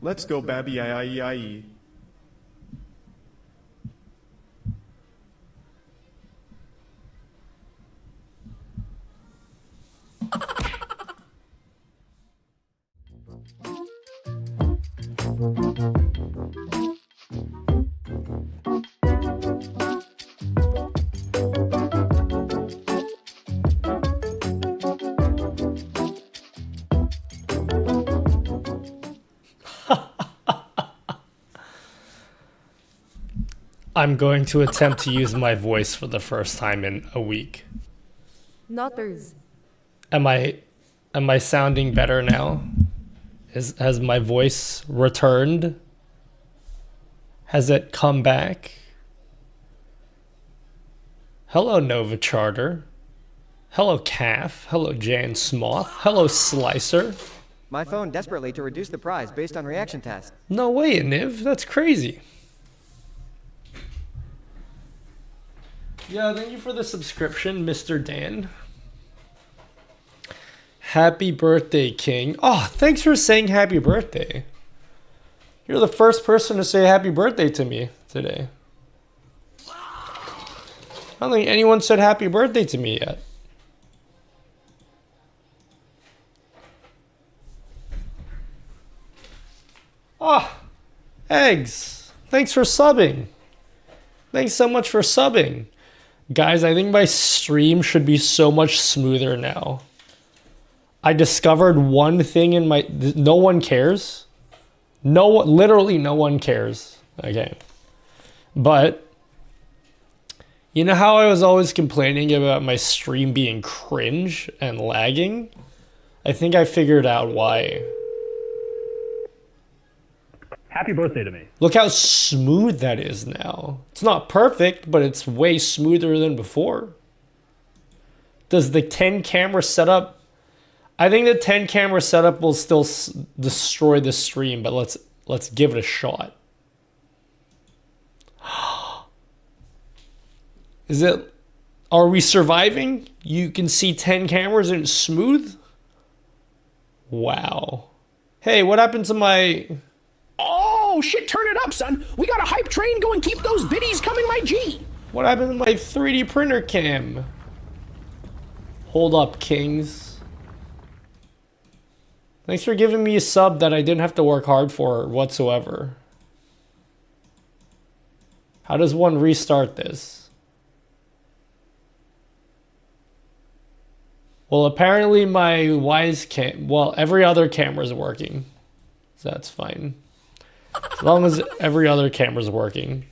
Let's go babby I. I'm going to attempt to use my voice for the first time in a week. Nutters. Am I sounding better now? Has my voice returned? Has it come back? Hello Nova Charter. Hello Calf. Hello Jan Smoth. Hello Slicer. My phone desperately to reduce the price based on reaction tests. No way, Niv. That's crazy. Yeah, thank you for the subscription, Mr. Dan. Happy birthday, King. Oh, thanks for saying happy birthday. You're the first person to say happy birthday to me today. I don't think anyone said happy birthday to me yet. Oh, Eggs. Thanks for subbing. Thanks so much for subbing. Guys, I think my stream should be so much smoother now. I discovered one thing in my... No one cares. Literally no one cares. Okay. But, you know how I was always complaining about my stream being cringe and lagging? I think I figured out why. Happy birthday to me. Look how smooth that is now. It's not perfect, but it's way smoother than before. Does the 10 camera setup... I think the 10 camera setup will still destroy the stream, but let's give it a shot. Is it... Are we surviving? You can see 10 cameras and it's smooth? Wow. Hey, what happened to my... Oh, shit, turn it up, son. We got a hype train. Go and keep those biddies coming, my G. What happened to my 3D printer cam? Hold up, kings. Thanks for giving me a sub that I didn't have to work hard for whatsoever. How does one restart this? Well, apparently my Wise cam... Well, every other camera's working. So that's fine. As long as every other camera's working.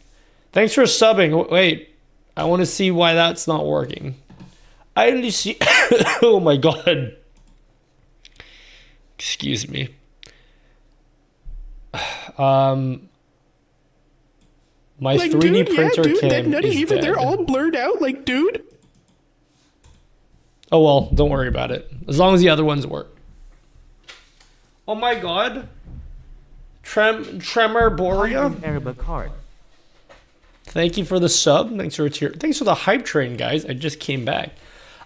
Thanks for subbing. Wait, I want to see why that's not working. I only see... Oh my god. Excuse me. My like, 3D dude, printer yeah, dude, cam that nutty, is even dead. they're all blurred out, like, dude. Oh well, don't worry about it. As long as the other ones work. Oh my god. Tremor Borea. Card. Thank you for the sub. Thanks for the hype train, guys. I just came back.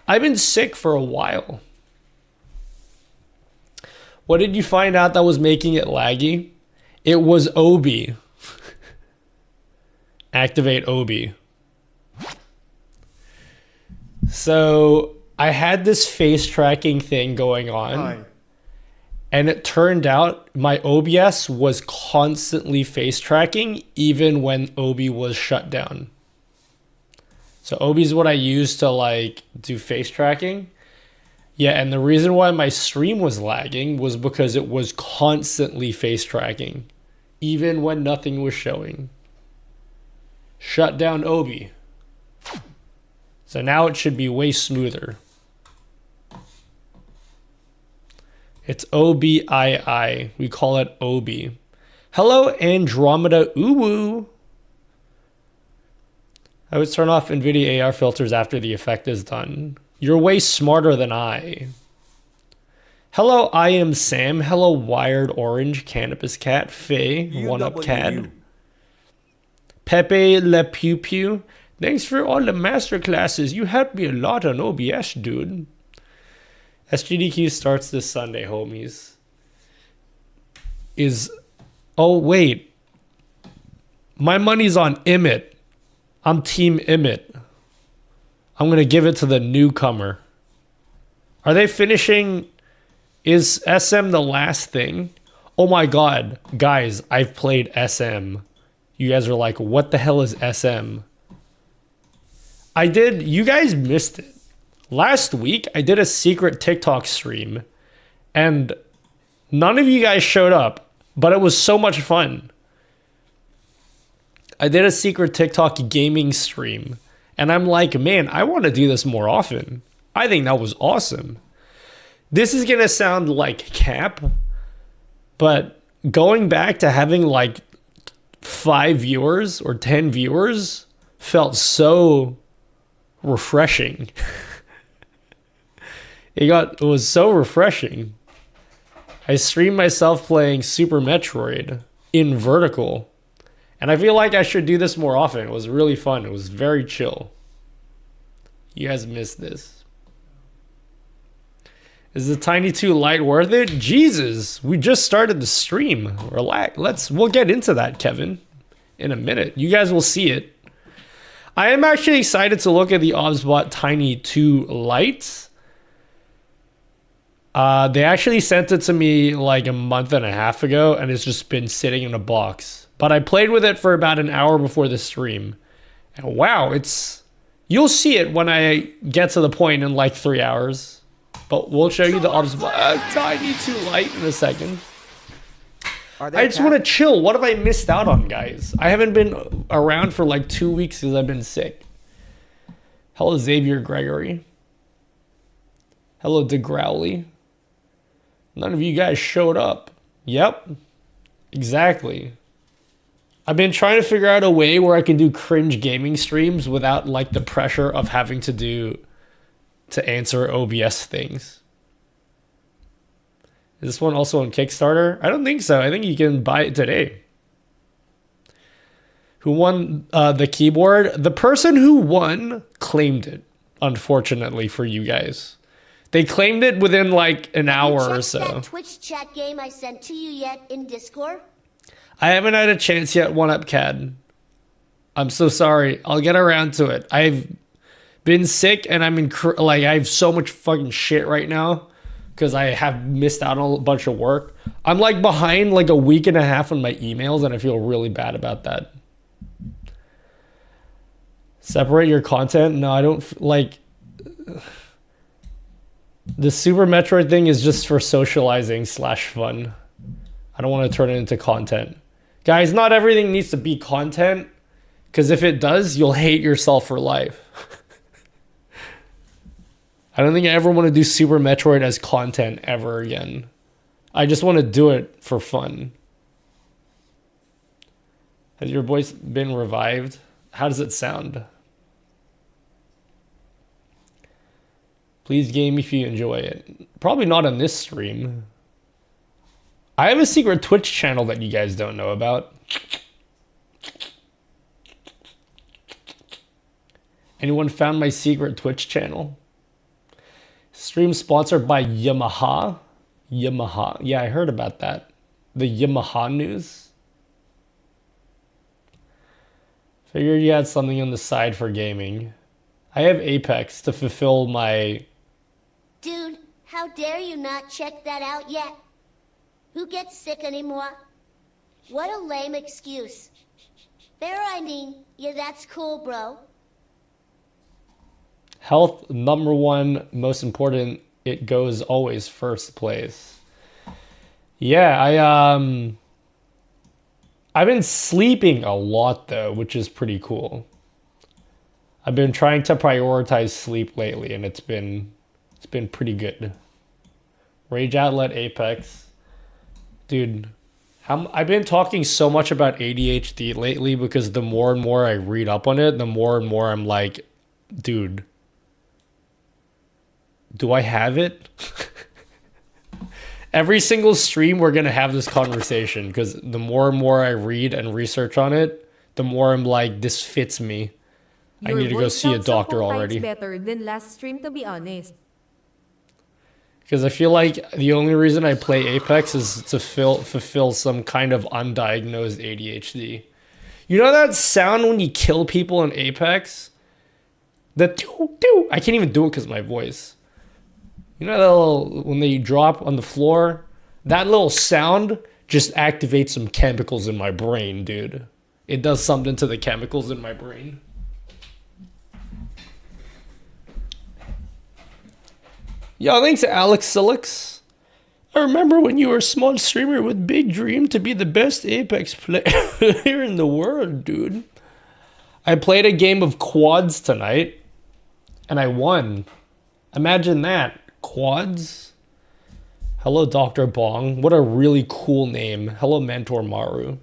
I've been sick for a while. What did you find out that was making it laggy? It was OB. Activate OB. So I had this face tracking thing going on. Hi. And it turned out my OBS was constantly face tracking even when OB was shut down. So OB is what I use to like do face tracking. Yeah, and the reason why my stream was lagging was because it was constantly face tracking even when nothing was showing. Shut down OB. So now it should be way smoother. It's OBII. We call it OB. Hello, Andromeda Uwu. I would turn off NVIDIA AR filters after the effect is done. You're way smarter than I. Hello, I am Sam. Hello, Wired Orange, Cannabis Cat, Faye, One Up Cad. Pepe Le Pew Pew. Thanks for all the master classes. You helped me a lot on OBS, dude. SGDQ starts this Sunday, homies. Is Oh, wait. My money's on Emmett. I'm Team Emmett. I'm going to give it to the newcomer. Are they finishing? Is SM the last thing? Oh my god. Guys, I've played SM. You guys are like, what the hell is SM? You guys missed it. Last week, I did a secret TikTok stream. And none of you guys showed up. But it was so much fun. I did a secret TikTok gaming stream. And I'm like, man, I want to do this more often. I think that was awesome. This is going to sound like cap. But going back to having like 5 viewers or 10 viewers felt so refreshing. It was so refreshing. I streamed myself playing Super Metroid in vertical. And I feel like I should do this more often. It was really fun. It was very chill. You guys missed this. Is the Tiny2 Lite worth it? Jesus, we just started the stream. Relax. We'll get into that, Kevin, in a minute. You guys will see it. I am actually excited to look at the OBSBOT Tiny2 Lite. They actually sent it to me like a month and a half ago, and it's just been sitting in a box. But I played with it for about an hour before the stream. And wow, you'll see it when I get to the point in like 3 hours. But we'll show you the OBSBOT Tiny2 Lite in a second. I just want to chill. What have I missed out on, guys? I haven't been around for like 2 weeks because I've been sick. Hello, Xavier Gregory. Hello, DeGrowley. None of you guys showed up. Yep. Exactly. I've been trying to figure out a way where I can do cringe gaming streams without like the pressure of having to answer OBS things. Is this one also on Kickstarter? I don't think so. I think you can buy it today. Who won the keyboard? The person who won claimed it, unfortunately for you guys. They claimed it within like an hour or so. That Twitch chat game I sent to you yet in Discord? I haven't had a chance yet, One Up Cad. I'm so sorry. I'll get around to it. I've been sick and I have so much fucking shit right now because I have missed out on a bunch of work. I'm like behind like a week and a half on my emails and I feel really bad about that. Separate your content? No, I don't like. The Super Metroid thing is just for socializing / fun. I don't want to turn it into content. Guys, not everything needs to be content, because if it does, you'll hate yourself for life. I don't think I ever want to do Super Metroid as content ever again. I just want to do it for fun. Has your voice been revived? How does it sound? Please game if you enjoy it. Probably not on this stream. I have a secret Twitch channel that you guys don't know about. Anyone found my secret Twitch channel? Stream sponsored by Yamaha. Yamaha. Yeah, I heard about that. The Yamaha news. Figured you had something on the side for gaming. I have Apex to fulfill my... Dude, how dare you not check that out yet? Who gets sick anymore? What a lame excuse. There, I mean, yeah, that's cool, bro. Health, number one, most important. It goes always first place. Yeah, I've been sleeping a lot though, which is pretty cool. I've been trying to prioritize sleep lately, and it's been pretty good. Rage Outlet Apex. Dude, I've been talking so much about ADHD lately because the more and more I read up on it, the more and more I'm like, dude, do I have it? Every single stream we're going to have this conversation because the more and more I read and research on it, the more I'm like, this fits me. I need to go see a doctor already. Better than last stream, to be honest. Because I feel like the only reason I play Apex is to fulfill some kind of undiagnosed ADHD. You know that sound when you kill people in Apex? The doo-doo. I can't even do it because of my voice. You know that little, when they drop on the floor? That little sound just activates some chemicals in my brain, dude. It does something to the chemicals in my brain. Yo, thanks Alex Silix. I remember when you were a small streamer with big dream to be the best Apex player in the world, dude. I played a game of quads tonight, and I won. Imagine that. Quads? Hello, Dr. Bong. What a really cool name. Hello, Mentor Maru.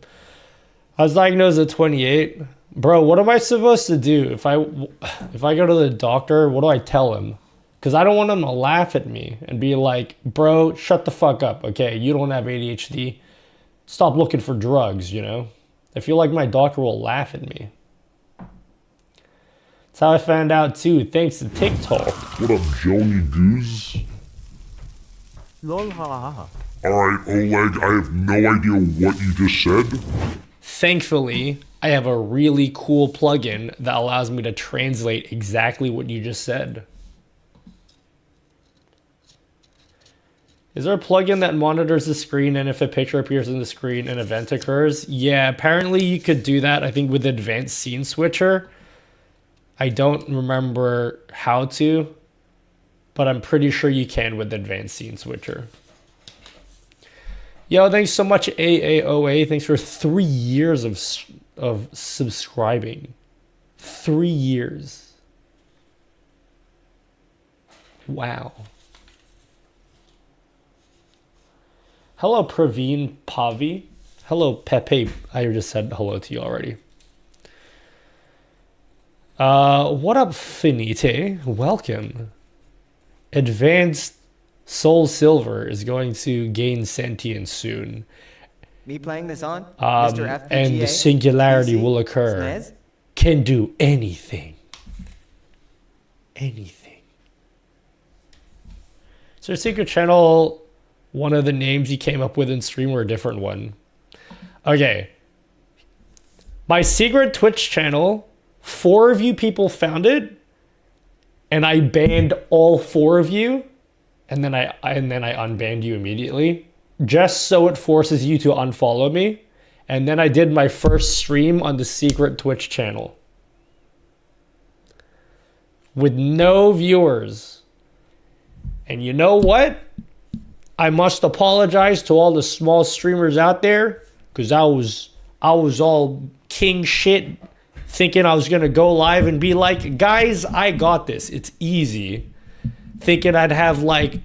I was diagnosed at 28. Bro, what am I supposed to do? If I go to the doctor, what do I tell him? Because I don't want him to laugh at me and be like, bro, shut the fuck up, okay? You don't have ADHD. Stop looking for drugs, you know? I feel like my doctor will laugh at me. That's how I found out too, thanks to TikTok. What up, Joni Goose? Lol, ha ha ha. Alright, Oleg, I have no idea what you just said. Thankfully, I have a really cool plugin that allows me to translate exactly what you just said. Is there a plugin that monitors the screen and if a picture appears in the screen, an event occurs? Yeah, apparently you could do that, I think, with Advanced Scene Switcher. I don't remember how to, but I'm pretty sure you can with Advanced Scene Switcher. Yo, thanks so much, AAOA. Thanks for 3 years of subscribing. 3 years. Wow. Hello, Praveen Pavi. Hello, Pepe. I just said hello to you already. What up, Finite? Welcome. Advanced Soul Silver is going to gain sentience soon. Me playing this on? Mr. FPGA? And the singularity PC? will occur. SNES? Can do anything. Anything. Is there a secret channel, one of the names you came up with in stream, or a different one? Okay. My secret Twitch channel, 4 of you people found it, and I banned all 4 of you, and then I unbanned you immediately, just so it forces you to unfollow me. And then I did my first stream on the secret Twitch channel with no viewers. And you know what? I must apologize to all the small streamers out there, because I was all king shit, thinking I was gonna go live and be like, guys, I got this, it's easy. Thinking I'd have like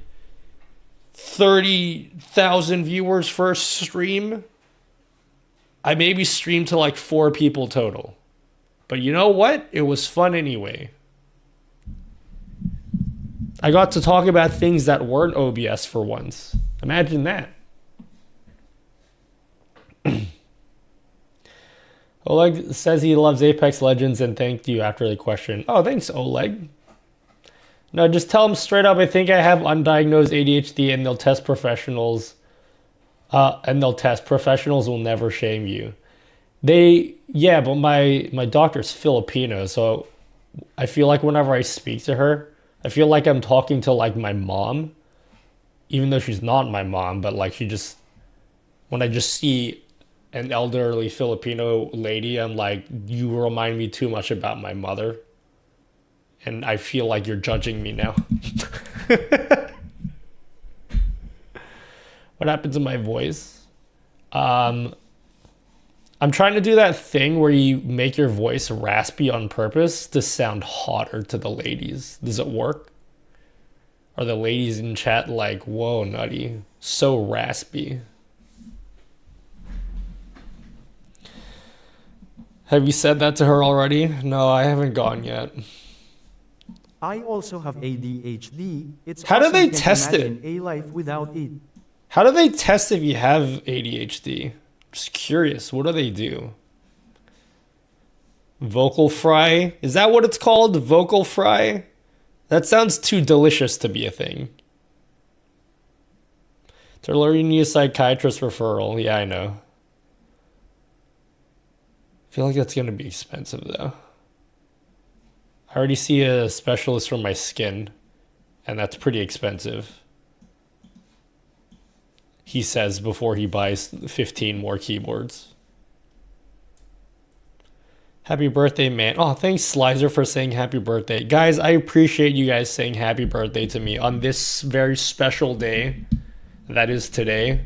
30,000 viewers for a stream. I maybe streamed to like 4 people total. But you know what? It was fun anyway. I got to talk about things that weren't OBS for once. Imagine that. Oleg says he loves Apex Legends and thanked you after the question. Oh, thanks, Oleg. No, just tell him straight up, I think I have undiagnosed ADHD and they'll test professionals. Professionals will never shame you. Yeah, but my doctor's Filipino, so I feel like whenever I speak to her, I feel like I'm talking to like my mom, even though she's not my mom, but like when I just see an elderly Filipino lady, I'm like, you remind me too much about my mother. And I feel like you're judging me now. What happened to my voice? I'm trying to do that thing where you make your voice raspy on purpose to sound hotter to the ladies. Does it work? Are the ladies in chat like, whoa, Nutty, so raspy? Have you said that to her already? No, I haven't gone yet. I also have ADHD. It's How do awesome, they can't test imagine it? a life without it. How do they test if you have ADHD? Just curious. What do they do? Vocal fry? Is that what it's called? Vocal fry? That sounds too delicious to be a thing. Taylor, you need a psychiatrist referral. Yeah, I know. I feel like that's going to be expensive, though. I already see a specialist for my skin, and that's pretty expensive. He says before he buys 15 more keyboards. Happy birthday, man. Oh, thanks, Slizer, for saying happy birthday. Guys, I appreciate you guys saying happy birthday to me on this very special day. That is today.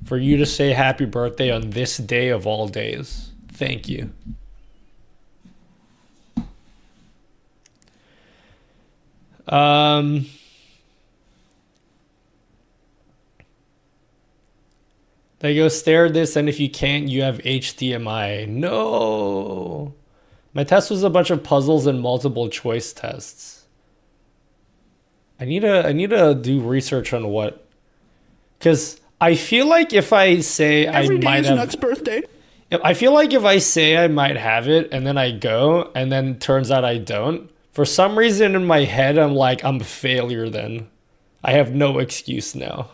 For you to say happy birthday on this day of all days. Thank you. They go stare at this, and if you can't, you have HDMI. No. My test was a bunch of puzzles and multiple choice tests. I need to do research on what, because I feel like if I say I might have Nuts' birthday. I feel like if I say I might have it and then I go and then turns out I don't, for some reason in my head I'm like, I'm a failure then. I have no excuse now.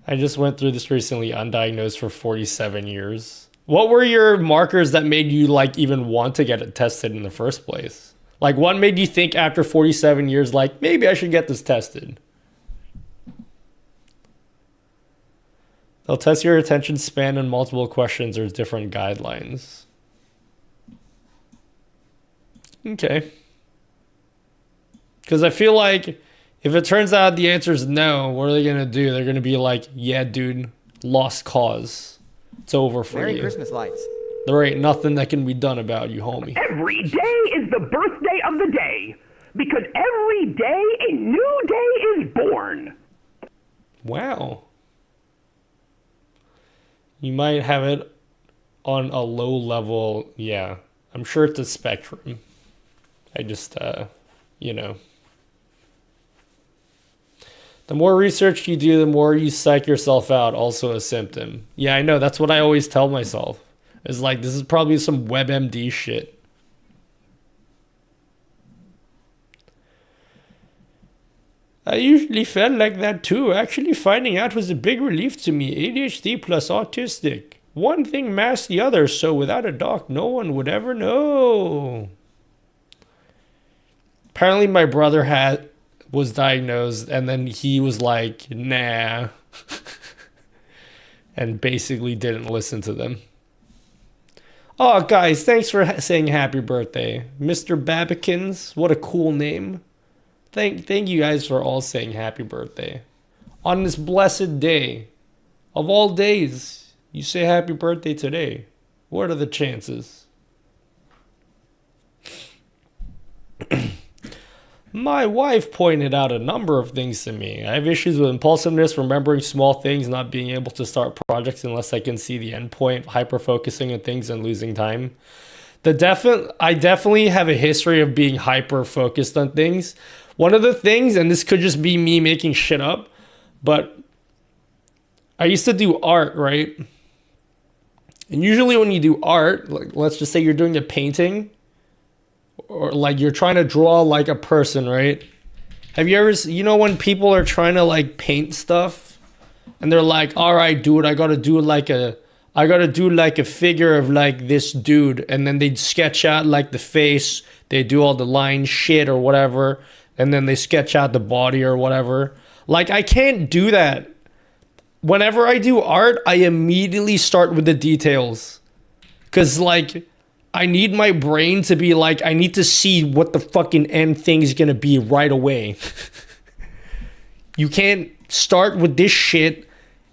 I just went through this recently, undiagnosed for 47 years. What were your markers that made you like even want to get it tested in the first place? Like what made you think after 47 years, like maybe I should get this tested? They'll test your attention span and multiple questions. There's different guidelines. Okay. Because I feel like if it turns out the answer is no, what are they going to do? They're going to be like, yeah, dude, lost cause. It's over for Merry you. Christmas lights. There ain't nothing that can be done about you, homie. Every day is the birthday of the day. Because every day a new day is born. Wow. You might have it on a low level. Yeah, I'm sure it's a spectrum. I just, you know. The more research you do, the more you psych yourself out. Also a symptom. Yeah, I know. That's what I always tell myself. It's like, this is probably some WebMD shit. I usually felt like that too. Actually finding out was a big relief to me. ADHD plus autistic. One thing masks the other, so without a doc, no one would ever know. Apparently my brother was diagnosed, and then he was like, nah. And basically didn't listen to them. Oh, guys, thanks for saying happy birthday. Mr. Babikins, what a cool name. Thank you guys for all saying happy birthday. On this blessed day, of all days, you say happy birthday today. What are the chances? My wife pointed out a number of things to me. I have issues with impulsiveness, remembering small things, not being able to start projects unless I can see the end point, hyper-focusing on things and losing time. I definitely have a history of being hyper-focused on things. One of the things, and this could just be me making shit up, but I used to do art, right? And usually when you do art, like let's just say you're doing a painting, or like you're trying to draw like a person, right? Have you ever, you know, when people are trying to like paint stuff and they're like, all right, dude, I gotta do like a figure of like this dude, and then they'd sketch out like the face, they do all the line shit or whatever, and then they sketch out the body or whatever. Like, I can't do that. Whenever I do art, I immediately start with the details. Because, like, I need my brain to be like, I need to see what the fucking end thing is going to be right away. You can't start with this shit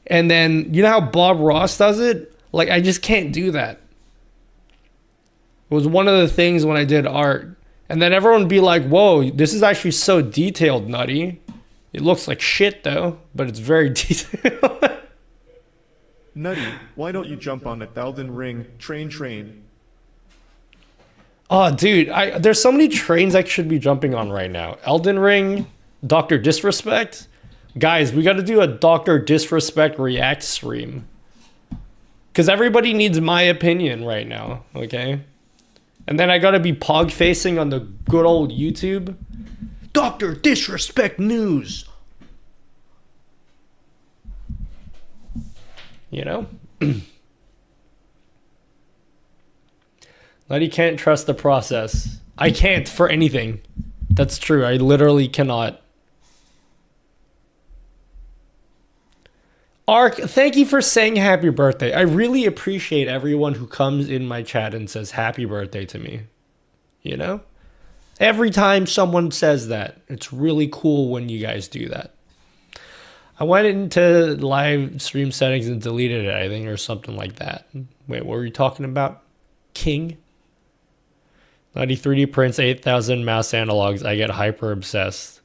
and then, you know how Bob Ross does it? Like, I just can't do that. It was one of the things when I did art. And then everyone would be like, whoa, this is actually so detailed, Nutty. It looks like shit, though, but it's very detailed. Nutty, why don't you jump on it? Elden Ring, train. Oh, dude, there's so many trains I should be jumping on right now. Elden Ring, Dr. Disrespect. Guys, we got to do a Dr. Disrespect react stream. Because everybody needs my opinion right now, okay? And then I gotta be pog facing on the good old YouTube. Dr. Disrespect News. You know? Letty can't trust the process. I can't for anything. That's true. I literally cannot. Ark, thank you for saying happy birthday. I really appreciate everyone who comes in my chat and says happy birthday to me. You know? Every time someone says that, it's really cool when you guys do that. I went into live stream settings and deleted it, I think, or something like that. Wait, what were you talking about? King? 93D prints 8,000 mouse analogs. I get hyper obsessed.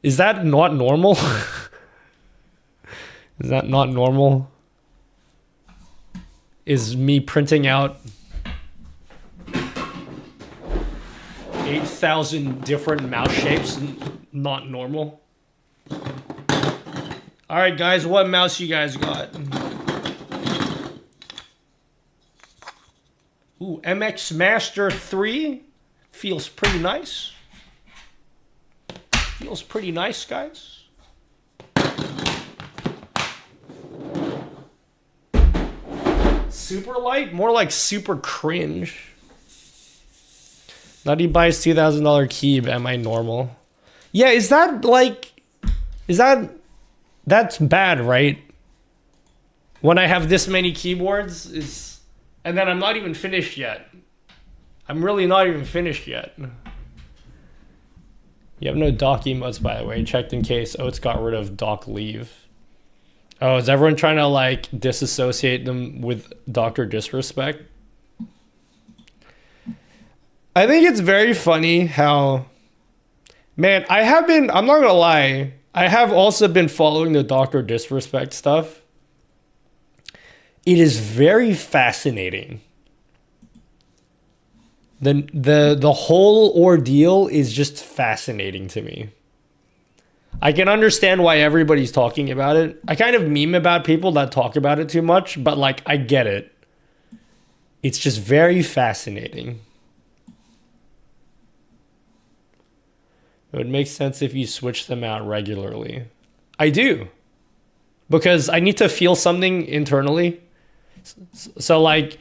Is that not normal? Is that not normal? Is me printing out 8,000 different mouse shapes not normal? All right, guys, what mouse you guys got? Ooh, MX Master 3 feels pretty nice. Feels pretty nice, guys. Super light? More like super cringe. Nutty buys $2,000 Keeb. Am I normal? Yeah, is that like... That's bad, right? When I have this many keyboards, and then I'm not even finished yet. I'm really not even finished yet. You have no dock emotes, by the way. Checked in case Oates got rid of dock leave. Oh, is everyone trying to like disassociate them with Dr. Disrespect? I think it's very funny how, man, I'm not gonna lie, I have also been following the Dr. Disrespect stuff. It is very fascinating. The whole ordeal is just fascinating to me. I can understand why everybody's talking about it. I kind of meme about people that talk about it too much, but like, I get it. It's just very fascinating. It would make sense if you switch them out regularly. I do. Because I need to feel something internally. So like,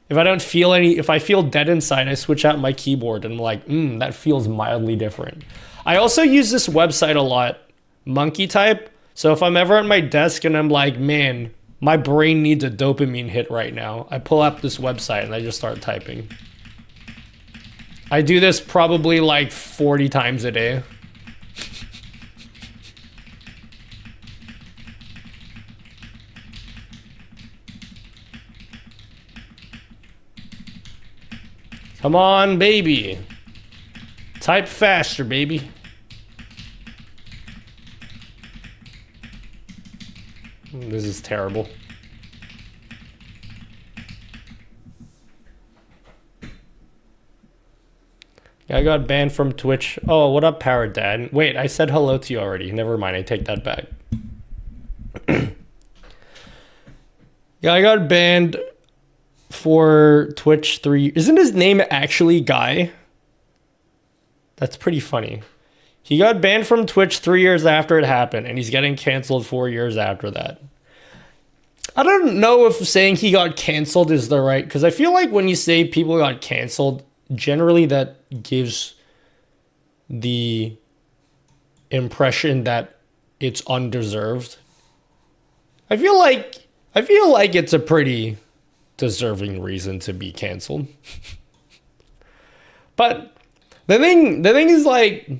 if I feel dead inside, I switch out my keyboard and I'm like, that feels mildly different. I also use this website a lot, Monkey Type. So if I'm ever at my desk and I'm like, man, my brain needs a dopamine hit right now, I pull up this website and I just start typing. I do this probably like 40 times a day. Come on, baby. Type faster, baby. This is terrible. I got banned from Twitch. Oh, what up, Power Dad? Wait, I said hello to you already. Never mind, I take that back. Yeah, I got banned for Twitch 3. Isn't his name actually Guy? That's pretty funny. He got banned from Twitch 3 years after it happened, and he's getting canceled 4 years after that. I don't know if saying he got canceled is the right, because I feel like when you say people got canceled, generally that gives the impression that it's undeserved. I feel like it's a pretty deserving reason to be canceled. But the thing is like,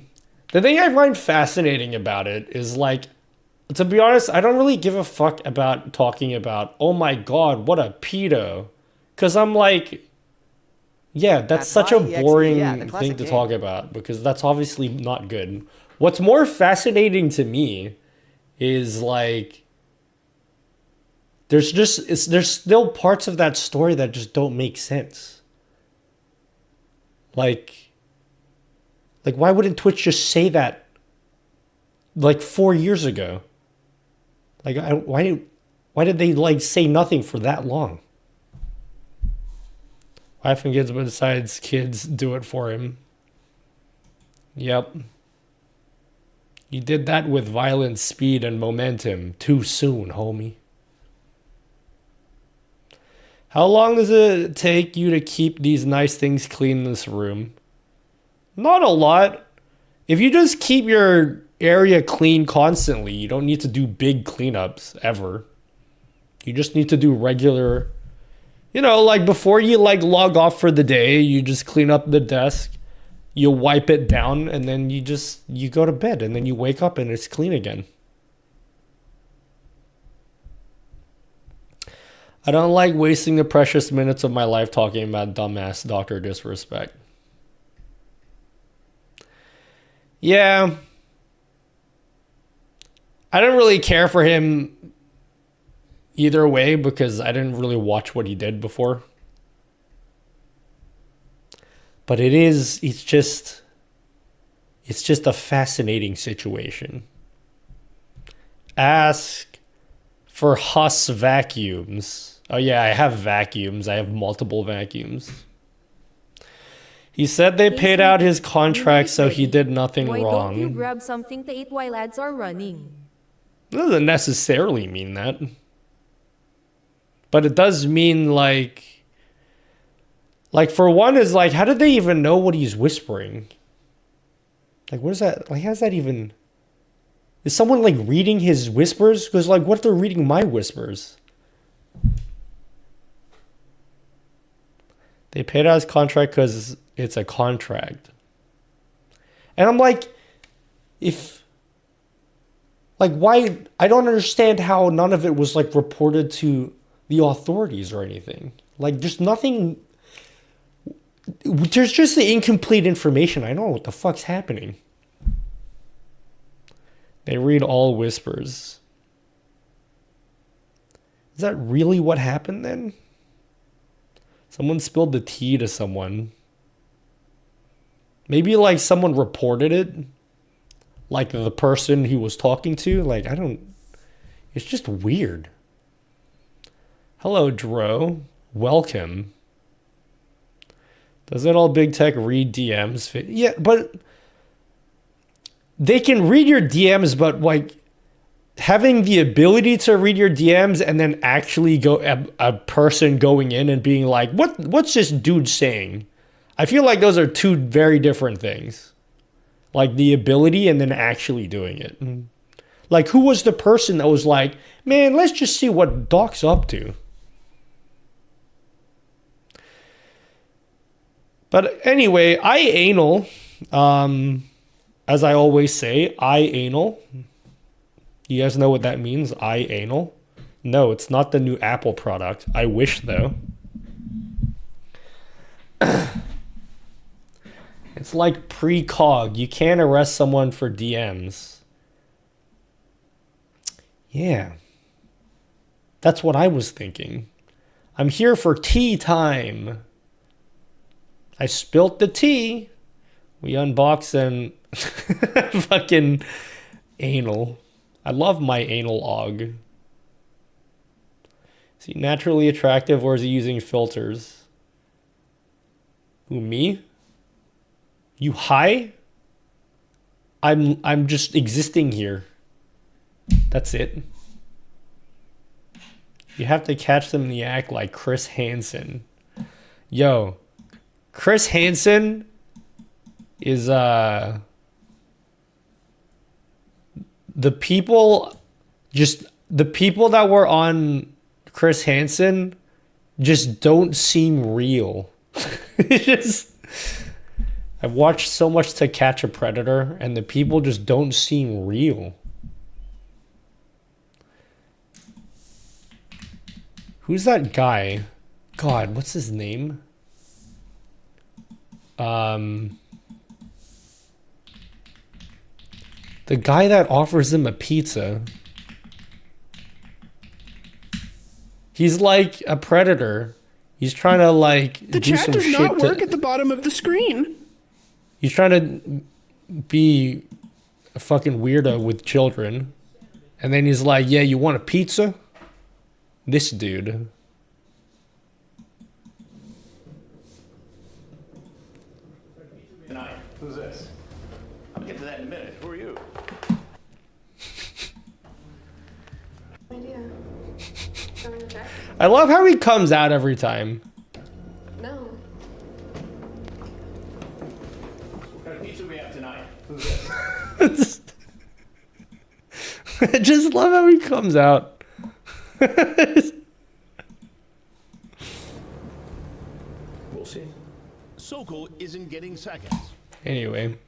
the thing I find fascinating about it is like, to be honest, I don't really give a fuck about talking about, oh my god, what a pedo. Because I'm like, yeah, that's such a boring thing to talk about, because that's obviously not good. What's more fascinating to me is like, there's still parts of that story that just don't make sense. Like why wouldn't Twitch just say that like 4 years ago? Like, why did they like say nothing for that long? Wife and kids, but besides kids, do it for him. Yep. You did that with violent speed and momentum. Too soon, homie. How long does it take you to keep these nice things clean in this room? Not a lot. If you just keep your area clean constantly, you don't need to do big cleanups ever. You just need to do regular, you know, like before you like log off for the day, you just clean up the desk, you wipe it down, and then you go to bed, and then you wake up and it's clean again. I don't like wasting the precious minutes of my life talking about dumbass Dr. Disrespect. Yeah. I didn't really care for him either way because I didn't really watch what he did before. But it's just a fascinating situation. Ask for Huss vacuums. Oh yeah, I have vacuums. I have multiple vacuums. He said they paid out his contract, so he did nothing Why wrong. don't you grab something to eat while ads are running? It doesn't necessarily mean that. But it does mean like for one is like, how did they even know what he's whispering? Like, what is that? Like, how's that even? Is someone like reading his whispers? Because like, what if they're reading my whispers? They paid out his contract because it's a contract. And I'm like, why? I don't understand how none of it was like reported to the authorities or anything. Like, just nothing. There's just the incomplete information. I don't know what the fuck's happening. They read all whispers. Is that really what happened then? Someone spilled the tea to someone. Maybe like someone reported it. Like the person he was talking to. Like, it's just weird. Hello, Dro. Welcome. Doesn't all big tech read DMs? Yeah, but they can read your DMs, but like having the ability to read your DMs and then actually go a person going in and being like, what's this dude saying? I feel like those are two very different things. Like the ability and then actually doing it. Like, who was the person that was like, man, let's just see what Doc's up to? But anyway, I anal. As I always say, I anal. You guys know what that means? I anal. No, it's not the new Apple product. I wish though. It's like precog. You can't arrest someone for DMs. Yeah. That's what I was thinking. I'm here for tea time. I spilt the tea. We unbox and fucking anal. I love my anal og. Is he naturally attractive or is he using filters? Who, me? You high? I'm just existing here. That's it. You have to catch them in the act like Chris Hansen. Yo, Chris Hansen is the people that were on Chris Hansen just don't seem real. I've watched so much To Catch a Predator and the people just don't seem real. Who's that guy? God, what's his name? The guy that offers him a pizza. He's like a predator. He's trying to like the do chat some does shit not work at the bottom of the screen. He's trying to be a fucking weirdo with children. And then he's like, yeah, you want a pizza? This dude. Who's this? I'll get to that in a minute. Who are you? Idea. Going to check? I love how he comes out every time. No. What kind of pizza we have tonight? Who's this? I just love how he comes out. We'll see. Sokol isn't getting seconds. Anyway.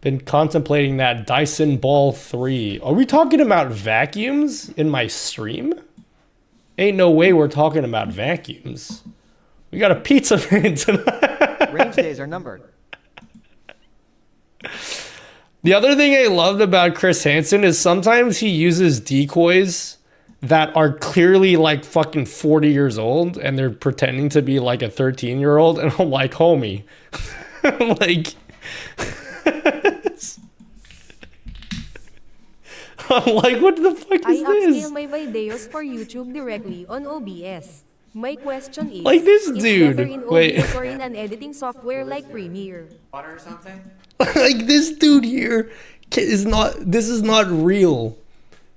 Been contemplating that Dyson Ball 3. Are we talking about vacuums in my stream? Ain't no way we're talking about vacuums. We got a pizza fan tonight. Range days are numbered. The other thing I loved about Chris Hansen is sometimes he uses decoys that are clearly like fucking 40 years old and they're pretending to be like a 13-year-old, and I'm like, homie. I'm like I'm like, what the fuck is I this? upscale my videos for YouTube directly on OBS. My question is, Like this it's dude. better in Wait. OBS or in an editing software like Premiere? Water or something? Like this dude here is not, this is not real.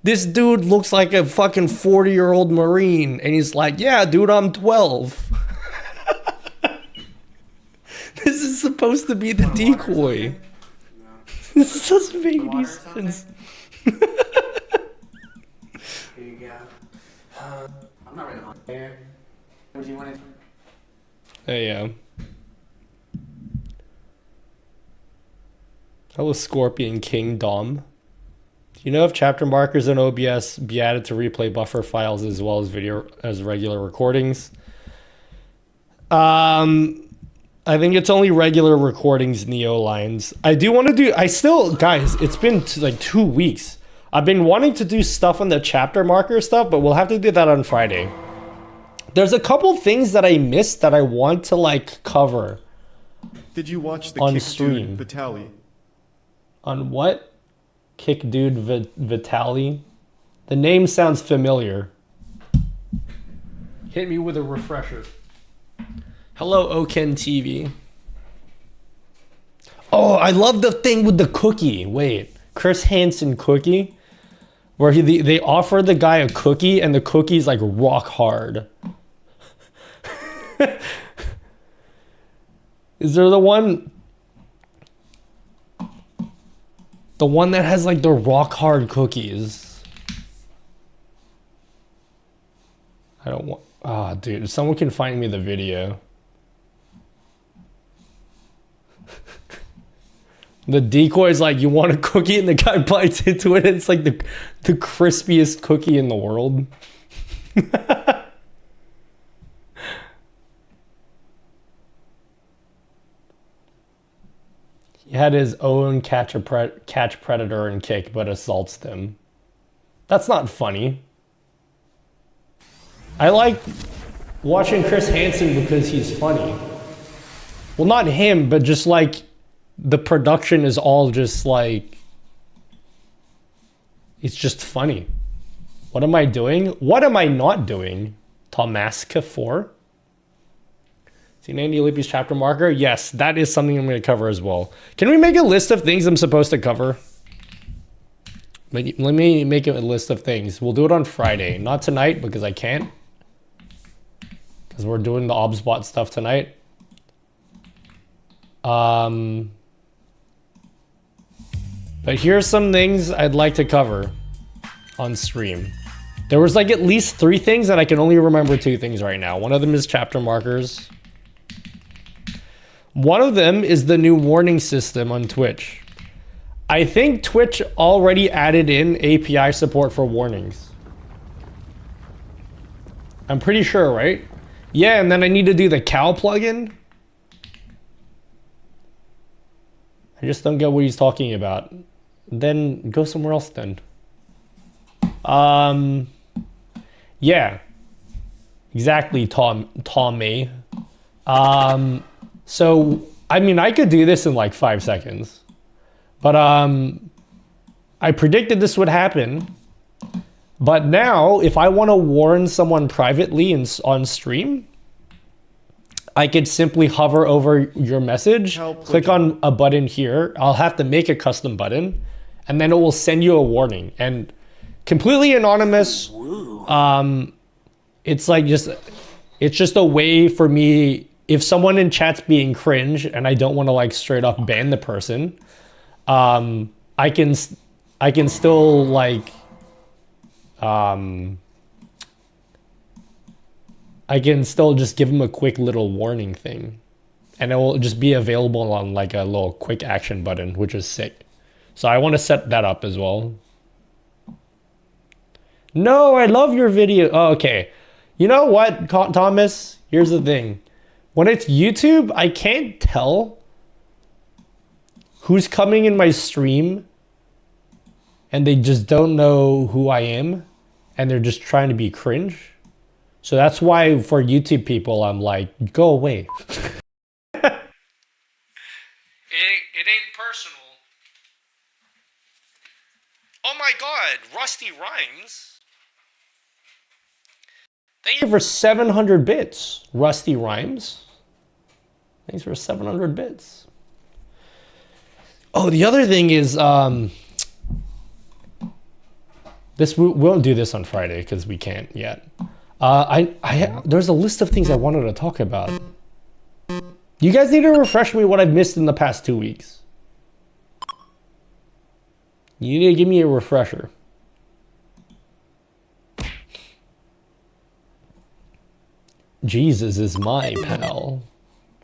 This dude looks like a fucking 40-year-old Marine, and he's like, yeah, dude, I'm 12. This is supposed to be the decoy. This doesn't make any sense. Here you go. I'm not really on there. What do you want to do? Hey, yeah. Hello, Scorpion King Dom. Do you know if chapter markers in OBS be added to replay buffer files as well as video as regular recordings? I think it's only regular recordings, Neo lines. I do want to do, guys, it's been like 2 weeks. I've been wanting to do stuff on the chapter marker stuff, but we'll have to do that on Friday. There's a couple things that I missed that I want to like cover. Did you watch the on Kick stream. Dude Vitaly? On what? Kick Dude Vitaly? The name sounds familiar. Hit me with a refresher. Hello, Oken TV. Oh, I love the thing with the cookie. Wait, Chris Hansen cookie? Where they offer the guy a cookie and the cookie's like rock hard. Is there the one that has like the rock hard cookies? I don't want, dude, if someone can find me the video. The decoy's like, you want a cookie? And the guy bites into it and it's like the crispiest cookie in the world. He had his own catch predator and kick, but assaults them. That's not funny. I like watching Chris Hansen because he's funny. Well, not him, but just like the production is all just like, it's just funny. What am I doing? What am I not doing? Tomaska 4? Seen Andy Lippy's chapter marker? Yes, that is something I'm going to cover as well. Can we make a list of things I'm supposed to cover? Let me make a list of things. We'll do it on Friday. Not tonight because I can't. Because we're doing the OBSBOT stuff tonight. But here's some things I'd like to cover on stream. There was like at least 3 things and I can only remember 2 things right now. One of them is chapter markers. One of them is the new warning system on Twitch. I think Twitch already added in API support for warnings. I'm pretty sure, right? Yeah, and then I need to do the cow plugin. I just don't get what he's talking about. Then go somewhere else then. Yeah. Exactly, Tommy. So, I mean, I could do this in like 5 seconds. But I predicted this would happen. But now, if I want to warn someone privately on stream, I could simply hover over your message, click on a button here. I'll have to make a custom button, and then it will send you a warning. And completely anonymous. It's like it's just a way for me, if someone in chat's being cringe and I don't want to like straight up ban the person, I can still like I can still just give them a quick little warning thing, and it will just be available on like a little quick action button, which is sick. So I want to set that up as well. No, I love your video. Oh, okay. You know what, Thomas? Here's the thing. When it's YouTube, I can't tell who's coming in my stream and they just don't know who I am and they're just trying to be cringe. So that's why for YouTube people, I'm like, go away. It ain't personal. Oh my God, Rusty Rhymes. Thank you for 700 bits, Rusty Rhymes. Thanks for 700 bits. Oh, the other thing is, we won't do this on Friday because we can't yet. There's a list of things I wanted to talk about. You guys need to refresh me what I've missed in the past 2 weeks. You need to give me a refresher. Jesus is my pal.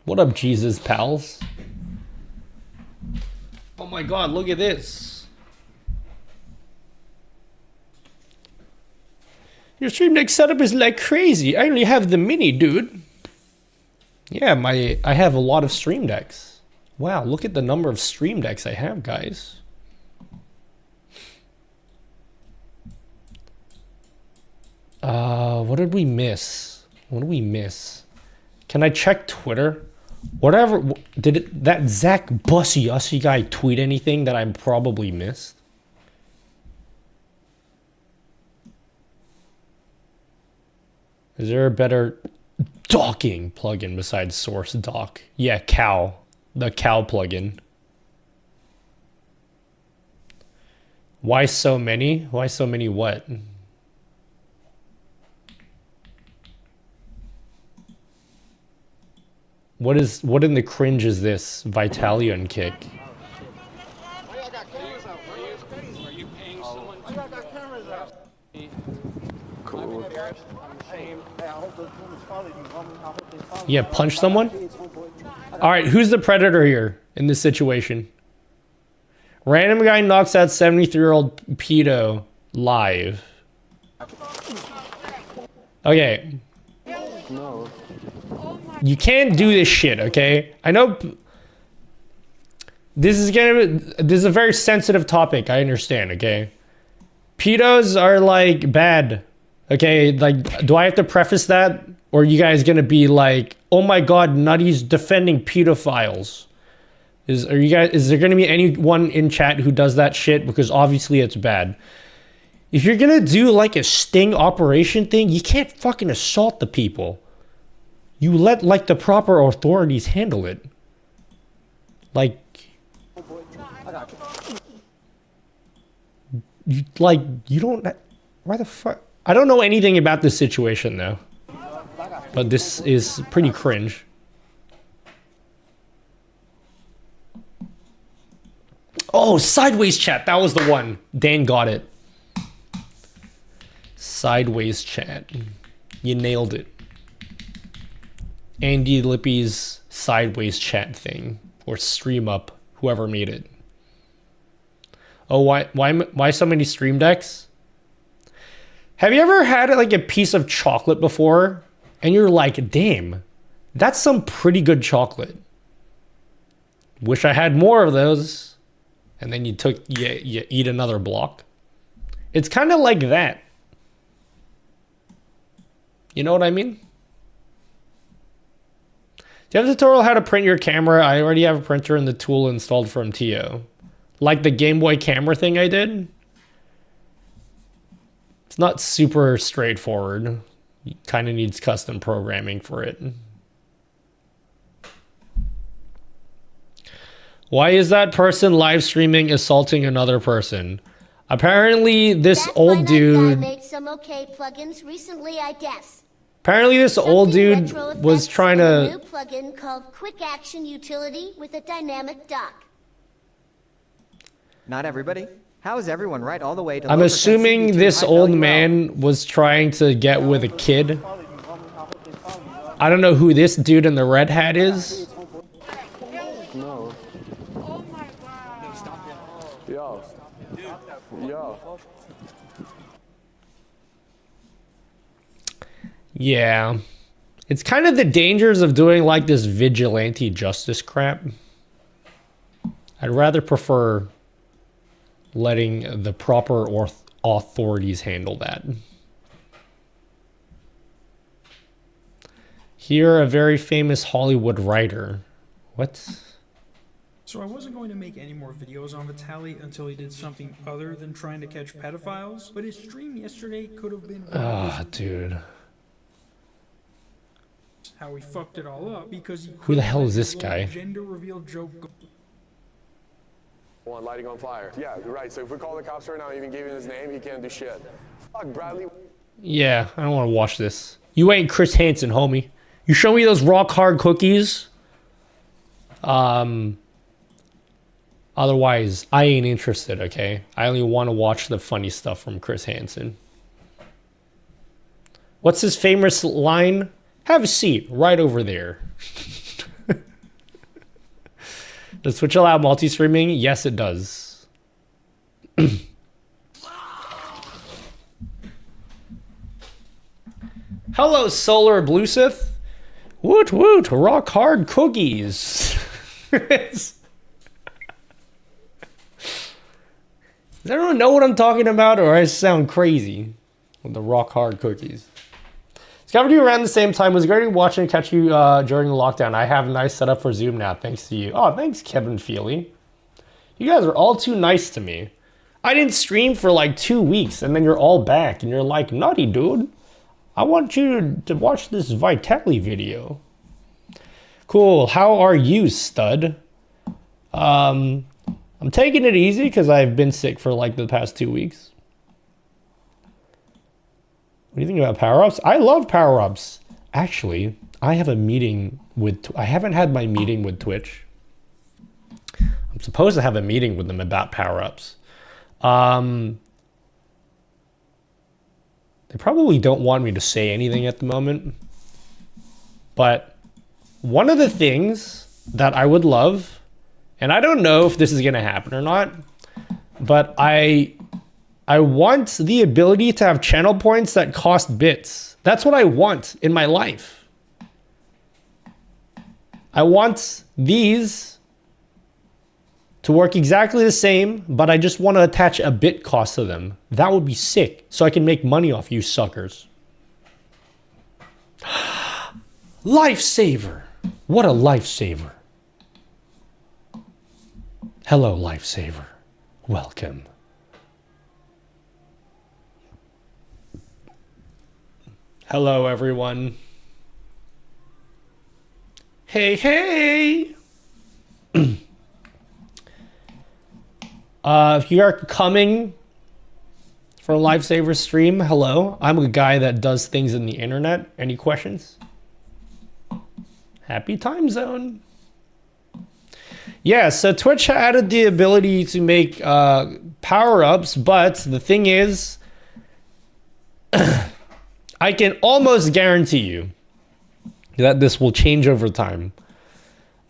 What up, Jesus pals? Oh my God, look at this. Your stream deck setup is like crazy. I only have the mini, dude. Yeah, I have a lot of stream decks. Wow, look at the number of stream decks I have, guys. What did we miss? What did we miss? Can I check Twitter? Whatever, that Zach Bussy guy tweet anything that I probably missed? Is there a better docking plugin besides Source Dock? Yeah, Cow. The Cow plugin. Why so many? Why so many what? What in the cringe is this? Vitalion kick. Yeah, punch someone? Alright, who's the predator here in this situation? Random guy knocks out 73-year-old pedo live. Okay. No. You can't do this shit, okay? I know this is a very sensitive topic, I understand, okay? Pedos are like bad. Okay, like, do I have to preface that? Or are you guys gonna be like, oh my God, Nutty's defending pedophiles? Is there gonna be anyone in chat who does that shit? Because obviously it's bad. If you're gonna do like a sting operation thing, you can't fucking assault the people. You let like the proper authorities handle it. Like, you don't, why the fuck? I don't know anything about this situation though, but this is pretty cringe. Oh, sideways chat, that was the one. Dan got it. Sideways chat, you nailed it. Andy Lippy's sideways chat thing, or stream up, whoever made it. Oh, why so many stream decks? Have you ever had like a piece of chocolate before and you're like, damn, that's some pretty good chocolate. Wish I had more of those. And then you eat another block. It's kind of like that. You know what I mean? Do you have a tutorial how to print your camera? I already have a printer and the tool installed from TO. Like the Game Boy camera thing I did. It's not super straightforward. It kind of needs custom programming for it. Why is that person live streaming assaulting another person? Apparently this old dude... made some okay plugins recently, I guess. Apparently this old dude was trying A new to... plugin called Quick Action Utility with a dynamic dock. Not everybody. How is everyone right all the way to I'm low assuming percent this high old value man was trying to get with a kid. I don't know who this dude in the red hat is. No. Yo. Yo. Yeah. It's kind of the dangers of doing like this vigilante justice crap. I'd rather prefer letting the proper authorities handle that. Here, a very famous Hollywood writer. What? So I wasn't going to make any more videos on Vitaly until he did something other than trying to catch pedophiles, but his stream yesterday could have been Ah, dude. how he fucked it all up because he Who the hell is this guy? gender reveal joke. One lighting on fire. Yeah, you're right. So if we call the cops right now, even gave him his name, he can't do shit. Fuck, Bradley. Yeah, I don't want to watch this. You ain't Chris Hansen, homie. You show me those rock hard cookies. Otherwise, I ain't interested, okay? I only want to watch the funny stuff from Chris Hansen. What's his famous line? Have a seat right over there. Does Twitch allow multi-streaming? Yes, it does. Hello, Solar Bluesith. Woot woot, rock hard cookies. Does everyone know what I'm talking about, or I sound crazy with the rock hard cookies? Discovered you around the same time. Was great watching and catch you during the lockdown. I have a nice setup for Zoom now, thanks to you. Oh, thanks, Kevin Feely. You guys are all too nice to me. I didn't stream for like 2 weeks, and then you're all back, and you're like, "Naughty dude, I want you to watch this Vitaly video." Cool. How are you, stud? I'm taking it easy because I've been sick for like the past 2 weeks. What do you think about power-ups? I love power-ups. Actually, I have a meeting with... I haven't had my meeting with Twitch. I'm supposed to have a meeting with them about power-ups. They probably don't want me to say anything at the moment. But one of the things that I would love, and I don't know if this is going to happen or not, but I want the ability to have channel points that cost bits. That's what I want in my life. I want these to work exactly the same, but I just want to attach a bit cost to them. That would be sick, so I can make money off you suckers. Lifesaver. What a lifesaver. Hello, lifesaver. Welcome. Hello, everyone. Hey, hey! If you are coming for a Lifesaver stream, hello. I'm a guy that does things in the internet. Any questions? Happy time zone. Yeah, so Twitch added the ability to make power-ups, but the thing is, I can almost guarantee you that this will change over time.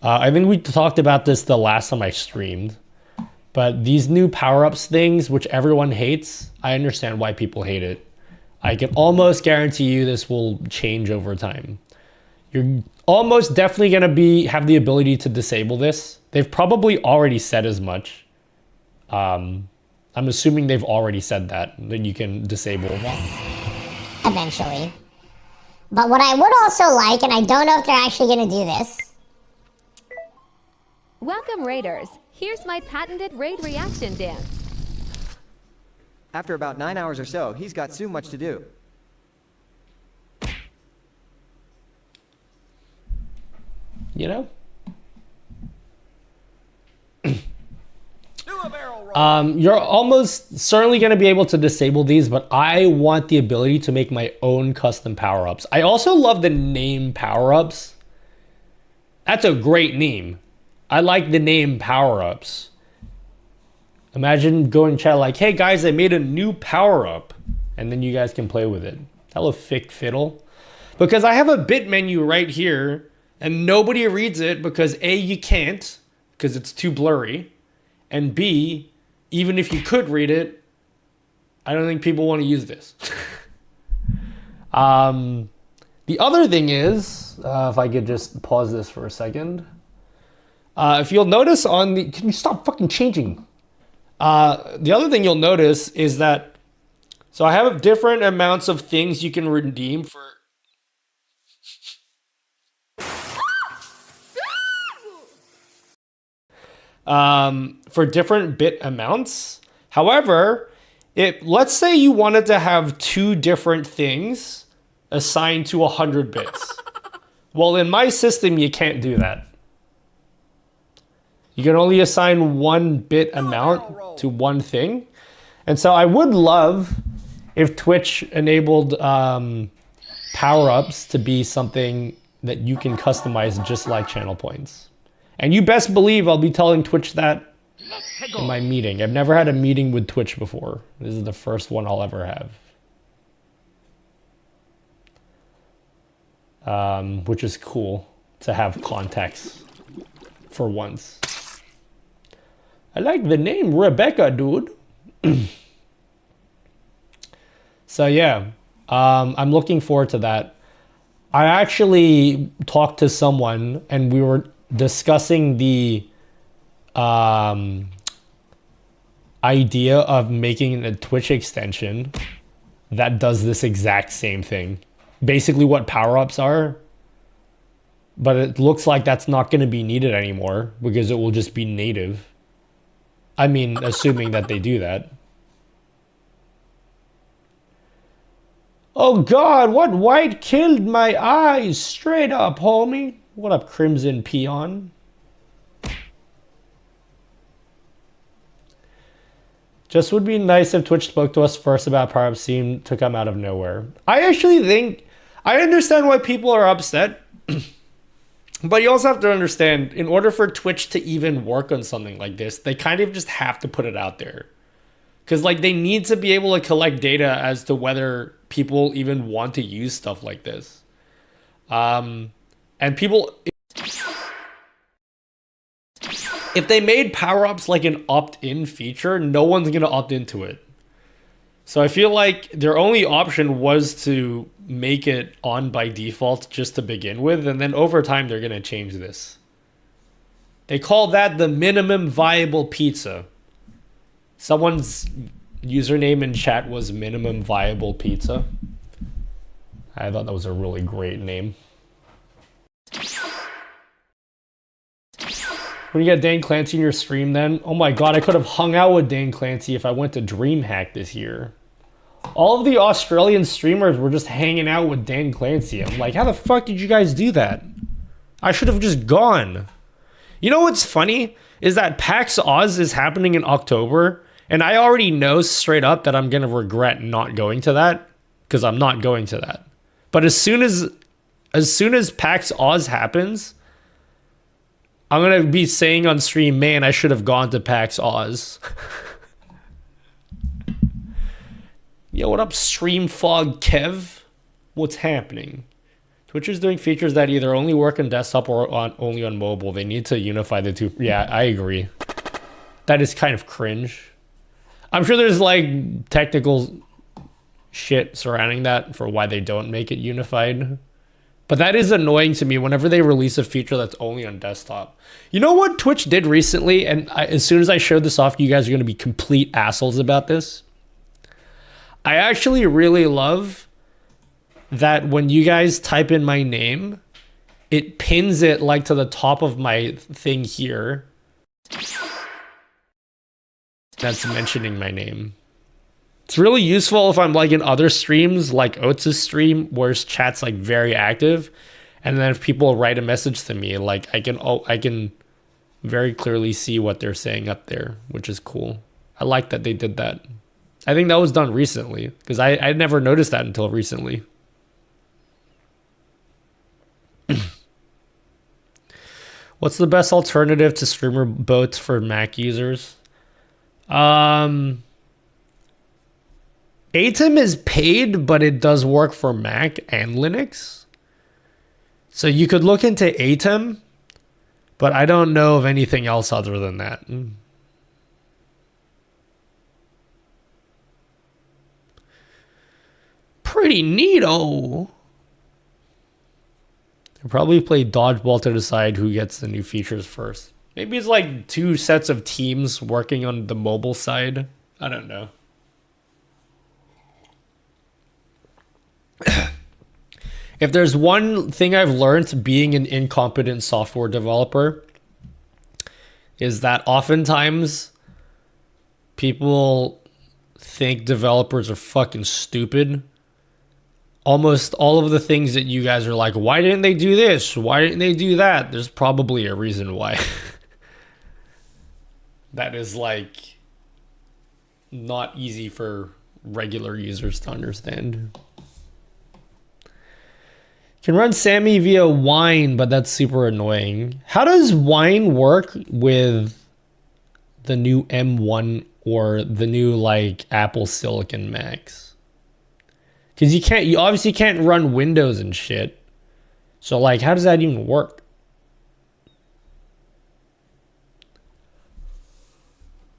I think we talked about this the last time I streamed, but these new power-ups things, which everyone hates, I understand why people hate it. I can almost guarantee you this will change over time. You're almost definitely going to have the ability to disable this. They've probably already said as much. I'm assuming they've already said that you can disable this eventually. But what I would also like, and I don't know if they're actually going to do this. Welcome, Raiders. Here's my patented raid reaction dance. After about 9 hours or so, he's got so much to do. You know? You're almost certainly going to be able to disable these, but I want the ability to make my own custom power-ups. I also love the name power-ups. That's a great name. I like the name power-ups. Imagine going chat like, hey guys, I made a new power-up. And then you guys can play with it. Hello, Fick Fiddle. Because I have a bit menu right here, and nobody reads it because A, you can't, because it's too blurry. And B, even if you could read it, I don't think people want to use this. The other thing is, if I could just pause this for a second. If you'll notice on the... Can you stop fucking changing? The other thing you'll notice is that... So I have different amounts of things you can redeem for... For different bit amounts. However, let's say you wanted to have 2 different things assigned to 100 bits. Well, in my system, you can't do that. You can only assign 1 bit amount to one thing. And so I would love if Twitch enabled power-ups to be something that you can customize just like channel points. And you best believe I'll be telling Twitch that in my meeting. I've never had a meeting with Twitch before. This is the first one I'll ever have. Which is cool to have context for once. I like the name Rebecca, dude. So yeah, I'm looking forward to that. I actually talked to someone and we were discussing the idea of making a Twitch extension that does this exact same thing. Basically what power-ups are. But it looks like that's not going to be needed anymore because it will just be native. I mean, assuming that they do that. Oh God, what white killed my eyes? Straight up, homie. What up, Crimson Peon? Just would be nice if Twitch spoke to us first about power-ups seemed to come out of nowhere. I actually think, I understand why people are upset. But you also have to understand, in order for Twitch to even work on something like this, they kind of just have to put it out there. Because like they need to be able to collect data as to whether people even want to use stuff like this. And people... If they made power-ups like an opt-in feature, no one's going to opt into it. So I feel like their only option was to make it on by default just to begin with, and then over time they're going to change this. They call that the minimum viable pizza. Someone's username in chat was minimum viable pizza. I thought that was a really great name. When you get Dan Clancy in your stream then? Oh my God, I could have hung out with Dan Clancy if I went to DreamHack this year. All of the Australian streamers were just hanging out with Dan Clancy. I'm like, how the fuck did you guys do that? I should have just gone. You know what's funny? Is that PAX Oz is happening in October, and I already know straight up that I'm going to regret not going to that, because I'm not going to that. But as soon as PAX Oz happens, I'm going to be saying on stream, man, I should have gone to PAX Oz. Yo, what up, Stream Fog Kev? What's happening? Twitch is doing features that either only work on desktop or only on mobile. They need to unify the two. Yeah, I agree. That is kind of cringe. I'm sure there's like technical shit surrounding that for why they don't make it unified. But that is annoying to me whenever they release a feature that's only on desktop. You know what Twitch did recently? And as soon as I showed this off, you guys are going to be complete assholes about this. I actually really love that when you guys type in my name, it pins it like to the top of my thing here. That's mentioning my name. It's really useful if I'm like in other streams, like Oates' stream, where his chat's like very active. And then if people write a message to me, like I can very clearly see what they're saying up there, which is cool. I like that they did that. I think that was done recently because I never noticed that until recently. What's the best alternative to streamer boats for Mac users? Atom is paid, but it does work for Mac and Linux. So you could look into Atom, but I don't know of anything else other than that. Pretty neato. I'll probably play dodgeball to decide who gets the new features first. Maybe it's like 2 sets of teams working on the mobile side. I don't know. If there's one thing I've learned being an incompetent software developer, is that oftentimes people think developers are fucking stupid. Almost all of the things that you guys are like, why didn't they do this? Why didn't they do that? There's probably a reason why. That is like not easy for regular users to understand. Can run Sammy via Wine, but that's super annoying. How does Wine work with the new M1 or the new like Apple Silicon Macs? Because you obviously can't run Windows and shit. So like, how does that even work?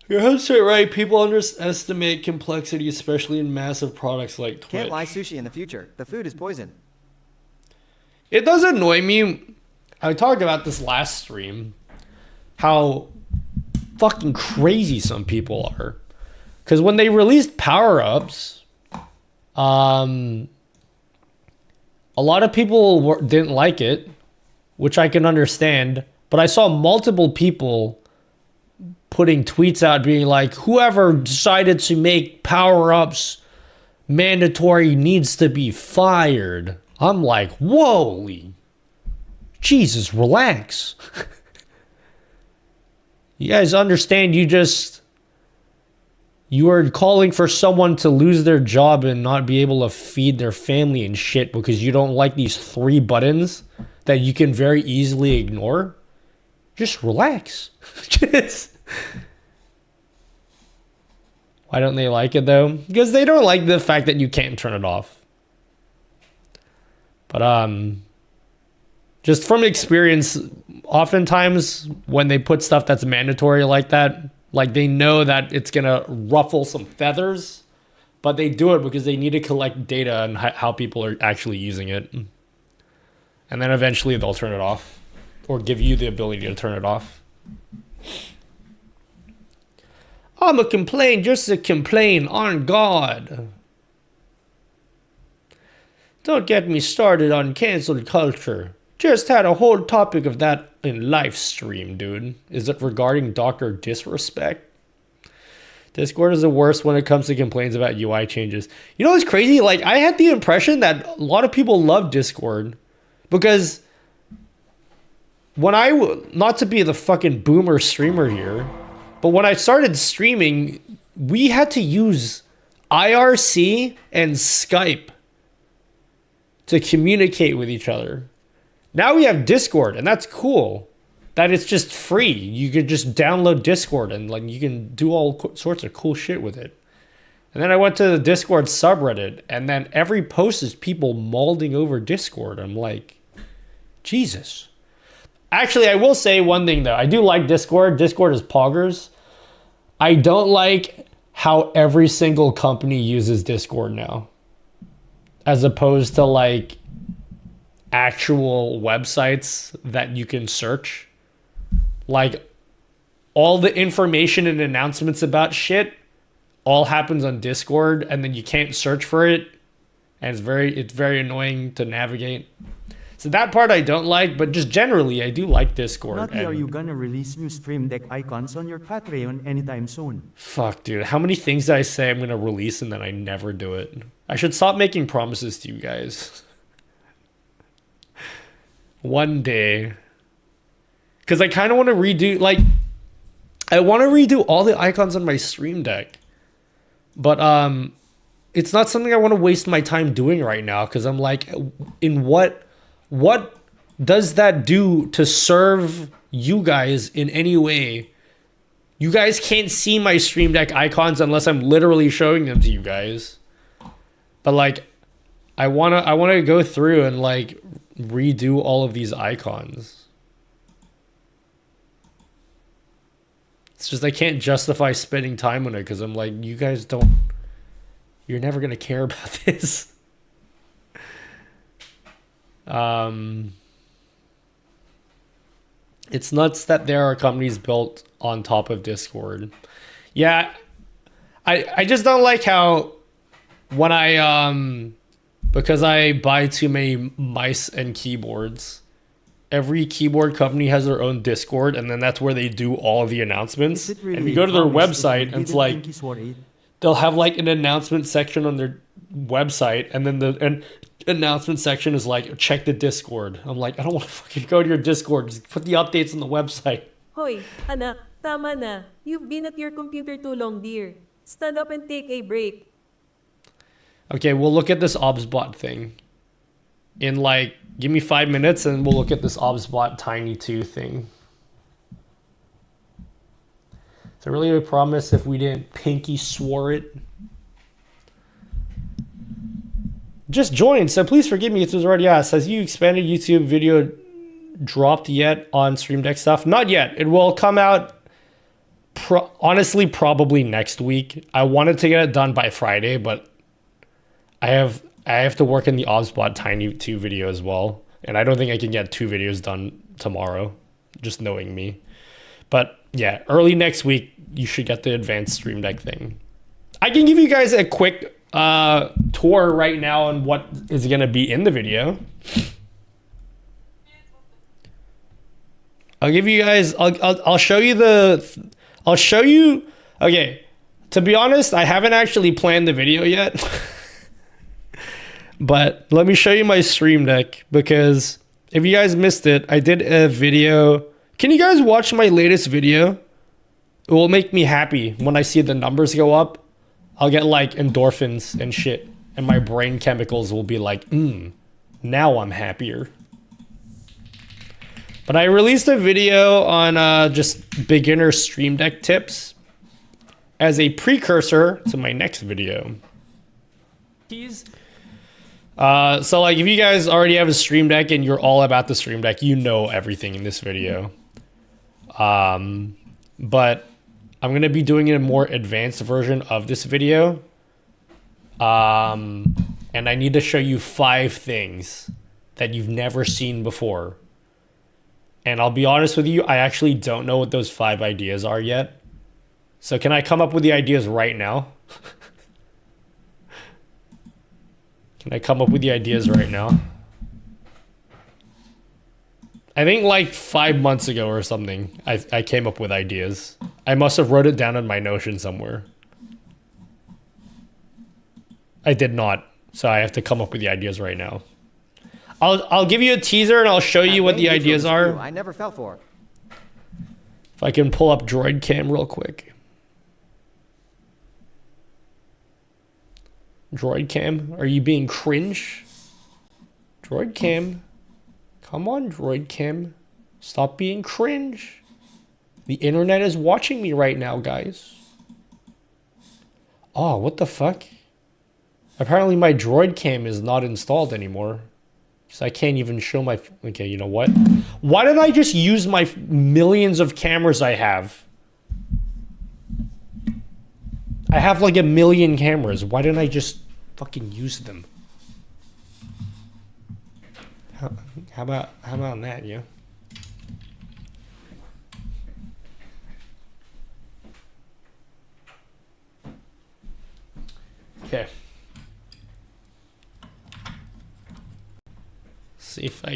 Your headset right. People underestimate complexity, especially in massive products like Twitch. Can't lie sushi in the future. The food is poison. It does annoy me. I talked about this last stream. How fucking crazy some people are. Because when they released power-ups, a lot of people didn't like it, which I can understand. But I saw multiple people putting tweets out being like, whoever decided to make power-ups mandatory needs to be fired. I'm like, whoa, Jesus, relax. You guys understand you are calling for someone to lose their job and not be able to feed their family and shit because you don't like these 3 buttons that you can very easily ignore? Just relax. Why don't they like it though? Because they don't like the fact that you can't turn it off. But just from experience, oftentimes when they put stuff that's mandatory like that, like they know that it's gonna ruffle some feathers, but they do it because they need to collect data on how people are actually using it. And then eventually they'll turn it off or give you the ability to turn it off. I'm a complain just to complain on God. Don't get me started on cancel culture. Just had a whole topic of that in live stream, dude. Is it regarding Dr. Disrespect? Discord is the worst when it comes to complaints about UI changes. You know what's crazy? Like, I had the impression that a lot of people love Discord because when not to be the fucking boomer streamer here, but when I started streaming, we had to use IRC and Skype to communicate with each other. Now we have Discord, and that's cool. That it's just free. You could just download Discord and like you can do all sorts of cool shit with it. And then I went to the Discord subreddit, and then every post is people molding over Discord. I'm like, Jesus. Actually, I will say one thing though. I do like Discord. Discord is poggers. I don't like how every single company uses Discord now, as opposed to like actual websites that you can search. Like all the information and announcements about shit all happens on Discord, and then you can't search for it, and it's very annoying to navigate. So that part I don't like, but just generally I do like Discord. Nutty, are you gonna release new Stream Deck icons on your Patreon anytime soon? Fuck, dude. How many things did I say I'm gonna release and then I never do it? I should stop making promises to you guys. One day. Because I kind of want to redo, like, I want to redo all the icons on my Stream Deck, but it's not something I want to waste my time doing right now, because I'm like, in what does that do to serve you guys in any way? You guys can't see my Stream Deck icons unless I'm literally showing them to you guys. But like, I wanna go through and like redo all of these icons. It's just I can't justify spending time on it because I'm like, you guys don't. You're never gonna care about this. It's nuts that there are companies built on top of Discord. Yeah, I just don't like how when I because I buy too many mice and keyboards, every keyboard company has their own Discord, and then that's where they do all of the announcements. Really and you go to their website, and it's like they'll have like an announcement section on their website, and then the announcement section is like, check the Discord. I'm like, I don't want to fucking go to your Discord. Just put the updates on the website. Hoy, anak, tama na. You've been at your computer too long, dear. Stand up and take a break. Okay, we'll look at this OBSBOT thing. In like, give me 5 minutes and we'll look at this OBSBOT Tiny2 thing. Is it really a promise if we didn't pinky swore it? Just joined, so please forgive me if it was already asked. Has you expanded YouTube video dropped yet on Stream Deck stuff? Not yet. It will come out honestly probably next week. I wanted to get it done by Friday, but I have to work in the OBSBOT Tiny2 video as well, and I don't think I can get 2 videos done tomorrow, just knowing me. But yeah, early next week you should get the advanced Stream Deck thing. I can give you guys a quick tour right now on what is going to be in the video. I'll give you guys I'll show you okay, to be honest, I haven't actually planned the video yet. But let me show you my Stream Deck, because if you guys missed it, I did a video. Can you guys watch my latest video? It will make me happy when I see the numbers go up. I'll get like endorphins and shit, and my brain chemicals will be like, now I'm happier. But I released a video on just beginner Stream Deck tips as a precursor to my next video. So like, if you guys already have a Stream Deck and you're all about the Stream Deck, you know everything in this video. But I'm going to be doing a more advanced version of this video. And I need to show you 5 things that you've never seen before. And I'll be honest with you, I actually don't know what those 5 ideas are yet. So can I come up with the ideas right now? Can I come up with the ideas right now? I think like 5 months ago or something, I came up with ideas. I must have wrote it down in my Notion somewhere. I did not, so I have to come up with the ideas right now. I'll give you a teaser and I'll show you what the ideas are. I never fell for it. If I can pull up Droid Cam real quick. Droid Cam, are you being cringe? Droid Cam. Come on, Droid Cam. Stop being cringe. The internet is watching me right now, guys. Oh, what the fuck? Apparently my Droid Cam is not installed anymore. So I can't even show my... Okay, you know what? Why didn't I just use my millions of cameras I have? I have like 1 million cameras. Why didn't I just fucking use them? How about that, yeah? Okay. See if I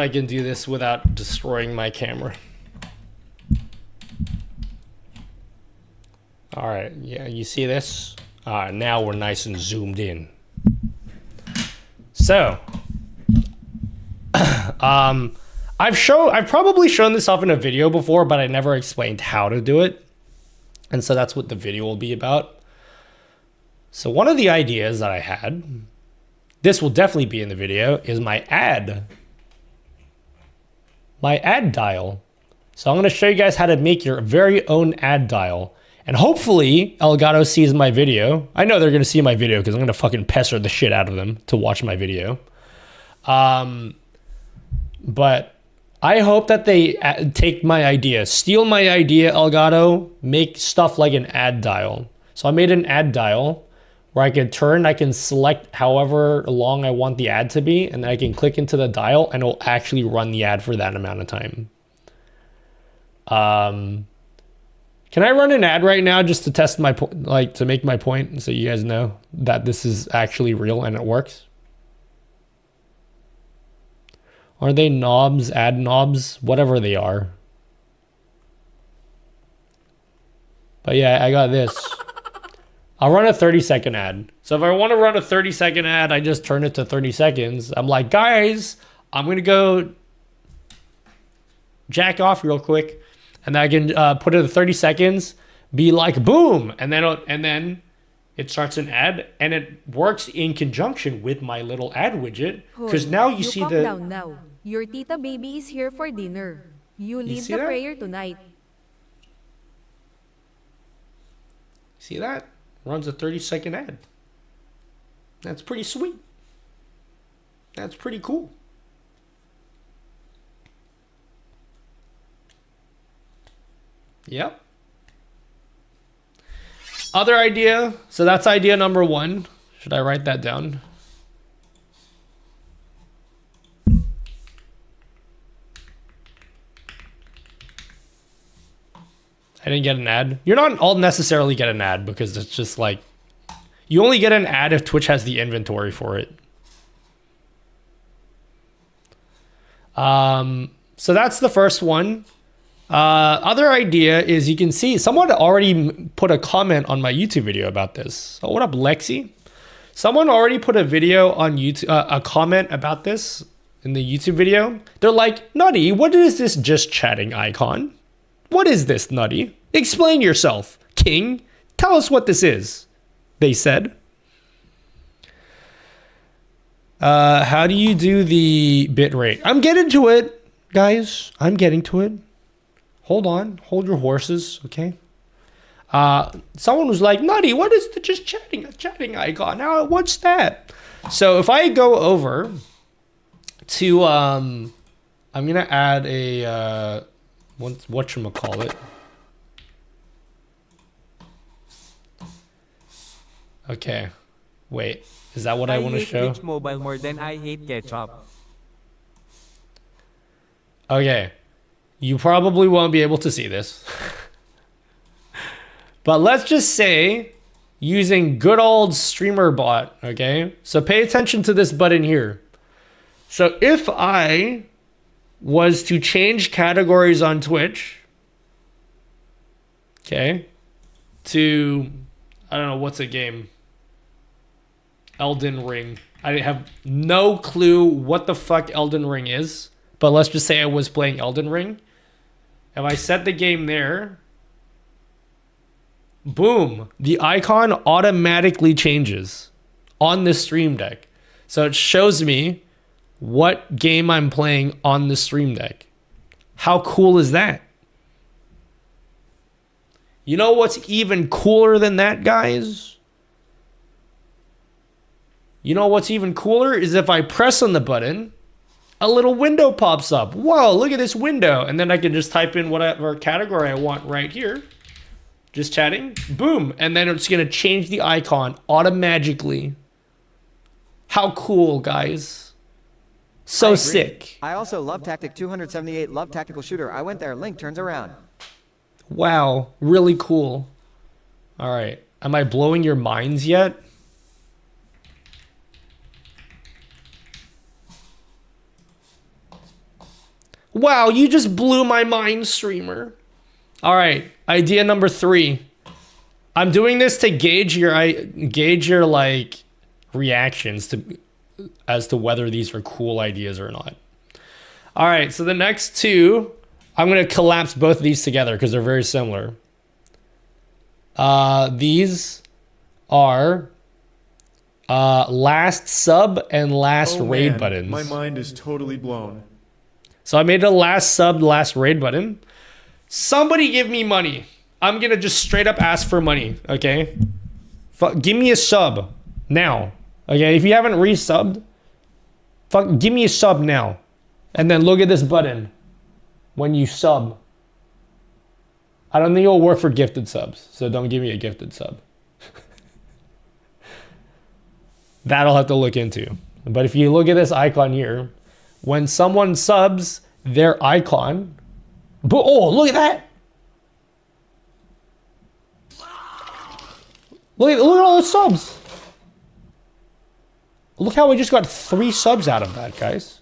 can do this without destroying my camera. All right, yeah, you see this? Now we're nice and zoomed in. So, I've probably shown this off in a video before, but I never explained how to do it. And so that's what the video will be about. So one of the ideas that I had, this will definitely be in the video, is my ad dial. So I'm going to show you guys how to make your very own ad dial. And hopefully Elgato sees my video. I know they're going to see my video because I'm going to fucking pester the shit out of them to watch my video. But I hope that they take my idea, steal my idea, Elgato, make stuff like an ad dial. So I made an ad dial where I can select however long I want the ad to be, and then I can click into the dial and it'll actually run the ad for that amount of time. Can I run an ad right now just to test my point, like to make my point, so you guys know that this is actually real and it works? Are they knobs, ad knobs, whatever they are? But yeah, I got this. I'll run a 30-second ad. So if I want to run a 30-second ad, I just turn it to 30 seconds. I'm like, guys, I'm going to go jack off real quick. And then I can put it at 30 seconds, be like, boom. And then it starts an ad, and it works in conjunction with my little ad widget. Because now you see calm the... down now. Your tita baby is here for dinner. You lead see the that? prayer tonight. See that? Runs a 30-second ad. That's pretty sweet. That's pretty cool. Yep. Other idea. So that's idea number 1. Should I write that down? I didn't get an ad. You're not all necessarily get an ad because it's just like, you only get an ad if Twitch has the inventory for it. So that's the first one. Other idea is, you can see someone already put a comment on my YouTube video about this. So what up, Lexi? Someone already put a video on YouTube, a comment about this in the YouTube video. They're like, Nutty, what is this just chatting icon? What is this, Nutty? Explain yourself, King. Tell us what this is, they said. How do you do the bitrate? I'm getting to it, guys. I'm getting to it. Hold on. Hold your horses, okay? Someone was like, Nutty, what is the just chatting icon? Now, what's that? So if I go over to, I'm going to add a, whatchamacallit. Okay. Wait. Is that what I want to show? Twitch Mobile more than I hate ketchup. Okay. You probably won't be able to see this. But let's just say, using good old StreamerBot, okay? So pay attention to this button here. So if I was to change categories on Twitch, okay, to, I don't know, what's a game? Elden Ring. I have no clue what the fuck Elden Ring is, but let's just say I was playing Elden Ring. If I set the game there, boom, the icon automatically changes on the Stream Deck. So it shows me what game I'm playing on the Stream Deck. How cool is that? You know what's even cooler than that, guys? You know what's even cooler is if I press on the button, a little window pops up. Whoa, look at this window. And then I can just type in whatever category I want right here. Just chatting. Boom. And then it's going to change the icon automatically. How cool, guys. So sick. I also love Tactic 278, love tactical shooter. I went there, link turns around. Wow, really cool. All right. Am I blowing your minds yet? Wow, you just blew my mind, streamer. All right, idea number 3. I'm doing this to gauge your like reactions to as to whether these are cool ideas or not. All right, so the next two, I'm going to collapse both of these together because they're very similar. These are last sub and last raid buttons. My mind is totally blown. So I made a last sub, last raid button. Somebody give me money. I'm going to just straight up ask for money, okay? Give me a sub now, okay? If you haven't resubbed, give me a sub now. And then look at this button when you sub. I don't think it'll work for gifted subs, so don't give me a gifted sub. That I'll have to look into. But if you look at this icon here, when someone subs, their icon... Oh, look at that! Look at all those subs! Look how we just got 3 subs out of that, guys.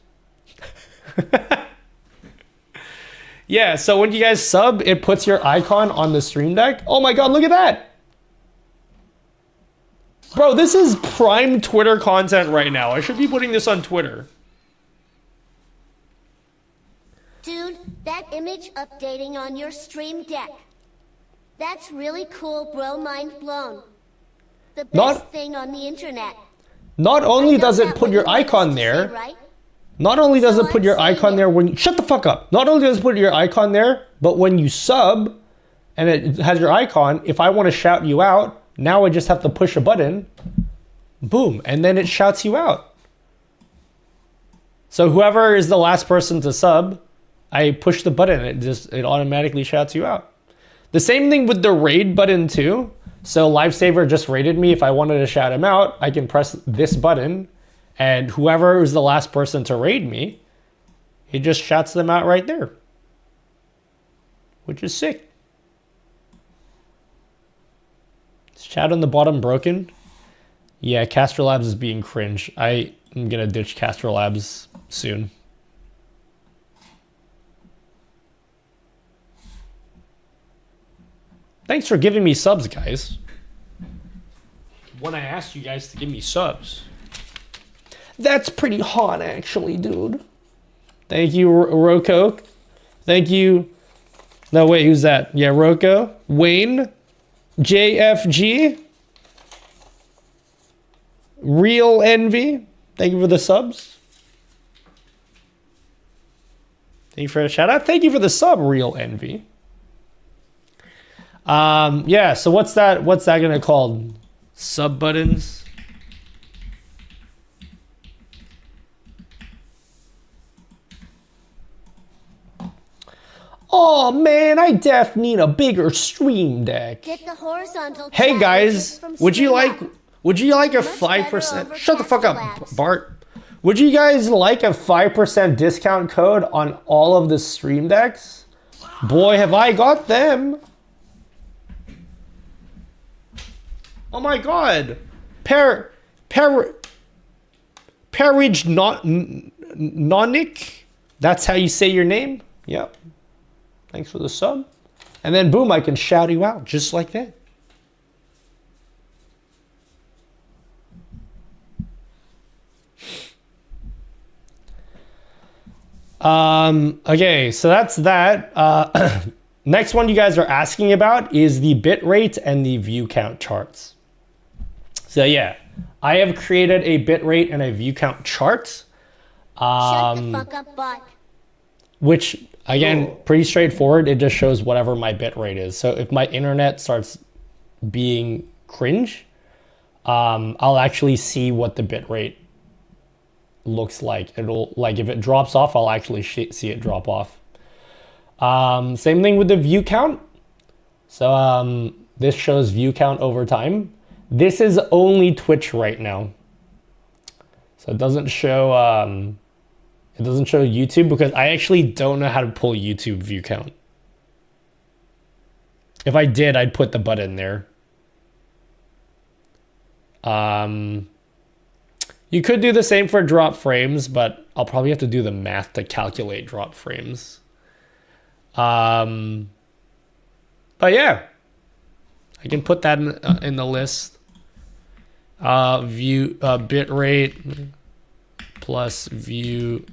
Yeah, so when you guys sub, it puts your icon on the stream deck. Oh my god, look at that! Bro, this is prime Twitter content right now. I should be putting this on Twitter. Dude, that image updating on your stream deck. That's really cool, bro. Mind blown. The best thing on the internet. Not only does it put your icon there, not only does it put your icon there when you, shut the fuck up. Not only does it put your icon there, but when you sub and it has your icon, if I want to shout you out, now I just have to push a button, boom, and then it shouts you out. So whoever is the last person to sub, I push the button, it automatically shouts you out. The same thing with the raid button too. So Lifesaver just raided me. If I wanted to shout him out, I can press this button, and whoever is the last person to raid me, it just shouts them out right there, which is sick. Is chat on the bottom broken? Yeah, Castro Labs is being cringe. I am gonna ditch Castro Labs soon. Thanks for giving me subs, guys. When I asked you guys to give me subs. That's pretty hot, actually, dude. Thank you, Rocco. Thank you. No, wait, who's that? Yeah, Rocco. Wayne. JFG. Real Envy. Thank you for the subs. Thank you for a shout out. Thank you for the sub, Real Envy. Yeah, so what's that gonna called? Sub buttons. Oh man, I def need a bigger stream deck. Get the horizontal. Hey guys, would you like a 5%? Shut the fuck up, Bart. Would you guys like a 5% discount code on all of the stream decks? Boy, have I got them. Oh my god. Parridge Nonic? That's how you say your name? Yep. Thanks for the sub. And then boom, I can shout you out just like that. Okay, so that's that. Next one you guys are asking about is the bitrate and the view count charts. So yeah, I have created a bitrate and a view count chart. Shut the fuck up, bot. Which, again, pretty straightforward. It just shows whatever my bitrate is. So if my internet starts being cringe, I'll actually see what the bitrate looks like. It'll, like, if it drops off, I'll actually see it drop off. Same thing with the view count. So this shows view count over time. This is only Twitch right now. So it doesn't show YouTube because I actually don't know how to pull YouTube view count. If I did, I'd put the button there. You could do the same for drop frames, but I'll probably have to do the math to calculate drop frames. But yeah, I can put that in the list. View bitrate plus view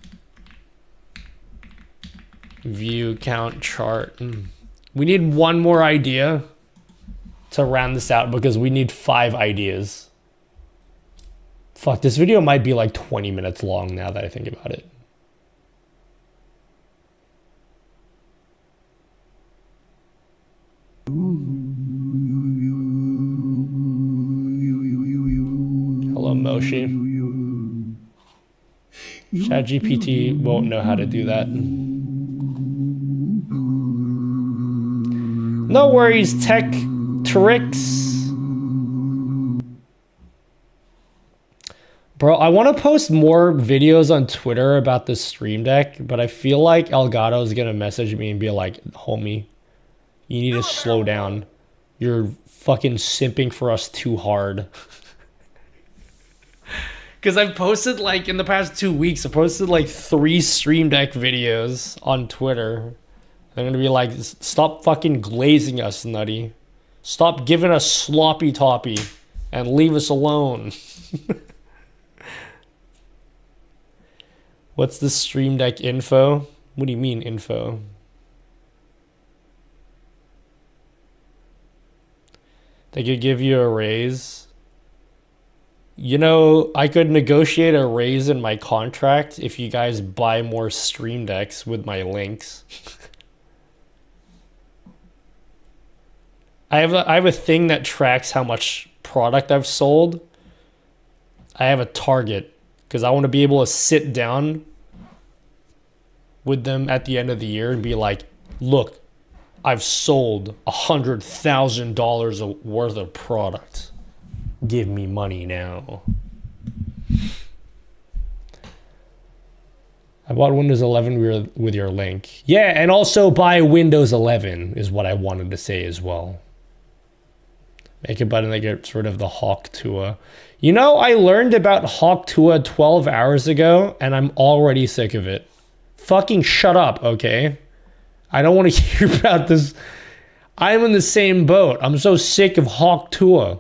View count chart. We need one more idea to round this out because we need 5 ideas. Fuck, this video might be like 20 minutes long now that I think about it. Hello, Moshi. ChatGPT won't know how to do that. No worries, Tech Tricks. Bro, I want to post more videos on Twitter about the Stream Deck, but I feel like Elgato is going to message me and be like, homie, you need to slow down. You're fucking simping for us too hard. Because I've posted, like, in the past 2 weeks, I posted, like, 3 Stream Deck videos on Twitter. They're going to be like, stop fucking glazing us, Nutty. Stop giving us sloppy toppy and leave us alone. What's the Stream Deck info? What do you mean info? They could give you a raise. You know, I could negotiate a raise in my contract if you guys buy more Stream Decks with my links. I have a thing that tracks how much product I've sold. I have a target because I want to be able to sit down with them at the end of the year and be like, look, I've sold $100,000 worth of product. Give me money now. I bought Windows 11 with your link. Yeah, and also buy Windows 11 is what I wanted to say as well. Make a button that gets rid of the Hawk Tua. You know, I learned about Hawk Tua 12 hours ago, and I'm already sick of it. Fucking shut up, okay? I don't want to hear about this. I'm in the same boat. I'm so sick of Hawk Tua.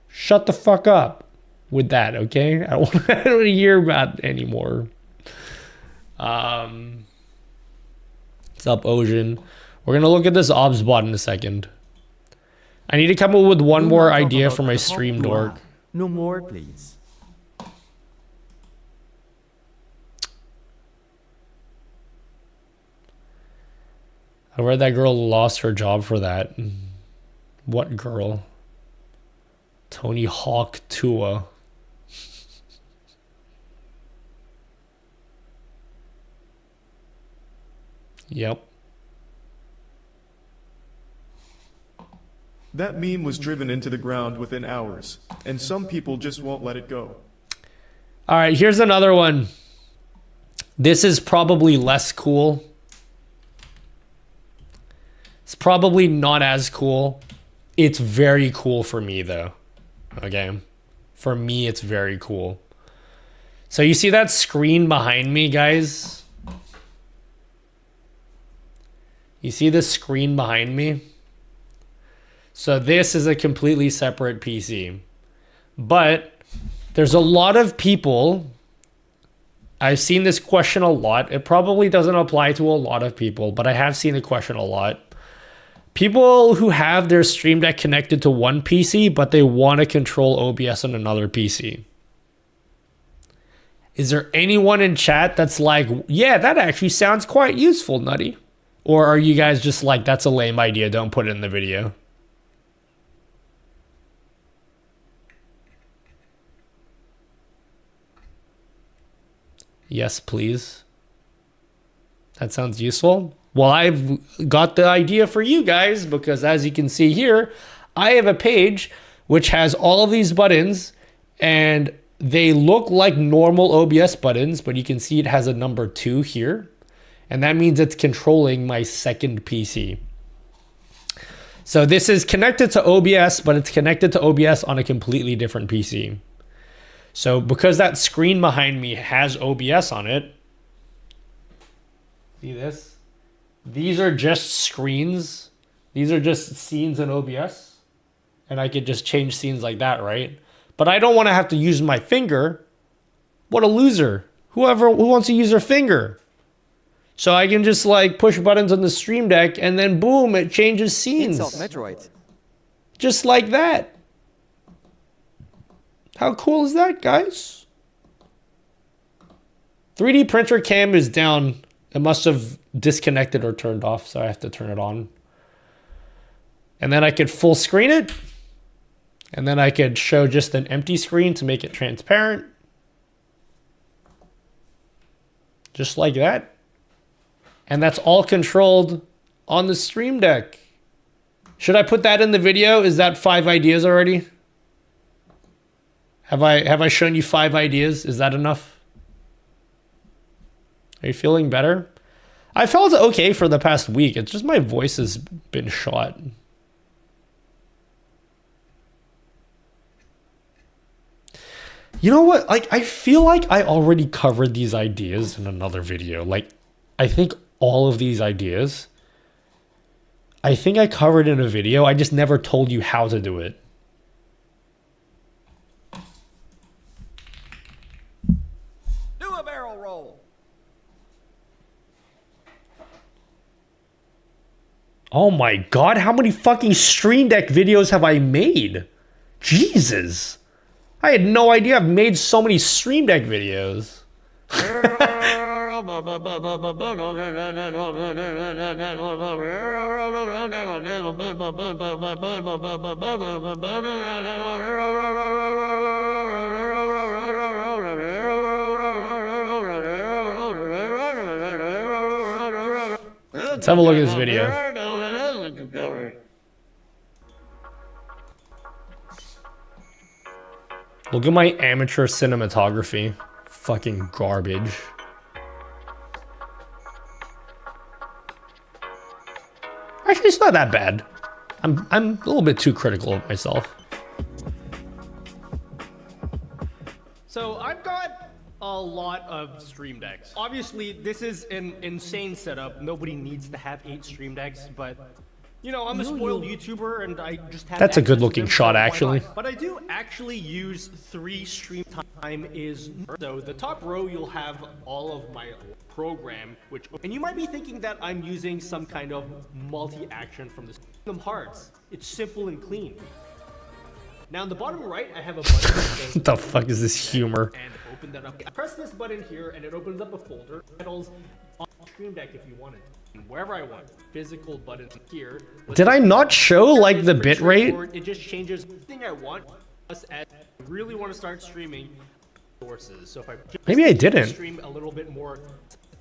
Shut the fuck up with that, okay? I don't want to hear about it anymore. What's up, Ocean? We're going to look at this OBSBOT in a second. I need to come up with one more idea for my stream dork. No more, please. I read that girl lost her job for that. What girl? Tony Hawk Tua. Yep. That meme was driven into the ground within hours, and some people just won't let it go. All right, here's another one. This is probably less cool. It's probably not as cool. It's very cool for me, though. Okay? For me, it's very cool. So you see that screen behind me, guys? You see the screen behind me? So this is a completely separate PC. But there's a lot of people, I've seen this question a lot. It probably doesn't apply to a lot of people, but I have seen the question a lot. People who have their Stream Deck connected to one PC, but they want to control OBS on another PC. Is there anyone in chat that's like, yeah, that actually sounds quite useful, Nutty? Or are you guys just like, that's a lame idea, don't put it in the video? Yes, please. That sounds useful. Well, I've got the idea for you guys because as you can see here, I have a page which has all of these buttons and they look like normal OBS buttons, but you can see it has a number 2 here. And that means it's controlling my second PC. So this is connected to OBS, but it's connected to OBS on a completely different PC. So because that screen behind me has OBS on it, see this? These are just screens. These are just scenes in OBS. And I could just change scenes like that, right? But I don't want to have to use my finger. What a loser. Who wants to use their finger? So I can just like push buttons on the Stream Deck and then boom, it changes scenes. Insult Metroids. Just like that. How cool is that, guys? 3D printer cam is down. It must have disconnected or turned off, so I have to turn it on. And then I could full screen it. And then I could show just an empty screen to make it transparent. Just like that. And that's all controlled on the Stream Deck. Should I put that in the video? Is that 5 ideas already? Have I shown you 5 ideas? Is that enough? Are you feeling better? I felt okay for the past week. It's just my voice has been shot. You know what? Like, I feel like I already covered these ideas in another video. Like, I think all of these ideas, I think I covered in a video. I just never told you how to do it. Do a barrel roll. Oh my god, how many fucking Stream Deck videos have I made? Jesus. I had no idea I've made so many Stream Deck videos. Let's have a look at this video. Look at my amateur cinematography. Fucking garbage. Actually, it's not that bad. I'm a little bit too critical of myself. So I've got a lot of Stream Decks. Obviously, this is an insane setup. Nobody needs to have 8 Stream Decks, but you know, I'm a spoiled YouTuber and I just have That's a good looking shot, actually. But I do actually use 3 stream time is so the top row you'll have all of my program, which and you might be thinking that I'm using some kind of multi-action from the Kingdom Hearts. It's simple and clean. Now in the bottom right, I have a button that says What the fuck is this humor? and open that up. I press this button here and it opens up a folder. Titles on Stream Deck if you wanted. Wherever I want. Physical button here. Did I not show like the bitrate? It just changes everything I want. As I really want to start streaming sources. So if I just Maybe I didn't. stream a little bit more,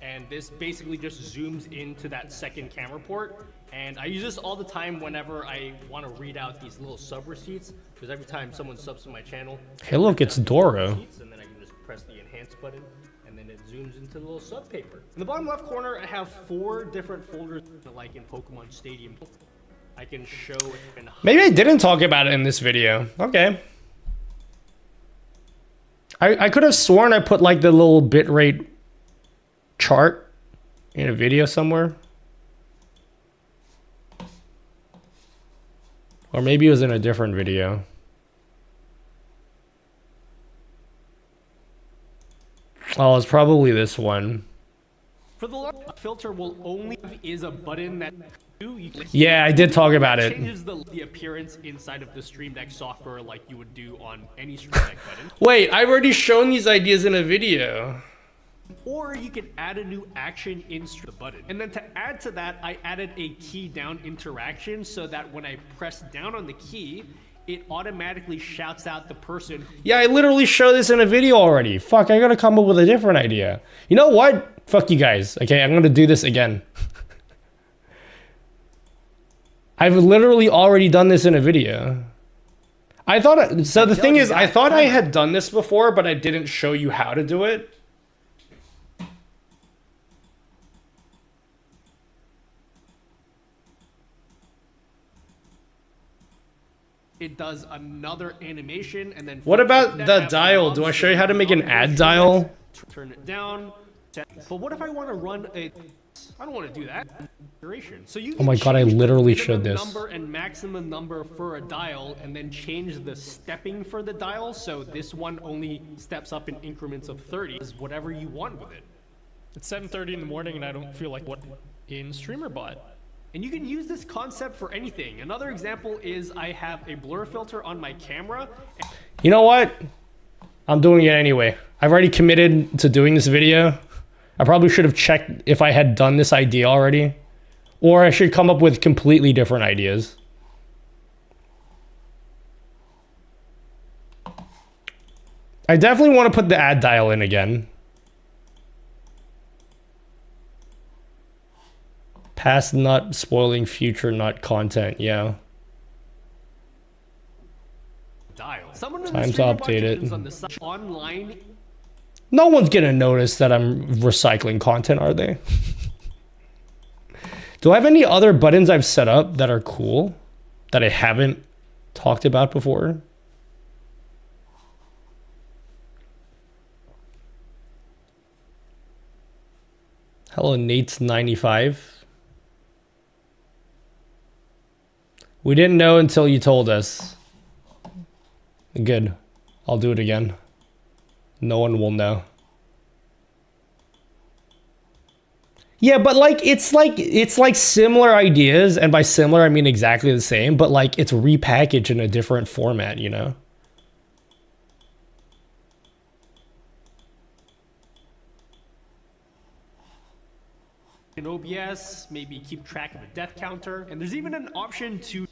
and this basically just zooms into that second camera port. And I use this all the time whenever I want to read out these little sub receipts, because every time someone subs to my channel, Hey, look, it's Doro. and then I can just press the enhance button, and then it zooms into the little sub paper. In the bottom left corner, I have 4 different folders, like in Pokemon Stadium. I can show and Maybe I didn't talk about it in this video. Okay. I could have sworn I put like the little bitrate chart in a video somewhere. Or maybe it was in a different video. Oh, it's probably this one. For the filter will only is a button that you can Yeah, I did talk about it. changes the appearance inside of the Stream Deck software like you would do on any Stream Deck button. Wait, I've already shown these ideas in a video. Or you can add a new action into the button. And then to add to that, I added a key down interaction so that when I press down on the key, it automatically shouts out the person. Yeah, I literally showed this in a video already. Fuck, I gotta come up with a different idea. You know what? Fuck you guys. Okay, I'm gonna do this again. I've literally already done this in a video. I thought, so the thing is, I thought I had done this before, but I didn't show you how to do it. It does another animation and then... What about the dial? Do I show you how to make an ad dial? Turn it down. But what if I want to run a... I don't want to do that. So you Oh my god, I literally showed this. number and maximum number for a dial and then change the stepping for the dial. So this one only steps up in increments of 30. Is whatever you want with it. It's 7:30 in the morning and I don't feel like what in StreamerBot. And you can use this concept for anything. Another example is I have a blur filter on my camera. You know what? I'm doing it anyway. I've already committed to doing this video. I probably should have checked if I had done this idea already. Or I should come up with completely different ideas. I definitely want to put the ad dial in again. Past nut spoiling future nut content, yeah. Dial. Someone Time to update it. on the online. No one's gonna notice that I'm recycling content, are they? Do I have any other buttons I've set up that are cool that I haven't talked about before? Hello, Nate's95. We didn't know until you told us. Good. I'll do it again. No one will know. Yeah, but like it's like similar ideas, and by similar I mean exactly the same, but like it's repackaged in a different format, you know? In OBS, maybe keep track of a death counter, and there's even an option to.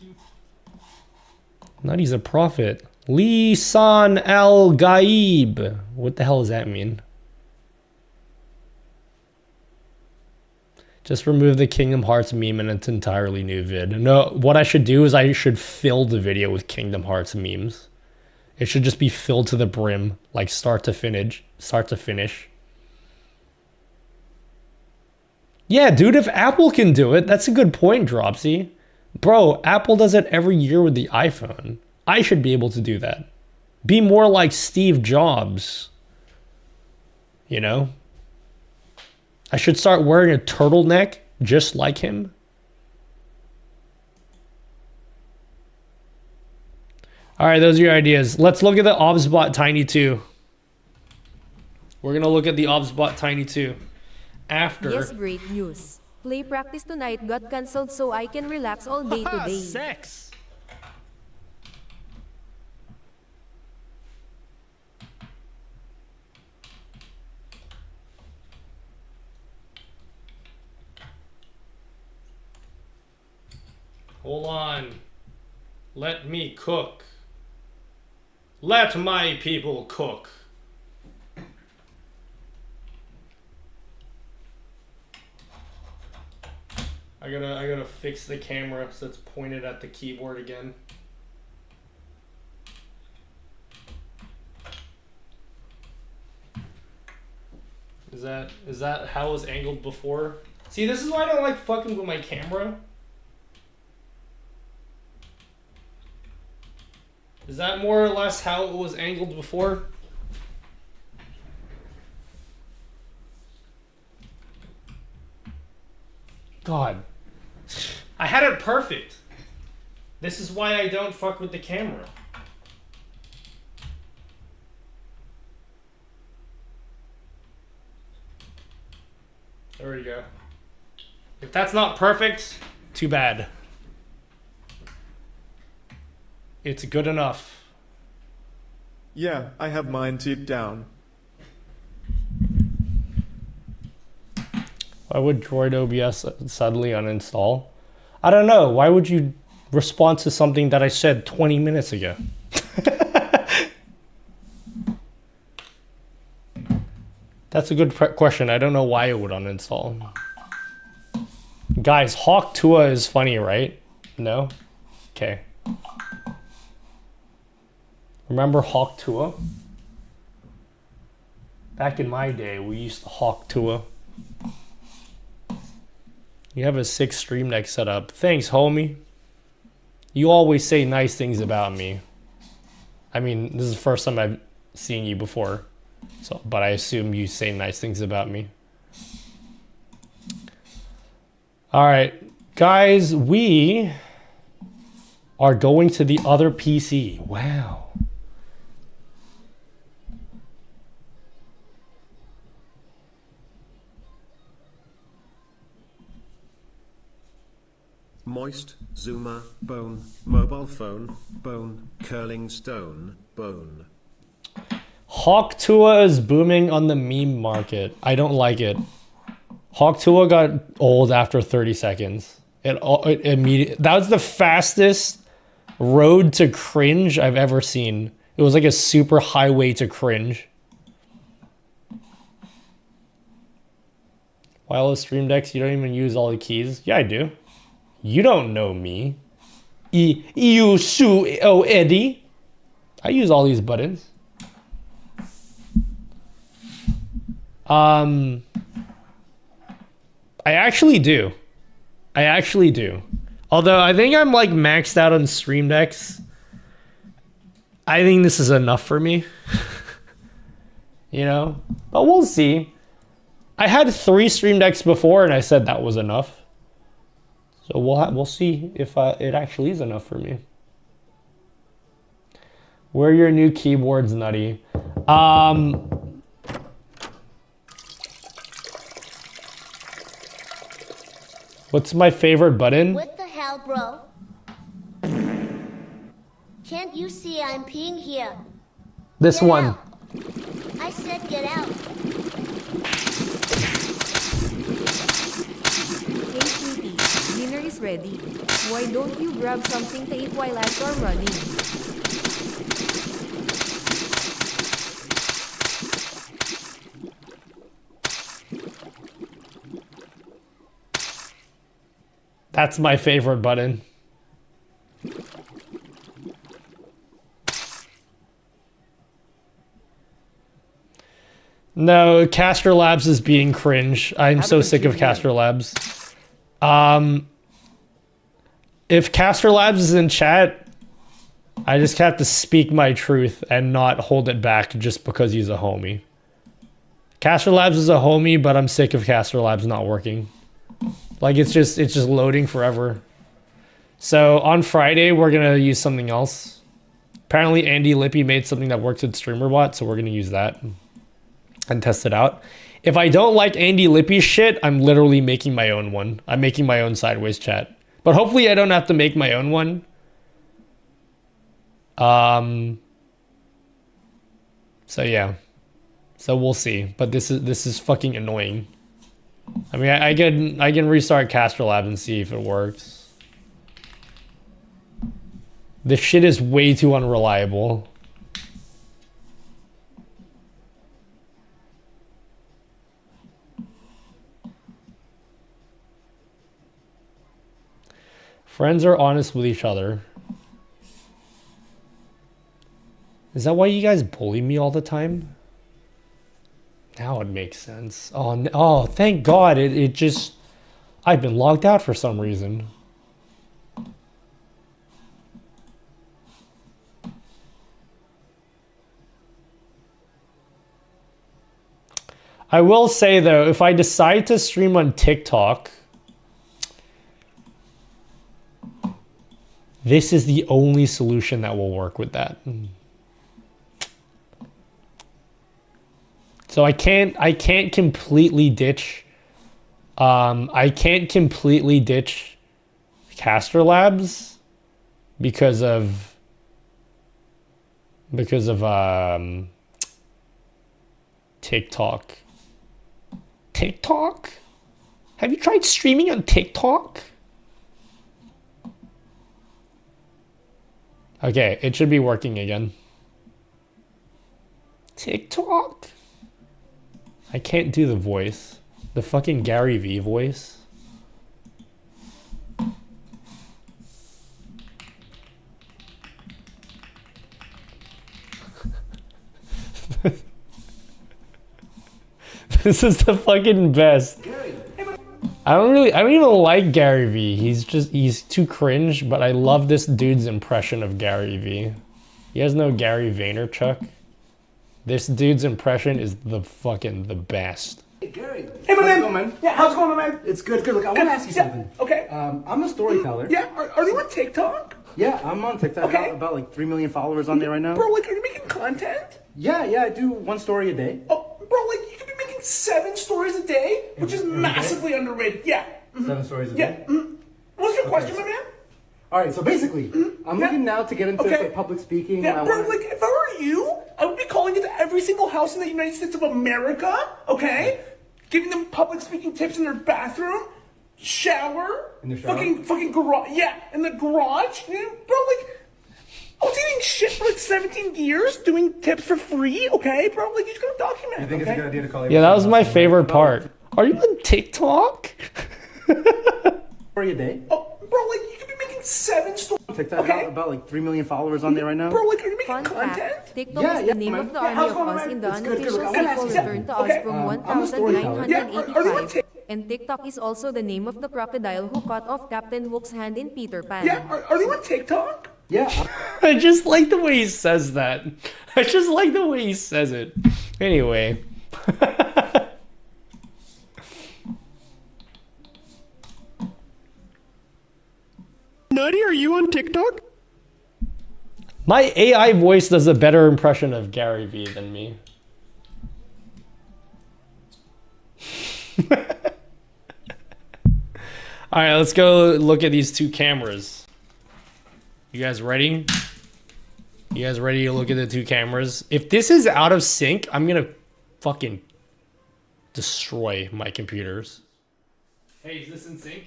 Nutty's a prophet. Lisan al Gaib. What the hell does that mean? Just remove the Kingdom Hearts meme and it's entirely new vid. No, what I should do is I should fill the video with Kingdom Hearts memes. It should just be filled to the brim, like start to finish. Yeah, dude, if Apple can do it, that's a good point, Dropsy. Bro, Apple does it every year with the iPhone. I should be able to do that. Be more like Steve Jobs. You know? I should start wearing a turtleneck just like him. All right, those are your ideas. Let's look at the OBSBOT Tiny2. We're going to look at the OBSBOT Tiny2 after. Yes, great news. Play practice tonight got cancelled so I can relax all day today. Sex. Hold on. Let me cook. Let my people cook. I gotta fix the camera so it's pointed at the keyboard again. Is that how it was angled before? See, this is why I don't like fucking with my camera. Is that more or less how it was angled before? God. I had it perfect. This is why I don't fuck with the camera. There we go. If that's not perfect, too bad. It's good enough. Yeah, I have mine taped down. Why would Droid OBS suddenly uninstall? I don't know. Why would you respond to something that I said 20 minutes ago? That's a good question. I don't know why it would uninstall. Guys, Hawk Tua is funny, right? No? Okay. Remember Hawk Tua? Back in my day, we used to Hawk Tua. You have a sick stream deck set up. Thanks, homie. You always say nice things about me. I mean, this is the first time I've seen you before. So, but I assume you say nice things about me. All right, guys, we are going to the other PC. Wow. moist, zoomer, bone, mobile phone, bone, curling stone, bone. Hawk Tuah is booming on the meme market. I don't like it. Hawk Tuah got old after 30 seconds. It immediately, that was the fastest road to cringe I've ever seen. It was like a super highway to cringe. Wireless Stream Decks, you don't even use all the keys? Yeah, I do. You don't know me. Eddie. I use all these buttons. I actually do. Although I think I'm like maxed out on Stream Decks. I think this is enough for me. You know? But we'll see. I had 3 Stream Decks before and I said that was enough. So we'll see if it actually is enough for me. Where are your new keyboards, Nutty? What's my favorite button? What the hell, bro? Can't you see I'm peeing here? This Get one. out. I said get out. Hey Cutie, dinner is ready. Why don't you grab something to eat while ads are running? That's my favorite button. No, Caster Labs is being cringe. I'm so sick of Caster Labs. If Caster Labs is in chat, I just have to speak my truth and not hold it back just because he's a homie. Caster Labs is a homie, but I'm sick of Caster Labs not working. Like it's just loading forever. So on Friday we're gonna use something else. Apparently Andy Lippy made something that works with StreamerBot, so we're gonna use that and test it out. If I don't like Andy Lippy's shit, I'm literally making my own one. I'm making my own sideways chat. But hopefully I don't have to make my own one. So yeah. So we'll see. But this is fucking annoying. I mean, I can restart Caster Labs and see if it works. This shit is way too unreliable. Friends are honest with each other. Is that why you guys bully me all the time? Now it makes sense. Oh, thank God. It just... I've been logged out for some reason. I will say, though, if I decide to stream on TikTok, this is the only solution that will work with that. So I can't completely ditch Caster Labs because of TikTok. TikTok? Have you tried streaming on TikTok? Okay, it should be working again. TikTok? I can't do the voice. The fucking Gary V voice. This is the fucking best. I don't even like Gary V. He's too cringe, but I love this dude's impression of Gary V. You guys know Gary Vaynerchuk? This dude's impression is the best. Hey, Gary. Hey, my man. Yeah, how's it going, my man? It's good. Look, I want to ask you something. Okay. I'm a storyteller. Yeah, are you on TikTok? Yeah, I'm on TikTok. Okay. I got about like 3 million followers on there right now. Bro, like, are you making content? Yeah, I do 1 story a day. Oh, bro, like, you could be making 7 stories a day, which is massively underrated. Yeah. 7 stories a day? Yeah. What's you a question, my man? All right, so basically, I'm looking now to get into like, public speaking. Yeah, bro, like, if I were you, I would be calling into every single house in the United States of America, okay? Giving them public speaking tips in their bathroom, shower, In the shower? fucking garage, yeah, in the garage. Yeah, bro, like, I was eating shit for like 17 years, doing tips for free, okay, bro? Like, you just gotta document it, You think it's a good idea to call Yeah, that was my favorite part. Are you on TikTok? for a day? Oh, bro, like, you could be making 7 stories. TikTok got about like 3 million followers on there right now. Bro, like, are you making Fun content? fact, TikTok is the name of the army of us in the unofficial sequel returned to us from I'm a storyteller. 1985. And TikTok is also the name of the crocodile who cut off Captain Hook's hand in Peter Pan. Yeah, are you on TikTok? Yeah. I just like the way he says that. I just like the way he says it. Anyway. Nutty, are you on TikTok? My AI voice does a better impression of Gary Vee than me. Alright, let's go look at these two cameras. You guys ready? You guys ready to look at the two cameras? If this is out of sync, I'm gonna fucking destroy my computers. Hey, is this in sync?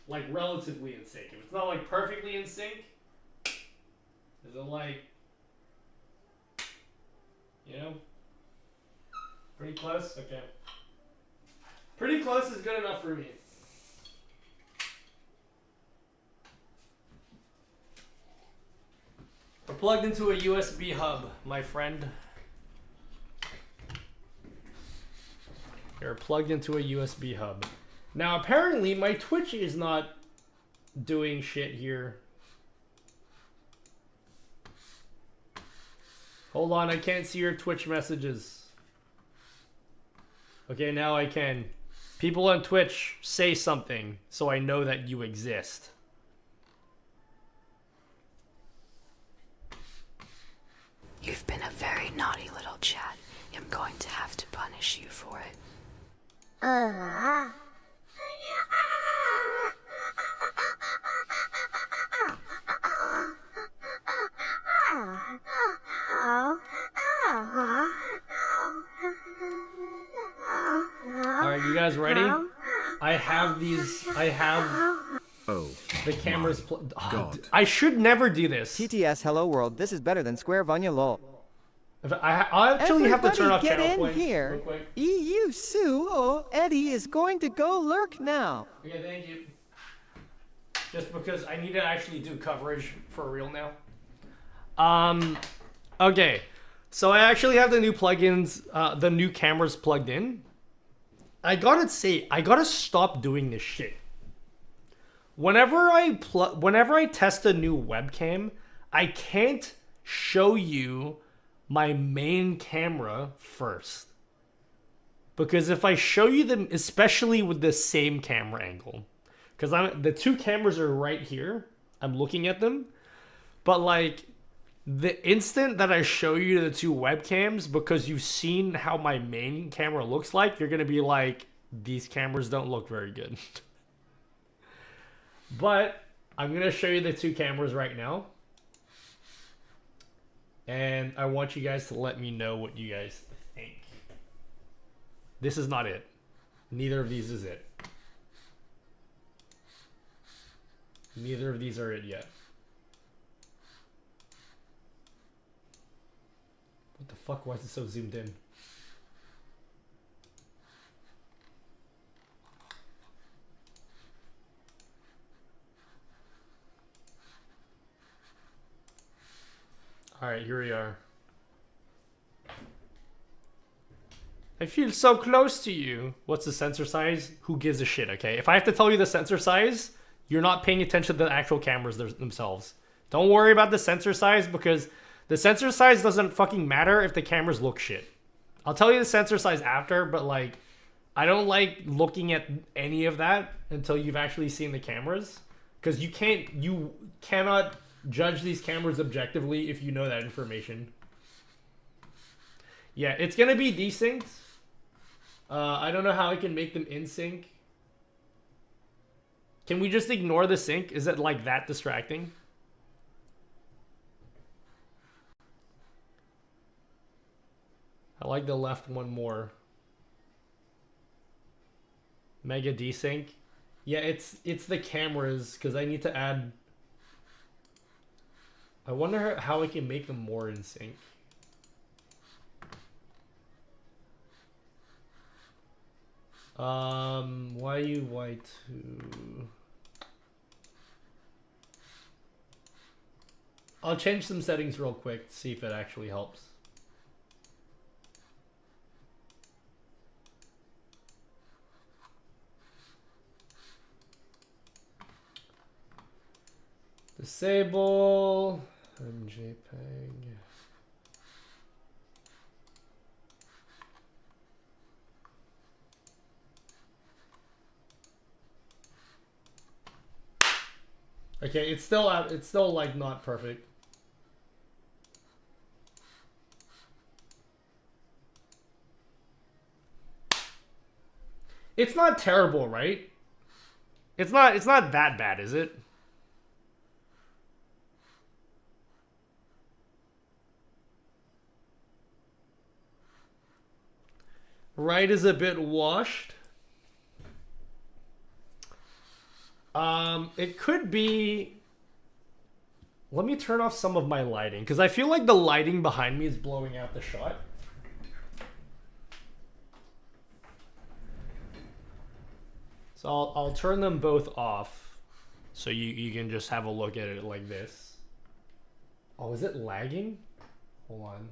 Like relatively in sync. If it's not like perfectly in sync, is it like, you know, pretty close? Okay. Pretty close is good enough for me. We're plugged into a USB hub, my friend. You're plugged into a USB hub. Now, apparently, my Twitch is not doing shit here. Hold on, I can't see your Twitch messages. Okay, now I can. People on Twitch, say something so I know that you exist. You've been a very naughty little chat. I'm going to have to punish you for it. Alright, you guys ready? I have these. I have the cameras. I should never do this. TTS Hello World, this is better than Square Vanya lol. I actually have to turn off get channel in points here. real quick. EU Sue, oh, Eddie is going to go lurk now. Okay, thank you. Just because I need to actually do coverage for real now. Okay. So I actually have the new plugins, the new cameras plugged in. I gotta say, I gotta stop doing this shit. Whenever I test a new webcam, I can't show you my main camera first. Because if I show you them, especially with the same camera angle, because the two cameras are right here, I'm looking at them, but like the instant that I show you the two webcams, because you've seen how my main camera looks like, you're gonna be like, these cameras don't look very good. But I'm gonna show you the two cameras right now. And I want you guys to let me know what you guys think. This is not it. Neither of these is it. Neither of these are it yet. What the fuck? Why is it so zoomed in? Alright, here we are. I feel so close to you. What's the sensor size? Who gives a shit, okay? If I have to tell you the sensor size, you're not paying attention to the actual cameras themselves. Don't worry about the sensor size, because the sensor size doesn't fucking matter if the cameras look shit. I'll tell you the sensor size after, but like, I don't like looking at any of that until you've actually seen the cameras. Because you cannot judge these cameras objectively if you know that information. Yeah, it's gonna be desynced. I don't know how I can make them in sync. Can we just ignore the sync? Is it like that distracting? I like the left one more. Mega desync. Yeah, it's the cameras because I need to add. I wonder how I can make them more in sync. YUY2. I'll change some settings real quick to see if it actually helps. Disable JPEG. Okay, it's still like not perfect. It's not terrible, right? It's not that bad, is it? Right is a bit washed. It could be. Let me turn off some of my lighting because I feel like the lighting behind me is blowing out the shot. So I'll turn them both off so you can just have a look at it like this. Oh, is it lagging? Hold on.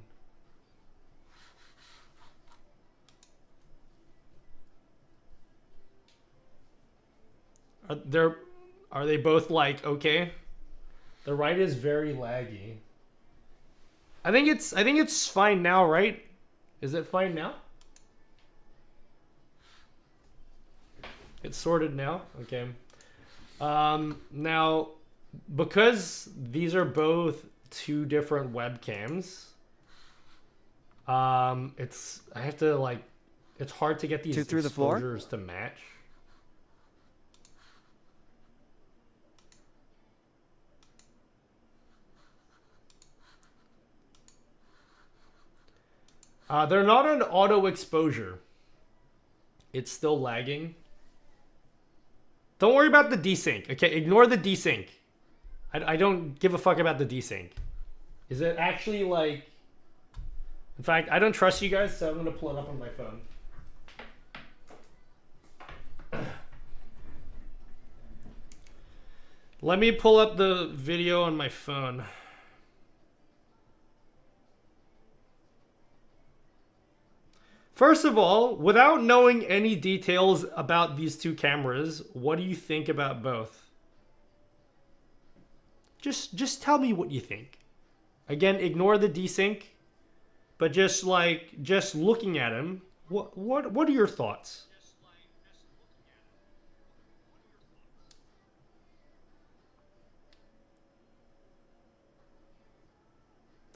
Are they both like okay? The right is very laggy. I think it's fine now, right? Is it fine now? It's sorted now. Okay. Now because these are both two different webcams, I have to like it's hard to get these through the floor? exposures to match. They're not an auto exposure. It's still lagging. Don't worry about the desync. Okay, ignore the desync. I don't give a fuck about the desync. Is it actually like... In fact, I don't trust you guys, so I'm going to pull it up on my phone. Let me pull up the video on my phone. First of all, without knowing any details about these two cameras, what do you think about both? Just tell me what you think. Again, ignore the desync, but just looking at them, what are your thoughts?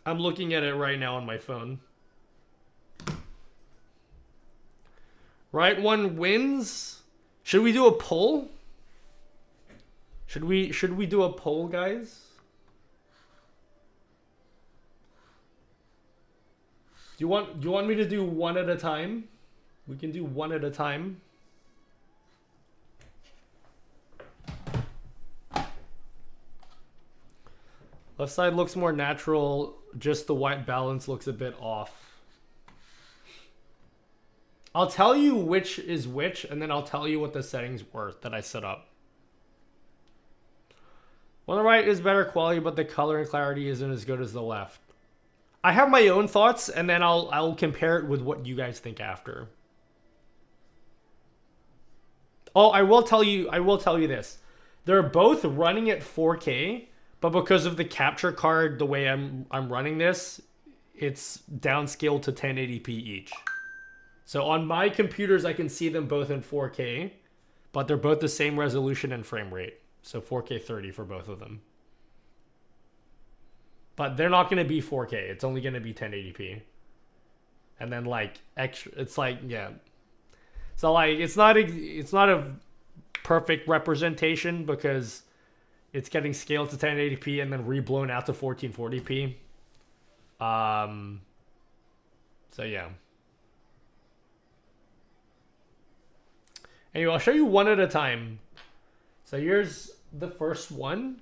I'm looking at it right now on my phone. Right one wins. Should we do a poll? Should we do a poll, guys? Do you want me to do one at a time? We can do one at a time. Left side looks more natural, just the white balance looks a bit off. I'll tell you which is which, and then I'll tell you what the settings were that I set up. On the right is better quality, but the color and clarity isn't as good as the left. I have my own thoughts, and then I'll compare it with what you guys think after. Oh, I will tell you this. They're both running at 4K, but because of the capture card, the way I'm running this, it's downscaled to 1080p each. So on my computers, I can see them both in 4K, but they're both the same resolution and frame rate. So 4K 30 for both of them. But they're not going to be 4K. It's only going to be 1080p. And then like extra, it's like, yeah. So like, it's not a perfect representation because it's getting scaled to 1080p and then reblown out to 1440p. So yeah. Anyway, I'll show you one at a time. So here's the first one.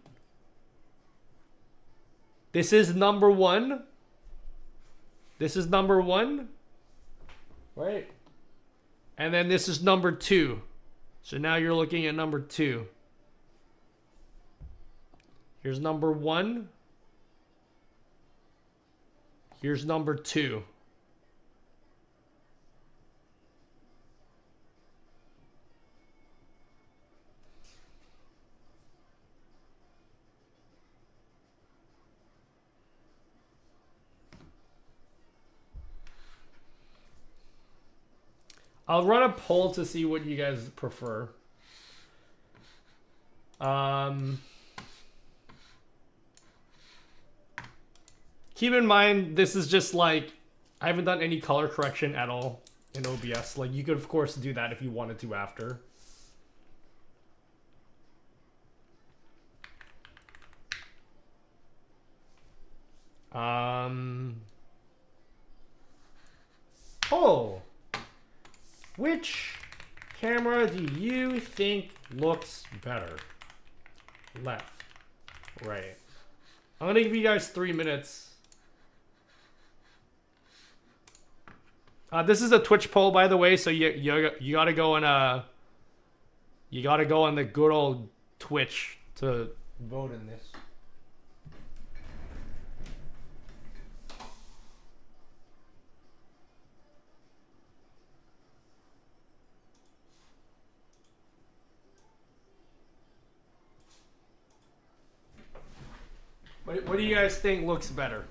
This is number one. This is number one. Right? And then this is number two. So now you're looking at number two. Here's number one. Here's number two. I'll run a poll to see what you guys prefer. Keep in mind, this is just like, I haven't done any color correction at all in OBS. Like, you could, of course, do that if you wanted to after. Oh! Which camera do you think looks better? Left. Right. I'm gonna give you guys 3 minutes. This is a Twitch poll, by the way, so you gotta go on you gotta go on the good old Twitch to vote in this. What do you guys think looks better?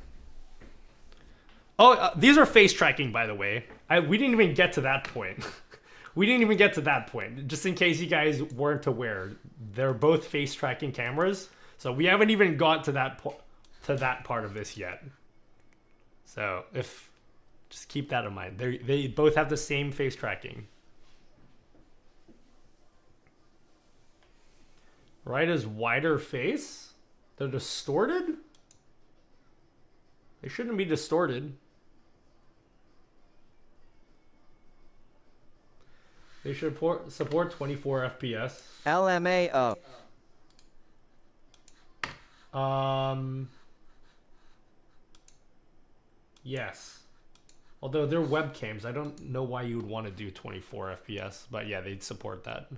Oh, these are face tracking, by the way. We didn't even get to that point. We didn't even get to that point. Just in case you guys weren't aware, they're both face tracking cameras. So we haven't even got to that part of this yet. So just keep that in mind. They both have the same face tracking. Right is wider face. They're distorted? They shouldn't be distorted. They should support 24 FPS. LMAO. Yes. Although they're webcams, I don't know why you would want to do 24 FPS, but yeah, they'd support that.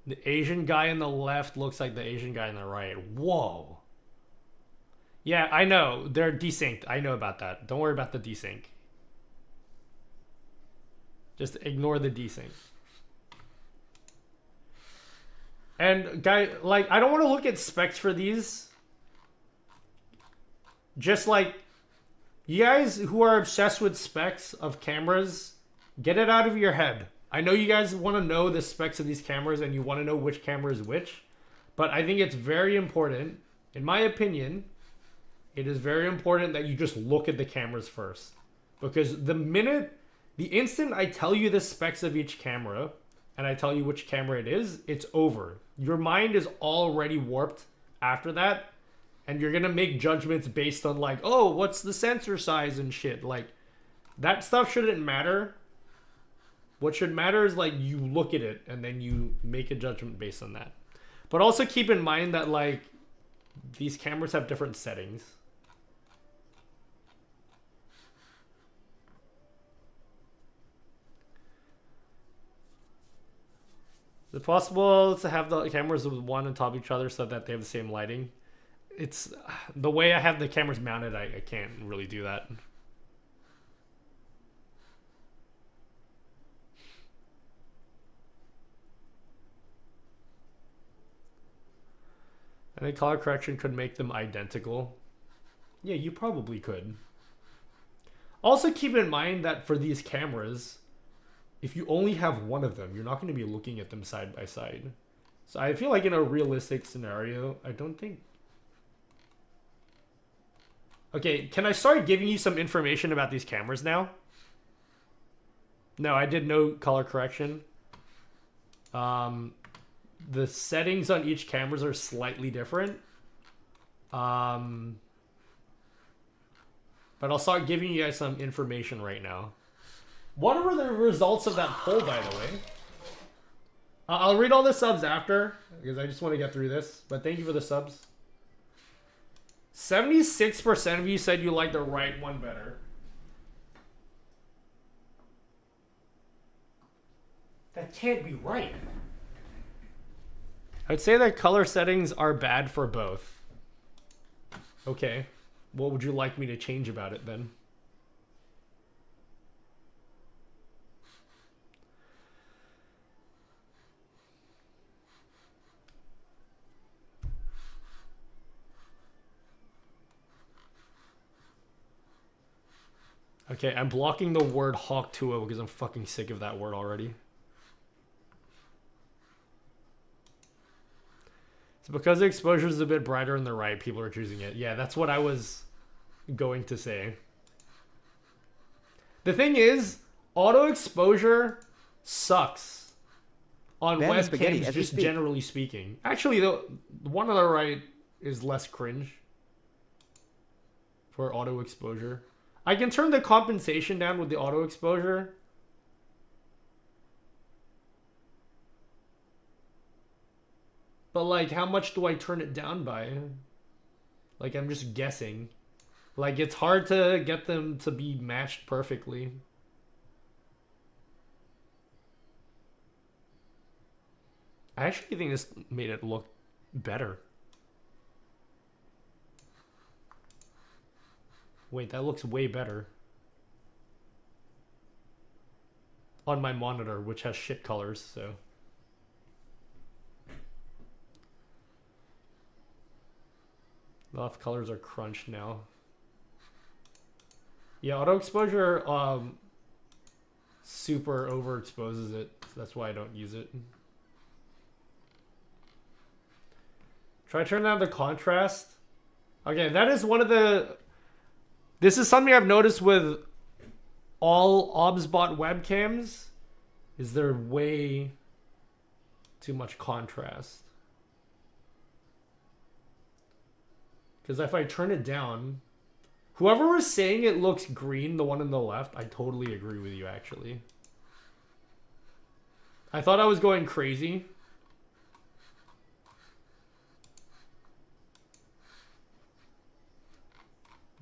The Asian guy on the left looks like the Asian guy on the right. Whoa. Yeah, I know. They're desynced. I know about that. Don't worry about the desync. Just ignore the desync. And guy, like, I don't want to look at specs for these. Just like, you guys who are obsessed with specs of cameras, get it out of your head. I know you guys want to know the specs of these cameras and you want to know which camera is which, but I think it's very important, in my opinion, it is very important that you just look at the cameras first. Because the instant I tell you the specs of each camera, and I tell you which camera it is, it's over. Your mind is already warped after that, and you're going to make judgments based on like, oh, what's the sensor size and shit. Like, that stuff shouldn't matter. What should matter is like you look at it and then you make a judgment based on that. But also keep in mind that like these cameras have different settings. Is it possible to have the cameras with one on top of each other so that they have the same lighting? It's the way I have the cameras mounted, I can't really do that. I think color correction could make them identical. Yeah, you probably could. Also keep in mind that for these cameras, if you only have one of them, you're not going to be looking at them side by side. So I feel like in a realistic scenario, I don't think... Okay, can I start giving you some information about these cameras now? No, I did no color correction. The settings on each cameras are slightly different. But I'll start giving you guys some information right now. What were the results of that poll, by the way? I'll read all the subs after, because I just want to get through this. But thank you for the subs. 76% of you said you like the right one better. That can't be right. I'd say that color settings are bad for both. Okay. What would you like me to change about it then? Okay, I'm blocking the word Hawk 2.0 because I'm fucking sick of that word already. It's because the exposure is a bit brighter on the right, people are choosing it. Yeah, that's what I was going to say. The thing is, auto exposure sucks on webcams, just generally speaking. Actually, the one on the right is less cringe for auto exposure. I can turn the compensation down with the auto exposure. But like, how much do I turn it down by? Like, I'm just guessing. Like, it's hard to get them to be matched perfectly. I actually think this made it look better. Wait, that looks way better. On my monitor, which has shit colors, so. The left colors are crunched now. Yeah, auto exposure super overexposes it. So that's why I don't use it. Try turning down the contrast. Okay, that is one of the... This is something I've noticed with all OBSBOT webcams, is there way too much contrast. Because if I turn it down, whoever was saying it looks green, the one on the left, I totally agree with you, actually. I thought I was going crazy.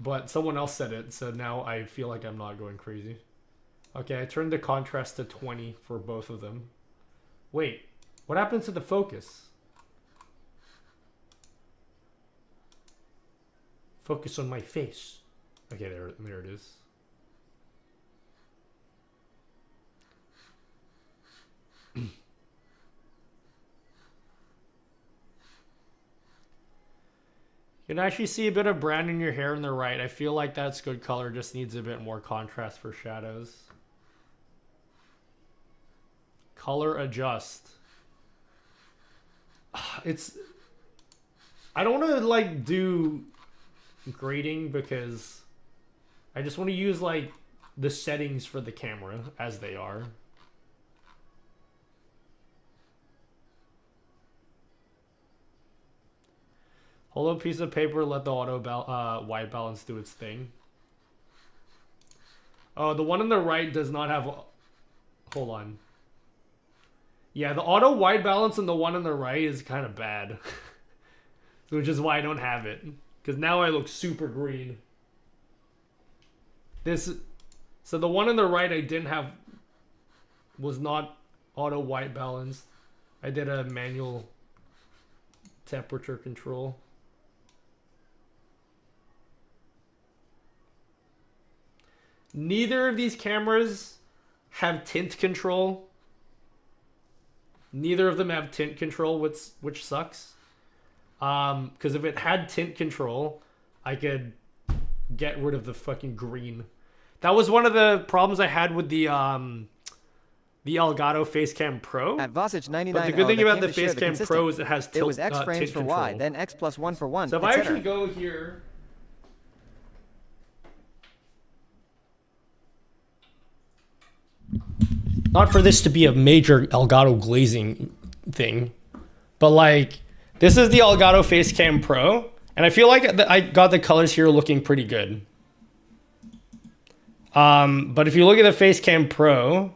But someone else said it, so now I feel like I'm not going crazy. Okay, I turned the contrast to 20 for both of them. Wait, what happened to the focus? Focus on my face. Okay, there it is. You can actually see a bit of brown in your hair on the right. I feel like that's good color, just needs a bit more contrast for shadows. Color adjust. It's... I don't want to like do grading because I just want to use like the settings for the camera as they are. Hold a piece of paper, let the auto white balance do its thing. Oh, the one on the right does not have... Hold on. Yeah, the auto white balance on the one on the right is kind of bad. Which is why I don't have it. Because now I look super green. So the one on the right I didn't have... was not auto white balanced. I did a manual temperature control. Neither of these cameras have tint control. Neither of them have tint control, which sucks. Because if it had tint control, I could get rid of the fucking green. That was one of the problems I had with the Elgato Facecam Pro. At Vosage 99, but the good thing about the Facecam Pro is it has it was X frames tint for Y, control. then X plus 1 for 1. So if I actually go here. not for this to be a major Elgato glazing thing, but like this is the Elgato Facecam Pro, and I feel like I got the colors here looking pretty good. But if you look at the Facecam Pro,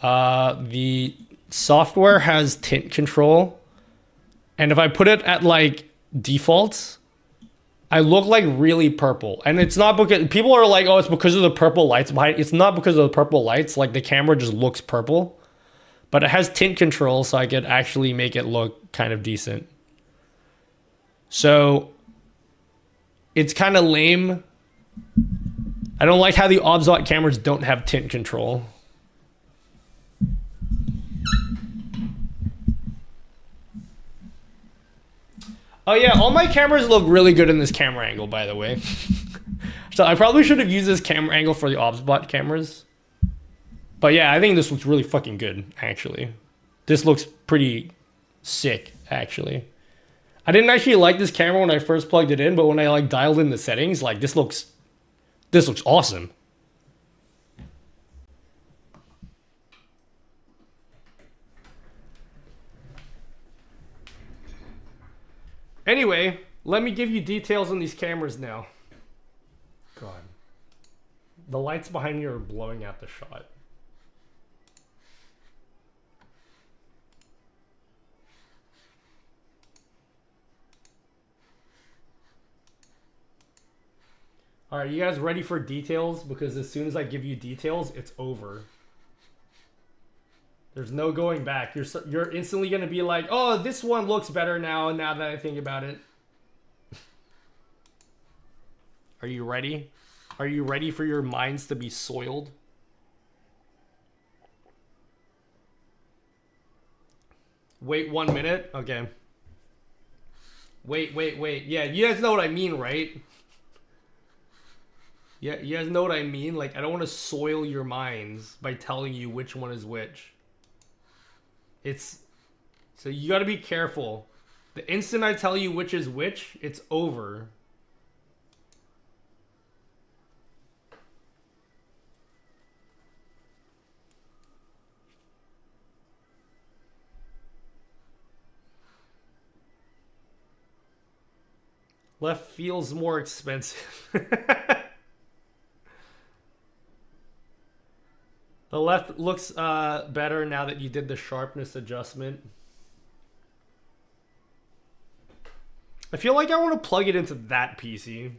the software has tint control, and if I put it at like default, I look like really purple. And it's not because people are like, oh, it's because of the purple lights behind. It's not because of the purple lights. Like the camera just looks purple, but it has tint control, so I could actually make it look kind of decent. So it's kind of lame. I don't like how the OBSBOT cameras don't have tint control. Oh yeah, all my cameras look really good in this camera angle, by the way. So I probably should have used this camera angle for the OBSBOT cameras. But yeah, I think this looks really fucking good, actually. This looks pretty sick, actually. I didn't actually like this camera when I first plugged it in, but when I like dialed in the settings, like this looks awesome. Anyway, let me give you details on these cameras now. God. The lights behind me are blowing out the shot. Alright, you guys ready for details? Because as soon as I give you details, it's over. There's no going back. You're instantly going to be like, oh, this one looks better now that I think about it. Are you ready? Are you ready for your minds to be soiled? Wait 1 minute? Okay. Wait. Yeah, you guys know what I mean, right? Yeah, you guys know what I mean? Like, I don't want to soil your minds by telling you which one is which. So you got to be careful. The instant I tell you which is which, it's over. Left feels more expensive. The left looks better now that you did the sharpness adjustment. I feel like I want to plug it into that PC.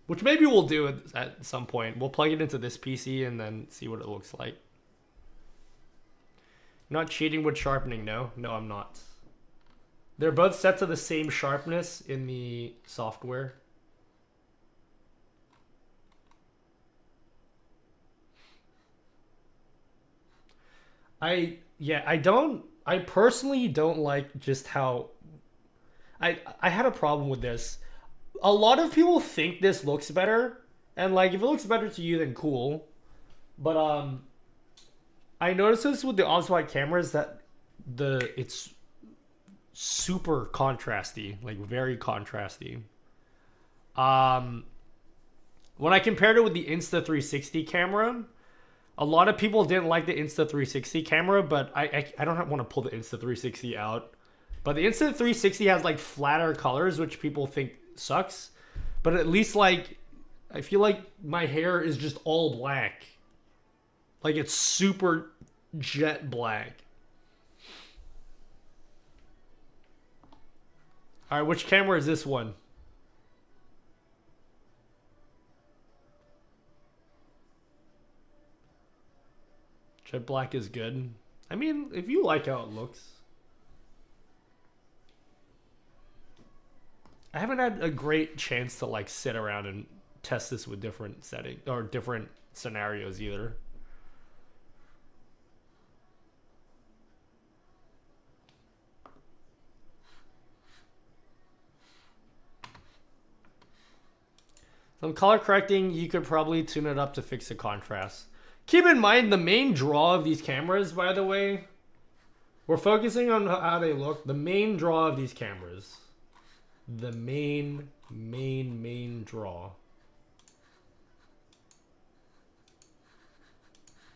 Which maybe we'll do at some point. We'll plug it into this PC and then see what it looks like. Not cheating with sharpening, no. No, I'm not. They're both set to the same sharpness in the software. I personally don't like just how I had a problem with this. A lot of people think this looks better, and like if it looks better to you, then cool. But I noticed this with the OBSBOT cameras that it's super contrasty, like very contrasty. When I compared it with the Insta360 camera, a lot of people didn't like the Insta360 camera, but I don't want to pull the Insta360 out. But the Insta360 has like flatter colors, which people think sucks. But at least like, I feel like my hair is just all black. Like it's super jet black. All right, which camera is this one? Jet black is good. I mean, if you like how it looks. I haven't had a great chance to like sit around and test this with different settings or different scenarios either. Some color correcting, you could probably tune it up to fix the contrast. Keep in mind, the main draw of these cameras, by the way, we're focusing on how they look. The main draw of these cameras, the main draw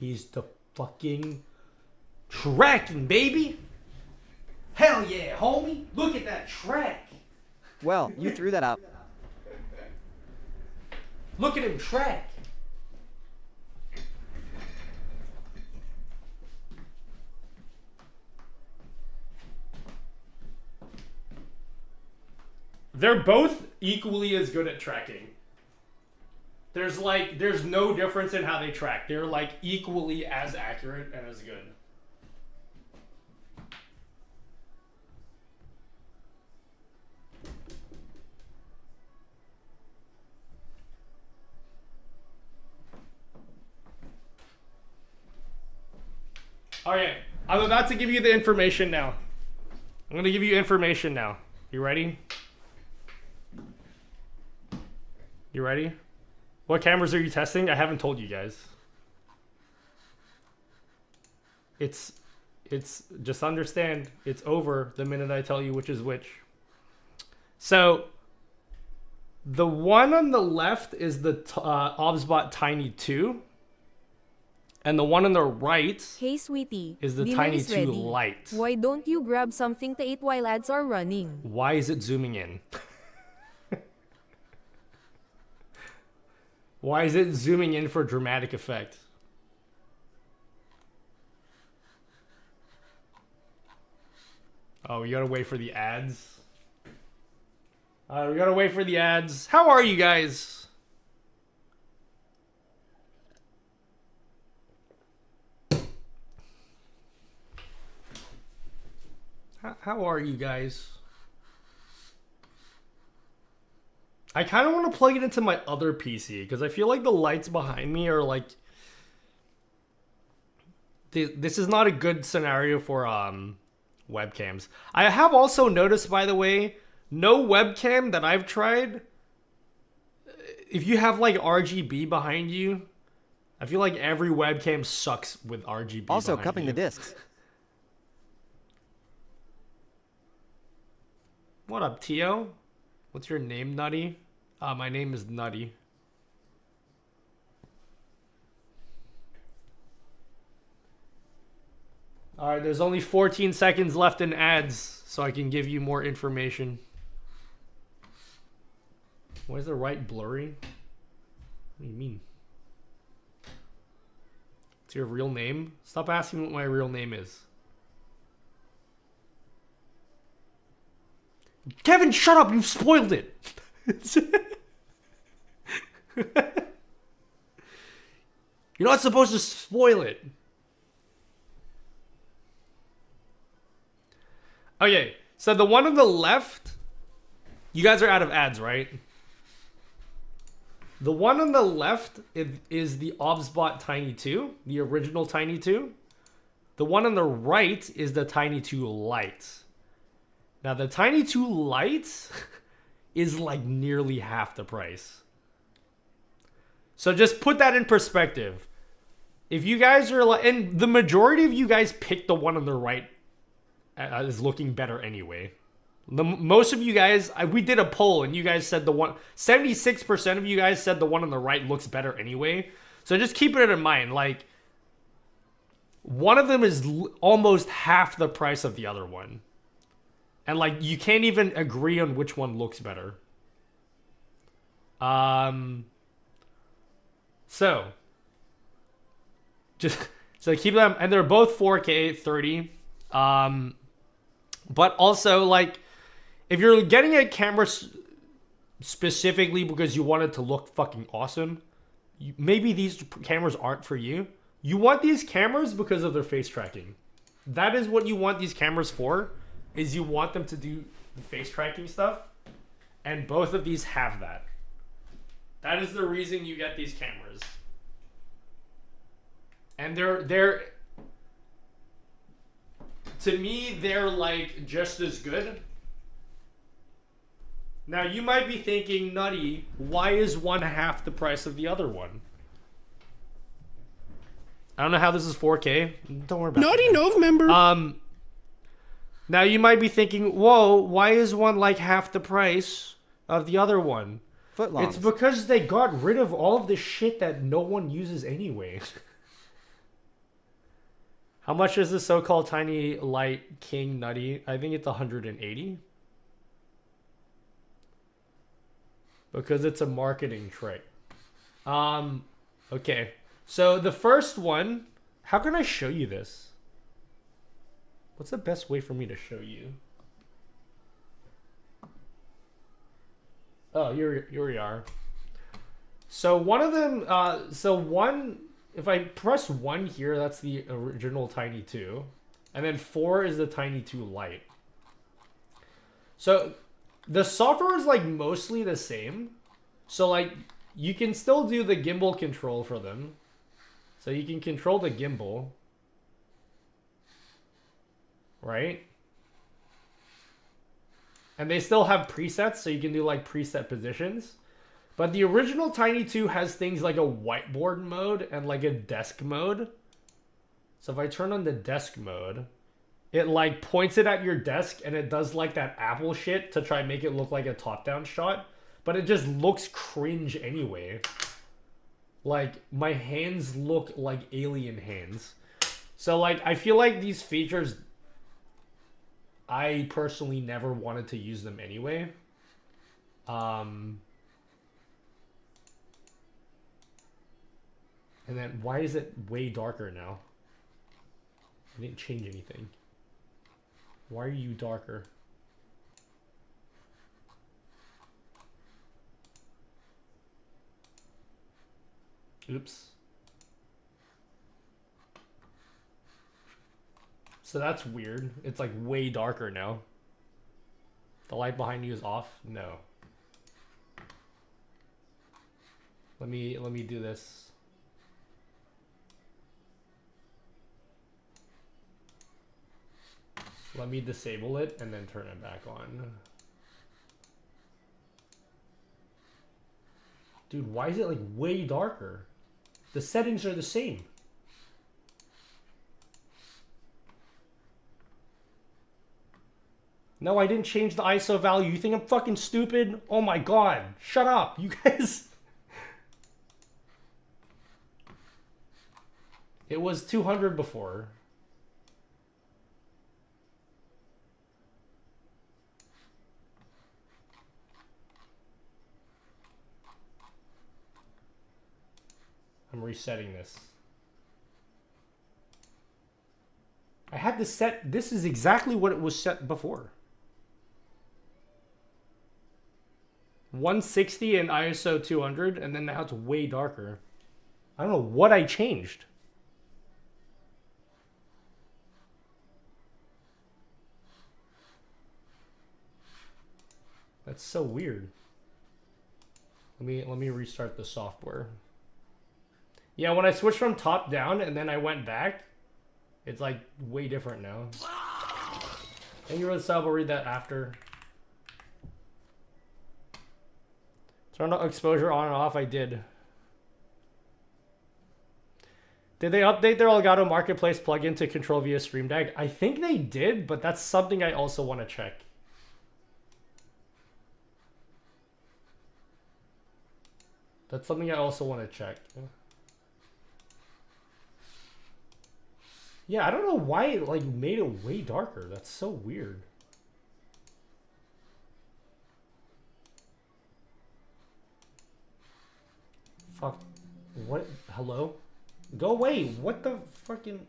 is the fucking tracking, baby. Hell yeah, homie. Look at that track. Well, you threw that out. Look at him track. They're both equally as good at tracking. There's no difference in how they track. They're like equally as accurate and as good. Okay, I'm about to give you the information now. I'm going to give you information now. You ready? You ready? What cameras are you testing? I haven't told you guys. It's just understand, it's over the minute I tell you which is which. So, the one on the left is the OBSBOT Tiny2. And the one on the right Hey sweetie, is the dinner is Tiny2 ready. Lite. Why don't you grab something to eat while ads are running? Why is it zooming in? Why is it zooming in for dramatic effect? Oh, we gotta wait for the ads. We gotta wait for the ads. How are you guys? How are you guys? I kind of want to plug it into my other PC because I feel like the lights behind me are like... This is not a good scenario for webcams. I have also noticed, by the way, no webcam that I've tried, if you have like RGB behind you, I feel like every webcam sucks with RGB Also, behind cupping you. the discs. What up, Tio? What's your name, Nutty? My name is Nutty. Alright, there's only 14 seconds left in ads, so I can give you more information. Why is the right blurry? What do you mean? It's your real name? Stop asking what my real name is. Kevin, shut up! You've spoiled it! You're not supposed to spoil it. Okay, so the one on the left, you guys are out of ads, right? The one on the left is the OBSBOT Tiny2, the original Tiny2. The one on the right is the Tiny2 Lite. Now, the Tiny2 Lite is like nearly half the price. So just put that in perspective. If you guys are like, and the majority of you guys picked the one on the right is looking better anyway. Most of you guys, we did a poll and you guys said 76% of you guys said the one on the right looks better anyway. So just keep it in mind. Like, one of them is almost half the price of the other one. And like, you can't even agree on which one looks better. So keep them, and they're both 4K 30. But also, like, if you're getting a camera specifically because you want it to look fucking awesome, maybe these cameras aren't for you. You want these cameras because of their face tracking. That is what you want these cameras for. Is you want them to do the face tracking stuff, and both of these have that. That is the reason you get these cameras. And they're to me, they're like just as good. Now you might be thinking, Nutty, why is one half the price of the other one? I don't know how this is 4K. Don't worry about it. Nutty November. Now you might be thinking, whoa, why is one like half the price of the other one? Footlongs. It's because they got rid of all of the shit that no one uses anyway. How much is the so-called Tiny Lite King Nutty? I think it's 180. Because it's a marketing trick. Okay. So the first one, how can I show you this? What's the best way for me to show you? Oh, here we are. So one of them, if I press 1 here, that's the original Tiny2. And then 4 is the Tiny2 Lite. So the software is like mostly the same. So like you can still do the gimbal control for them. So you can control the gimbal. Right? And they still have presets, so you can do like preset positions. But the original Tiny2 has things like a whiteboard mode and like a desk mode. So if I turn on the desk mode, it like points it at your desk and it does like that Apple shit to try and make it look like a top-down shot. But it just looks cringe anyway. Like my hands look like alien hands. So like I feel like these features, I personally never wanted to use them anyway. And then why is it way darker now? I didn't change anything. Why are you darker? Oops. So that's weird. It's like way darker now. The light behind you is off? No. Let me do this. Let me disable it and then turn it back on. Dude, why is it like way darker? The settings are the same. No, I didn't change the ISO value. You think I'm fucking stupid? Oh my god. Shut up, you guys. It was 200 before. I'm resetting this. I had to set, this is exactly what it was set before. 160 and ISO 200, and then now it's way darker. I don't know what I changed. That's so weird. Let me restart the software. Yeah, when I switched from top down and then I went back, it's like way different now. Thank you for the sub, I'll read that after. Turn on exposure on and off, I did. Did they update their Elgato Marketplace plugin to control via Stream Deck? I think they did, but that's something I also want to check. That's something I also want to check. Yeah, I don't know why it like made it way darker. That's so weird. Fuck. What? Hello? Go away. What the fucking...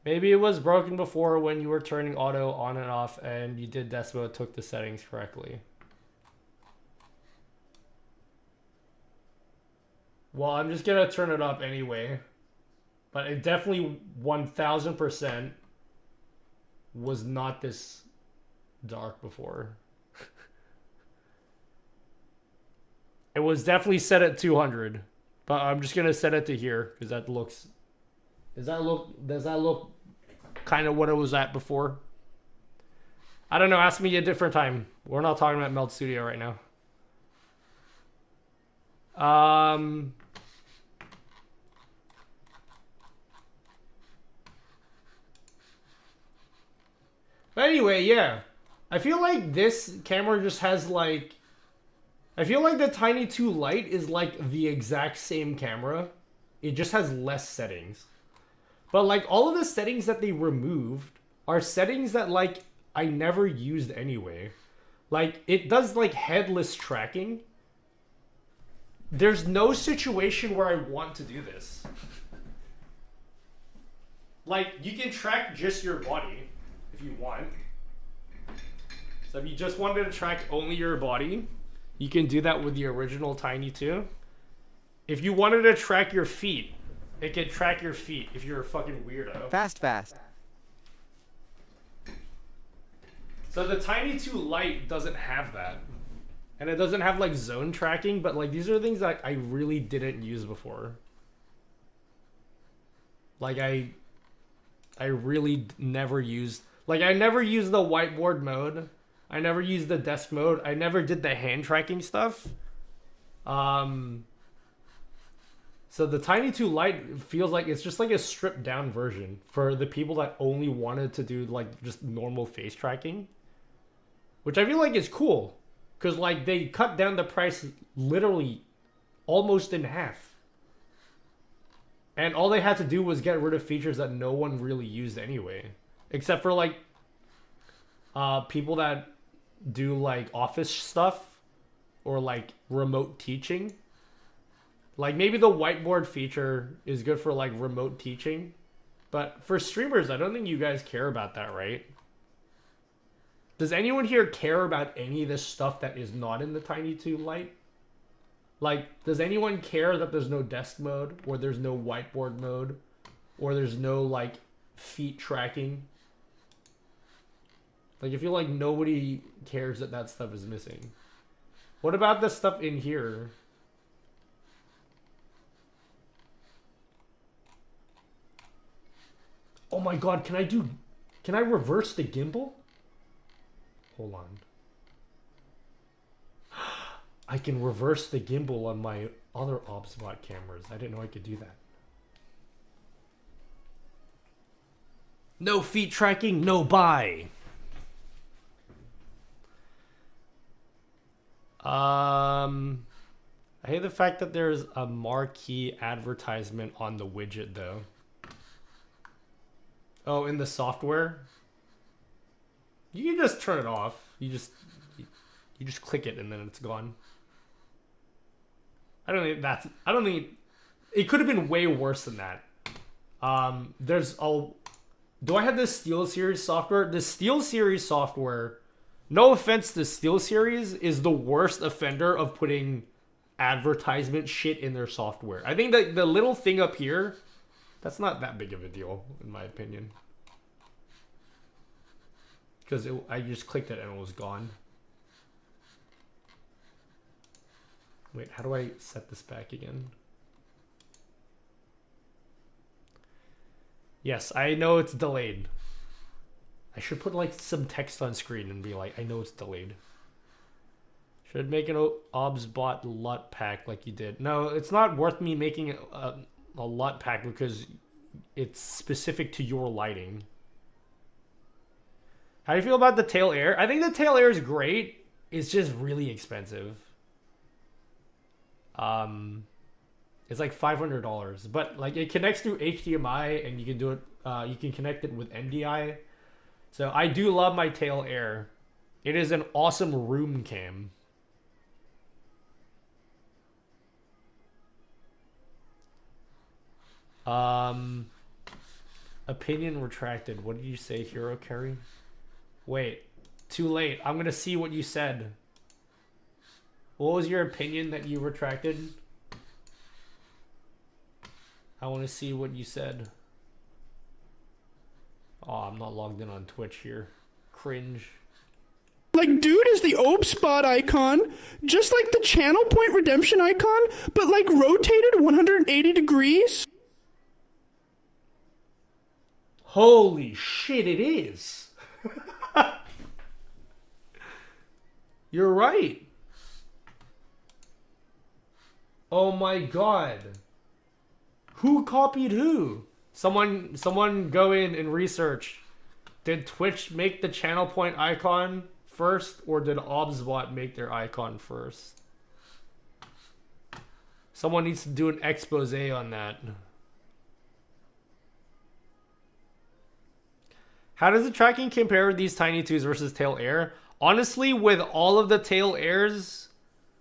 Maybe it was broken before when you were turning auto on and off and you did Despo, took the settings correctly. Well, I'm just gonna turn it up anyway. But it definitely 1000% was not this dark before. It was definitely set at 200. But I'm just gonna set it to here because that looks... does that look kind of what it was at before? I don't know, ask me a different time. We're not talking about Meld Studio right now. But anyway, yeah. I feel like this camera just has like I feel like the Tiny2 Lite is like the exact same camera. It just has less settings. But like all of the settings that they removed are settings that like I never used anyway. Like it does like headless tracking. There's no situation where I want to do this. Like you can track just your body if you want. So if you just wanted to track only your body, you can do that with the original Tiny2. If you wanted to track your feet, it can track your feet if you're a fucking weirdo. Fast. So the Tiny2 Lite doesn't have that. And it doesn't have like zone tracking, but like these are things that I really didn't use before. Like I really never used, like I never used the whiteboard mode. I never used the desk mode. I never did the hand tracking stuff. So the Tiny2 Lite feels like it's just like a stripped down version for the people that only wanted to do like just normal face tracking. Which I feel like is cool. Because like they cut down the price literally almost in half. And all they had to do was get rid of features that no one really used anyway. Except for like people that do like office stuff or like remote teaching. Like maybe the whiteboard feature is good for like remote teaching, but for streamers, I don't think you guys care about that, right? Does anyone here care about any of this stuff that is not in the Tiny2 Lite? Like, does anyone care that there's no desk mode, or there's no whiteboard mode, or there's no like feet tracking? Like, I feel like nobody cares that that stuff is missing. What about the stuff in here? Oh my god, can I reverse the gimbal? Hold on. I can reverse the gimbal on my other OBSBOT cameras. I didn't know I could do that. No feet tracking, no buy. I hate the fact that there's a marquee advertisement on the widget though. Oh, in the software? You can just turn it off. You just click it and then it's gone. I don't think it could have been way worse than that. Do I have the SteelSeries software? The SteelSeries software, no offense to SteelSeries, is the worst offender of putting advertisement shit in their software. I think that the little thing up here, that's not that big of a deal, in my opinion. Because I just clicked it and it was gone. Wait, how do I set this back again? Yes, I know it's delayed. I should put like some text on screen and be like, I know it's delayed. Should make an OBSBOT LUT pack like you did. No, it's not worth me making a LUT pack because it's specific to your lighting. How do you feel about the tail air? I think the tail air is great. It's just really expensive. It's like $500, but like it connects through HDMI and you can do it. You can connect it with NDI. So I do love my tail air. It is an awesome room cam. Opinion retracted. What did you say, Hero Carry? Wait, too late. I'm gonna see what you said. What was your opinion that you retracted? I want to see what you said. Oh, I'm not logged in on Twitch here. Cringe. Like, dude is the OBSBOT icon, just like the channel point redemption icon, but like rotated 180 degrees. Holy shit, it is. You're right. Oh my god. Who copied who? Someone go in and research. Did Twitch make the channel point icon first, or did OBSBOT make their icon first? Someone needs to do an expose on that. How does the tracking compare with these Tiny2s versus Tail Air? Honestly, with all of the Tail Airs,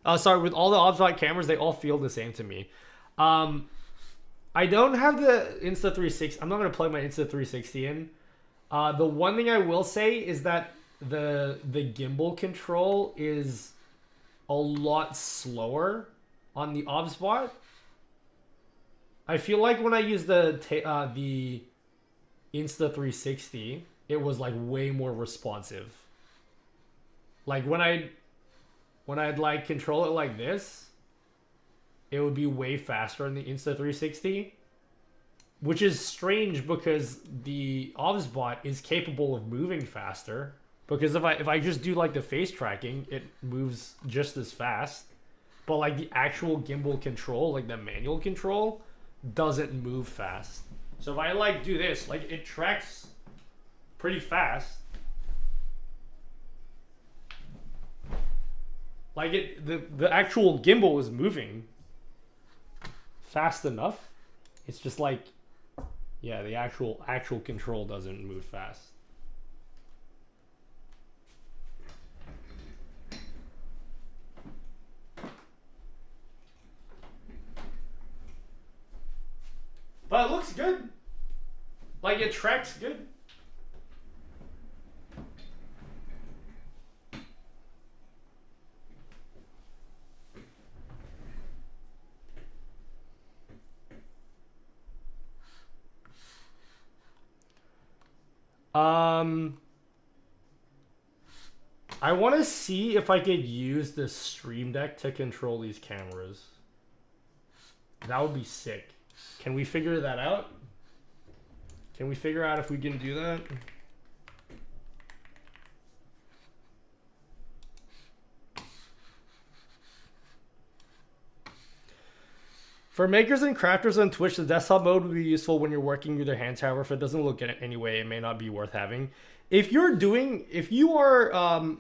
with all the OBSBOT cameras, they all feel the same to me. I don't have the Insta360. I'm not going to plug my Insta360 in. The one thing I will say is that the gimbal control is a lot slower on the OBSBOT. I feel like when I use the Insta360, it was like way more responsive. Like when I'd like control it like this, it would be way faster in the Insta360, which is strange because the OBSBOT is capable of moving faster. Because if I just do like the face tracking, it moves just as fast. But like the actual gimbal control, like the manual control, doesn't move fast. So if I like do this, like it tracks pretty fast. Like the actual gimbal is moving fast enough. It's just like, yeah, the actual control doesn't move fast. But it looks good. Like it tracks good. I want to see if I could use this Stream Deck to control these cameras. That would be sick. Can we figure that out? Can we figure out if we can do that? For makers and crafters on Twitch, the desktop mode would be useful when you're working with your hands. However, if it doesn't look at it anyway, it may not be worth having. If you are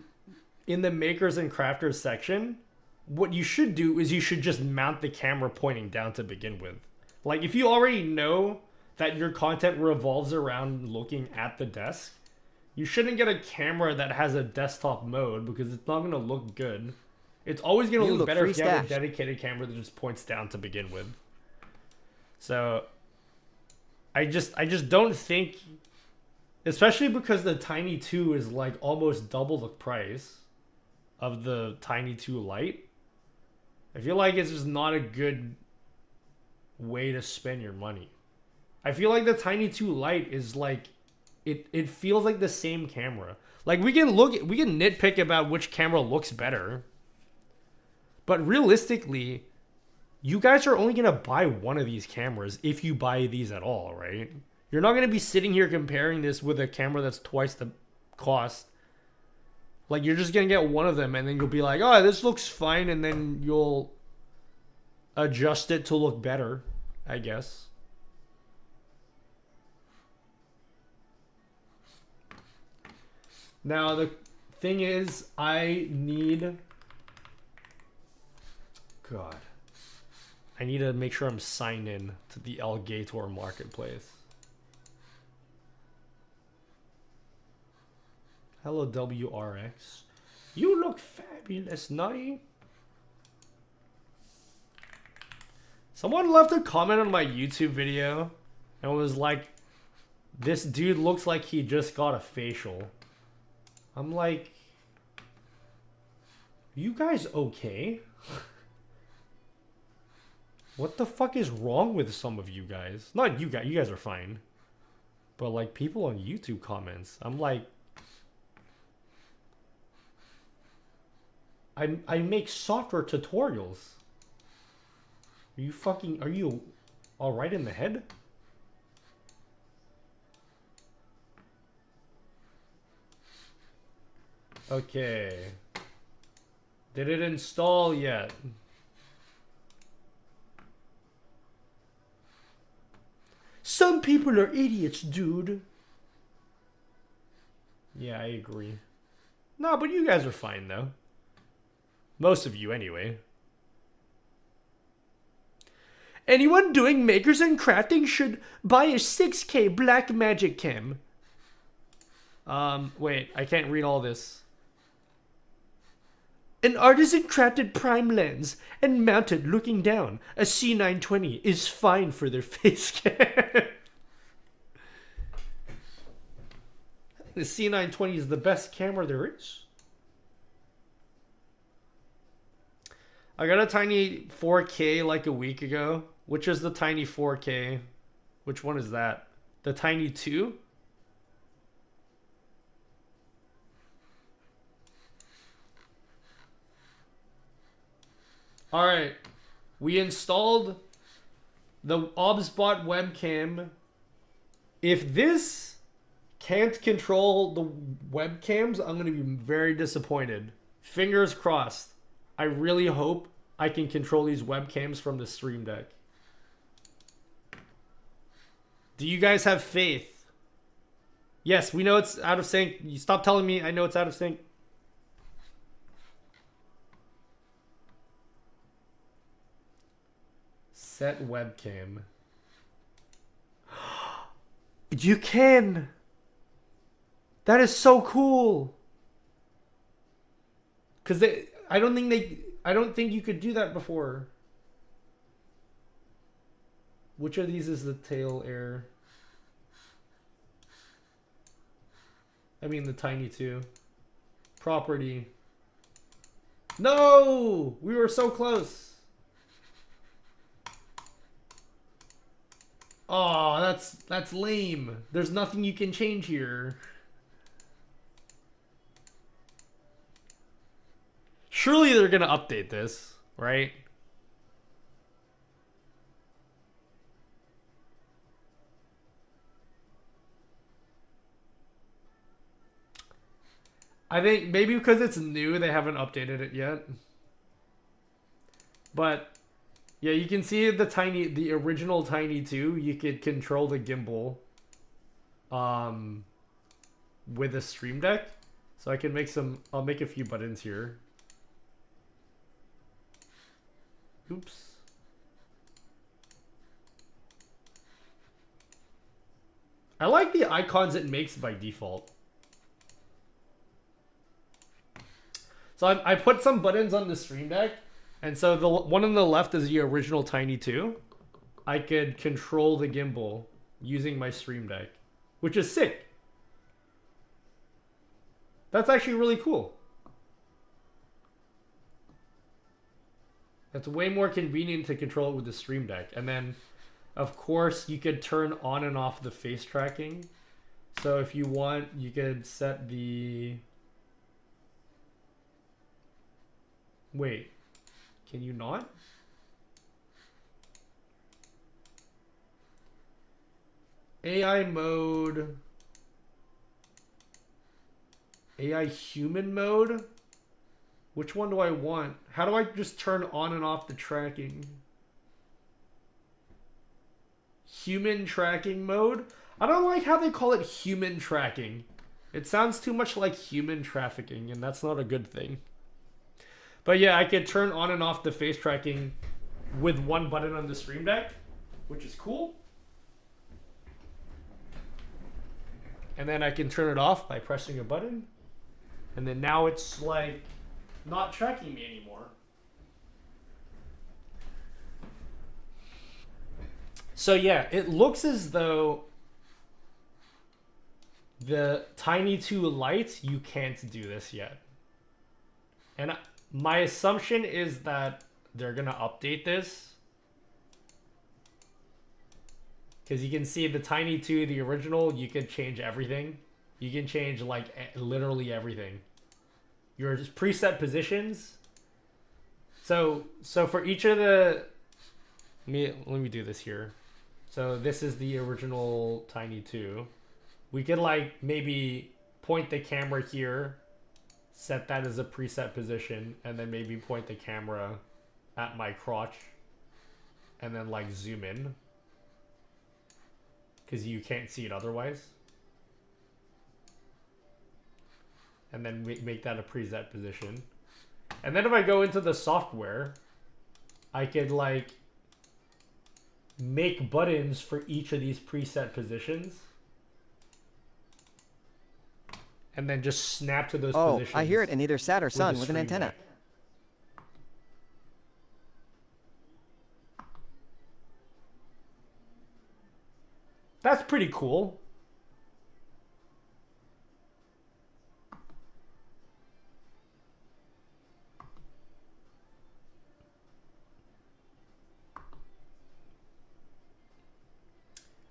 in the makers and crafters section, what you should do is you should just mount the camera pointing down to begin with. Like if you already know that your content revolves around looking at the desk, you shouldn't get a camera that has a desktop mode because it's not going to look good. It's always going to look better if you have a dedicated camera that just points down to begin with. So I just don't think, especially because the Tiny2 is like almost double the price of the Tiny2 Lite. I feel like it's just not a good way to spend your money. I feel like the Tiny2 Lite is like, it feels like the same camera. Like we can nitpick about which camera looks better. But realistically, you guys are only going to buy one of these cameras if you buy these at all, right? You're not going to be sitting here comparing this with a camera that's twice the cost. Like, you're just going to get one of them, and then you'll be like, oh, this looks fine, and then you'll adjust it to look better, I guess. Now, the thing is, I need to make sure I'm signed in to the Elgato Marketplace. Hello, WRX. You look fabulous, Nutty. Someone left a comment on my YouTube video and was like, this dude looks like he just got a facial. I'm like, you guys okay? What the fuck is wrong with some of you guys? Not you guys are fine. But like people on YouTube comments, I'm like, I make software tutorials. Are you alright in the head? Okay. Did it install yet? Some people are idiots, dude. Yeah, I agree. No, but you guys are fine, though. Most of you, anyway. Anyone doing makers and crafting should buy a 6K black magic cam. Wait, I can't read all this. An artisan crafted prime lens and mounted looking down. A C920 is fine for their face cam. The C920 is the best camera there is. I got a tiny 4K like a week ago. Which is the tiny 4K? Which one is that? The Tiny2? Alright. We installed the OBSBOT webcam. If this can't control the webcams, I'm going to be very disappointed. Fingers crossed. I really hope I can control these webcams from the Stream Deck. Do you guys have faith? Yes, we know it's out of sync. You stop telling me I know it's out of sync. Set webcam. You can! That is so cool! Cause I don't think you could do that before. Which of these is the tail air? I mean the Tiny2. Property. No! We were so close. Oh, that's lame. There's nothing you can change here. Surely they're gonna update this, right? I think maybe because it's new, they haven't updated it yet. But yeah, you can see the original Tiny2. You could control the gimbal with a Stream Deck. So I can make I'll make a few buttons here. Oops. I like the icons it makes by default. So I put some buttons on the Stream Deck. And so the one on the left is the original Tiny2. I could control the gimbal using my Stream Deck, which is sick. That's actually really cool. It's way more convenient to control it with the Stream Deck. And then, of course, you could turn on and off the face tracking. So if you want, you could set the... Wait. Can you not? AI mode. AI human mode? Which one do I want? How do I just turn on and off the tracking? Human tracking mode? I don't like how they call it human tracking. It sounds too much like human trafficking, and that's not a good thing. But yeah, I could turn on and off the face tracking with one button on the Stream Deck, which is cool. And then I can turn it off by pressing a button. And then now it's like not tracking me anymore. So yeah, it looks as though the Tiny2 Lite, you can't do this yet. And my assumption is that they're gonna update this, because you can see the Tiny2, the original, you can change everything. You can change like literally everything. Your preset positions. So for each of the, let me do this here. So this is the original Tiny2. We could like maybe point the camera here, set that as a preset position, and then maybe point the camera at my crotch and then like zoom in, because you can't see it otherwise. And then make that a preset position. And then if I go into the software, I could like make buttons for each of these preset positions. And then just snap to those positions. I hear it in either sat or sun with an Stream antenna. Deck. That's pretty cool.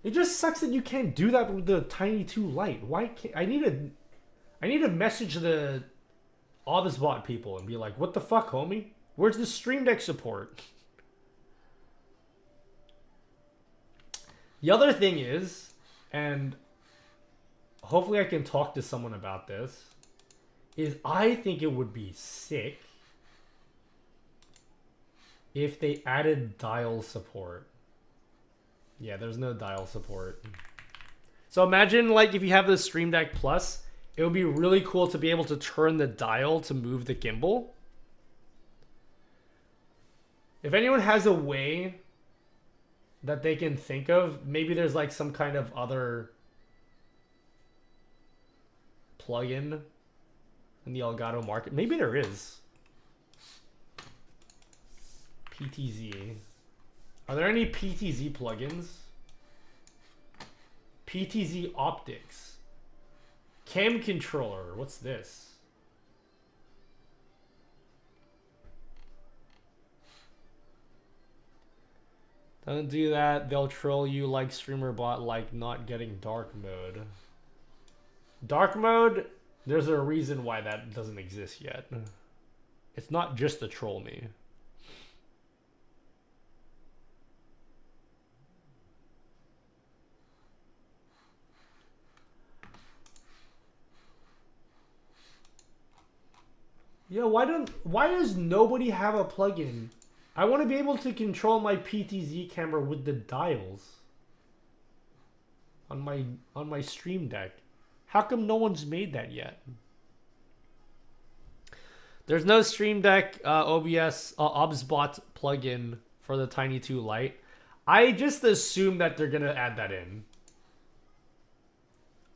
It just sucks that you can't do that with the Tiny2 Lite. Why can't I need to message the OBSBOT people and be like, what the fuck, homie? Where's the Stream Deck support? The other thing is, and hopefully I can talk to someone about this, is I think it would be sick if they added dial support. Yeah, there's no dial support. So imagine like if you have the Stream Deck Plus, it would be really cool to be able to turn the dial to move the gimbal. If anyone has a way that they can think of, maybe there's like some kind of other plugin in the Elgato market. Maybe there is. PTZ. Are there any PTZ plugins? PTZ Optics. Cam controller. What's this? Don't do that. They'll troll you like StreamerBot, like not getting dark mode. Dark mode, there's a reason why that doesn't exist yet. It's not just to troll me. Yeah, why does nobody have a plugin? I want to be able to control my PTZ camera with the dials on my Stream Deck. How come no one's made that yet? There's no Stream Deck OBSBOT plugin for the Tiny2 Lite. I just assume that they're gonna add that in.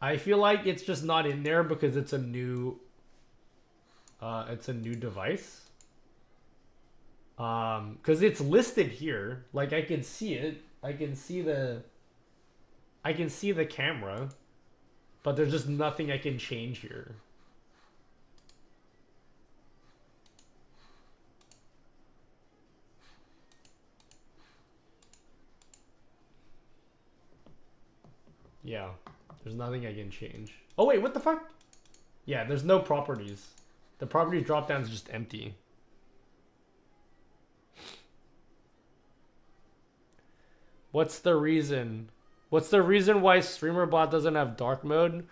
I feel like it's just not in there because it's a new device. Because it's listed here. Like I can see it. I can see the camera. But there's just nothing I can change here. Yeah. There's nothing I can change. Oh wait, what the fuck? Yeah, there's no properties. The properties dropdown is just empty. What's the reason? What's the reason why StreamerBot doesn't have dark mode?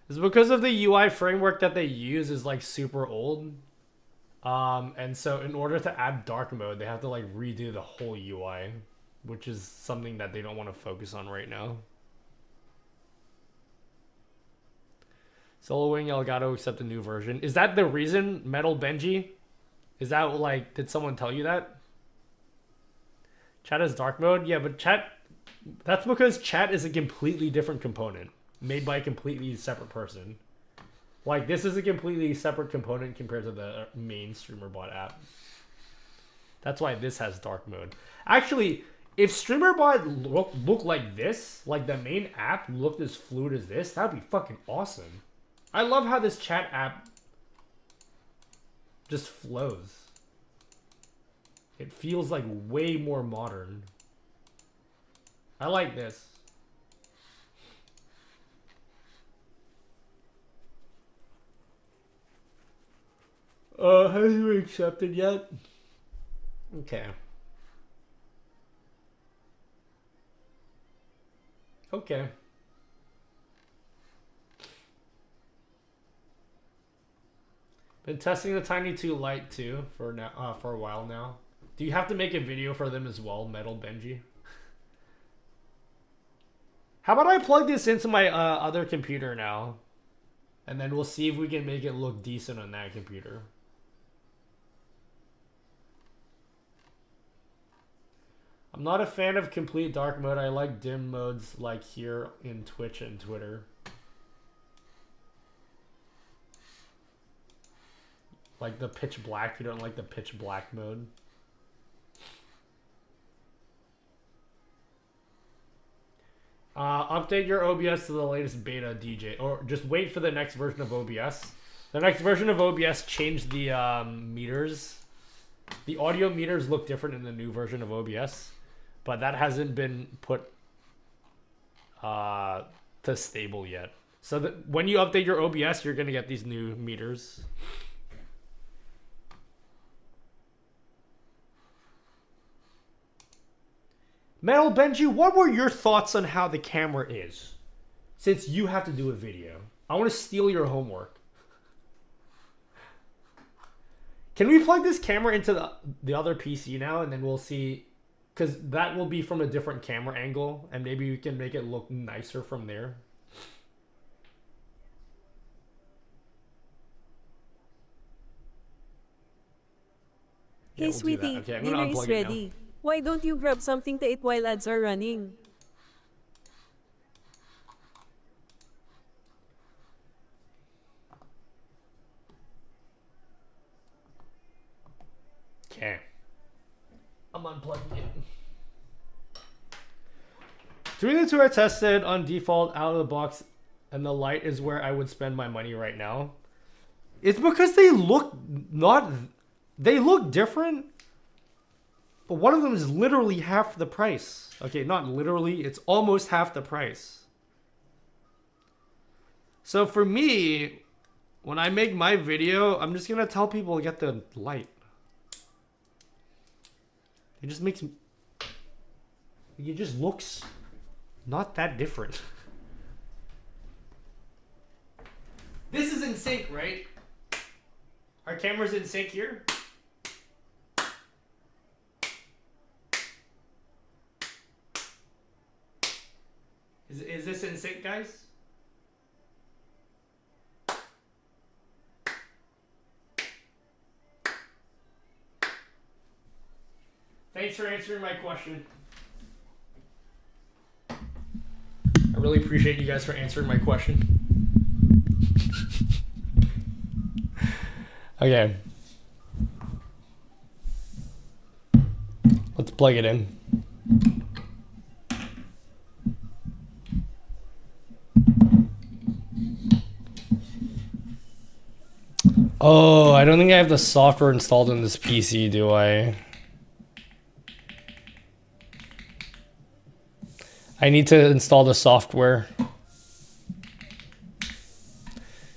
It's because of the UI framework that they use is like super old. And so in order to add dark mode, they have to like redo the whole UI, which is something that they don't want to focus on right now. Soloing Elgato accept a new version. Is that the reason, Metal Benji? Is that like, did someone tell you that? Chat has dark mode? Yeah, but chat, that's because chat is a completely different component made by a completely separate person. Like, this is a completely separate component compared to the main StreamerBot app. That's why this has dark mode. Actually, if StreamerBot looked like this, like the main app looked as fluid as this, that would be fucking awesome. I love how this chat app just flows. It feels like way more modern. I like this. Have you accepted yet? Okay. Okay. Been testing the Tiny2 Lite too for a while now. Do you have to make a video for them as well, Metal Benji? How about I plug this into my other computer now? And then we'll see if we can make it look decent on that computer. I'm not a fan of complete dark mode. I like dim modes like here in Twitch and Twitter. Like the pitch black. You don't like the pitch black mode? Update your OBS to the latest beta, DJ. Or just wait for the next version of OBS. The next version of OBS changed the meters. The audio meters look different in the new version of OBS. But that hasn't been put to stable yet. So that when you update your OBS, you're going to get these new meters. Metal Benji, what were your thoughts on how the camera is? Since you have to do a video. I want to steal your homework. Can we plug this camera into the other PC now and then we'll see... Because that will be from a different camera angle, and maybe we can make it look nicer from there. Hey, Yeah, we'll do sweetie, that. Okay, I'm dinner gonna is unplug it now. ready. Why don't you grab something to eat while ads are running? Okay. I'm unplugging it. 3 and 2 are tested on default out of the box, and the Lite is where I would spend my money right now. It's because they look different, but one of them is literally half the price. Okay, not literally, it's almost half the price. So for me, when I make my video, I'm just gonna tell people to get the Lite. It just makes... It just looks not that different. This is in sync, right? Our camera's in sync here? Is this in sync, guys? Thanks for answering my question. I really appreciate you guys for answering my question. Okay. Let's plug it in. Oh, I don't think I have the software installed in this PC, do I? I need to install the software.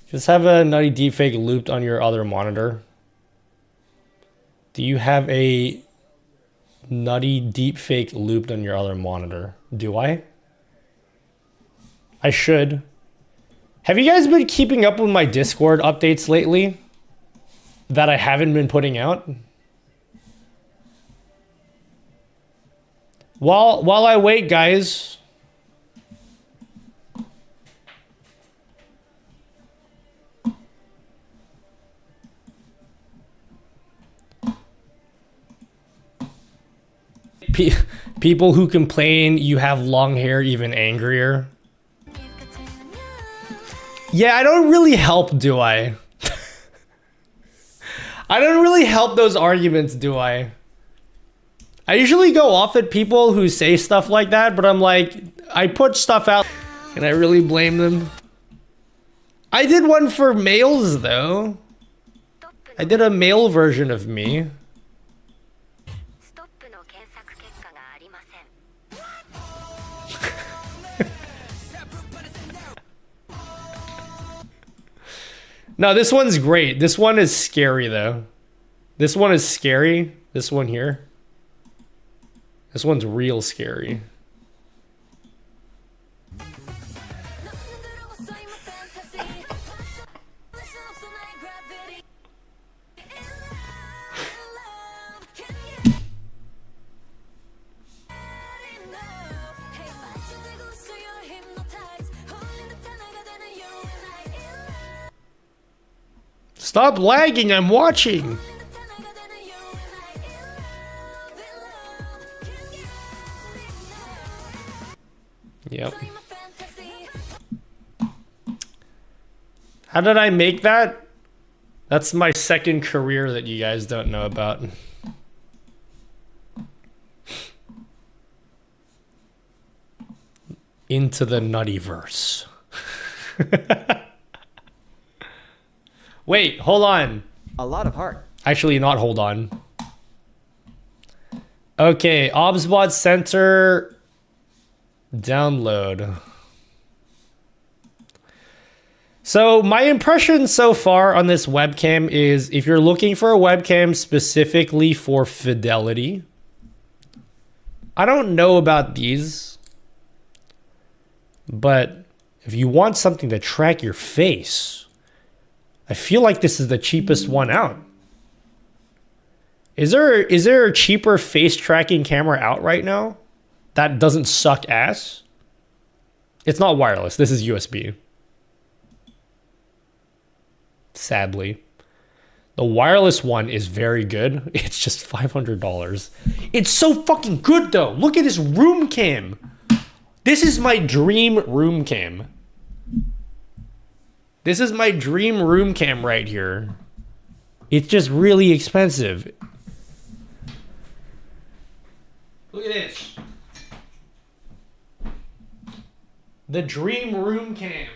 Just have a nutty deepfake looped on your other monitor. Do you have a nutty deepfake looped on your other monitor? Do I? I should. Have you guys been keeping up with my Discord updates lately? That I haven't been putting out? While I wait, guys. People who complain you have long hair even angrier. Yeah, I don't really help, do I? I don't really help those arguments, do I? I usually go off at people who say stuff like that, but I'm like, I put stuff out. Can I really blame them? I did one for males, though. I did a male version of me. No, this one's great. This one is scary, though. This one is scary. This one here. This one's real scary. Stop lagging, I'm watching. Yep. How did I make that? That's my second career that you guys don't know about. Into the nuttyverse. Wait, hold on. A lot of heart. Actually, not hold on. Okay, OBSBOT Center download. So my impression so far on this webcam is if you're looking for a webcam specifically for fidelity, I don't know about these, but if you want something to track your face, I feel like this is the cheapest one out. Is there a cheaper face tracking camera out right now that doesn't suck ass? It's not wireless. This is USB. Sadly. The wireless one is very good. It's just $500. It's so fucking good though. Look at this room cam. This is my dream room cam. This is my dream room cam right here. It's just really expensive. Look at this. The dream room cam.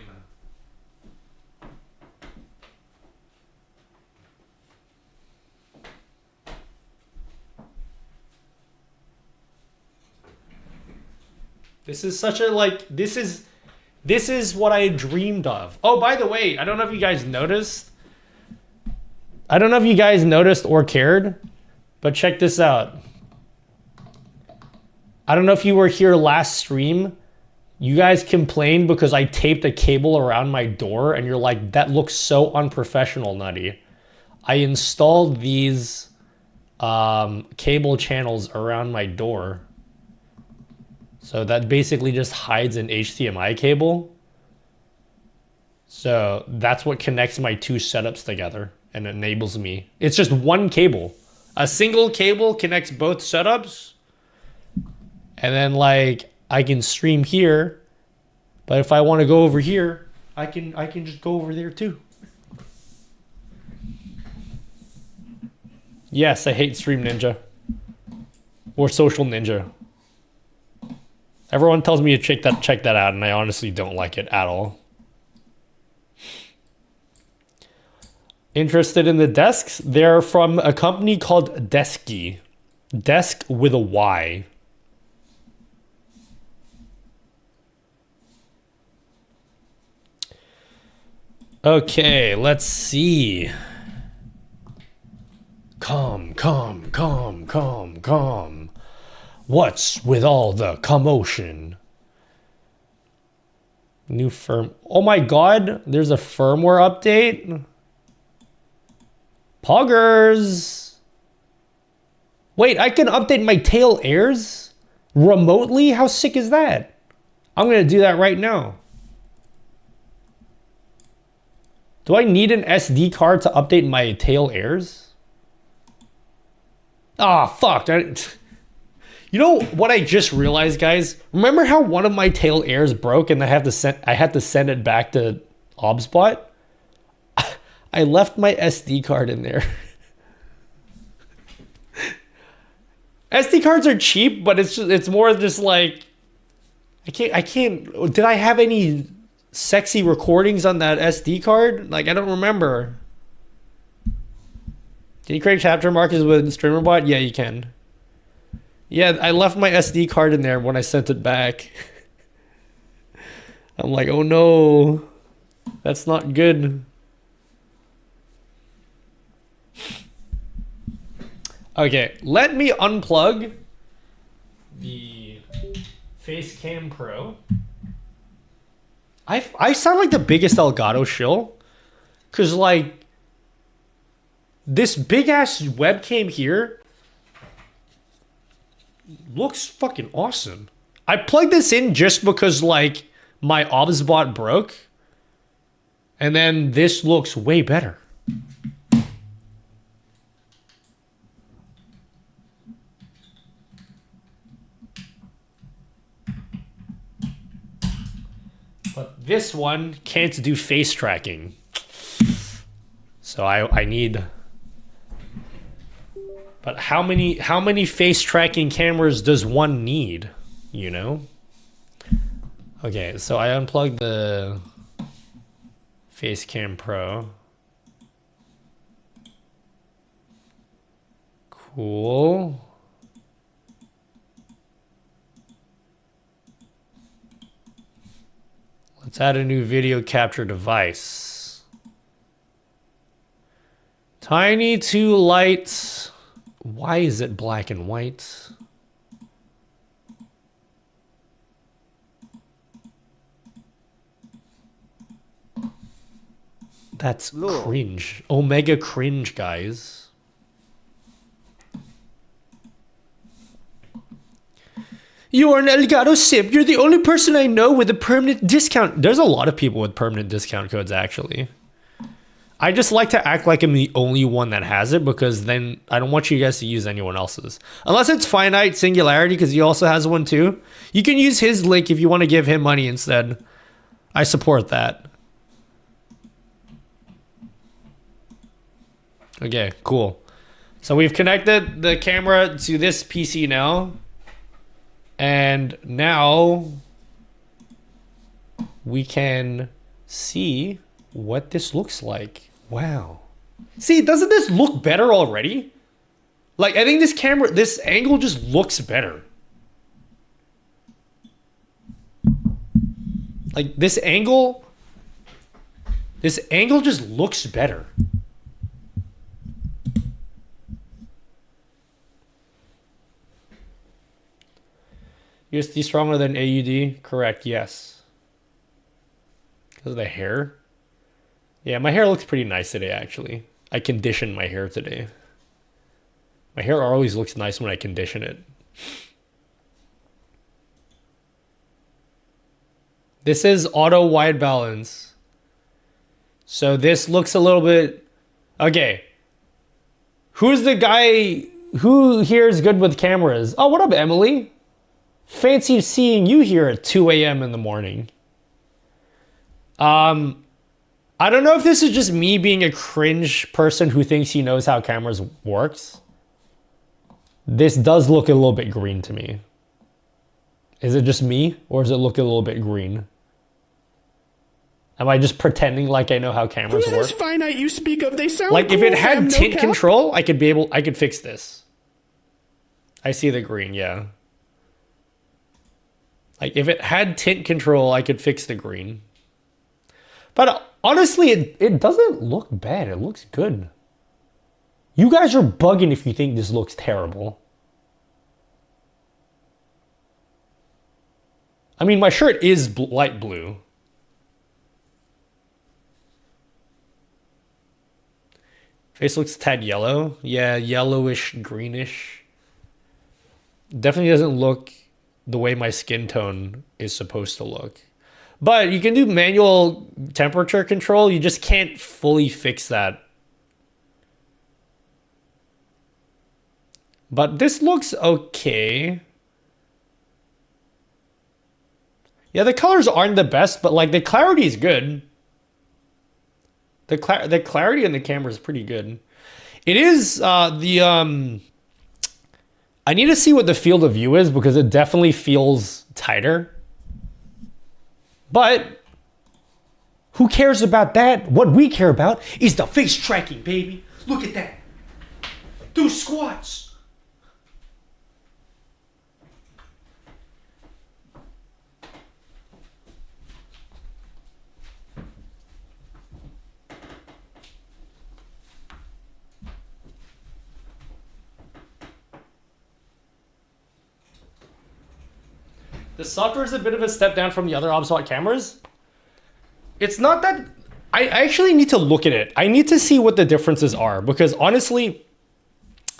This is such a this is what I dreamed of. Oh, by the way, I don't know if you guys noticed. I don't know if you guys noticed or cared, but check this out. I don't know if you were here last stream. You guys complained because I taped a cable around my door and you're like, that looks so unprofessional, Nutty. I installed these cable channels around my door. So that basically just hides an HDMI cable. So that's what connects my two setups together and enables me. It's just one cable. A single cable connects both setups. And then like I can stream here, but if I want to go over here, I can just go over there too. Yes, I hate Stream Ninja or Social Ninja. Everyone tells me to check that out, and I honestly don't like it at all. Interested in the desks? They're from a company called Desky. Desk with a Y. Okay, let's see. Calm. What's with all the commotion? New firm. Oh my god, there's a firmware update. Poggers. Wait, I can update my tail airs remotely? How sick is that? I'm gonna do that right now. Do I need an SD card to update my tail airs? Ah, fuck. You know what I just realized, guys? Remember how one of my tail airs broke and I had to send it back to OBSBOT? I left my SD card in there. SD cards are cheap, but it's more just like I can't. Did I have any sexy recordings on that SD card? Like I don't remember. Can you create chapter markers with StreamerBot? Yeah, you can. Yeah, I left my SD card in there when I sent it back. I'm like, oh no, that's not good. Okay, let me unplug the Facecam Pro. I sound like the biggest Elgato shill, cause like this big ass webcam here looks fucking awesome. I plugged this in just because like my OBSBOT broke, and then this looks way better. But this one can't do face tracking. So I need... But how many face tracking cameras does one need, you know? Okay, so I unplugged the Facecam Pro. Cool. Let's add a new video capture device. Tiny2 Lite. Why is it black and white? That's cringe. Omega cringe, guys. You are an Elgato simp. You're the only person I know with a permanent discount. There's a lot of people with permanent discount codes, actually. I just like to act like I'm the only one that has it because then I don't want you guys to use anyone else's. Unless it's Finite Singularity because he also has one too. You can use his link if you want to give him money instead. I support that. Okay, cool. So we've connected the camera to this PC now. And now we can see what this looks like. Wow. See, doesn't this look better already? Like, I think this angle just looks better. Like, this angle just looks better. USD stronger than AUD? Correct, yes. Because of the hair? Yeah, my hair looks pretty nice today, actually. I conditioned my hair today. My hair always looks nice when I condition it. This is auto wide balance. So this looks a little bit... Okay. Who's the guy... Who here is good with cameras? Oh, what up, Emily? Fancy seeing you here at 2 a.m. in the morning. I don't know if this is just me being a cringe person who thinks he knows how cameras works. This does look a little bit green to me. Is it just me, or does it look a little bit green? Am I just pretending like I know how cameras Who's work? this Finite you speak of? They sound Like, cool, if it had fam, tint no cap. control, I could fix this. I see the green, yeah. Like, if it had tint control, I could fix the green. But honestly, it doesn't look bad. It looks good. You guys are bugging if you think this looks terrible. I mean, my shirt is light blue. Face looks a tad yellow. Yeah, yellowish, greenish. Definitely doesn't look the way my skin tone is supposed to look. But you can do manual temperature control. You just can't fully fix that. But this looks okay. Yeah, the colors aren't the best, but like the clarity is good. The clarity in the camera is pretty good. It is I need to see what the field of view is because it definitely feels tighter. But who cares about that? What we care about is the face tracking, baby. Look at that. Do squats. The software is a bit of a step down from the other OBSBOT cameras. It's not that... I actually need to look at it. I need to see what the differences are because honestly,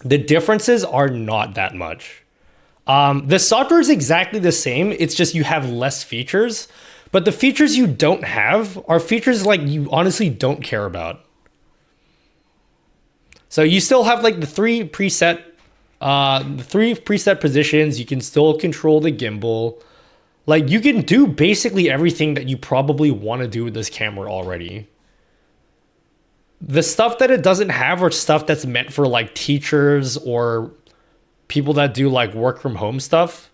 the differences are not that much. The software is exactly the same. It's just you have less features, but the features you don't have are features like you honestly don't care about. So you still have like the three preset positions. You can still control the gimbal. Like, you can do basically everything that you probably want to do with this camera already. The stuff that it doesn't have are stuff that's meant for like teachers or people that do like work from home stuff.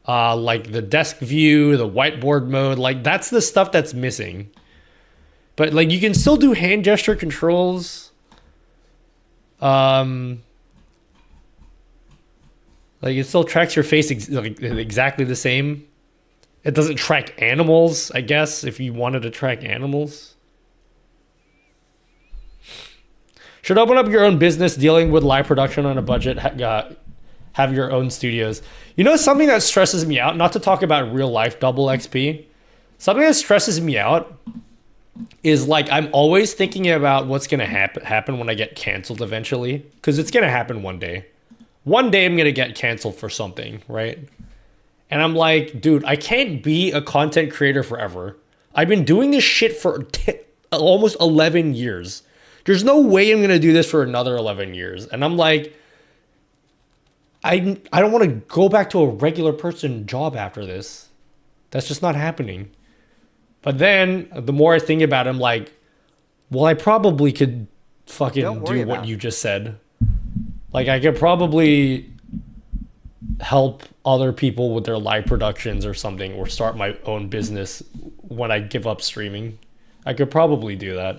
Like the desk view, the whiteboard mode, like that's the stuff that's missing. But like you can still do hand gesture controls. Like it still tracks your face exactly the same. It doesn't track animals, I guess, if you wanted to track animals. Should open up your own business dealing with live production on a budget. Have your own studios. You know, something that stresses me out, not to talk about real life double XP, something that stresses me out is like I'm always thinking about what's going to happen when I get canceled eventually. Because it's going to happen one day. One day I'm going to get canceled for something, right? And I'm like, dude, I can't be a content creator forever. I've been doing this shit for almost 11 years. There's no way I'm going to do this for another 11 years. And I'm like, I don't want to go back to a regular person job after this. That's just not happening. But then the more I think about it, I'm like, well, I probably could fucking do what you just said. Like I could probably help other people with their live productions or something, or start my own business when I give up streaming. I could probably do that.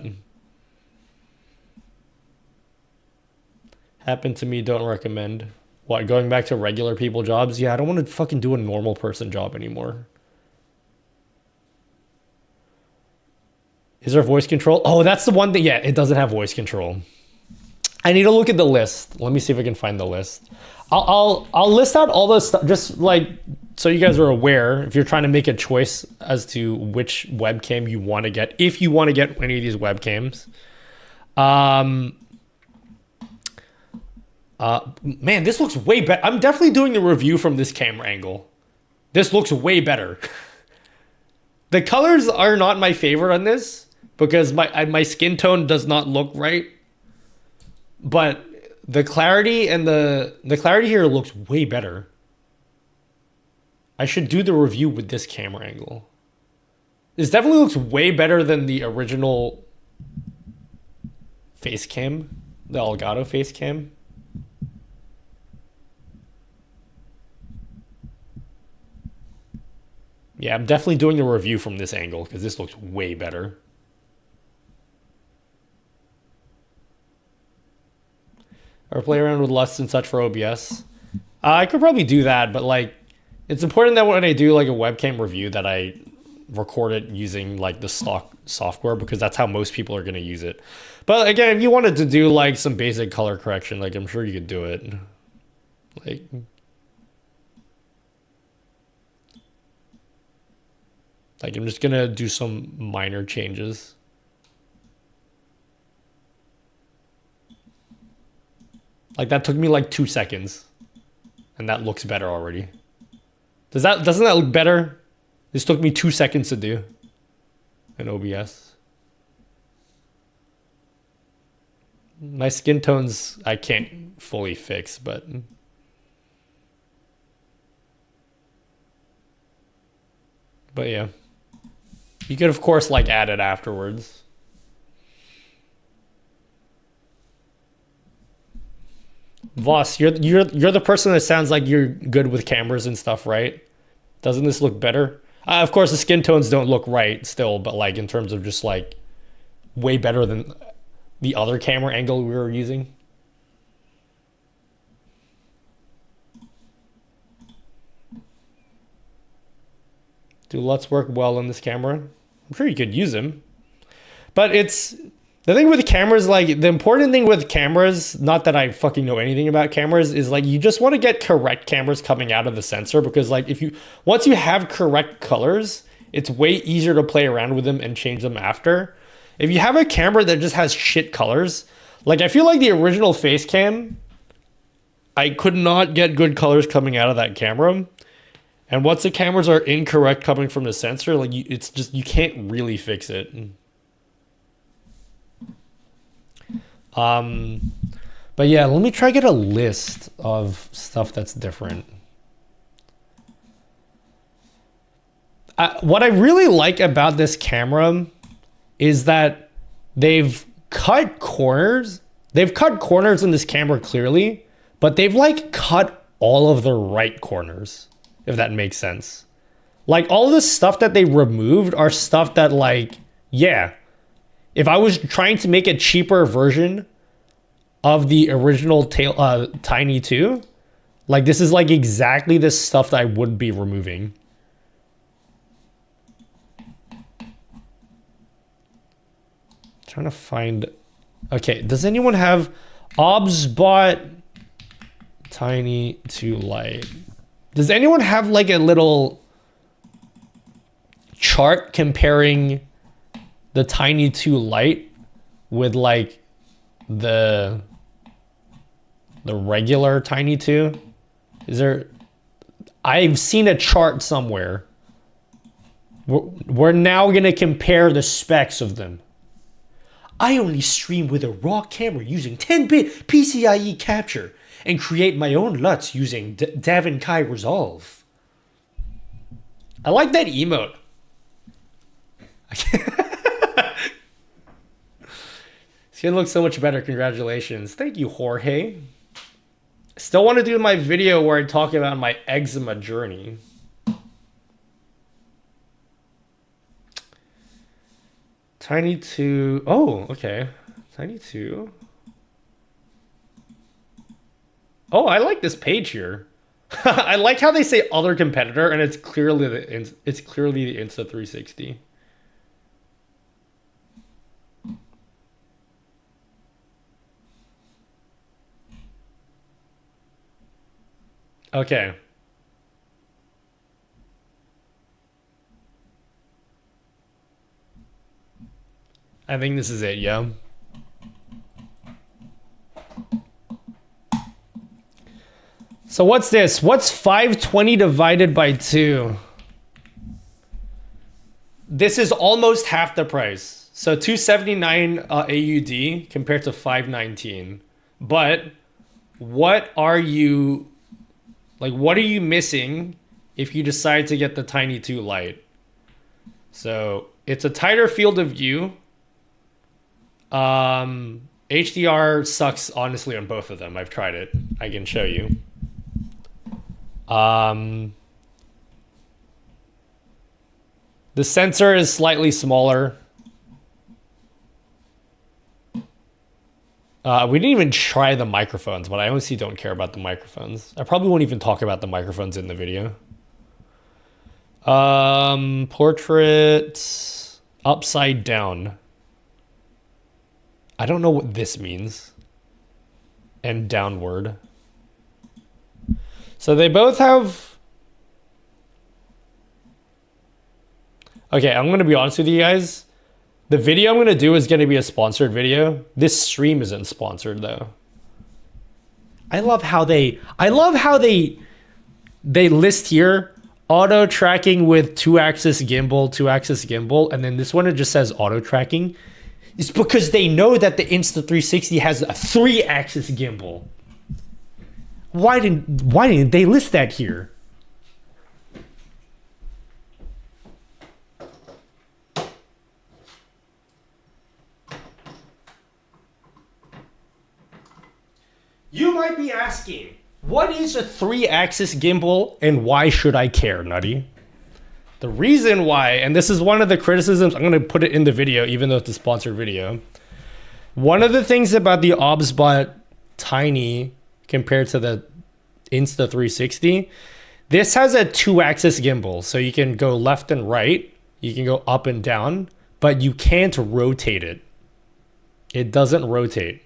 Happened to me, don't recommend. What, going back to regular people jobs? Yeah, I don't want to fucking do a normal person job anymore. Is there voice control? Oh, that's the one thing. Yeah, it doesn't have voice control. I need to look at the list. Let me see if I can find the list. I'll list out all the stuff, just like so you guys are aware if you're trying to make a choice as to which webcam you want to get, if you want to get any of these webcams. Man, this looks way better. I'm definitely doing the review from this camera angle. This looks way better. The colors are not my favorite on this because my skin tone does not look right. But the clarity and the clarity here looks way better. I should do the review with this camera angle. This definitely looks way better than the original face cam, the Elgato face cam. Yeah, I'm definitely doing a review from this angle because this looks way better. Or play around with LUTs and such for OBS. I could probably do that, but like, it's important that when I do like a webcam review that I record it using like the stock software, because that's how most people are going to use it. But again, if you wanted to do like some basic color correction, like I'm sure you could do it. Like I'm just going to do some minor changes. Like that took me like 2 seconds. And that looks better already. Doesn't that look better? This took me 2 seconds to do in OBS. My skin tones I can't fully fix, but yeah. You could of course like add it afterwards. Voss, you're the person that sounds like you're good with cameras and stuff, right? Doesn't this look better? Of course, the skin tones don't look right still, but like in terms of just like way better than the other camera angle we were using. Do LUTs work well on this camera? I'm sure you could use them, but it's the thing with cameras, like the important thing with cameras, not that I fucking know anything about cameras, is like you just want to get correct cameras coming out of the sensor, because like once you have correct colors, it's way easier to play around with them and change them after. If you have a camera that just has shit colors, like I feel like the original face cam, I could not get good colors coming out of that camera. And once the cameras are incorrect coming from the sensor, like it's just, you can't really fix it. But yeah, let me try to get a list of stuff that's different. what I really like about this camera is that they've cut corners. They've cut corners in this camera clearly, but they've like cut all of the right corners, if that makes sense. Like all this stuff that they removed are stuff that like, yeah, if I was trying to make a cheaper version of the original Tiny2, like this is like exactly the stuff that I would be removing. Trying to find, okay, does anyone have OBSBOT Tiny2 Lite? Does anyone have like a little chart comparing the Tiny2 Lite with like the regular Tiny2? Is there, I've seen a chart somewhere. We're now gonna compare the specs of them. I only stream with a raw camera using 10-bit PCIe capture and create my own LUTs using DaVinci Resolve. I like that emote. Skin looks so much better. Congratulations. Thank you, Jorge. Still want to do my video where I talk about my eczema journey. Tiny2. Oh, okay. Tiny2. Oh, I like this page here. I like how they say other competitor, and it's clearly the Insta360. Okay. I think this is it, yeah. So what's this? What's 520 divided by 2? This is almost half the price. So 279 AUD compared to 519. But what are you missing if you decide to get the Tiny2 Lite? So it's a tighter field of view. HDR sucks honestly on both of them. I've tried it. I can show you. The sensor is slightly smaller. We didn't even try the microphones, but I honestly don't care about the microphones. I probably won't even talk about the microphones in the video. Portrait upside down. I don't know what this means. And downward. So they both have... Okay, I'm going to be honest with you guys. The video I'm going to do is going to be a sponsored video. This stream isn't sponsored though. I love how they list here auto tracking with 2-axis gimbal, and then this one it just says auto tracking. It's because they know that the Insta360 has a 3-axis gimbal. Why didn't they list that here? You might be asking, what is a 3-axis gimbal and why should I care, Nutty? The reason why, and this is one of the criticisms, I'm going to put it in the video even though it's a sponsored video. One of the things about the OBSBOT Tiny compared to the Insta360, this has a 2-axis gimbal, so you can go left and right, you can go up and down, but you can't rotate it. It doesn't rotate.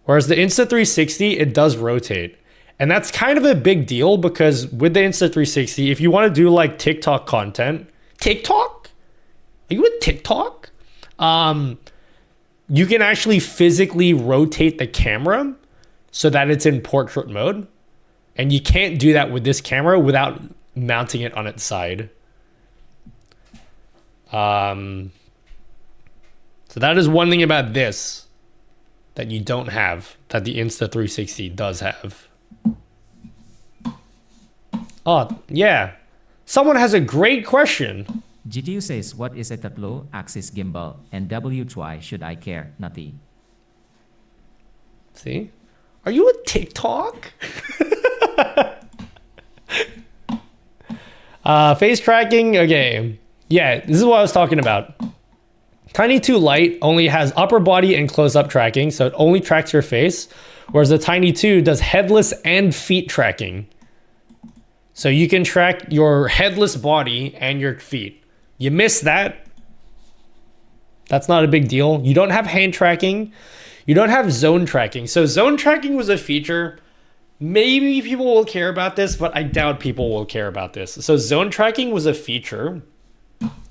Whereas the Insta360, it does rotate. And that's kind of a big deal because with the Insta360, if you want to do like TikTok content, TikTok? Are you with TikTok? You can actually physically rotate the camera so that it's in portrait mode. And you can't do that with this camera without mounting it on its side. So that is one thing about this that you don't have, that the Insta360 does have. Oh, yeah. Someone has a great question. GTU says, what is a tatlo axis gimbal? And W2I should I care? Nutty. See? Are you a TikTok? Face tracking, okay. Yeah, this is what I was talking about. Tiny2 Lite only has upper body and close-up tracking, so it only tracks your face, whereas the Tiny2 does headless and feet tracking. So you can track your headless body and your feet. You miss that, that's not a big deal. You don't have hand tracking. You don't have zone tracking. So zone tracking was a feature. Maybe people will care about this, but I doubt people will care about this. So zone tracking was a feature.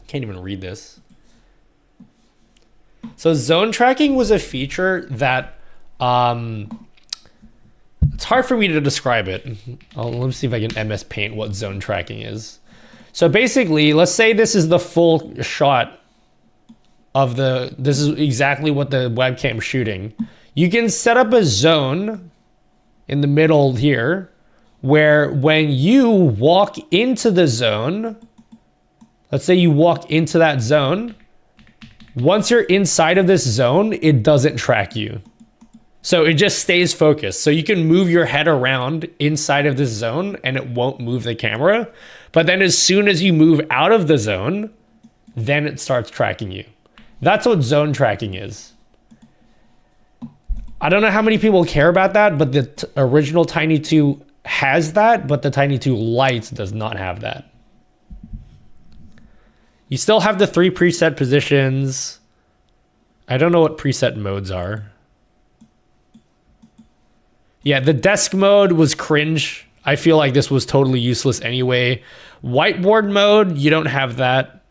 Can't even read this. So zone tracking was a feature that it's hard for me to describe it. Let me see if I can MS Paint what zone tracking is. So basically, let's say this is the full shot of this is exactly what the webcam's shooting. You can set up a zone in the middle here where when you walk into the zone, let's say you walk into that zone, once you're inside of this zone, it doesn't track you. So it just stays focused. So you can move your head around inside of this zone and it won't move the camera. But then as soon as you move out of the zone, then it starts tracking you. That's what zone tracking is. I don't know how many people care about that, but the original Tiny2 has that, but the Tiny2 Lite does not have that. You still have the 3 preset positions. I don't know what preset modes are. Yeah, the desk mode was cringe. I feel like this was totally useless anyway. Whiteboard mode, you don't have that.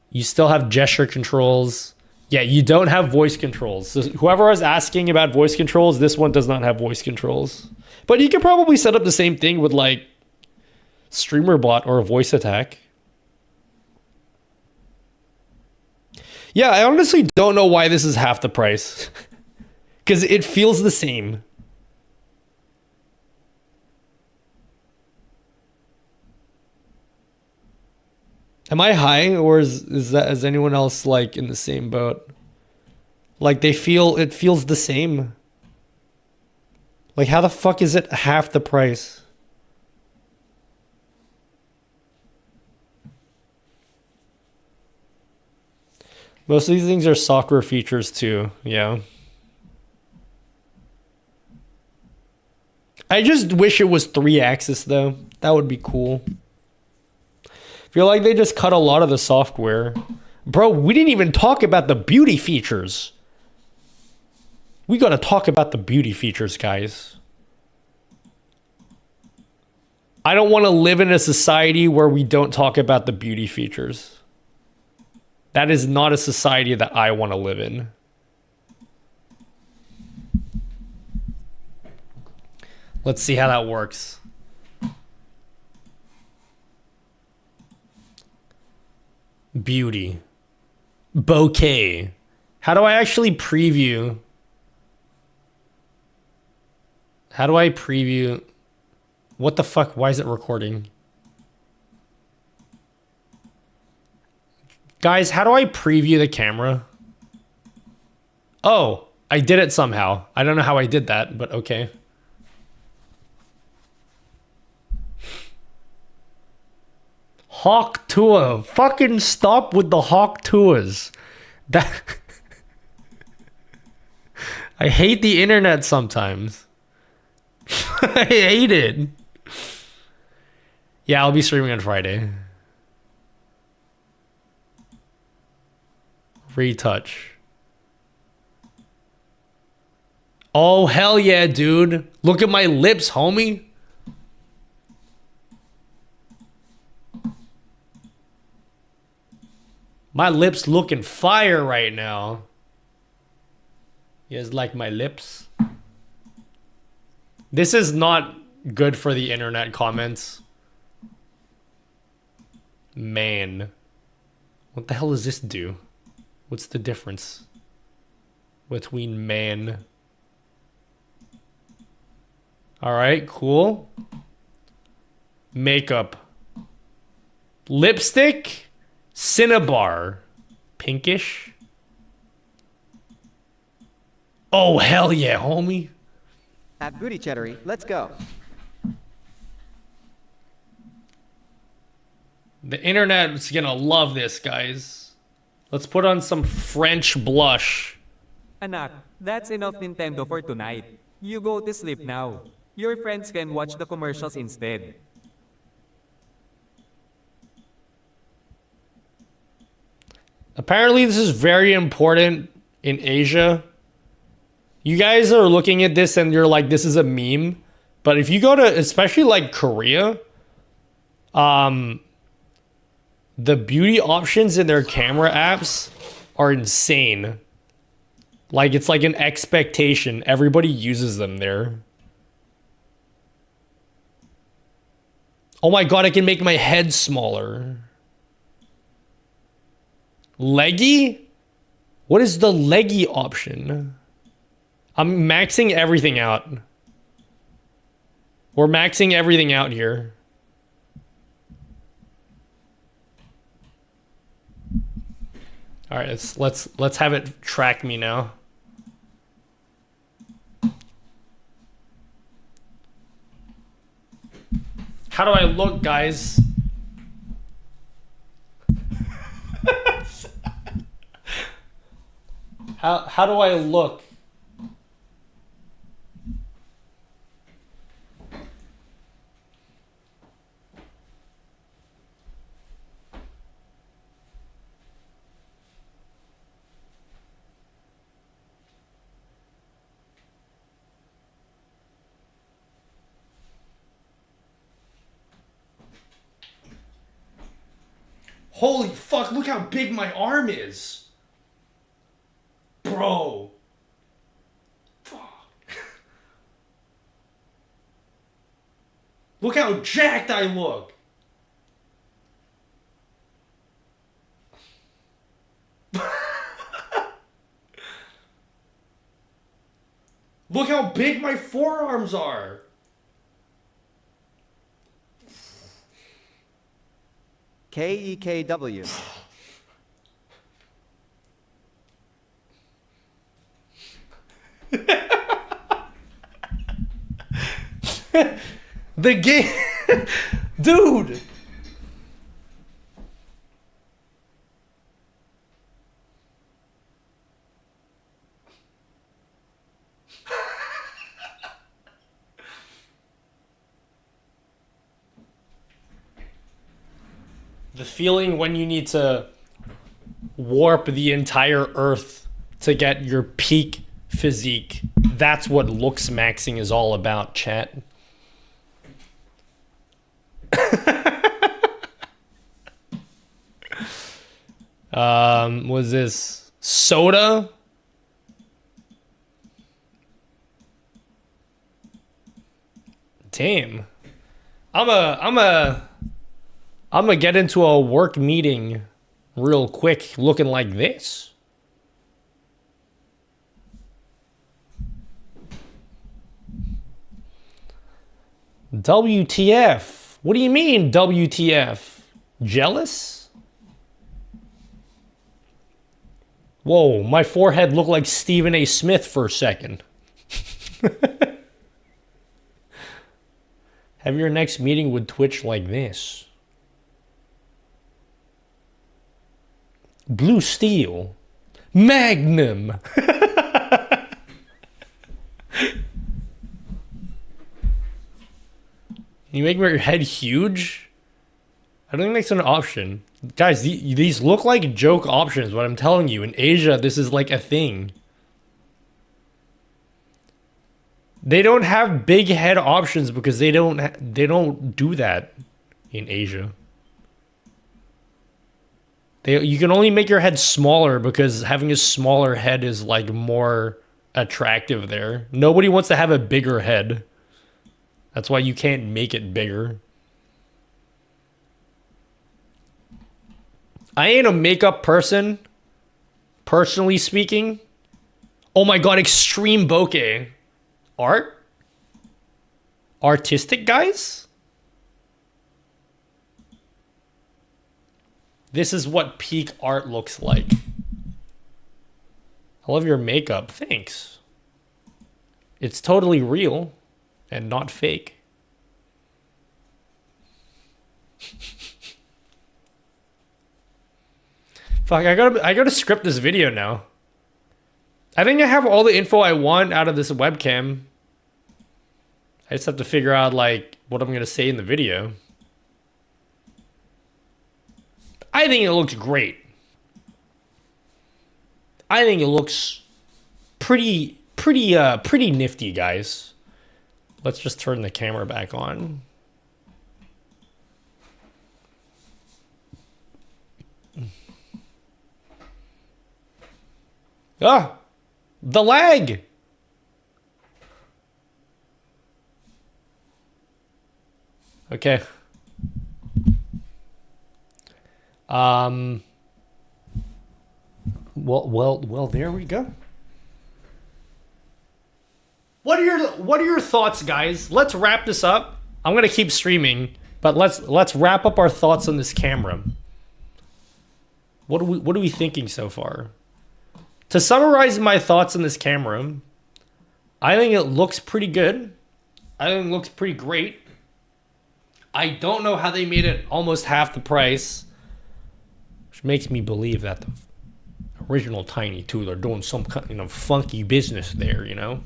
You still have gesture controls. Yeah, you don't have voice controls. So whoever was asking about voice controls, this one does not have voice controls. But you could probably set up the same thing with like StreamerBot or Voice Attack. Yeah, I honestly don't know why this is half the price. Because it feels the same. Am I high, or is anyone else like in the same boat? Like it feels the same. Like how the fuck is it half the price? Most of these things are software features too, yeah. I just wish it was 3-axis though. That would be cool. Feel like they just cut a lot of the software. Bro, we didn't even talk about the beauty features. We gotta talk about the beauty features, guys. I don't want to live in a society where we don't talk about the beauty features. That is not a society that I want to live in. Let's see how that works. Beauty. Bouquet. How do I actually preview? How do I preview? What the fuck? Why is it recording? Guys, how do I preview the camera? Oh, I did it somehow. I don't know how I did that, but okay. Hawk Tour. Fucking stop with the Hawk Tours. That I hate the internet sometimes. I hate it. Yeah, I'll be streaming on Friday. Retouch. Oh, hell yeah, dude. Look at my lips, homie. My lips looking fire right now. You guys like my lips? This is not good for the internet comments. Man. What the hell does this do? What's the difference between man? All right, cool. Makeup. Lipstick, Cinnabar, pinkish. Oh, hell yeah, homie. At Booty Chattery, let's go. The internet's gonna love this, guys. Let's put on some French blush. Anak, that's enough Nintendo for tonight. You go to sleep now. Your friends can watch the commercials instead. Apparently, this is very important in Asia. You guys are looking at this and you're like, this is a meme. But if you go to, especially like Korea, the beauty options in their camera apps are insane. Like, it's like an expectation. Everybody uses them there. Oh my god, I can make my head smaller. Leggy? What is the leggy option? I'm maxing everything out. We're maxing everything out here. All right, let's have it track me now. How do I look, guys? How do I look? Holy fuck, look how big my arm is. Bro. Fuck. Look how jacked I look. Look how big my forearms are. KEKW. The game. Dude. The feeling when you need to warp the entire earth to get your peak physique. That's what looks maxing is all about, chat. Was this soda? Damn. I'm gonna get into a work meeting real quick looking like this. WTF? What do you mean, WTF? Jealous? Whoa, my forehead looked like Stephen A. Smith for a second. Have your next meeting with Twitch like this. Blue Steel. Magnum. You make your head huge? I don't think that's an option. Guys, these look like joke options, but I'm telling you, in Asia, this is like a thing. They don't have big head options because they don't do that in Asia. You can only make your head smaller because having a smaller head is like more attractive there. Nobody wants to have a bigger head. That's why you can't make it bigger. I ain't a makeup person, personally speaking. Oh my god, extreme bokeh. Art? Artistic guys? This is what peak art looks like. I love your makeup. Thanks. It's totally real and not fake. Fuck, I gotta script this video now. I think I have all the info I want out of this webcam. I just have to figure out like what I'm gonna say in the video. I think it looks great. I think it looks pretty nifty, guys. Let's just turn the camera back on. Ah, the lag. Okay. Well, there we go. What are your thoughts, guys? Let's wrap this up. I'm gonna keep streaming, but let's wrap up our thoughts on this camera. What are we thinking so far? To summarize my thoughts on this camera, I think it looks pretty good. I think it looks pretty great. I don't know how they made it almost half the price, which makes me believe that the original Tiny2, they're doing some kind of funky business there, you know?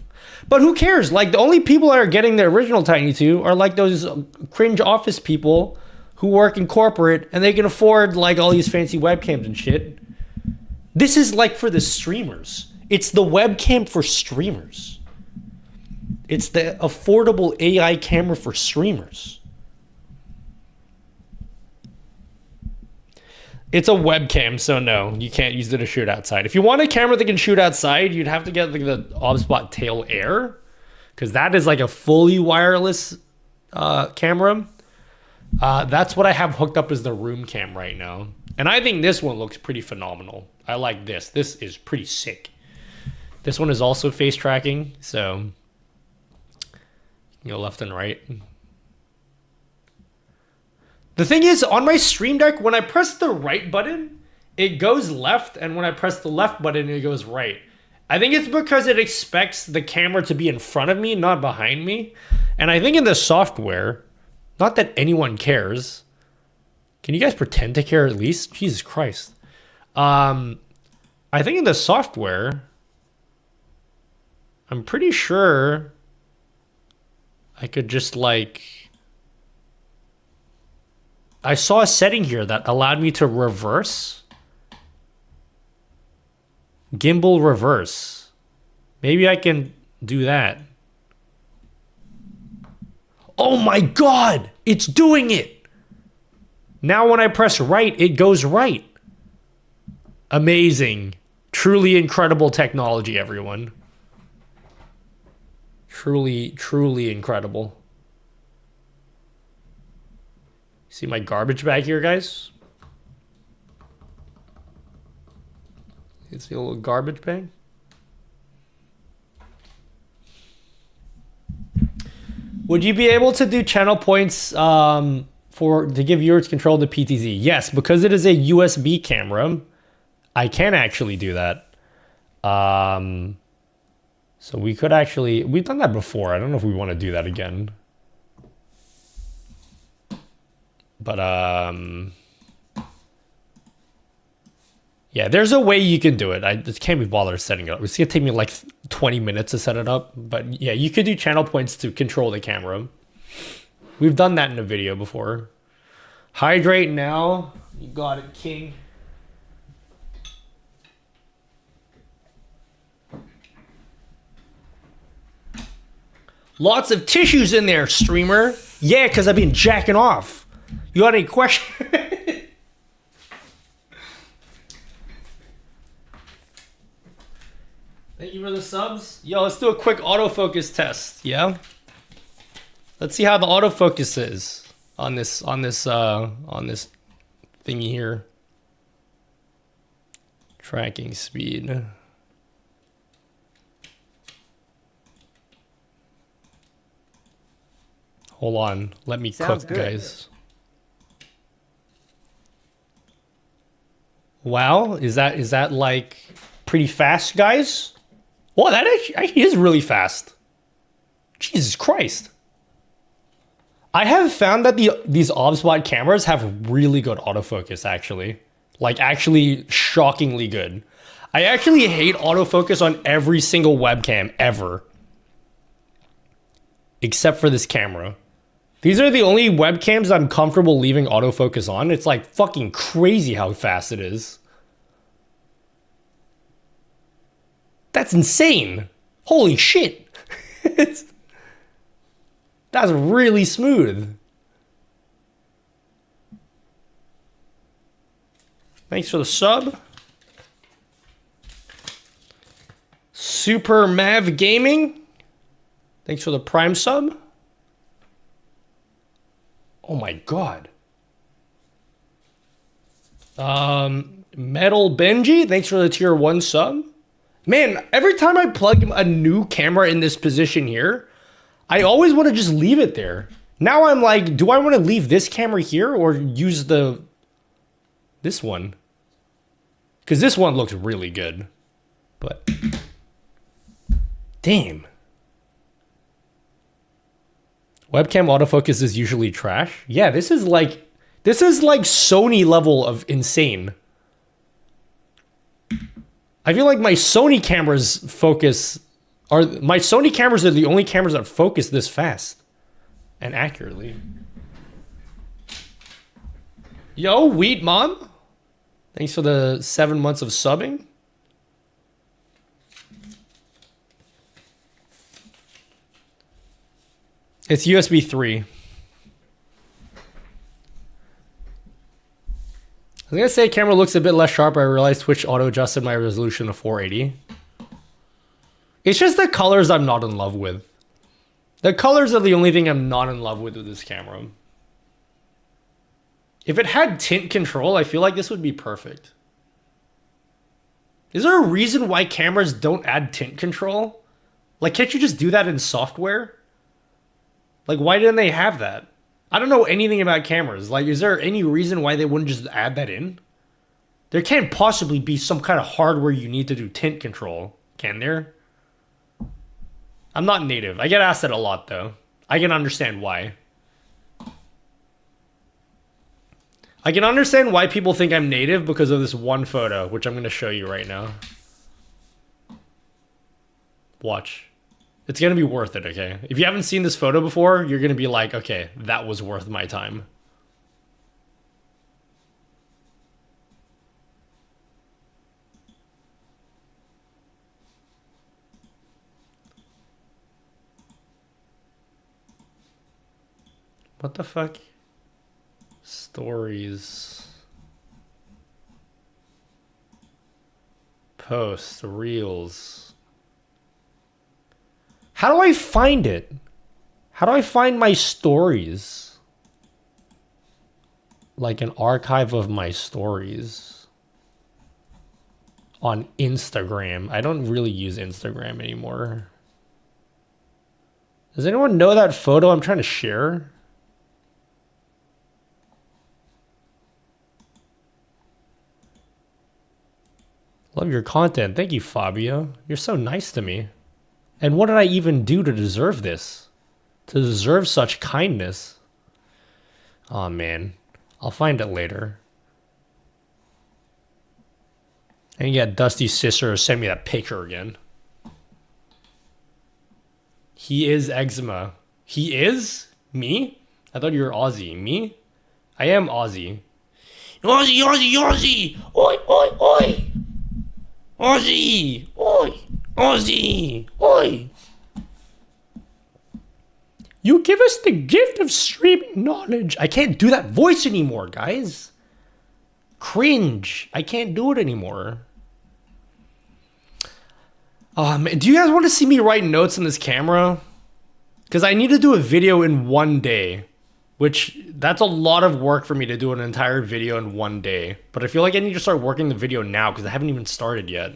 But who cares? Like, the only people that are getting the original Tiny2 are like those cringe office people who work in corporate and they can afford like all these fancy webcams and shit. This is like for the streamers. It's the webcam for streamers. It's the affordable AI camera for streamers. It's a webcam, so no, you can't use it to shoot outside. If you want a camera that can shoot outside, you'd have to get like the OBSBOT Tail Air, because that is like a fully wireless camera. That's what I have hooked up as the room cam right now. And I think this one looks pretty phenomenal. I like this. This is pretty sick. This one is also face tracking, so you can go left and right. The thing is, on my Stream Deck, when I press the right button, it goes left, and when I press the left button, it goes right. I think it's because it expects the camera to be in front of me, not behind me. And I think in the software, not that anyone cares. Can you guys pretend to care at least? Jesus Christ. I think in the software, I'm pretty sure I could just like... I saw a setting here that allowed me to reverse. Gimbal reverse. Maybe I can do that. Oh my God! It's doing it! Now when I press right, it goes right. Amazing. Truly incredible technology, everyone. Truly incredible. See my garbage bag here, guys? You see a little garbage bag? Would you be able to do channel points to give viewers control of the PTZ? Yes, because it is a USB camera, I can actually do that. So we could actually... We've done that before. I don't know if we want to do that again. But, yeah, there's a way you can do it. I just can't be bothered setting it up. It's going to take me like 20 minutes to set it up. But, yeah, you could do channel points to control the camera. We've done that in a video before. Hydrate now. You got it, king. Lots of tissues in there, streamer. Yeah, because I've been jacking off. You got any questions? Thank you for the subs. Yo, let's do a quick autofocus test. Yeah. Let's see how the autofocus is on this thingy here. Tracking speed. Hold on. Let me cook, guys. Wow, is that like pretty fast, guys? Well, that actually is really fast. Jesus Christ. I have found that these OBSBOT cameras have really good autofocus, actually. Like, actually shockingly good. I actually hate autofocus on every single webcam ever. Except for this camera. These are the only webcams I'm comfortable leaving autofocus on. It's like fucking crazy how fast it is. That's insane. Holy shit. That's really smooth. Thanks for the sub. Super Mav Gaming. Thanks for the Prime sub. Oh my god. Metal Benji, thanks for the tier 1 sub. Man, every time I plug a new camera in this position here, I always want to just leave it there. Now I'm like, do I want to leave this camera here or use this one? Because this one looks really good. But damn. Webcam autofocus is usually trash. Yeah, this is like Sony level of insane. I feel like my Sony cameras are the only cameras that focus this fast and accurately. Yo, Wheat Mom. Thanks for the 7 months of subbing. It's USB 3. I was gonna say camera looks a bit less sharp, but I realized Twitch auto adjusted my resolution to 480. It's just the colors I'm not in love with. The colors are the only thing I'm not in love with this camera. If it had tint control, I feel like this would be perfect. Is there a reason why cameras don't add tint control? Like, can't you just do that in software? Like, why didn't they have that? I don't know anything about cameras. Like, is there any reason why they wouldn't just add that in? There can't possibly be some kind of hardware you need to do tint control, can there? I'm not native. I get asked that a lot, though. I can understand why. I can understand why people think I'm native because of this one photo, which I'm going to show you right now. Watch. It's going to be worth it, okay? If you haven't seen this photo before, you're going to be like, okay, that was worth my time. What the fuck? Stories. Posts, reels. How do I find it? How do I find my stories? Like an archive of my stories. On Instagram. I don't really use Instagram anymore. Does anyone know that photo I'm trying to share? Love your content. Thank you, Fabio. You're so nice to me. And what did I even do to deserve this? To deserve such kindness? Oh man, I'll find it later. And yeah, Dusty's sister sent me that picture again. He is eczema. He is? Me? I thought you were Aussie. Me? I am Aussie. Aussie, Aussie, Aussie! Oi, oi, oi! Aussie! Oi! Aussie! Oi! You give us the gift of streaming knowledge. I can't do that voice anymore, guys. Cringe. I can't do it anymore. Do you guys want to see me write notes on this camera? Because I need to do a video in one day. Which, that's a lot of work for me to do an entire video in one day. But I feel like I need to start working the video now because I haven't even started yet.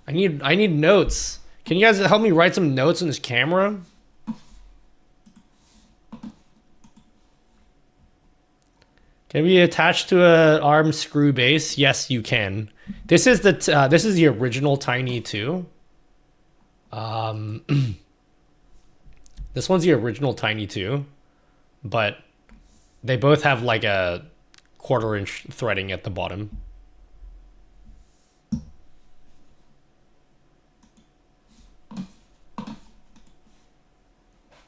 I need notes. Can you guys help me write some notes on this camera? Can we attach to a arm screw base? Yes, you can. This is the original Tiny2. This one's the original Tiny2, but they both have like a 1/4 inch threading at the bottom.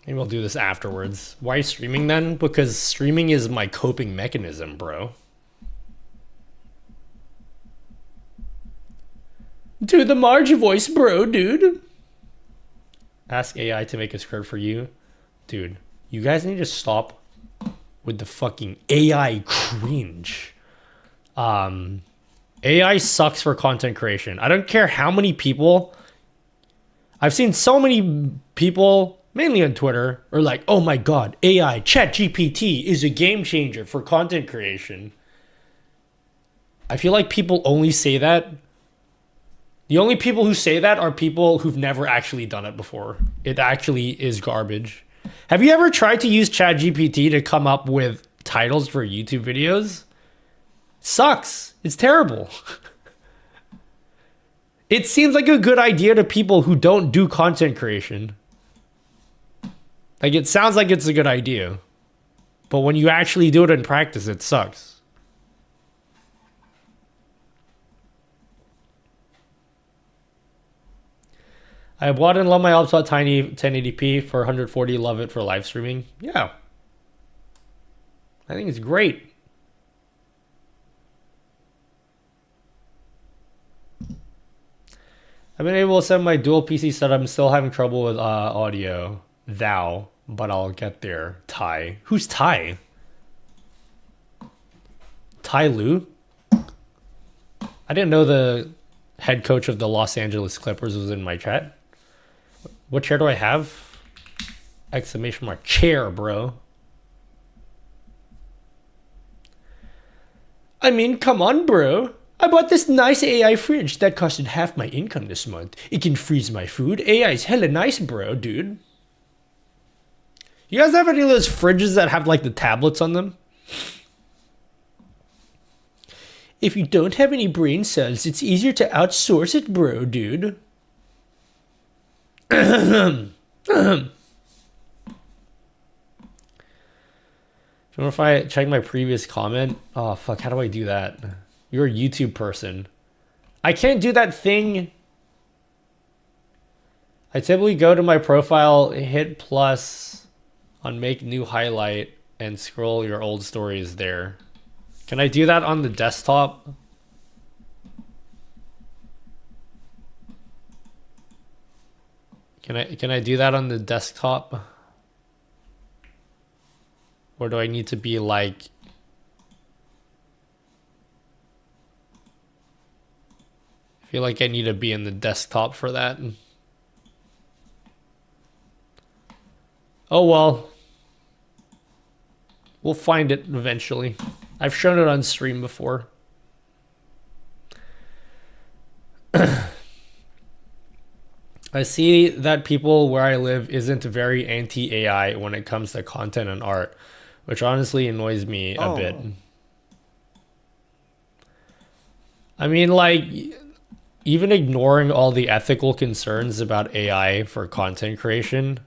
Maybe we'll do this afterwards. Why streaming then? Because streaming is my coping mechanism, bro. Do the Marge voice, bro, dude. Ask AI to make a script for you. Dude, you guys need to stop with the fucking AI cringe. AI sucks for content creation. I don't care how many people. I've seen so many people, mainly on Twitter, are like, oh my god, AI, ChatGPT is a game changer for content creation. I feel like people only say that. The only people who say that are people who've never actually done it before. It actually is garbage. Have you ever tried to use ChatGPT to come up with titles for YouTube videos? Sucks. It's terrible. It seems like a good idea to people who don't do content creation. Like, it sounds like it's a good idea. But when you actually do it in practice, it sucks. I bought and love my OBSBOT Tiny 1080p for 140. Love it for live streaming. Yeah. I think it's great. I've been able to set my dual PC setup. I'm still having trouble with audio. But I'll get there. Ty. Who's Ty? Ty Lue? I didn't know the head coach of the Los Angeles Clippers was in my chat. What chair do I have? Exclamation mark. Chair, bro. I mean, come on, bro. I bought this nice AI fridge that costed half my income this month. It can freeze my food. AI is hella nice, bro, dude. You guys have any of those fridges that have like the tablets on them? If you don't have any brain cells, it's easier to outsource it, bro, dude. Remember if I check my previous comment? Oh, fuck, how do I do that? You're a YouTube person. I can't do that thing. I typically go to my profile, hit plus on make new highlight, and scroll your old stories there. Can I do that on the desktop? Can I do that on the desktop? Or do I need to be like... I feel like I need to be in the desktop for that. Oh well. We'll find it eventually. I've shown it on stream before. I see that people where I live isn't very anti-AI when it comes to content and art, which honestly annoys me a bit. I mean, like, even ignoring all the ethical concerns about AI for content creation,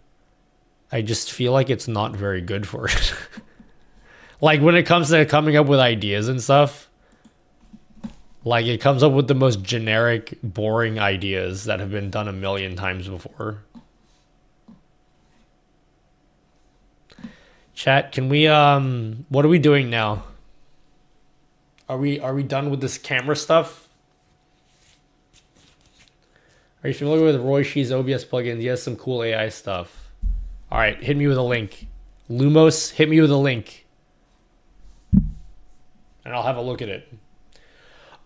I just feel like it's not very good for it. Like, when it comes to coming up with ideas and stuff, like, it comes up with the most generic, boring ideas that have been done a million times before. Chat, can we, what are we doing now? Are we done with this camera stuff? Are you familiar with Roy Shee's OBS plugins? He has some cool AI stuff. All right, hit me with a link. Lumos, hit me with a link. And I'll have a look at it.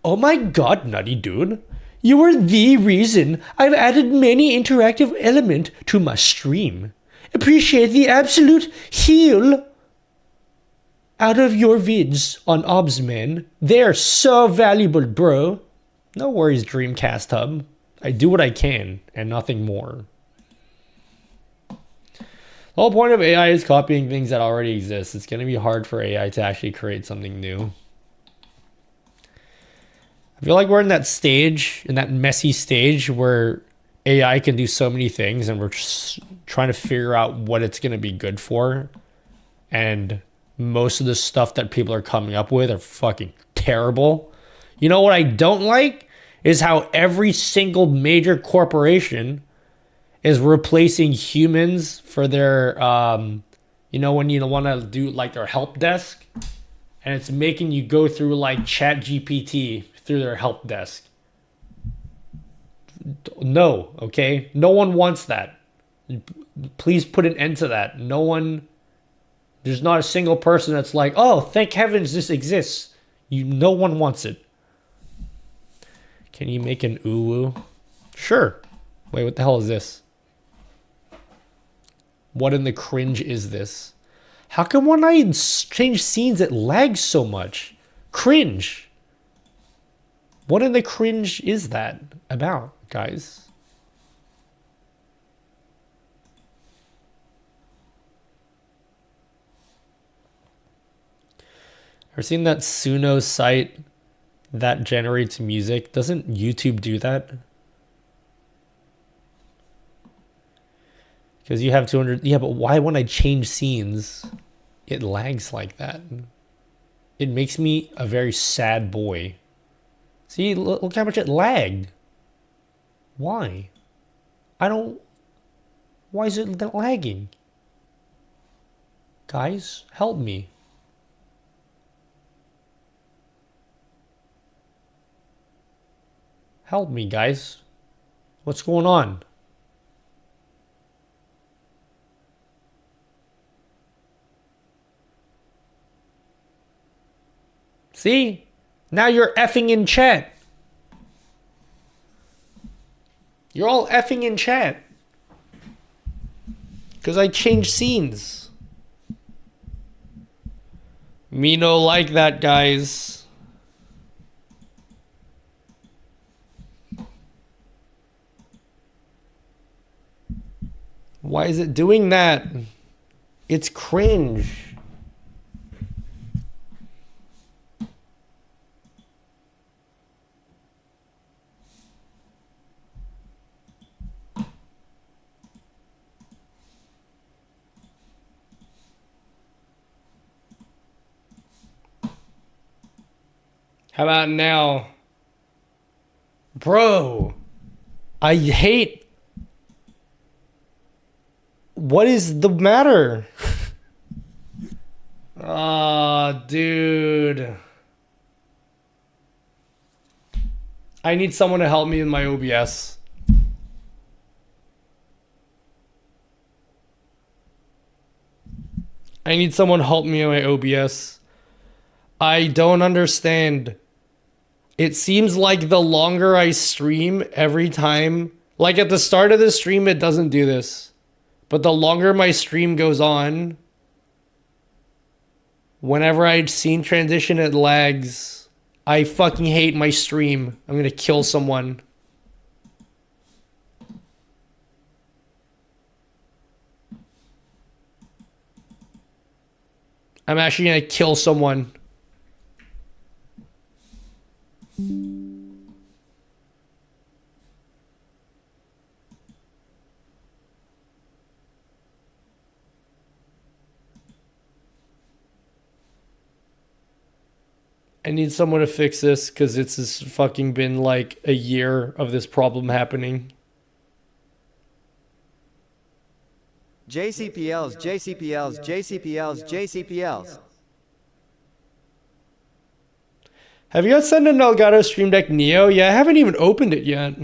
Oh my god, nutty dude. You are the reason I've added many interactive element to my stream. Appreciate the absolute hell out of your vids on OBSMan. They're so valuable, bro. No worries, Dreamcast Hub. I do what I can and nothing more. whole point of AI is copying things that already exist. It's going to be hard for AI to actually create something new. I feel like we're in that stage, in that messy stage where AI can do so many things and we're just trying to figure out what it's going to be good for. And most of the stuff that people are coming up with are fucking terrible. You know what I don't like is how every single major corporation is replacing humans for their, you know, when you want to do like their help desk, and it's making you go through like Chat GPT through their help desk. No, okay? No one wants that. Please put an end to that. No one, there's not a single person that's like, oh, thank heavens this exists. No one wants it. Can you make an uwu? Sure. Wait, what the hell is this? What in the cringe is this? How come when I change scenes it lags so much? Cringe. What in the cringe is that about, guys? Ever seen that Suno site that generates music? Doesn't YouTube do that? Because you have 200... Yeah, but why when I change scenes, it lags like that? It makes me a very sad boy. See, look how much it lagged. Why? I don't... Why is it lagging? Guys, help me. Help me, guys. What's going on? See? Now you're effing in chat. You're all effing in chat. Because I changed scenes. Me no like that, guys. Why is it doing that? It's cringe. How about now? Bro, I hate... What is the matter? Ah, dude. I need someone to help me in my OBS. I need someone to help me in my OBS. I don't understand. It seems like the longer I stream every time, like at the start of the stream, it doesn't do this. But the longer my stream goes on, whenever I scene transition, it lags. I fucking hate my stream. I'm gonna kill someone. I'm actually gonna kill someone. I need someone to fix this because it's just fucking been like a year of this problem happening. JCPLs, JCPLs, JCPLs, JCPLs. Have you guys sent an Elgato Stream Deck Neo? Yeah, I haven't even opened it yet.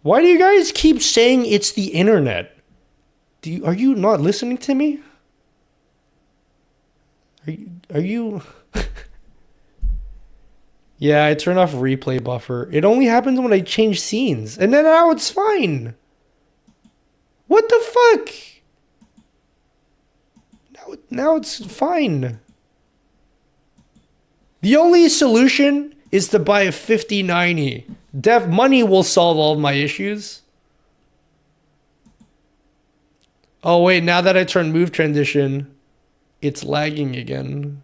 Why do you guys keep saying it's the internet? Are you not listening to me? Are you... Yeah, I turn off replay buffer. It only happens when I change scenes. And then now it's fine. What the fuck? Now it's fine. The only solution is to buy a 5090. Money will solve all of my issues. Oh wait, now that I turn move transition, it's lagging again.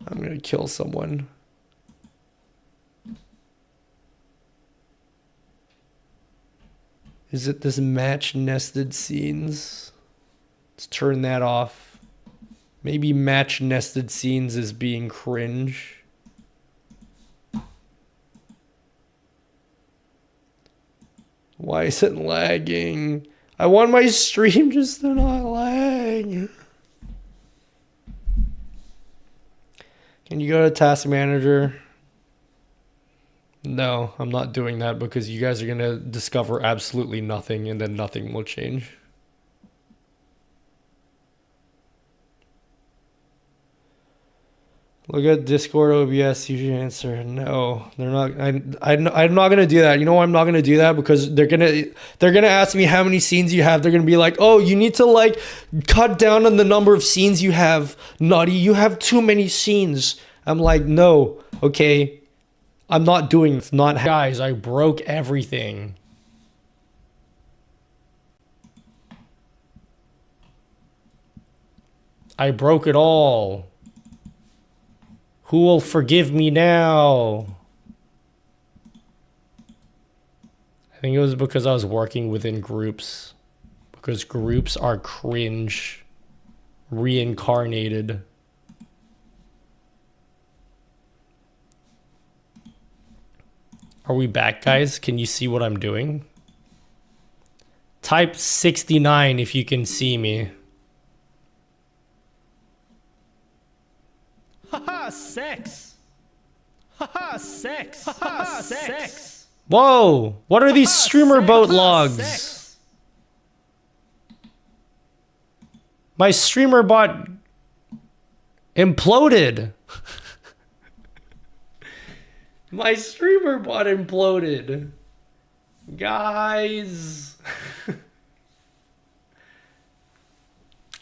I'm gonna kill someone. Is it this match nested scenes? Let's turn that off. Maybe match nested scenes is being cringe. Why is it lagging? I want my stream just to not lag. Can you go to Task Manager? No, I'm not doing that because you guys are going to discover absolutely nothing and then nothing will change. Look at Discord OBS, you should answer. No, they're not. I'm not gonna do that. You know why I'm not gonna do that? Because they're gonna ask me how many scenes you have. They're gonna be like, oh, you need to like cut down on the number of scenes you have. Nutty, you have too many scenes. I'm like, no, okay, I'm not doing this. Not guys, I broke everything. I broke it all. Who will forgive me now? I think it was because I was working within groups. Because groups are cringe. Reincarnated. Are we back, guys? Can you see what I'm doing? Type 69 if you can see me. Haha, sex. Haha, sex. Haha, sex. Whoa! What are these streamer boat logs? My streamer bot imploded. My streamer bot imploded. Guys.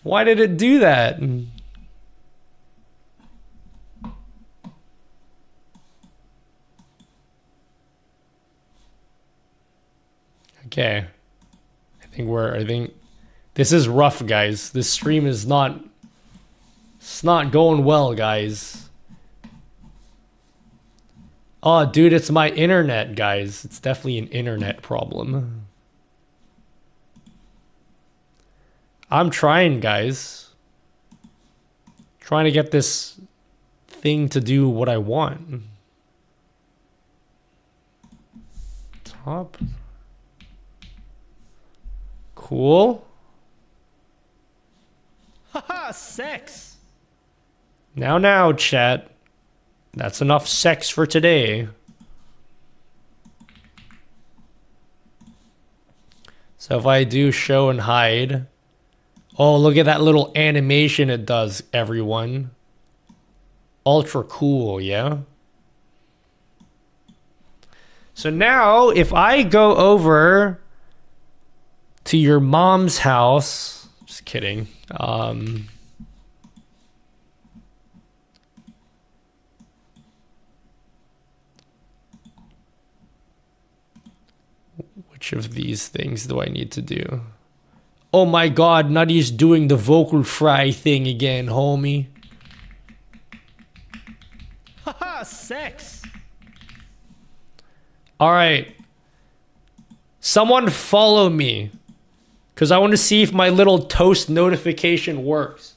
Why did it do that? Okay. I think this is rough, guys. This stream is not, it's not going well, guys. Oh, dude, it's my internet, guys. It's definitely an internet problem. I'm trying, guys. Trying to get this thing to do what I want. Top. Cool. Haha, sex. Now, chat. That's enough sex for today. So if I do show and hide. Oh, look at that little animation it does, everyone. Ultra cool, yeah? So now, if I go over to your mom's house, just kidding. Which of these things do I need to do? Oh my god, Nutty's doing the vocal fry thing again, homie. Haha, sex. Alright. Someone follow me. Because I want to see if my little toast notification works.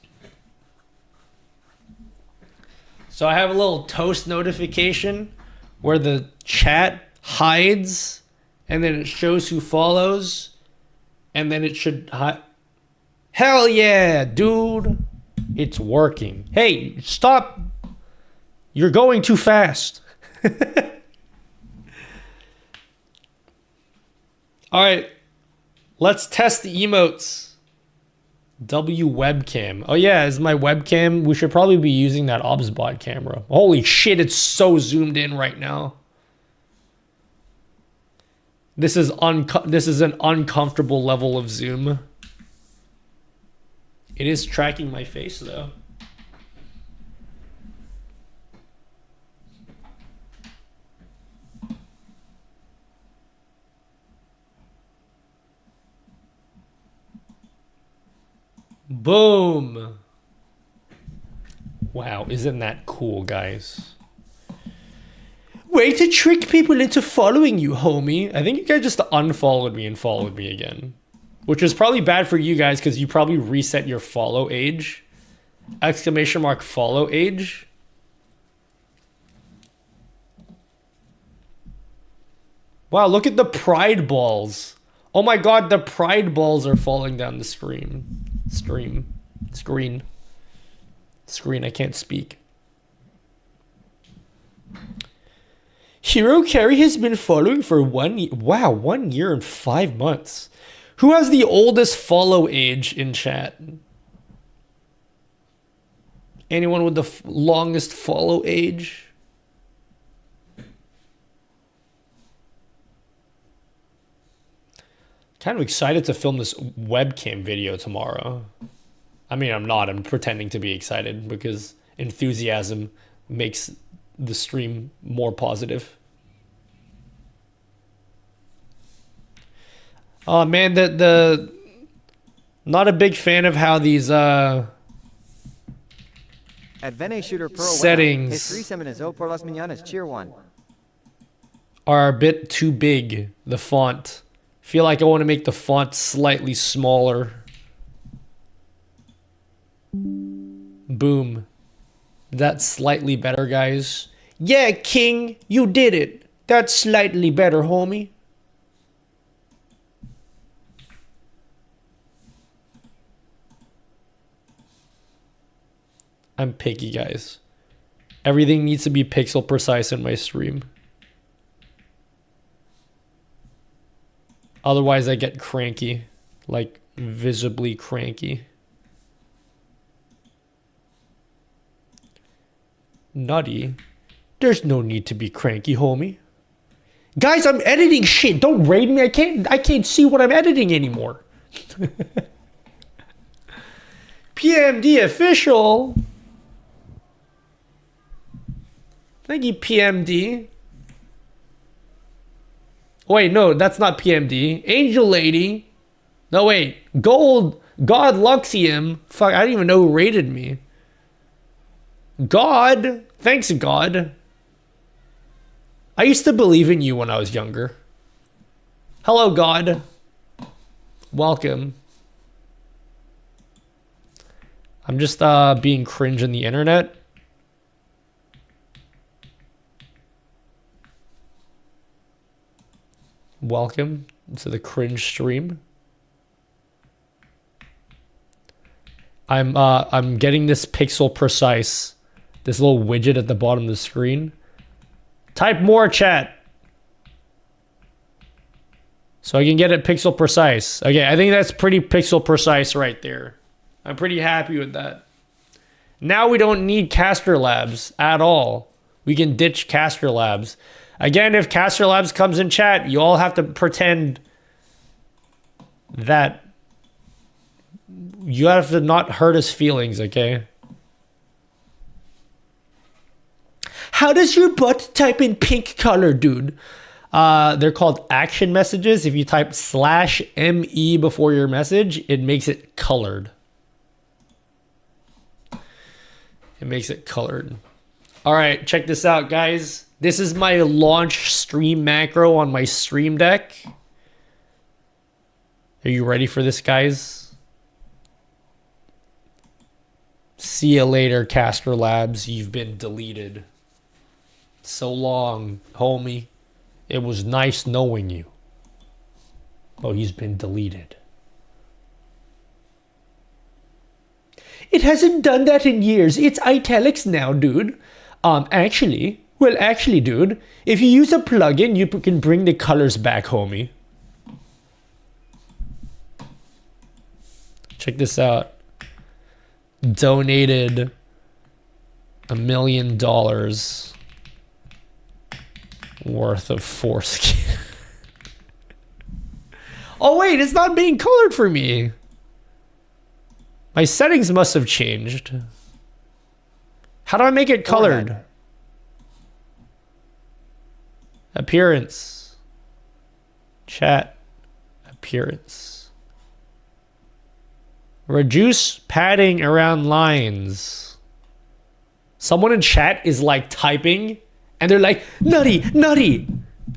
So I have a little toast notification where the chat hides and then it shows who follows and then it should hell yeah, dude. It's working. Hey, stop. You're going too fast. All right. Let's test the emotes. W webcam. Oh yeah, is my webcam. We should probably be using that OBSBOT camera. Holy shit, it's so zoomed in right now. This is an uncomfortable level of zoom. It is tracking my face though. Boom. Wow, isn't that cool, guys? Way to trick people into following you, homie. I think you guys just unfollowed me and followed me again. Which is probably bad for you guys because you probably reset your follow age. Exclamation mark follow age. Wow, look at the pride balls. Oh my god, the pride balls are falling down the screen. Screen, I can't speak. Hero Carry has been following for 1 year. Wow, 1 year and 5 months. Who has the oldest follow age in chat? Anyone with the longest follow age? Kind of excited to film this webcam video tomorrow. I mean, I'm not. I'm pretending to be excited because enthusiasm makes the stream more positive. Oh man, the not a big fan of how these At Vene Shooter Pro settings es por las mañanas, cheer one. Are a bit too big. The font. Feel like I want to make the font slightly smaller. Boom. That's slightly better, guys. Yeah, King, you did it. That's slightly better, homie. I'm picky, guys. Everything needs to be pixel precise in my stream. Otherwise, I get cranky. Like, visibly cranky. Nutty. There's no need to be cranky, homie. Guys, I'm editing shit. Don't raid me. I can't see what I'm editing anymore. PMD official. Thank you, PMD. Wait, no, that's not PMD. Angel Lady. No, wait. Gold. God Luxium. Fuck, I don't even know who rated me. God. Thanks, God. I used to believe in you when I was younger. Hello, God. Welcome. I'm just being cringe on the internet. Welcome to the cringe stream. I'm getting this pixel precise. This little widget at the bottom of the screen. Type more, chat. So I can get it pixel precise. Okay, I think that's pretty pixel precise right there. I'm pretty happy with that. Now we don't need Caster Labs at all. We can ditch Caster Labs. Again, if Caster Labs comes in chat, you all have to pretend that you have to not hurt his feelings, okay? How does your butt type in pink color, dude? They're called action messages. If you type /ME before your message, it makes it colored. It makes it colored. All right, check this out, guys. This is my launch stream macro on my Stream Deck. Are you ready for this, guys? See you later, Caster Labs. You've been deleted. So long, homie. It was nice knowing you. Oh, he's been deleted. It hasn't done that in years. It's italics now, dude. Actually, dude, if you use a plugin, you can bring the colors back, homie. Check this out. Donated $1 million worth of foreskin. Oh wait, it's not being colored for me. My settings must have changed. How do I make it colored? Appearance. Chat. Appearance. Reduce padding around lines. Someone in chat is like typing and they're like, nutty, nutty.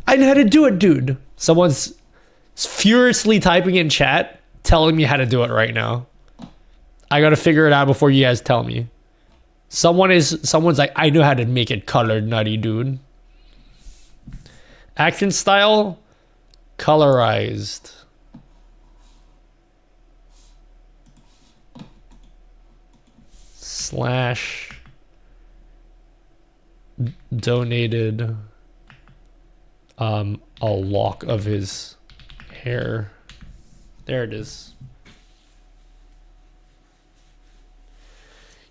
I know how to do it, dude. Someone's furiously typing in chat telling me how to do it right now. I gotta figure it out before you guys tell me. Someone's like, I know how to make it colored, nutty, dude. Action style, colorized. Slash donated a lock of his hair. There it is.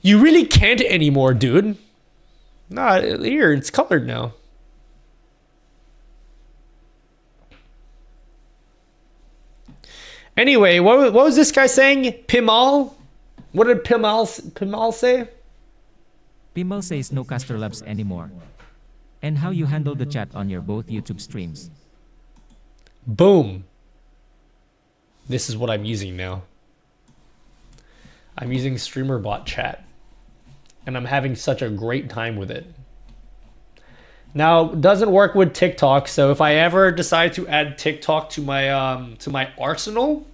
You really can't anymore, dude. Nah, here, it's colored now. Anyway, what was this guy saying? Pimal? What did Pimal say? Pimal says no caster labs anymore. And how you handle the chat on your both YouTube streams. Boom. This is what I'm using now. I'm using StreamerBot chat. And I'm having such a great time with it. Now, it doesn't work with TikTok, so if I ever decide to add TikTok to my arsenal,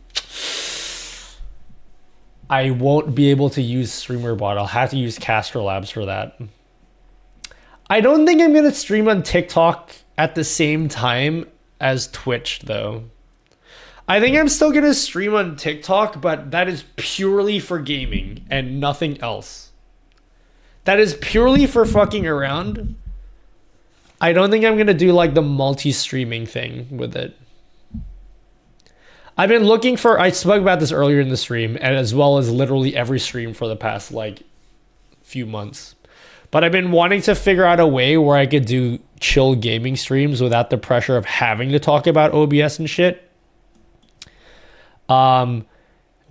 I won't be able to use StreamerBot. I'll have to use Caster Labs for that. I don't think I'm gonna stream on TikTok at the same time as Twitch, though. I think I'm still gonna stream on TikTok, but that is purely for gaming and nothing else. That is purely for fucking around. I don't think I'm gonna do like the multi-streaming thing with it. I've been looking for, I spoke about this earlier in the stream, and as well as literally every stream for the past like few months. But I've been wanting to figure out a way where I could do chill gaming streams without the pressure of having to talk about OBS and shit. One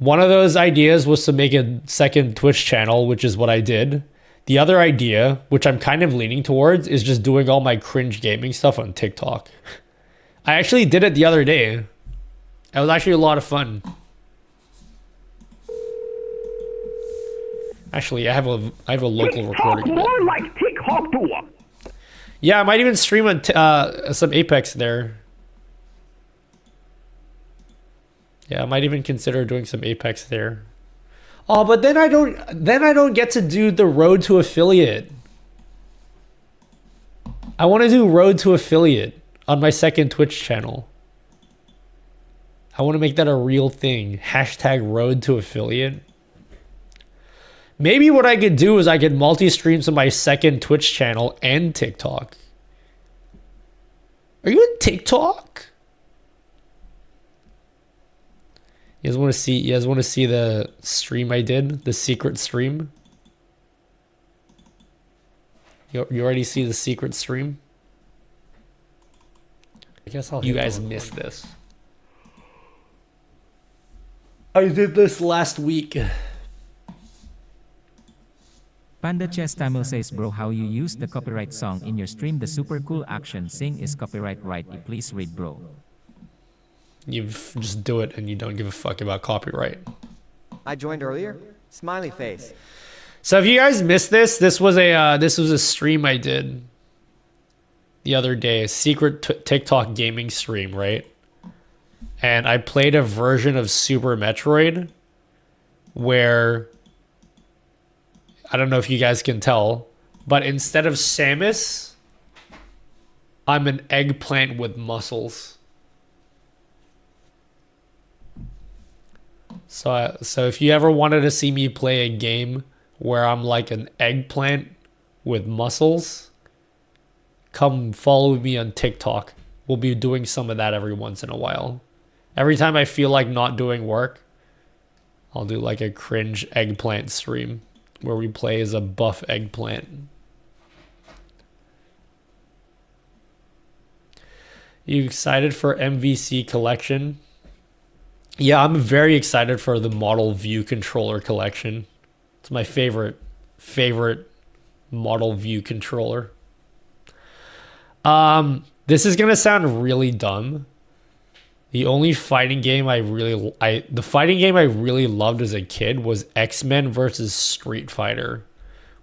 of those ideas was to make a second Twitch channel, which is what I did. The other idea, which I'm kind of leaning towards, is just doing all my cringe gaming stuff on TikTok. I actually did it the other day. It was actually a lot of fun. Actually, I have a local recording. More like TikTok too. Yeah, I might even stream on some Apex there. Yeah, I might even consider doing some Apex there. Oh, but then I don't get to do the road to affiliate. I want to do road to affiliate on my second Twitch channel. I want to make that a real thing. Hashtag road to affiliate. Maybe what I could do is I could multi-stream to my second Twitch channel and TikTok. Are you on TikTok? You guys want to see the stream I did? The secret stream? You already see the secret stream? I guess I'll. You guys missed this. I did this last week. Panda Chess Tamil says, bro, how you use the copyright song in your stream, the super cool action sing is copyright right? Please read, bro. You just do it and you don't give a fuck about copyright. I joined earlier. Smiley face. So if you guys missed this, this was a stream I did the other day, a secret TikTok gaming stream, right? And I played a version of Super Metroid where, I don't know if you guys can tell, but instead of Samus, I'm an eggplant with muscles. So if you ever wanted to see me play a game where I'm like an eggplant with muscles, come follow me on TikTok. We'll be doing some of that every once in a while. Every time I feel like not doing work, I'll do like a cringe eggplant stream where we play as a buff eggplant. You excited for MVC collection? Yeah, I'm very excited for the Model View controller collection. It's my favorite Model View controller. This is gonna sound really dumb, The only fighting game the fighting game I really loved as a kid was X-Men versus Street Fighter,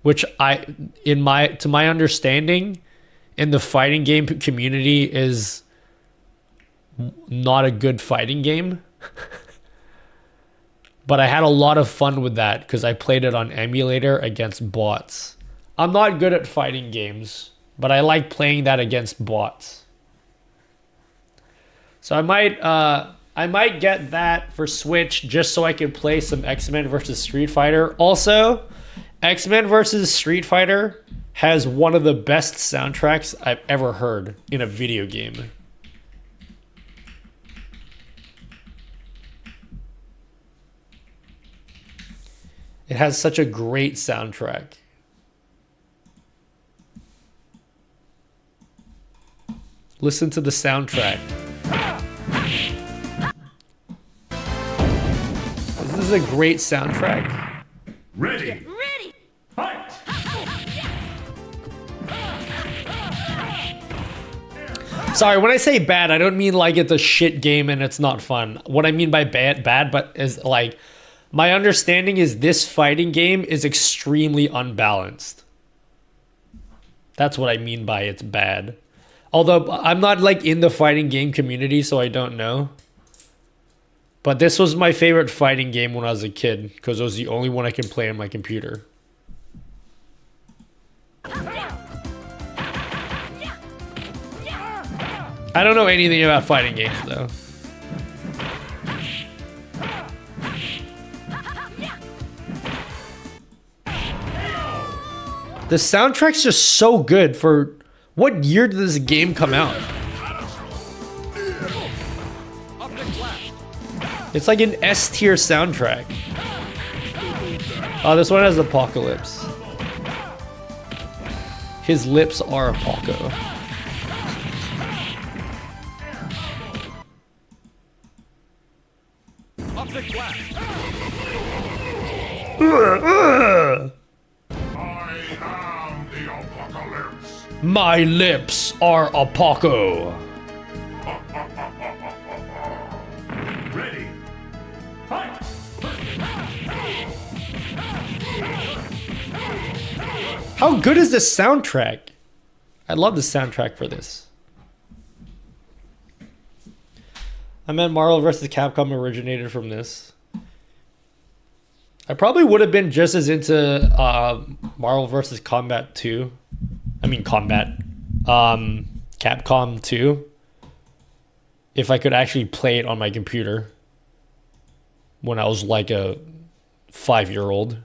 which to my understanding, in the fighting game community is not a good fighting game. But I had a lot of fun with that because I played it on emulator against bots. I'm not good at fighting games, but I like playing that against bots. So I might get that for Switch just so I can play some X-Men versus Street Fighter. Also, X-Men versus Street Fighter has one of the best soundtracks I've ever heard in a video game. It has such a great soundtrack. Listen to the soundtrack. This is a great soundtrack. Ready. Sorry, when I say bad, I don't mean like it's a shit game and it's not fun. What I mean by bad, but is like, my understanding is this fighting game is extremely unbalanced. That's what I mean by it's bad. Although I'm not like in the fighting game community, so I don't know. But this was my favorite fighting game when I was a kid because it was the only one I could play on my computer. I don't know anything about fighting games though. The soundtrack's just so good. For what year did this game come out? It's like an S tier soundtrack. Oh, this one has Apocalypse. His lips are Apoco. My lips are Apoco. Ready. Fight. How good is this soundtrack? I love the soundtrack for this. I meant Marvel vs. Capcom originated from this. I probably would have been just as into Marvel vs. Capcom 2 if I could actually play it on my computer when I was like a 5-year-old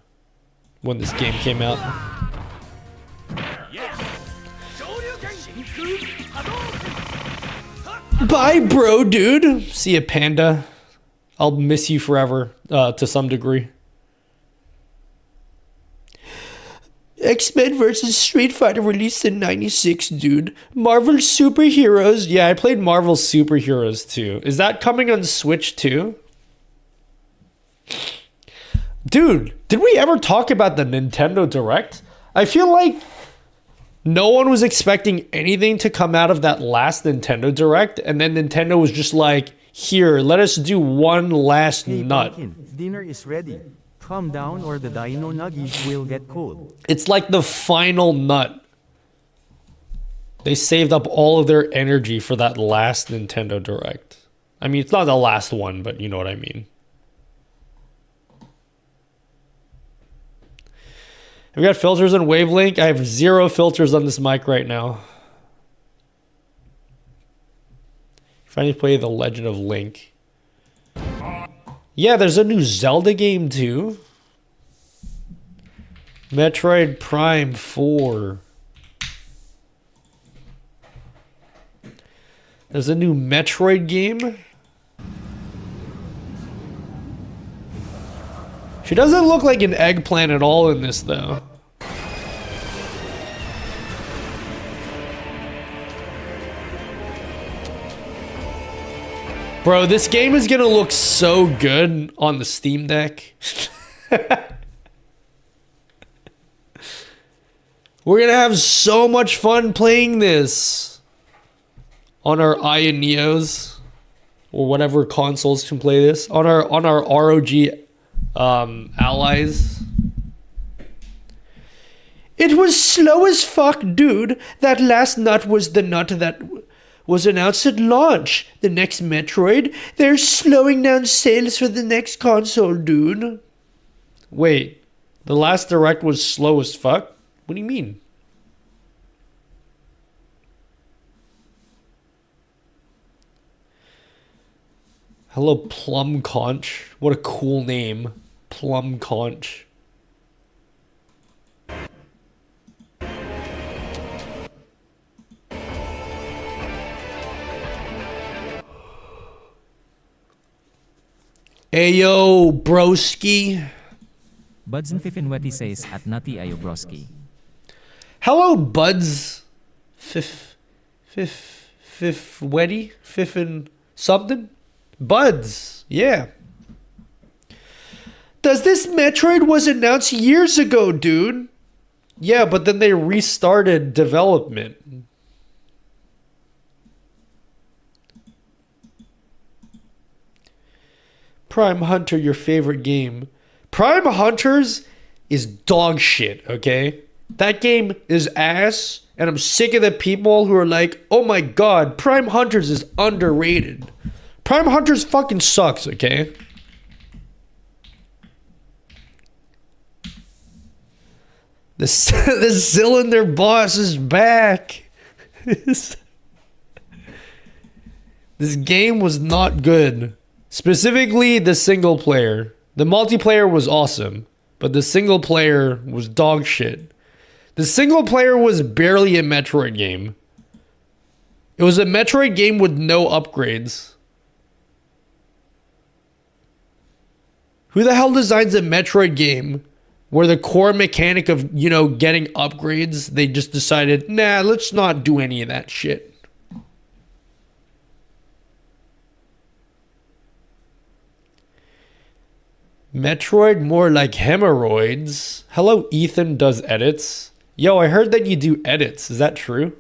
when this game came out. Bye, bro, dude. See ya, Panda. I'll miss you forever, to some degree. X-Men vs. Street Fighter released in '96, dude. Marvel Superheroes. Yeah, I played Marvel Superheroes too. Is that coming on Switch too? Dude, did we ever talk about the Nintendo Direct? I feel like no one was expecting anything to come out of that last Nintendo Direct, and then Nintendo was just like, here, let us do one last nut. Pumpkin, dinner is ready. Calm down or the dino nuggies will get cold. It's like the final nut. They saved up all of their energy for that last Nintendo Direct. I mean, it's not the last one, but you know what I mean. Have we got filters and wavelength? I have 0 filters on this mic right now. Finally play The Legend of Link. Yeah, there's a new Zelda game too. Metroid Prime 4. There's a new Metroid game. She doesn't look like an eggplant at all in this though. Bro, this game is gonna look so good on the Steam Deck. We're gonna have so much fun playing this on our Aya Neos. or whatever consoles can play this on our ROG allies. It was slow as fuck, dude. That last nut was the nut that was announced at launch. The next Metroid, they're slowing down sales for the next console, dude. Wait, the last Direct was slow as fuck? What do you mean? Hello, Plum Conch. What a cool name. Plum Conch. Ayo, broski. Buds and Fifinweti says at Nutty Ayo Broski. Hello, Buds. Fifwetty? Fiffin something? Buds. Yeah. Does this Metroid was announced years ago, dude? Yeah, but then they restarted development. Prime Hunter, your favorite game. Prime Hunters is dog shit, okay? That game is ass, and I'm sick of the people who are like, oh my god, Prime Hunters is underrated. Prime Hunters fucking sucks, okay? The cylinder boss is back. This game was not good. Specifically, the single player. The multiplayer was awesome, but the single player was dog shit. The single player was barely a Metroid game. It was a Metroid game with no upgrades. Who the hell designs a Metroid game where the core mechanic of, you know, getting upgrades, they just decided, nah, let's not do any of that shit. Metroid more like hemorrhoids. Hello, Ethan does edits. Yo, I heard that you do edits. Is that true?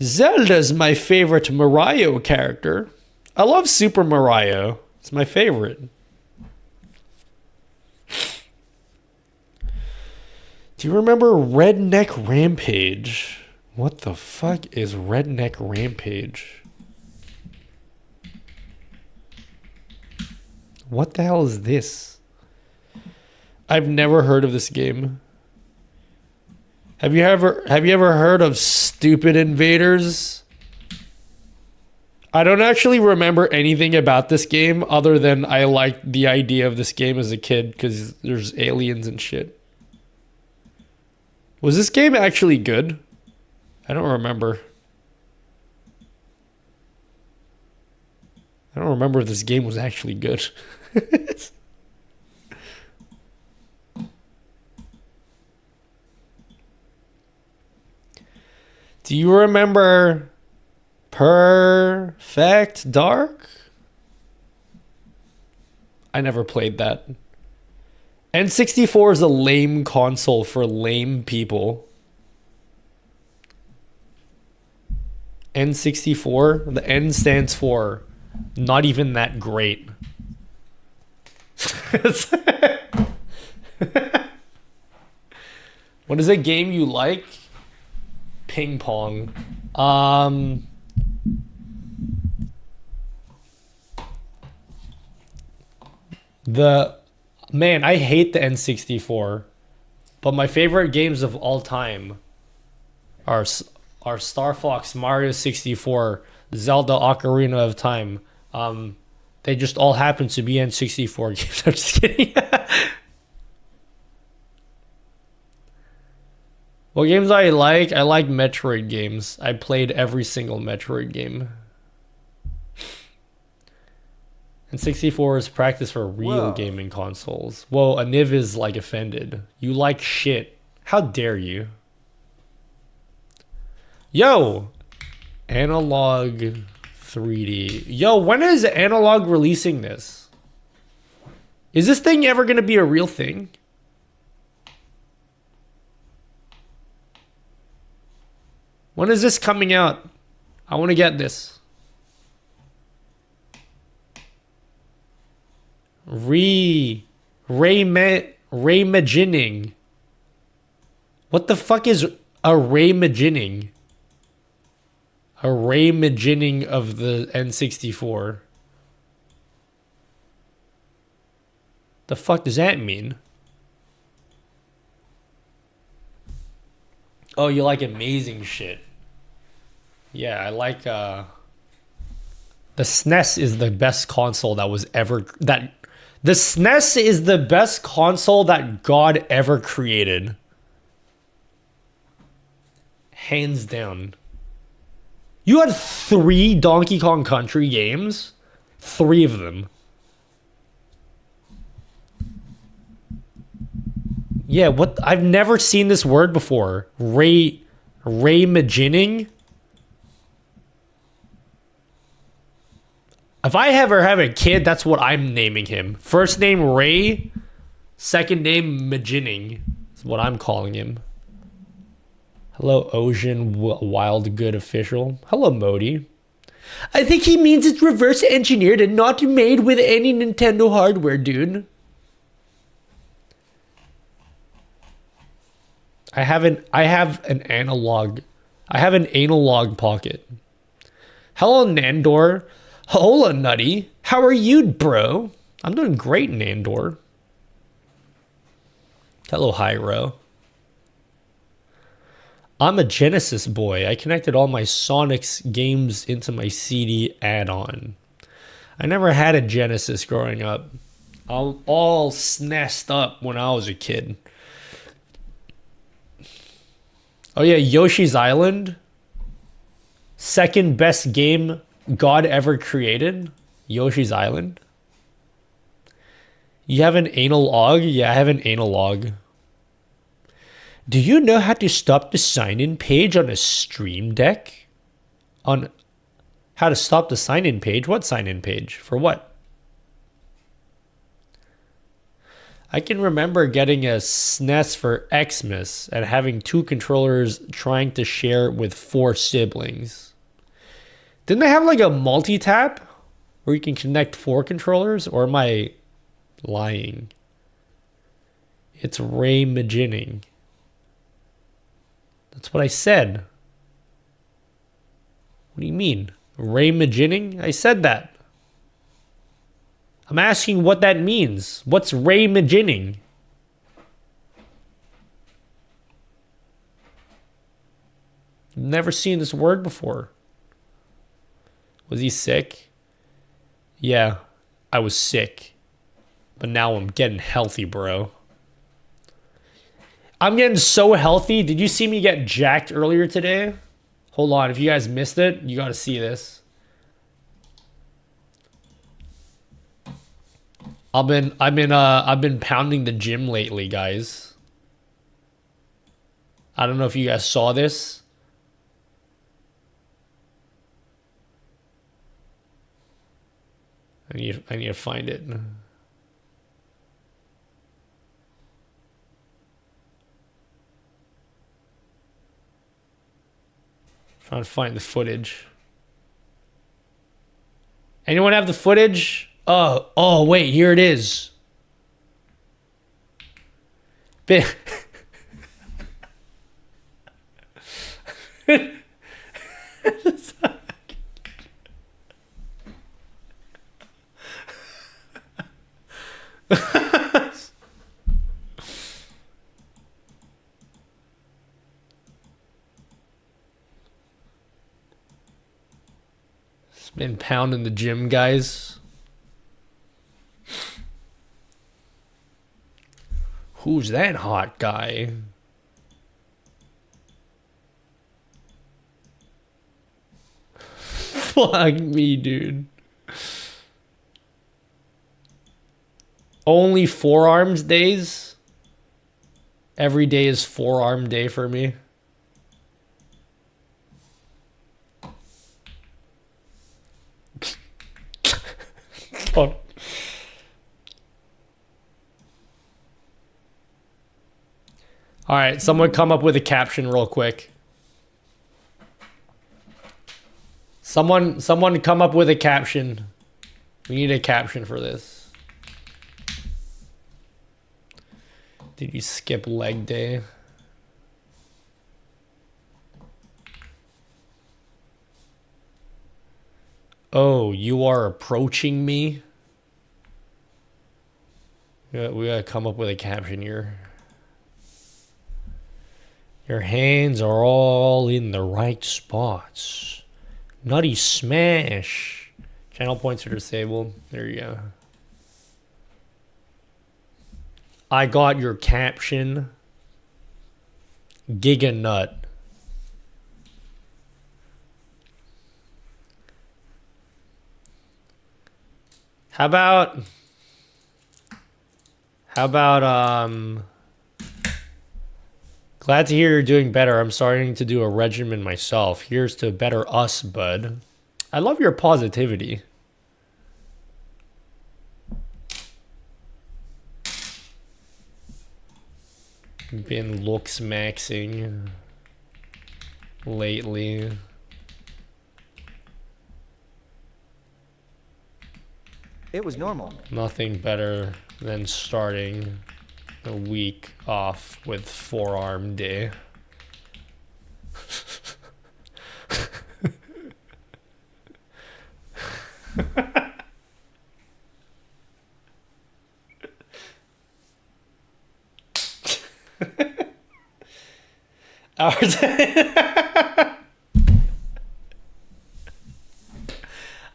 Zelda's my favorite Mario character. I love Super Mario. It's my favorite. Do you remember Redneck Rampage? What the fuck is Redneck Rampage? What the hell is this? I've never heard of this game. Have you ever heard of Stupid Invaders? I don't actually remember anything about this game other than I liked the idea of this game as a kid because there's aliens and shit. Was this game actually good? I don't remember. I don't remember if this game was actually good. Do you remember Perfect Dark? I never played that. N64 is a lame console for lame people. N64, the N stands for not even that great. What is a game you like? Ping pong. Man, I hate the N64, but my favorite games of all time are Star Fox, Mario 64, Zelda Ocarina of Time. They just all happen to be N64 games. I'm just kidding. What games I like Metroid games. I played every single Metroid game. And 64 is practice for real gaming consoles. Whoa, Aniv is like offended. You like shit. How dare you? Yo! Analog 3D. Yo, when is Analog releasing this? Is this thing ever gonna be a real thing? When is this coming out? I want to get this. Reimagining. What the fuck is a reimagining? A reimagining of the N64. The fuck does that mean? Oh, you like amazing shit. Yeah, I like the SNES is the best console that was ever the SNES is the best console that God ever created. Hands down. You had 3 Donkey Kong Country games? 3 of them. Yeah, what? I've never seen this word before. Reimagining? If I ever have a kid, that's what I'm naming him. First name Ray, second name Magining is what I'm calling him. Hello, Ocean Wild Good Official. Hello, Modi. I think he means it's reverse engineered and not made with any Nintendo hardware, dude. I have an analog pocket. Hello, Nandor. Hola, Nutty. How are you, bro? I'm doing great, Nandor. Hello, Hyro. I'm a Genesis boy. I connected all my Sonic's games into my CD add-on. I never had a Genesis growing up. I'm all SNESed up when I was a kid. Oh yeah, Yoshi's Island. Second best game God ever created. Yoshi's Island. You have an analog? Yeah, I have an analog. Do you know how to stop the sign-in page on a Stream Deck? On how to stop the sign-in page? What sign-in page? For what? I can remember getting a SNES for Xmas and having 2 controllers trying to share with 4 siblings. Didn't they have like a multi-tap where you can connect 4 controllers? Or am I lying? It's reimagining. That's what I said. What do you mean? Reimagining? I said that. I'm asking what that means. What's reimagining? Never seen this word before. Was he sick? Yeah, I was sick. But now I'm getting healthy, bro. I'm getting so healthy. Did you see me get jacked earlier today? Hold on, if you guys missed it, you gotta see this. I've been pounding the gym lately, guys. I don't know if you guys saw this. I need to find it. Trying to find the footage. Anyone have the footage? Oh, wait, here it is. It's been pounding the gym, guys. Who's that hot guy? Fuck me, dude. Only forearms days? Every day is forearm day for me. Oh. All right, someone come up with a caption real quick. Someone come up with a caption. We need a caption for this. Did you skip leg day? Oh, you are approaching me? Yeah, we gotta come up with a caption here. Your hands are all in the right spots. Nutty smash. Channel points are disabled. There you go. I got your caption. Giga nut. How about glad to hear you're doing better. I'm starting to do a regimen myself. Here's to better us, bud. I love your positivity. Been looks maxing lately. It was normal. Nothing better than starting the week off with forearm day.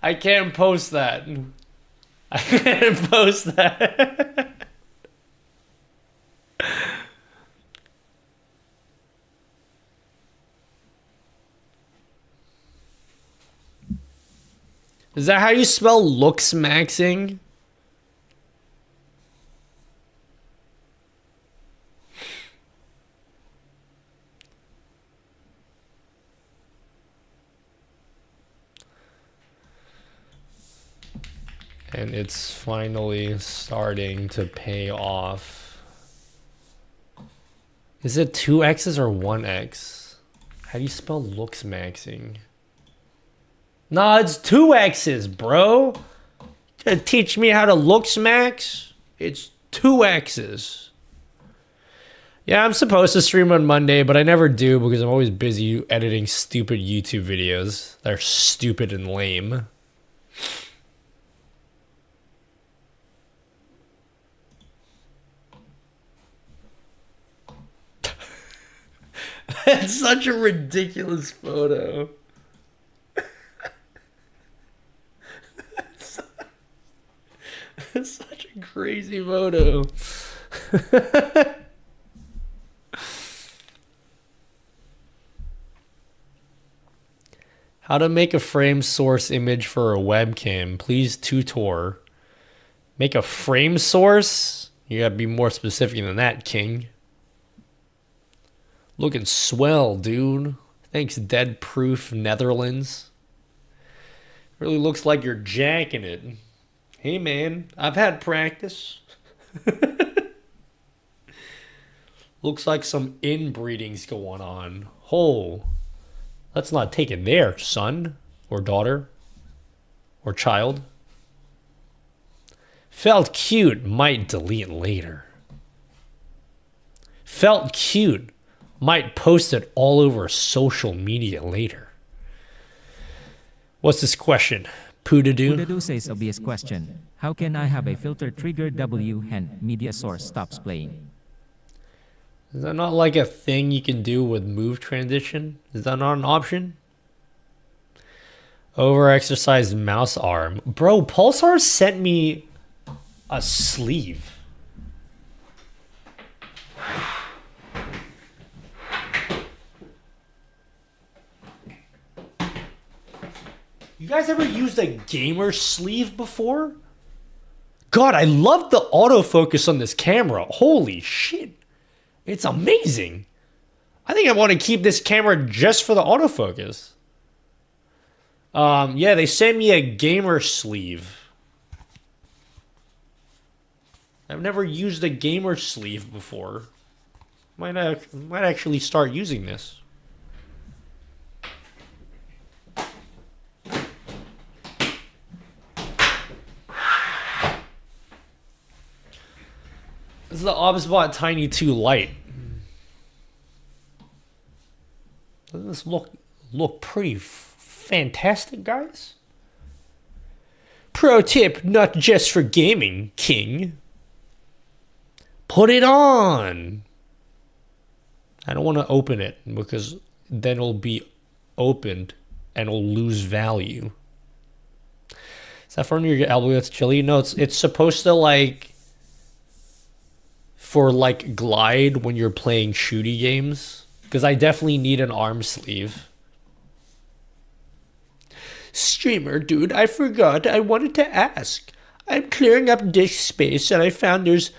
I can't post that. I can't post that. Is that how you spell looks maxing? And it's finally starting to pay off. Is it 2 X's or 1 X? How do you spell looks maxing? Nah, it's 2 X's, bro. Gonna teach me how to looks max? It's 2 X's. Yeah, I'm supposed to stream on Monday, but I never do because I'm always busy editing stupid YouTube videos that are stupid and lame. That's such a ridiculous photo. That's such a crazy photo. How to make a frame source image for a webcam. Please tutor. Make a frame source? You gotta be more specific than that, King. Looking swell, dude. Thanks, Dead Proof Netherlands. Really looks like you're jacking it. Hey, man, I've had practice. Looks like some inbreeding's going on. Oh, let's not take it there, son or daughter or child. Felt cute, might delete later. Felt cute. Might post it all over social media later. What's this question? Poodadoo? Poodadoo says obvious question. How can I have a filter trigger W hen media source stops playing? Is that not like a thing you can do with move transition? Is that not an option? Over-exercised mouse arm. Bro, Pulsar sent me a sleeve. You guys ever used a gamer sleeve before? God, I love the autofocus on this camera. Holy shit. It's amazing. I think I want to keep this camera just for the autofocus. Yeah, they sent me a gamer sleeve. I've never used a gamer sleeve before. Might actually start using this. This the OBSBOT Tiny2 Lite. Doesn't this look pretty fantastic, guys? Pro tip, not just for gaming, King. Put it on. I don't want to open it because then it'll be opened and it'll lose value. Is that from your elbow that's chilly? No, it's supposed to like for like glide when you're playing shooty games. Because I definitely need an arm sleeve. Streamer, dude, I forgot. I wanted to ask. I'm clearing up disk space and I found there's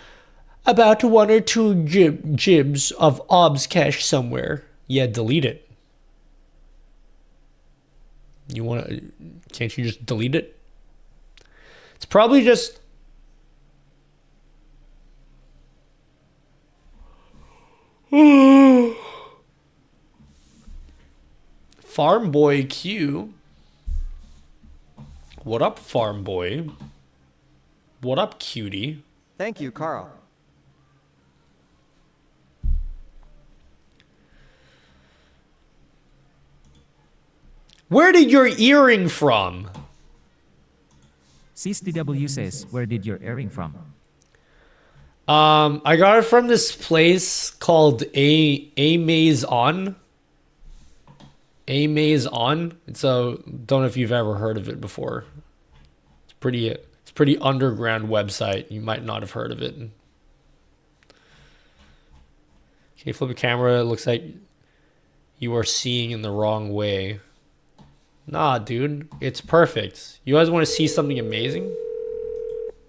about 1 or 2 gibs of OBS cache somewhere. Yeah, delete it. Can't you just delete it? It's probably just... Farm Boy Q. What up, Farm Boy? What up, cutie? Thank you, Carl. Where did your earring from? CSTW says, where did your earring from? I got it from this place called A Maze On. A Maze On. Don't know if you've ever heard of it before. It's pretty underground website. You might not have heard of it. Okay, flip the camera. It looks like you are seeing in the wrong way. Nah, dude, it's perfect. You guys want to see something amazing?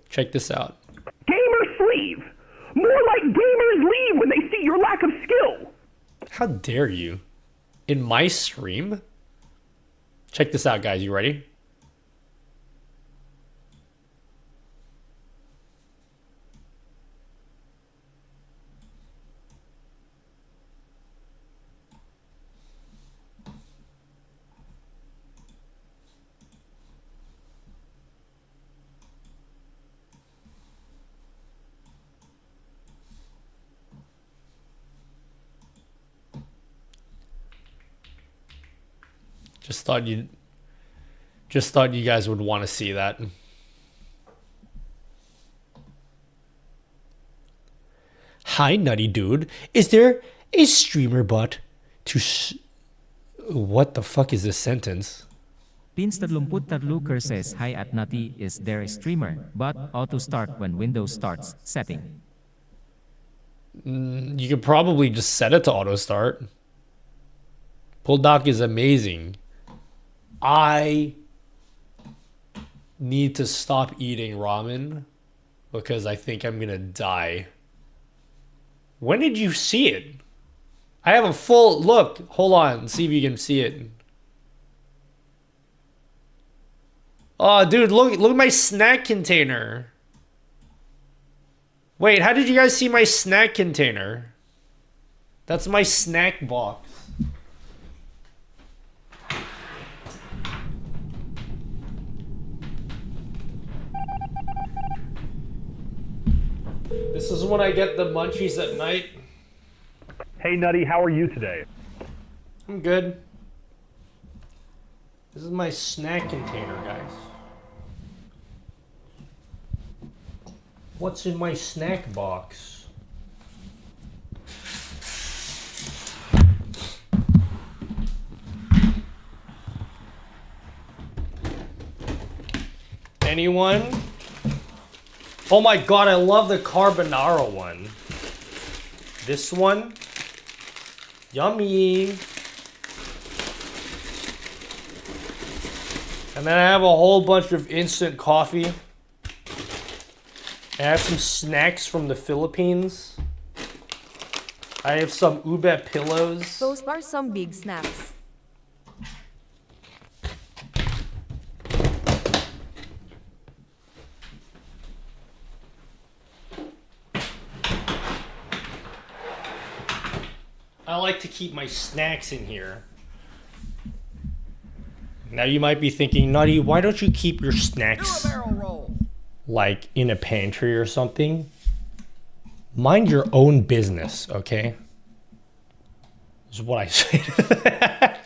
Check this out. Gamers leave. More like gamers leave when they see your lack of skill. How dare you? In my stream? Check this out, guys. You ready? Just thought you guys would want to see that. Hi, nutty dude. Is there a streamer bot to what the fuck is this sentence? Pins33 says, hi at Nutty, is there a streamer, but auto start when Windows starts setting? You could probably just set it to auto start. Pull doc is amazing. I need to stop eating ramen because I think I'm gonna die. When did you see it? I have a full look. Hold on, see if you can see it. Oh, dude, look at my snack container. Wait, how did you guys see my snack container? That's my snack box. This is when I get the munchies at night. Hey Nutty, how are you today? I'm good. This is my snack container, guys. What's in my snack box? Anyone? Oh my god, I love the carbonara one. This one? Yummy. And then I have a whole bunch of instant coffee. I have some snacks from the Philippines. I have some ube pillows. Those are some big snacks. I like to keep my snacks in here. Now you might be thinking, Nutty, why don't you keep your snacks like in a pantry or something? Mind your own business, okay? Is what I say to that.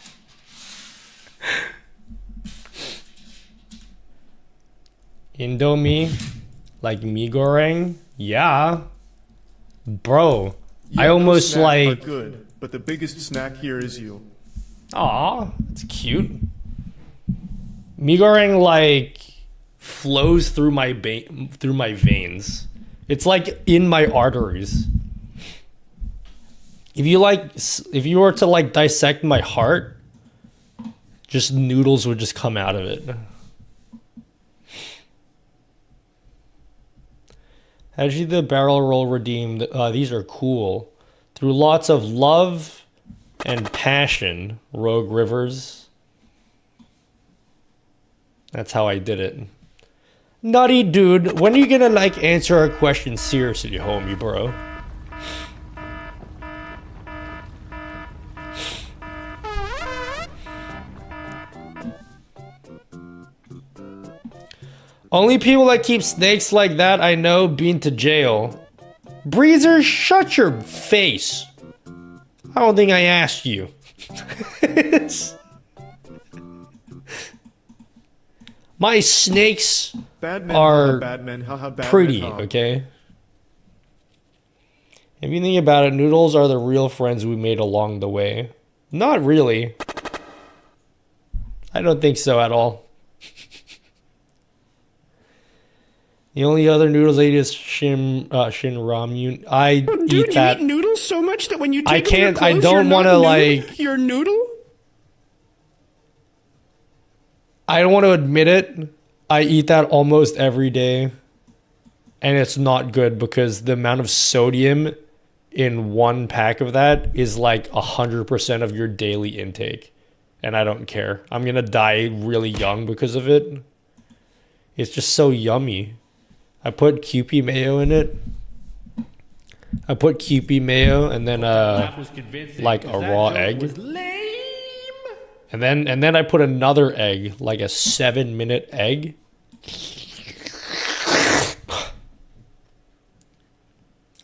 Indomie, like mee goreng, yeah, bro. I almost snacks are like. good, but the biggest snack here is you. Aw, it's cute. Mee goreng like flows through my veins. It's like in my arteries. If you were to like dissect my heart, just noodles would just come out of it. Actually, the barrel roll redeemed. These are cool. Through lots of love and passion, Rogue Rivers. That's how I did it. Nutty dude, when are you gonna like answer our question seriously, homie, bro? Only people that keep snakes like that I know been to jail. Breezer, shut your face. I don't think I asked you. My snakes are pretty, okay? If you think about it, noodles are the real friends we made along the way. Not really. I don't think so at all. The only other noodles I eat is shin ramen. I Dude, eat that. You eat noodles so much that when you take I off your can't. clothes, I don't want to like. Your noodle. I don't want to admit it. I eat that almost every day, and it's not good because the amount of sodium in one pack of that is like 100% of your daily intake, and I don't care. I'm gonna die really young because of it. It's just so yummy. I put Kewpie mayo in it. I put Kewpie mayo and then like a raw egg. And then I put another egg, like a 7-minute egg.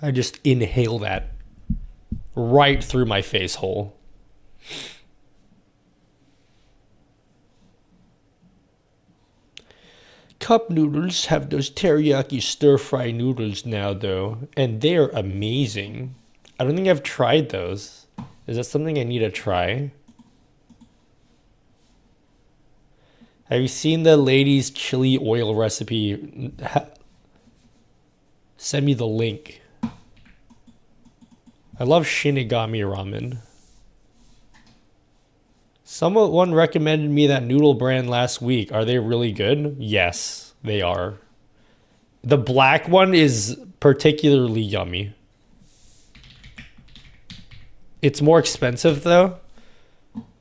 I just inhale that right through my face hole. Cup noodles have those teriyaki stir-fry noodles now, though, and they're amazing. I don't think I've tried those. Is that something I need to try? Have you seen the lady's chili oil recipe? Send me the link. I love Shinigami ramen. Someone recommended me that noodle brand last week. Are they really good? Yes, they are. The black one is particularly yummy. It's more expensive though.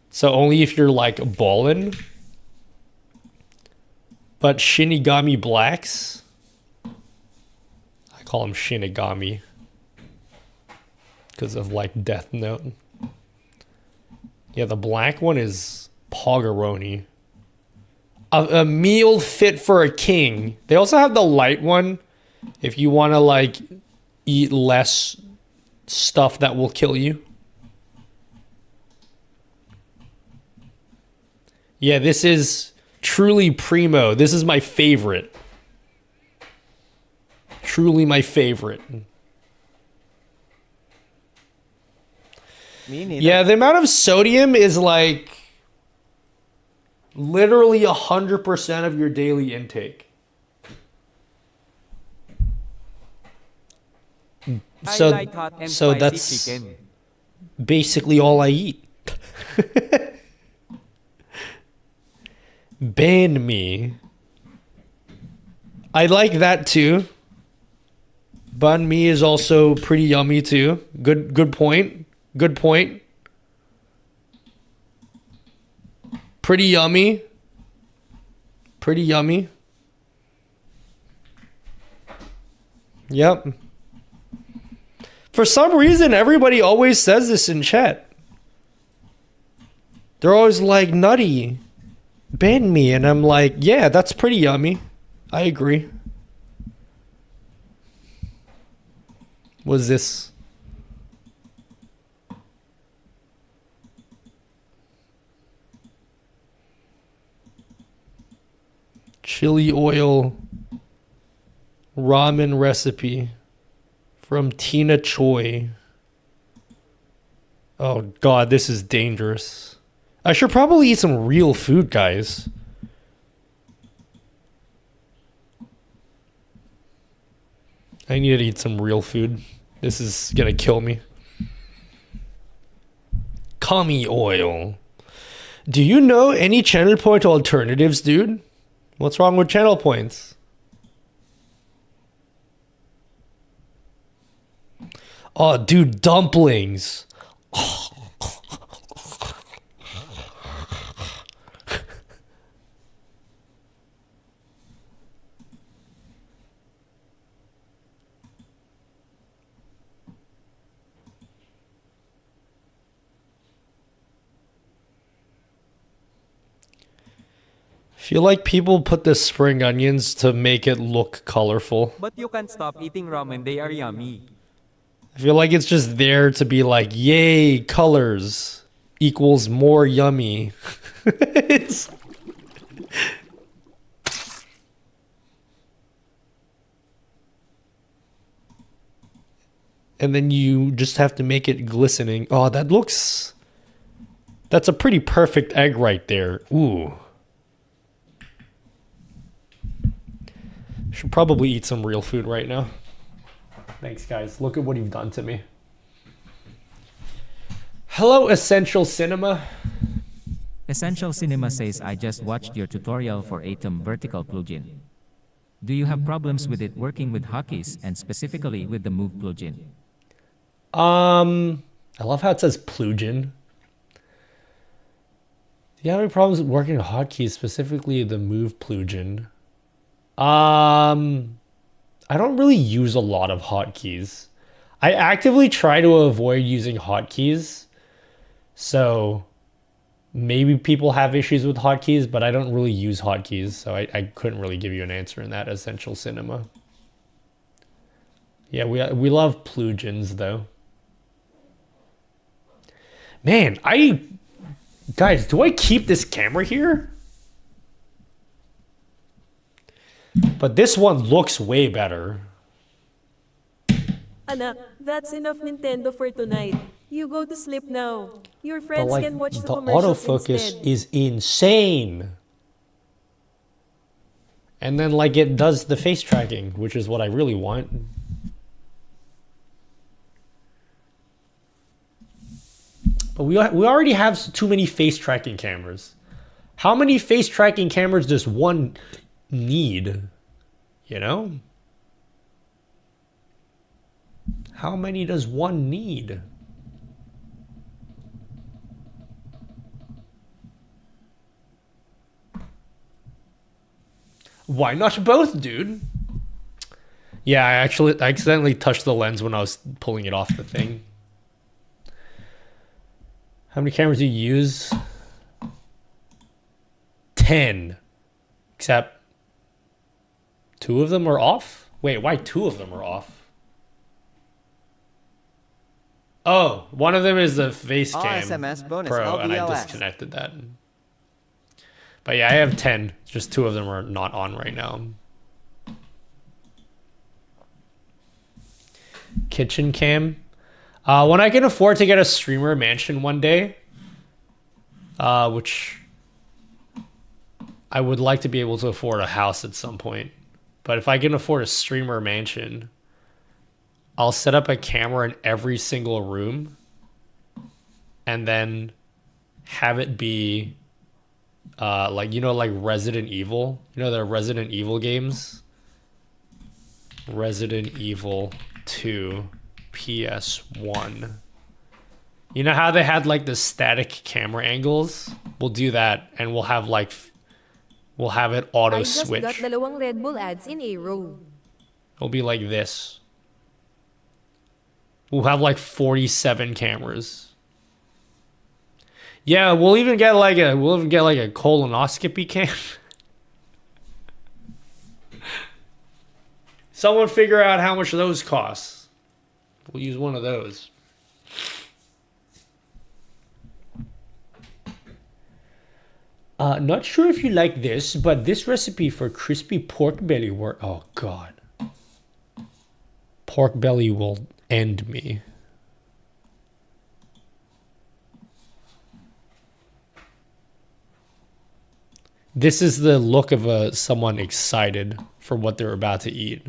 So only if you're like ballin'. But Shinigami blacks, I call them Shinigami because of like Death Note. Yeah, the black one is Poggeroni. A meal fit for a king. They also have the light one if you want to like eat less stuff that will kill you. Yeah, this is truly primo. This is my favorite. Truly my favorite. Me neither. Yeah, the amount of sodium is like literally 100% of your daily intake. So, I like hot and so spicy that's chicken. basically all I eat. Banh mi. I like that too. Banh mi is also pretty yummy too. Good point. Good point. Pretty yummy. Pretty yummy. Yep. For some reason, everybody always says this in chat. They're always like, nutty, banh mi. And I'm like, yeah, that's pretty yummy. I agree. Was this? Chili oil ramen recipe from Tina Choi. Oh god, this is dangerous. I should probably eat some real food, guys. I need to eat some real food. This is gonna kill me. Kami oil. Do you know any channel point alternatives, dude? What's wrong with channel points? Oh, dude, dumplings. Feel like people put the spring onions to make it look colorful. But you can't stop eating ramen, they are yummy. I feel like it's just there to be like, yay, colors equals more yummy. It's... And then you just have to make it glistening. Oh, that looks... That's a pretty perfect egg right there. Ooh. Should probably eat some real food right now. Thanks, guys. Look at what you've done to me. Hello, Essential Cinema. Essential Cinema says, I just watched your tutorial for Atom Vertical plugin. Do you have problems with it working with hotkeys and specifically with the Move plugin? I love how it says plugin. Do you have any problems with working with hotkeys, specifically the Move plugin? I don't really use a lot of hotkeys. I actively try to avoid using hotkeys. So maybe people have issues with hotkeys, but I don't really use hotkeys. So I couldn't really give you an answer in that, Essential Cinema. Yeah, we love plugins though. Man, guys, do I keep this camera here? But this one looks way better. Anak, that's enough Nintendo for tonight. You go to sleep now. Your friends But, like, can watch the the commercials autofocus instead. is insane. And then like it does the face tracking, which is what I really want. But we already have too many face tracking cameras. How many face tracking cameras does one need? You know? How many does one need? Why not both, dude? Yeah, I accidentally touched the lens when I was pulling it off the thing. How many cameras do you use? 10. Except 2 of them are off? Wait, why 2 of them are off? Oh, one of them is the face cam SMS bonus, Pro, and I LBLS. disconnected that. But yeah, I have 10. Just 2 of them are not on right now. Kitchen cam. When I can afford to get a streamer mansion one day, which I would like to be able to afford a house at some point. But if I can afford a streamer mansion, I'll set up a camera in every single room and then have it be like, you know, like Resident Evil. You know, the Resident Evil games? Resident Evil 2 PS1. You know how they had like the static camera angles? We'll do that and we'll have like we'll have it auto switch. I just got dalawang Red Bull ads in a row. It'll be like this. We'll have like 47 cameras. Yeah, we'll even get like a colonoscopy cam. Someone figure out how much those cost. We'll use one of those. Not sure if you like this, but this recipe for crispy pork belly work. Oh God. Pork belly will end me. This is the look of someone excited for what they're about to eat.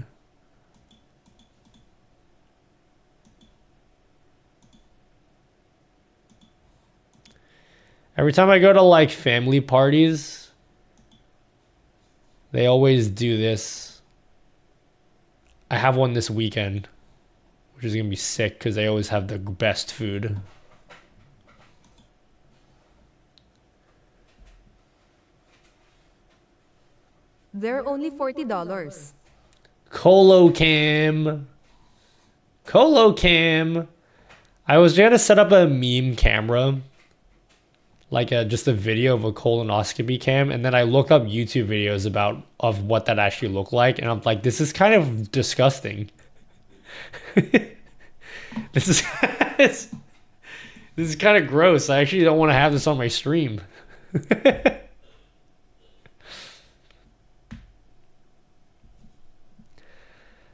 Every time I go to like family parties, they always do this. I have one this weekend, which is going to be sick because they always have the best food. They're only $40. Colocam. Colocam. I was going to set up a meme camera. Like just a video of a colonoscopy cam, and then I look up YouTube videos of what that actually looked like, and I'm like, this is kind of disgusting. This is this is kind of gross. I actually don't want to have this on my stream. I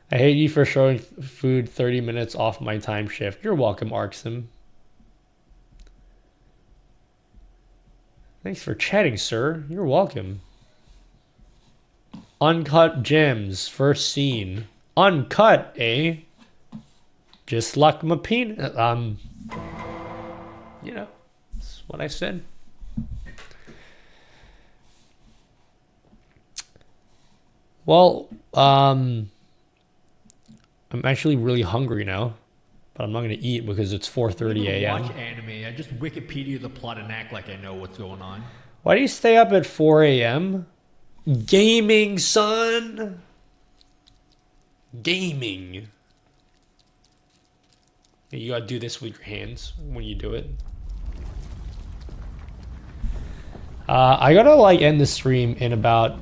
hate you for showing food 30 minutes off my time shift. You're welcome, Arxim. Thanks for chatting, sir. You're welcome. Uncut gems, first scene. Uncut, eh? Just like my penis. You know, that's what I said. Well, I'm actually really hungry now. But I'm not going to eat because it's 4:30 a.m. Watch anime. I just Wikipedia the plot and act like I know what's going on. Why do you stay up at 4 a.m.? Gaming, son. Gaming. You gotta do this with your hands when you do it. I gotta like end the stream in about...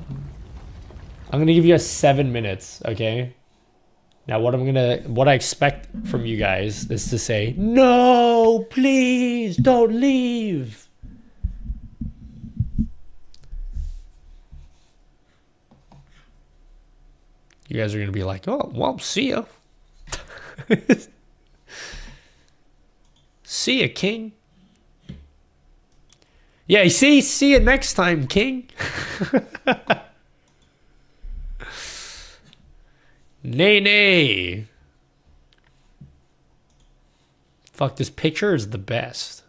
I'm gonna give you guys 7 minutes, okay? Now what I expect from you guys is to say, no, please don't leave. You guys are going to be like, oh, well, see ya. See ya, King. Yeah, see ya next time, King. Nay. Fuck, this picture is the best.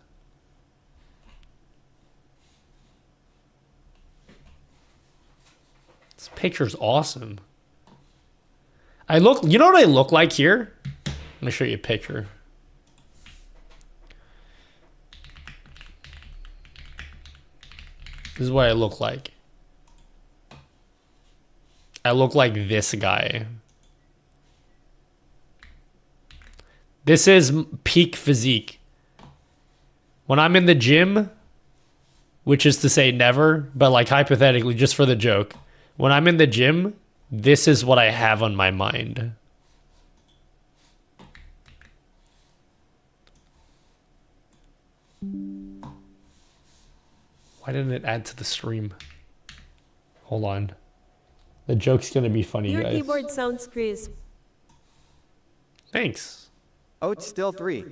This picture's awesome. You know what I look like here? Let me show you a picture. This is what I look like. I look like this guy. This is peak physique. When I'm in the gym, which is to say never, but like hypothetically, just for the joke, when I'm in the gym, this is what I have on my mind. Why didn't it add to the stream? Hold on. The joke's gonna be funny, Your guys. keyboard sounds crisp. Thanks. Oh, it's still 3.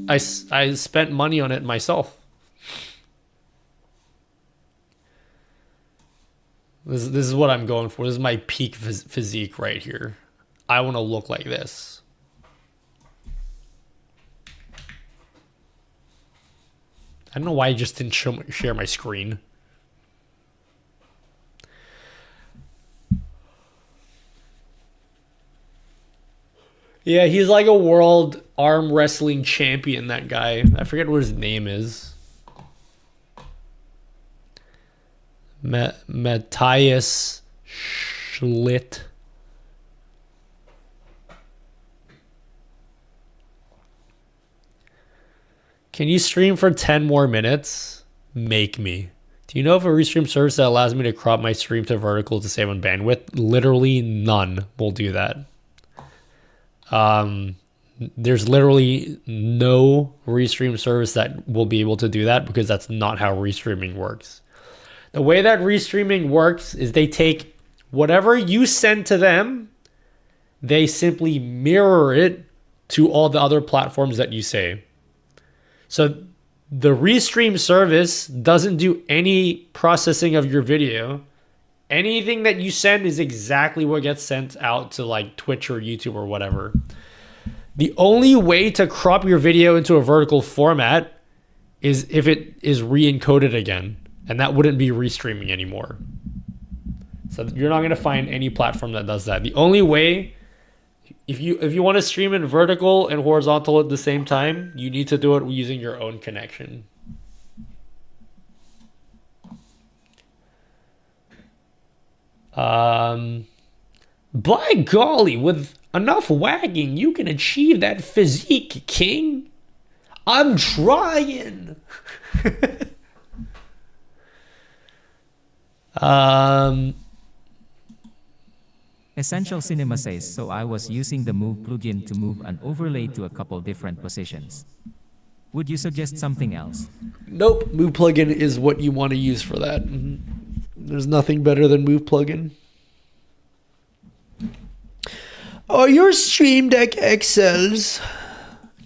I spent money on it myself. This is what I'm going for. This is my peak physique right here. I want to look like this. I don't know why I just didn't share my screen. Yeah, he's like a world arm wrestling champion, that guy. I forget what his name is. Matthias Schlitt. Can you stream for 10 more minutes? Make me. Do you know of a restream service that allows me to crop my stream to vertical to save on bandwidth? Literally none will do that. There's literally no restream service that will be able to do that because that's not how restreaming works. The way that restreaming works is they take whatever you send to them, they simply mirror it to all the other platforms that you say. So the restream service doesn't do any processing of your video. Anything that you send is exactly what gets sent out to like Twitch or YouTube or whatever. The only way to crop your video into a vertical format is if it is re-encoded again, and that wouldn't be restreaming anymore. So you're not going to find any platform that does that. The only way, if you want to stream in vertical and horizontal at the same time, you need to do it using your own connection. By golly, with enough wagging, you can achieve that physique, King. I'm trying. Essential Cinema says, so I was using the Move plugin to move an overlay to a couple different positions. Would you suggest something else? Nope, Move plugin is what you want to use for that. There's nothing better than Move plugin. Oh, your Stream Deck XLs.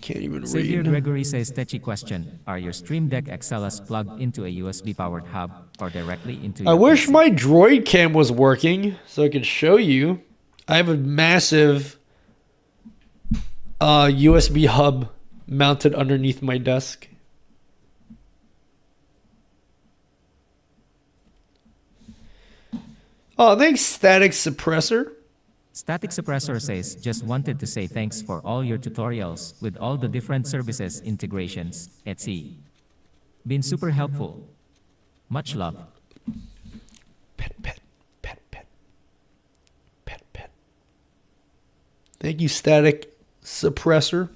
Can't even Xavier read. Gregory says, Techi question, are your Stream Deck XLs plugged into a USB-powered hub or directly into your I wish PC? my Droid Cam was working so I could show you. I have a massive USB hub mounted underneath my desk. Oh, thanks, Static Suppressor. Static Suppressor says, just wanted to say thanks for all your tutorials with all the different services, integrations, etc. Been super helpful. Much love. Thank you, Static Suppressor.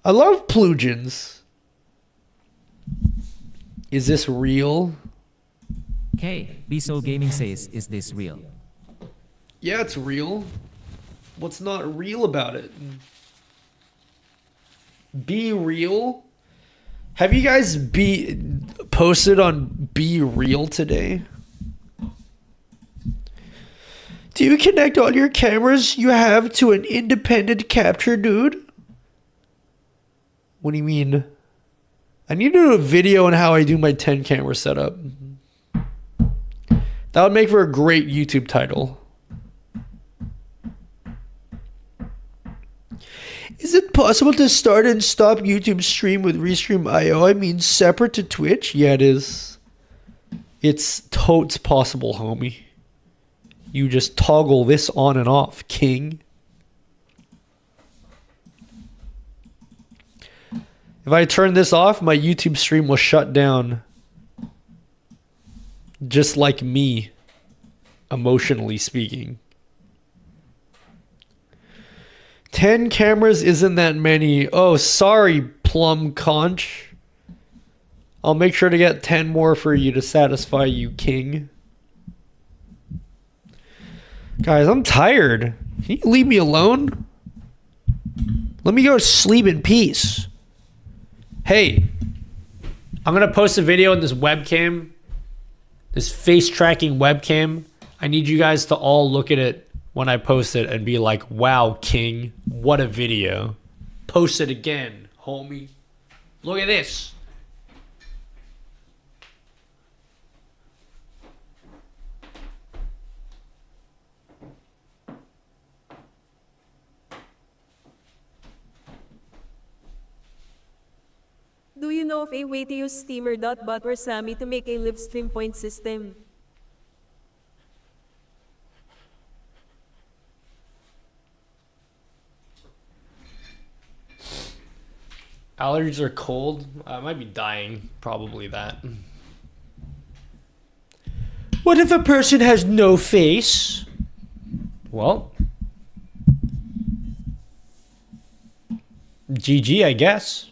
I love plugins. Is this real? K. B-Soul Gaming says, is this real? Yeah, it's real. What's not real about it? Be real. Have you guys posted on Be Real today? Do you connect all your cameras you have to an independent capture, dude? What do you mean? I need to do a video on how I do my 10 camera setup. That would make for a great YouTube title. Is it possible to start and stop YouTube stream with Restream.io? I mean, separate to Twitch? Yeah, it is. It's totes possible, homie. You just toggle this on and off, King. If I turn this off, my YouTube stream will shut down. Just like me, emotionally speaking. 10 cameras isn't that many. Oh, sorry, Plum Conch. I'll make sure to get 10 more for you to satisfy you, King. Guys, I'm tired. Can you leave me alone? Let me go to sleep in peace. Hey, I'm going to post a video on this webcam. This face tracking webcam. I need you guys to all look at it when I post it and be like, wow, King, what a video. Post it again, homie. Look at this. Do you know of a way to use Steamer.bot or Sammy to make a live stream point system? Allergies are cold. I might be dying. Probably that. What if a person has no face? Well, GG, I guess.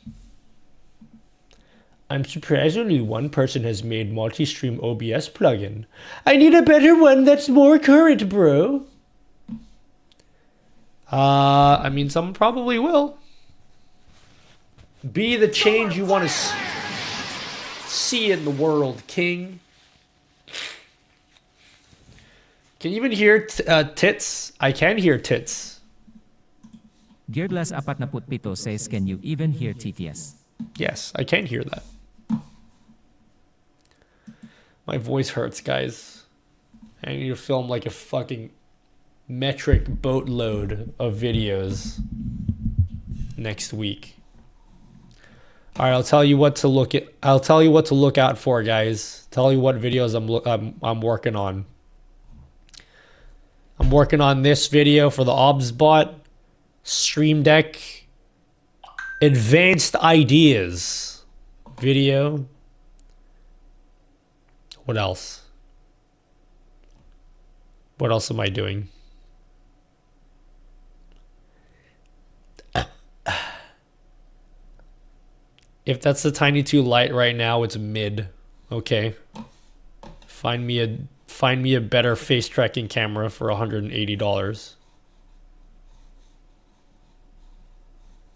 I'm surprised only one person has made multi-stream OBS plugin. I need a better one that's more current, bro. I mean, someone probably will. Be the change you want to see in the world, King. Can you even hear tits? I can hear tits. Gearglass47 says, can you even hear TTS? Yes, I can hear that. My voice hurts, guys. I need to film like a fucking metric boatload of videos next week. All right, I'll tell you what to look at. I'll tell you what to look out for, guys. Tell you what videos I'm working on. I'm working on this video for the OBSBOT Stream Deck Advanced Ideas video. What else? What else am I doing? If that's the Tiny2 Lite right now, it's mid. Okay. Find me a better face tracking camera for $180.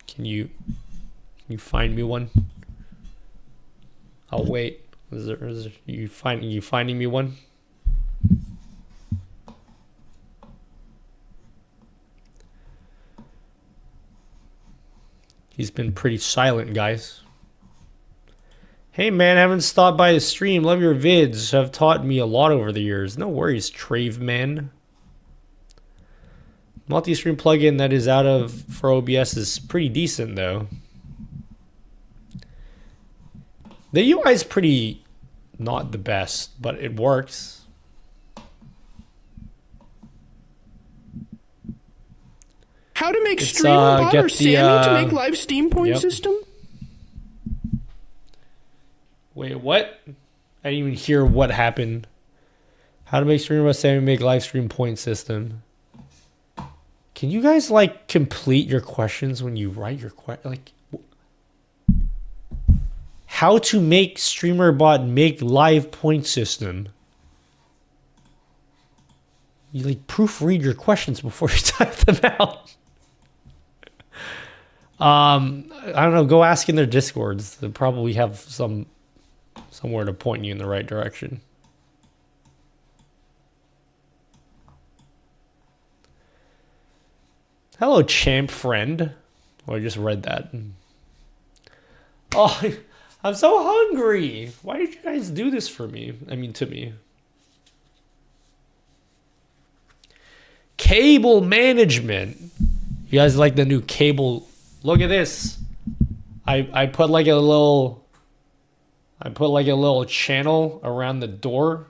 Can you find me one? I'll wait. Is there you finding me one? He's been pretty silent, guys. Hey man, haven't stopped by the stream. Love your vids. Have taught me a lot over the years. No worries, Trave man. Multi-stream plugin that is out of for OBS is pretty decent though. The UI is pretty not the best, but it works. How to make StreamerBot or Sammy to make live Steam point yep. system? Wait, what? I didn't even hear what happened. How to make StreamerBot Sammy make live stream point system. Can you guys like complete your questions when you write your question? Like, how to make StreamerBot make live point system? You like proofread your questions before you type them out. I don't know. Go ask in their Discords. They probably have somewhere to point you in the right direction. Hello, champ friend. Oh, I just read that. Oh, I'm so hungry. Why did you guys do this for me? I mean, to me. Cable management. You guys like the new cable? Look at this. I put like a little channel around the door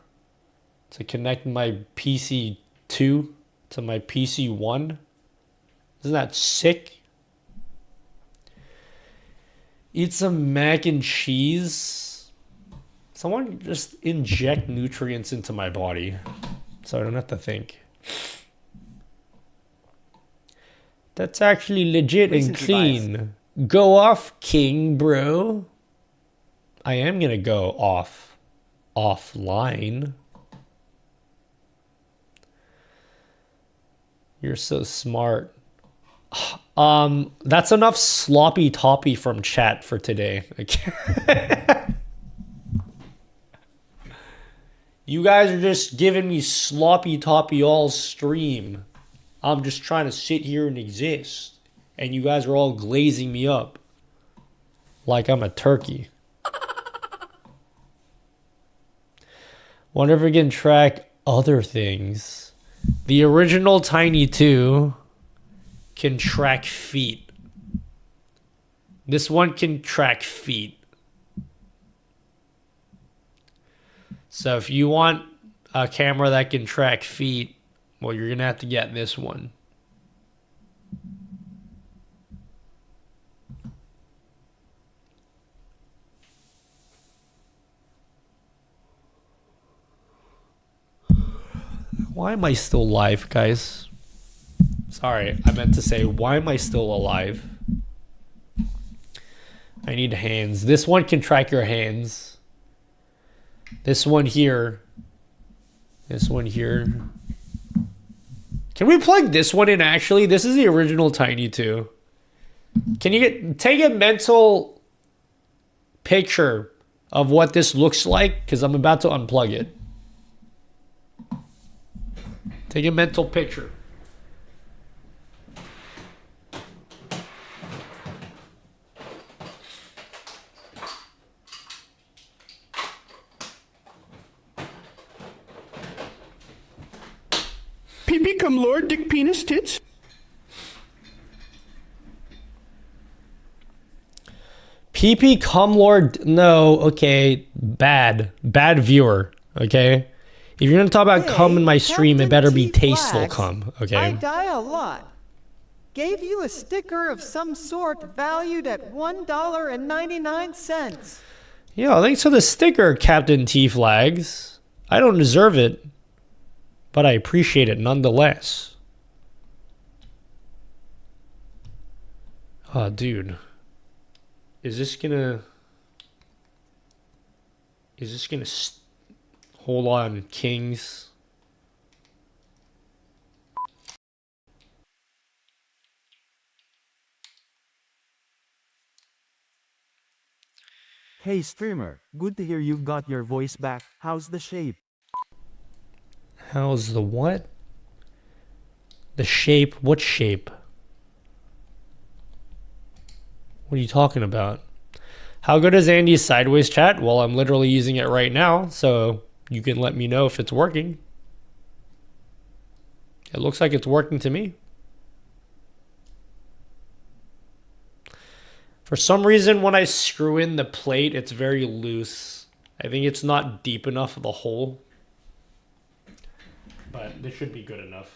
to connect my PC 2 to my PC 1. Isn't that sick? Eat some mac and cheese. Someone just inject nutrients into my body so I don't have to think. That's actually legit and clean. Go off, king, bro. I am gonna go offline. You're so smart. That's enough sloppy toppy from chat for today. You guys are just giving me sloppy toppy all stream. I'm just trying to sit here and exist. And you guys are all glazing me up. Like I'm a turkey. Wonder if we can track other things. The original Tiny2 can track feet. This one can track feet. So if you want a camera that can track feet, well, you're going to have to get this one. Why am I still live, guys? Sorry, I meant to say, why am I still alive? I need hands. This one can track your hands. This one here. This one here Can we plug this one in actually? This is the original Tiny2. Can you take a mental picture of what this looks like? Because I'm about to unplug it. Take a mental picture. PP come lord, dick penis tits. PP cum lord, no, okay, bad viewer, okay? If you're gonna talk about cum in my stream, it better be tasteful cum, I okay? die a lot. Gave you a sticker of some sort valued at $1.99. Yeah, thanks for the sticker, Captain T Flags. I don't deserve it, but I appreciate it nonetheless. Oh, dude. Is this gonna hold on, Kings? Hey streamer, good to hear you've got your voice back. How's the shape? How's the what? The shape? What shape? What are you talking about? How good is Andy's sideways chat? Well, I'm literally using it right now, so you can let me know if it's working. It looks like it's working to me. For some reason, when I screw in the plate, it's very loose. I think it's not deep enough of the hole. But this should be good enough.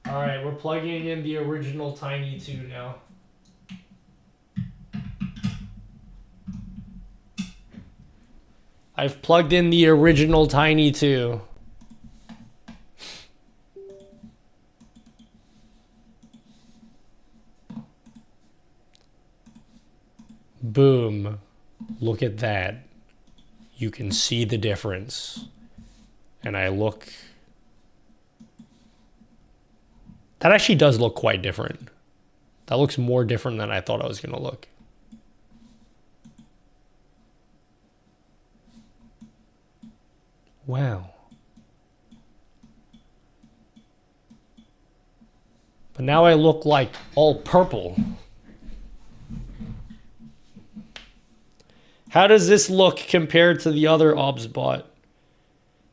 Alright, we're plugging in the original Tiny2 now. I've plugged in the original Tiny2. Boom. Look at that. You can see the difference. And I look... That actually does look quite different. That looks more different than I thought I was going to look. Wow. But now I look like all purple. How does this look compared to the other OBSBOT?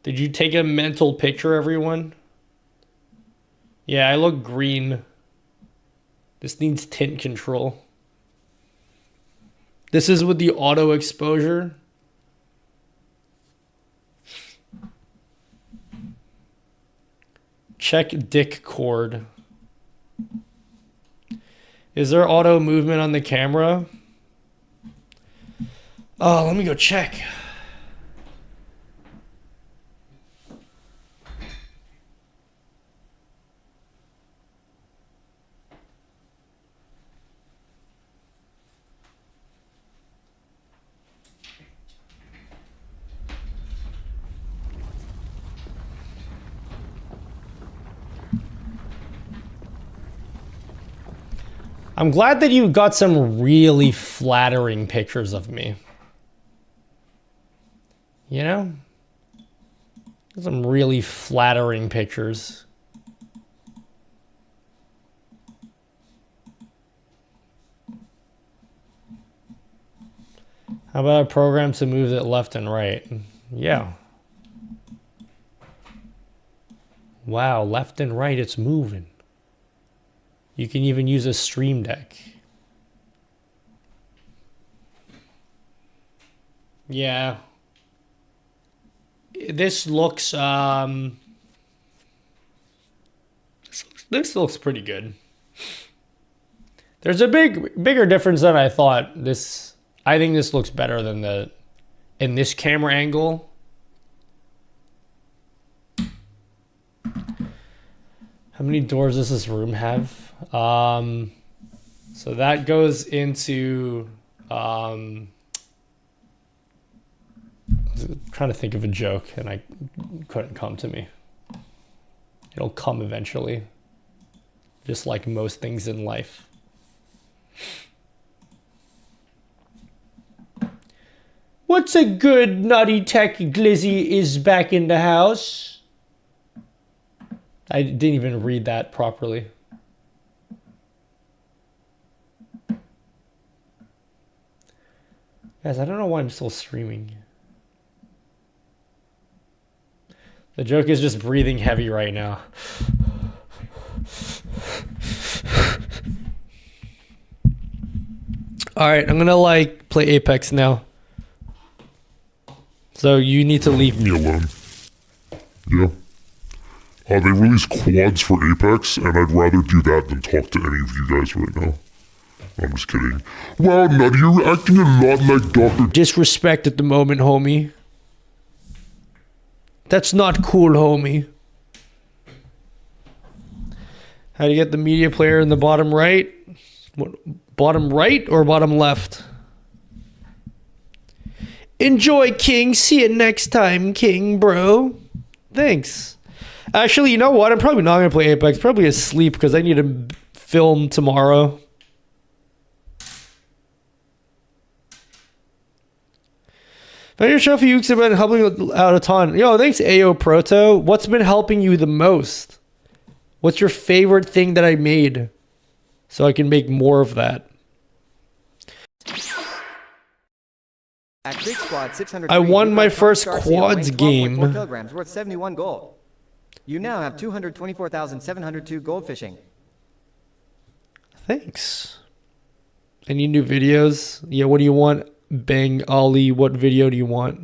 Did you take a mental picture, everyone? Yeah, I look green. This needs tint control. This is with the auto exposure. Check dick cord. Is there auto movement on the camera? Oh, let me go check. I'm glad that you got some really flattering pictures of me. You know? Some really flattering pictures. How about a program to move it left and right? Yeah. Wow, left and right, it's moving. You can even use a stream deck. Yeah. This looks this looks pretty good. There's a bigger difference than I thought. I think this looks better than in this camera angle. How many doors does this room have? So that goes into trying to think of a joke and I couldn't come to me. It'll come eventually. Just like most things in life. What's a good Nutty Tech Glizzy is back in the house? I didn't even read that properly. Guys, I don't know why I'm still streaming. The joke is just breathing heavy right now. Alright, I'm gonna like play Apex now. So you need to leave me alone. Yeah. They release quads for Apex, and I'd rather do that than talk to any of you guys right now. I'm just kidding. Wow, Nutty, you're acting a lot like Dr. Disrespect at the moment, homie. That's not cool, homie. How do you get the media player in the bottom right? What, bottom right or bottom left? Enjoy, King. See you next time, King, bro. Thanks. Actually, you know what? I'm probably not going to play Apex. Probably asleep because I need to film tomorrow. Found your show a few weeks ago and helping out a ton. Yo, thanks, AO Proto. What's been helping you the most? What's your favorite thing that I made? So I can make more of that. At Big Squad 603, I won my first quads game. 4 kilograms worth 71 gold. You now have 224,702 gold fishing. Thanks. Any new videos? Yeah, what do you want? Bang Ollie, what video do you want?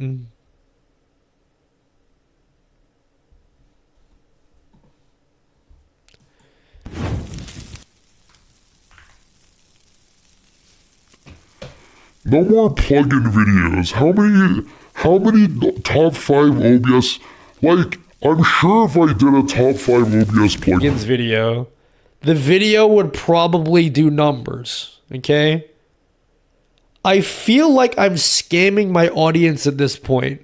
No more plugin videos. How many top 5 OBS? Like, I'm sure if I did a top 5 OBS plugins video, the video would probably do numbers. Okay? I feel like I'm scamming my audience at this point.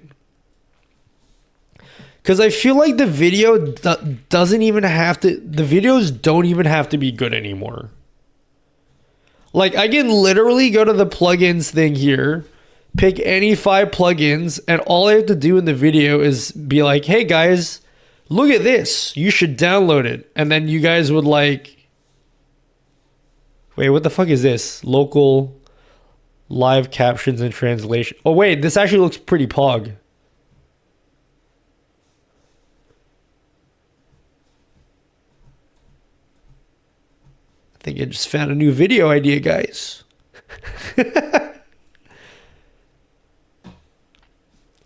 Because I feel like the video doesn't even have to... The videos don't even have to be good anymore. Like, I can literally go to the plugins thing here, pick any 5 plugins, and all I have to do in the video is be like, hey guys, look at this. You should download it. And then you guys would like... Wait, what the fuck is this? Local... Live captions and translation. Oh wait, this actually looks pretty pog. I think I just found a new video idea, guys.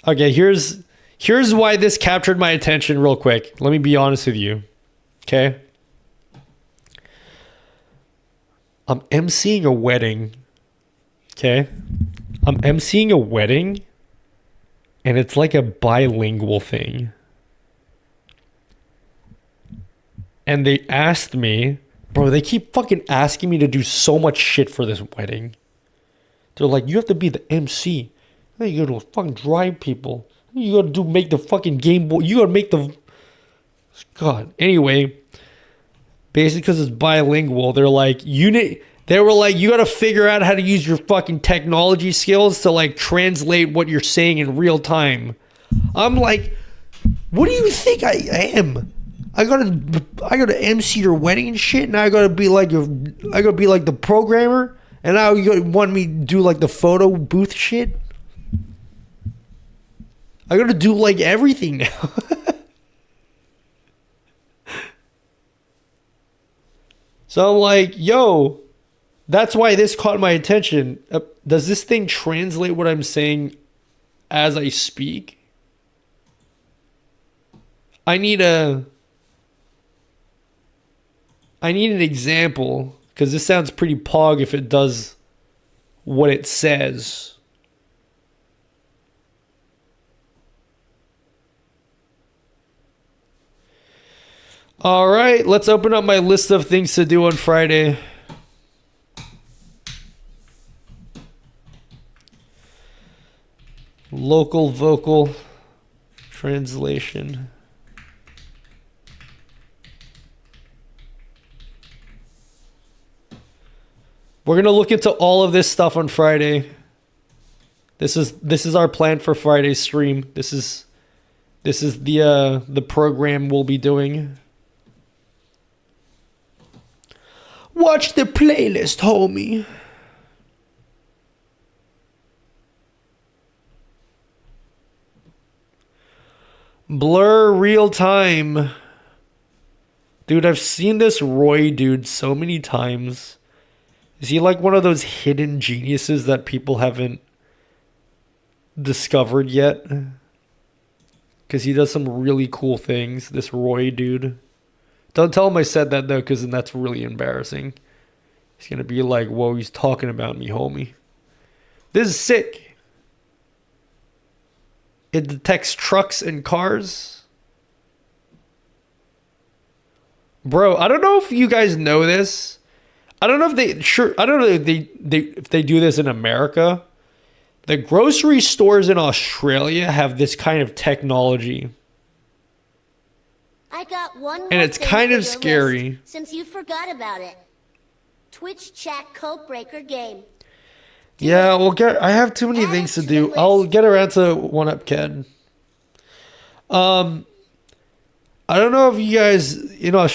Okay, here's why this captured my attention real quick. Let me be honest with you. Okay? I'm emceeing a wedding. Okay, I'm emceeing a wedding, and it's like a bilingual thing. And they asked me, bro, they keep fucking asking me to do so much shit for this wedding. They're like, you have to be the MC. Then you gotta fucking drive people. You gotta make the fucking Game Boy. You gotta make the... God. Anyway, basically because it's bilingual, they're like, They were like, you got to figure out how to use your fucking technology skills to like translate what you're saying in real time. I'm like, what do you think I am? I gotta MC your wedding and shit. Now I gotta be like the programmer. And now you want me to do like the photo booth shit. I gotta do like everything now. So I'm like, yo. That's why this caught my attention. Does this thing translate what I'm saying as I speak? I need an example because this sounds pretty pog if it does what it says. All right, let's open up my list of things to do on Friday. Local vocal translation. We're gonna look into all of this stuff on Friday. This is our plan for Friday's stream. This is the program we'll be doing. Watch the playlist, homie. Blur real time. Dude, I've seen this Roy dude so many times. Is he like one of those hidden geniuses that people haven't discovered yet? Because he does some really cool things, this Roy dude. Don't tell him I said that though, because then that's really embarrassing. He's going to be like, whoa, he's talking about me, homie. This is sick. It detects trucks and cars. Bro, I don't know if you guys know this. I don't know if they do this in America. The grocery stores in Australia have this kind of technology. I got one more And it's thing kind for of your scary. list, since you forgot about it. Twitch chat code breaker game. Yeah, I have too many things to do. I'll get around to One Up Ked. I don't know if you guys, I don't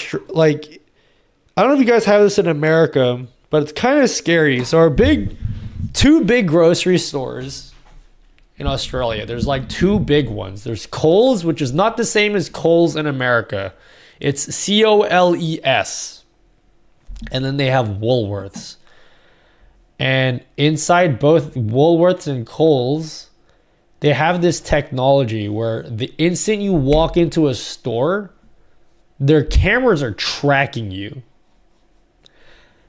know if you guys have this in America, but it's kind of scary. So two big grocery stores in Australia. There's like two big ones. There's Coles, which is not the same as Coles in America. It's COLES. And then they have Woolworths. And inside both Woolworths and Coles, they have this technology where the instant you walk into a store, their cameras are tracking you.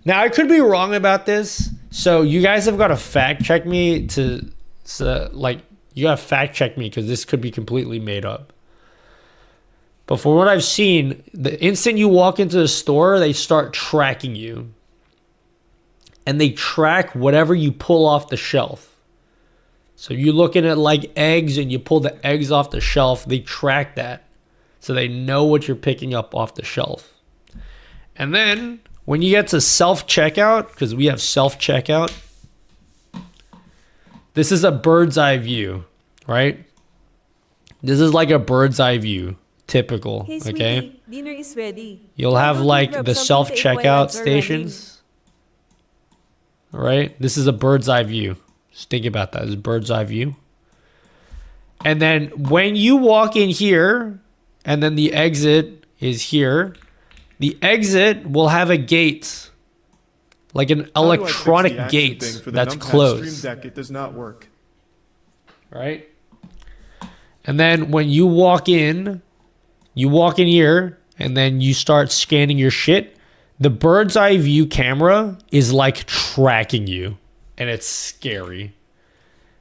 Now, I could be wrong about this. So you guys have got to fact check me you got to fact check me because this could be completely made up. But from what I've seen, the instant you walk into the store, they start tracking you. And they track whatever you pull off the shelf. So you're looking at like eggs and you pull the eggs off the shelf, they track that. So they know what you're picking up off the shelf. And then when you get to self-checkout, because we have self-checkout, this is a bird's eye view, right? This is like a bird's eye view, typical, Hey, okay? sweetie, dinner is ready. You'll Why have don't you like grab the something to eat while self-checkout ads are running? stations, right? This is a bird's eye view. Just think about that. It's a bird's eye view. And then when you walk in here, and then the exit is here, the exit will have a gate, like an How do I fix the electronic action gate thing for the that's numpad closed. Stream Deck? It does not work. Right? And then when you walk in here, and then you start scanning your shit, the bird's eye view camera is like tracking you, and it's scary.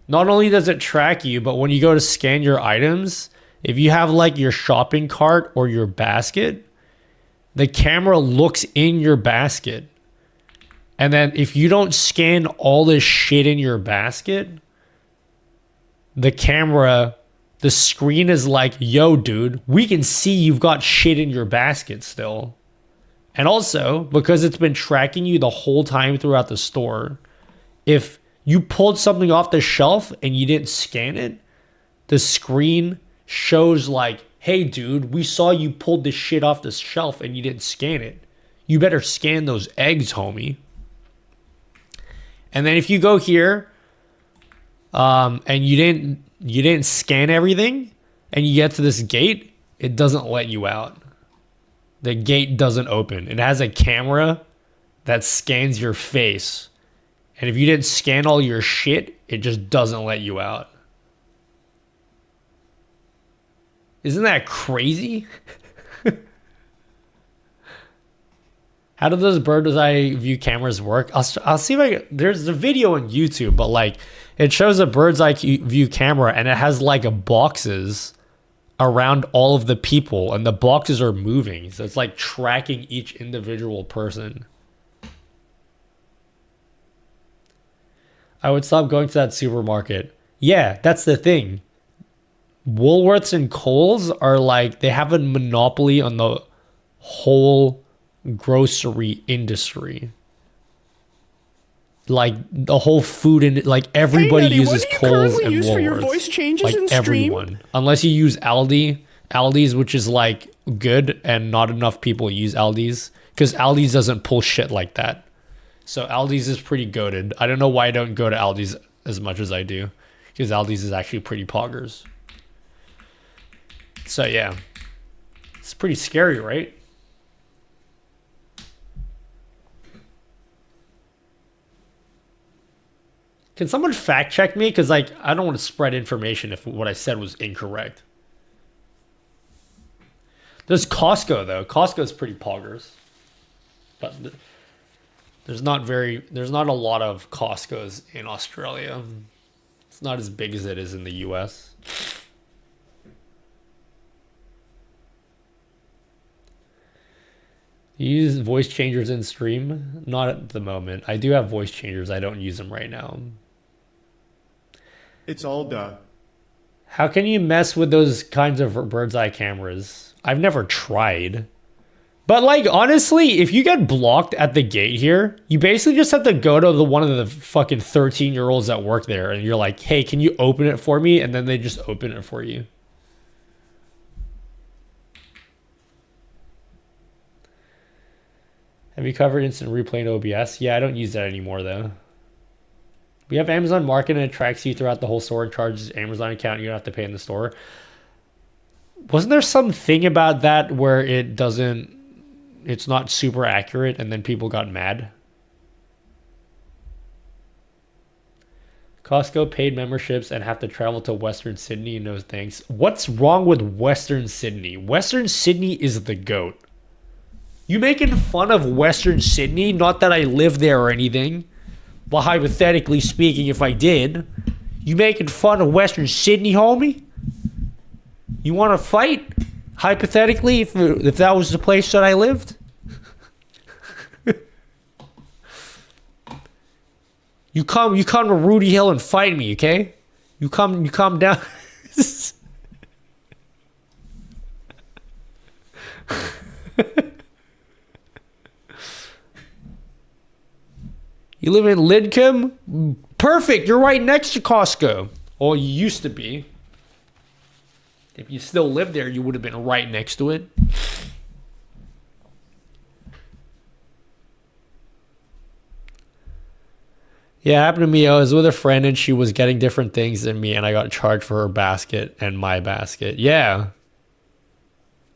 Not only does it track you, but when you go to scan your items, if you have like your shopping cart or your basket, the camera looks in your basket. And then if you don't scan all this shit in your basket, the screen is like, yo, dude, we can see you've got shit in your basket still. And also, because it's been tracking you the whole time throughout the store, if you pulled something off the shelf and you didn't scan it, the screen shows like, hey, dude, we saw you pulled this shit off the shelf and you didn't scan it. You better scan those eggs, homie. And then if you go here and you didn't scan everything and you get to this gate, it doesn't let you out. The gate doesn't open. It has a camera that scans your face. And if you didn't scan all your shit, it just doesn't let you out. Isn't that crazy? How do those bird's eye view cameras work? I'll see if I can. There's a video on YouTube, but like it shows a bird's eye view camera and it has like a boxes around all of the people and the boxes are moving. So it's like tracking each individual person. I would stop going to that supermarket. Yeah, that's the thing. Woolworths and Kohl's are like, they have a monopoly on the whole grocery industry. Like the whole food and like everybody Nutty, uses Kohl's and use Woolworths. for your voice changes like in stream? everyone, unless you use Aldi's, which is like good, and not enough people use Aldi's because Aldi's doesn't pull shit like that. So Aldi's is pretty goated. I don't know why I don't go to Aldi's as much as I do, because Aldi's is actually pretty poggers. So yeah, it's pretty scary, right? Can someone fact check me? Because like I don't want to spread information if what I said was incorrect. There's Costco though. Costco's pretty poggers, but there's not a lot of Costco's in Australia. It's not as big as it is in the US. You use voice changers in stream? Not at the moment. I do have voice changers. I don't use them right now. It's all done. How can you mess with those kinds of bird's eye cameras? I've never tried. But like, honestly, if you get blocked at the gate here, you basically just have to go to one of the fucking 13-year-olds that work there and you're like, hey, can you open it for me? And then they just open it for you. Have you covered instant replay in OBS? Yeah, I don't use that anymore though. We have Amazon Market and it tracks you throughout the whole store and charges Amazon account. You don't have to pay in the store. Wasn't there something about that where it's not super accurate and then people got mad? Costco paid memberships and have to travel to Western Sydney. No thanks. What's wrong with Western Sydney? Western Sydney is the GOAT. You making fun of Western Sydney? Not that I live there or anything. Well, hypothetically speaking, if I did, you making fun of Western Sydney, homie? You want to fight? Hypothetically, if that was the place that I lived? You come to Rudy Hill and fight me, okay? You come down. You live in Lidcombe? Perfect. You're right next to Costco. Or you used to be. If you still lived there, you would have been right next to it. Yeah, it happened to me. I was with a friend and she was getting different things than me and I got charged for her basket and my basket. Yeah.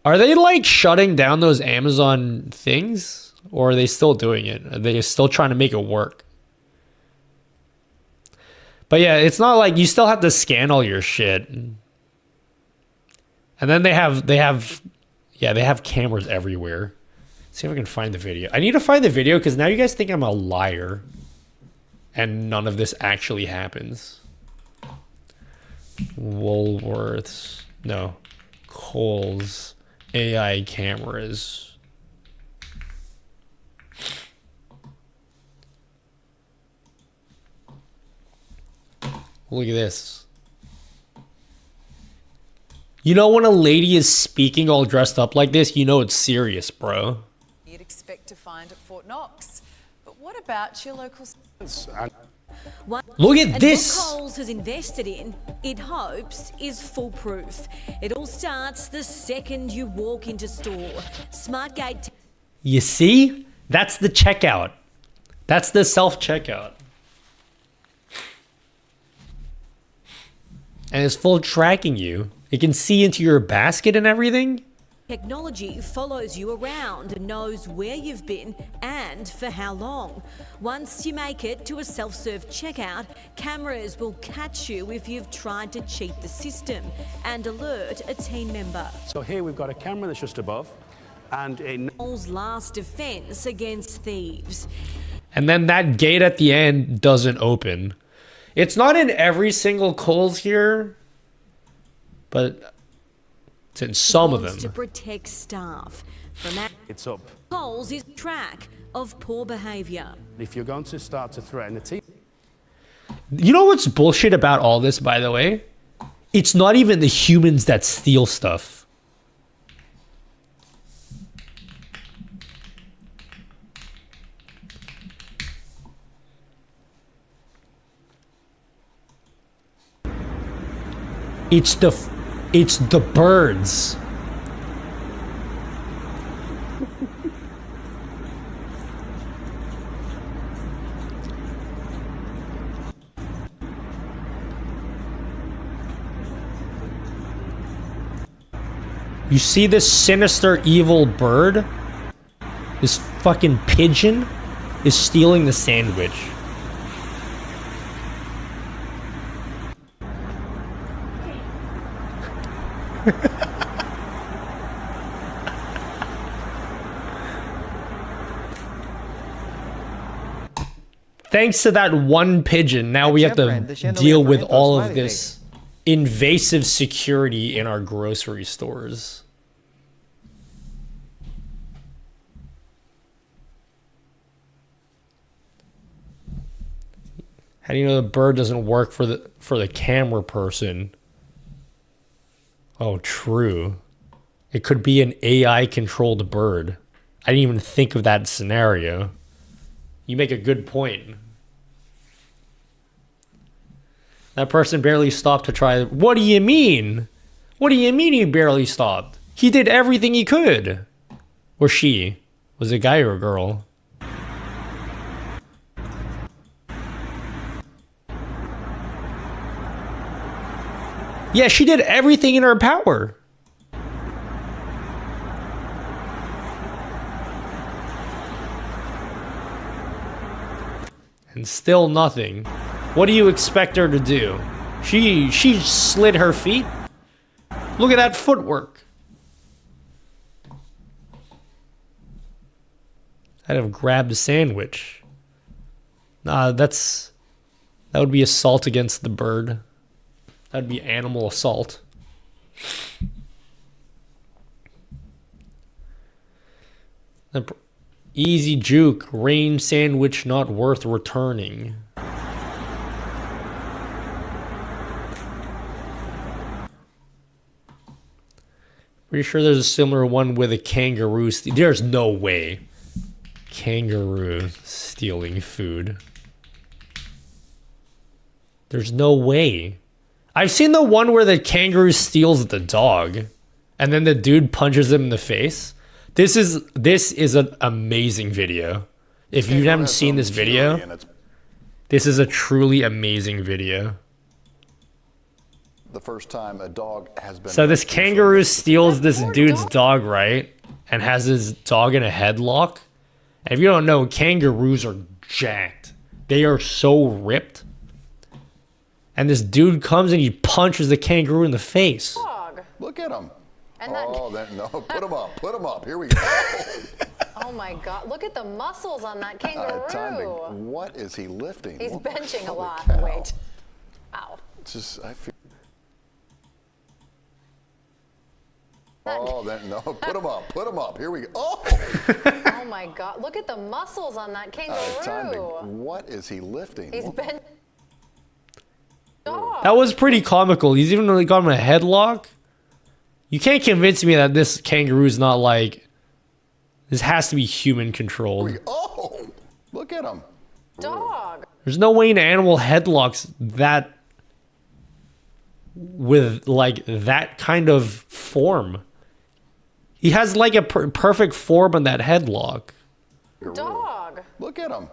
Are they like shutting down those Amazon things? Or are they still doing it? Are they still trying to make it work? But yeah, it's not like you still have to scan all your shit. And then they have cameras everywhere. Let's see if I can find the video. I need to find the video because now you guys think I'm a liar. And none of this actually happens. Woolworths. No. Kohl's AI cameras. Look at this. You know when a lady is speaking all dressed up like this, you know it's serious, bro. You'd expect to find at Fort Knox. But what about your local... Look at this! What Kohl's has invested in, it hopes, is foolproof. It all starts the second you walk into store. SmartGate... You see? That's the checkout. That's the self-checkout. And it's full tracking you. It can see into your basket and everything. Technology follows you around and knows where you've been and for how long. Once you make it to a self-serve checkout, cameras will catch you if you've tried to cheat the system and alert a team member. So here we've got a camera that's just above and a... Kohl's last defense against thieves. And then that gate at the end doesn't open. It's not in every single Kohl's here, but it's in some of them. To protect staff from that. It's up. Kohl's is track of poor behaviour. If you're going to start to threaten a team... You know what's bullshit about all this, by the way? It's not even the humans that steal stuff. It's the birds. You see this sinister evil bird? This fucking pigeon is stealing the sandwich. Thanks to that one pigeon, now we have to deal with all of this invasive security in our grocery stores. How do you know the bird doesn't work for the camera person? Oh, true. It could be an AI controlled bird. I didn't even think of that scenario. You make a good point. That person barely stopped to try. What do you mean? What do you mean he barely stopped? He did everything he could. Or she. Was it a guy or a girl? Yeah, she did everything in her power. And still nothing. What do you expect her to do? She slid her feet? Look at that footwork. I'd have grabbed a sandwich. Nah, that would be assault against the bird. That'd be animal assault. Easy juke. Range sandwich not worth returning. Pretty sure there's a similar one with a kangaroo. There's no way. Kangaroo stealing food. There's no way. I've seen the one where the kangaroo steals the dog and then the dude punches him in the face. This is an amazing video. If you haven't seen this video, this is a truly amazing video. The first time a dog has been. So this kangaroo steals this dude's dog, right? And has his dog in a headlock. And if you don't know, kangaroos are jacked. They are so ripped. And this dude comes and he punches the kangaroo in the face. Look at him. Oh, no, put him up, put him up. Here we go. Oh my God, look at the muscles on that kangaroo. What is he lifting? He's benching a lot. Cow. Wait. Wow. Just, I feel. Oh, no, put him up, put him up. Here we go. Oh! Oh my God, look at the muscles on that kangaroo. What is he lifting? He's benching. That was pretty comical. He's even really got him in a headlock. You can't convince me that this kangaroo is not like... This has to be human controlled. Oh! Look at him. Dog. There's no way an animal headlocks that... with like that kind of form. He has like a perfect form on that headlock. Dog. Look at him.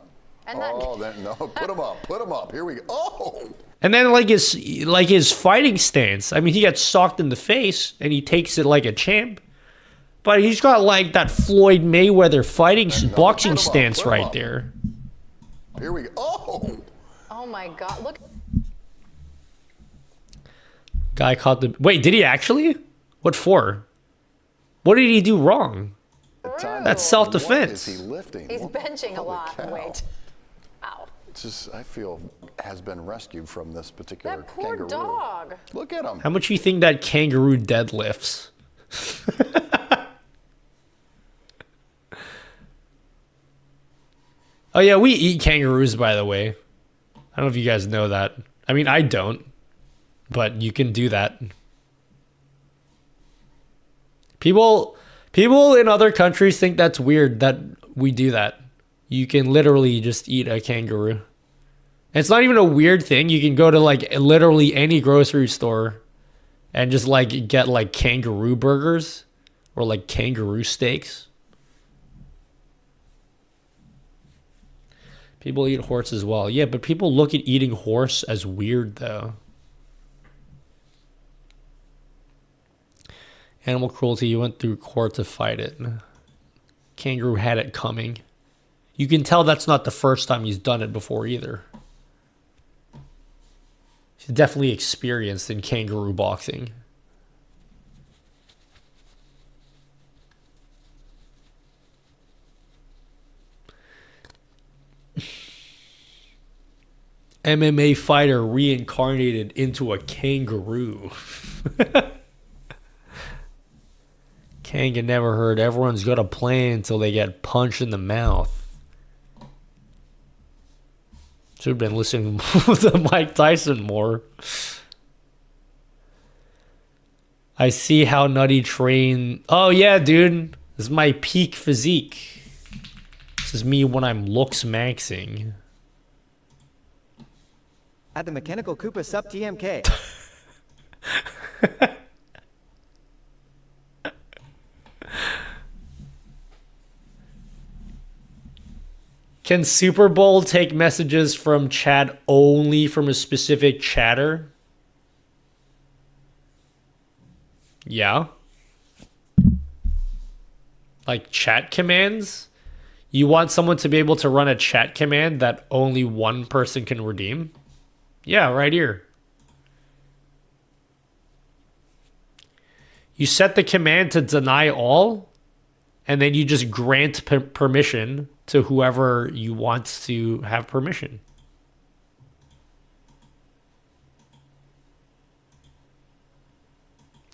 Oh, no, put him up, put him up. Here we go. Oh! And then like his fighting stance. I mean, he gets socked in the face and he takes it like a champ. But he's got like that Floyd Mayweather boxing stance right there. Here we go. Oh! Oh my God, look. Guy caught the... Wait, did he actually? What for? What did he do wrong? That's self-defense. What is he lifting? He's benching a lot. Cow. Wait. Wow. Just, I feel, has been rescued from this particular That poor kangaroo. dog. Look at him. How much do you think that kangaroo deadlifts? Oh yeah, we eat kangaroos, by the way. I don't know if you guys know that. I mean, I don't, but you can do that. People in other countries think that's weird that we do that. You can literally just eat a kangaroo. And it's not even a weird thing. You can go to like literally any grocery store and just like get like kangaroo burgers or like kangaroo steaks. People eat horse as well. Yeah, but people look at eating horse as weird though. Animal cruelty, you went through court to fight it. Kangaroo had it coming. You can tell that's not the first time he's done it before either. He's definitely experienced in kangaroo boxing. MMA fighter reincarnated into a kangaroo. Kanga never heard everyone's got a plan until they get punched in the mouth. Should have been listening to Mike Tyson more. I see how Nutty train. Oh yeah, dude. This is my peak physique. This is me when I'm looks maxing. At the Mechanical Koopa Sup TMK. Can Super Bowl take messages from chat only from a specific chatter? Yeah. Like chat commands? You want someone to be able to run a chat command that only one person can redeem? Yeah, right here. You set the command to deny all, and then you just grant permission to whoever you want to have permission.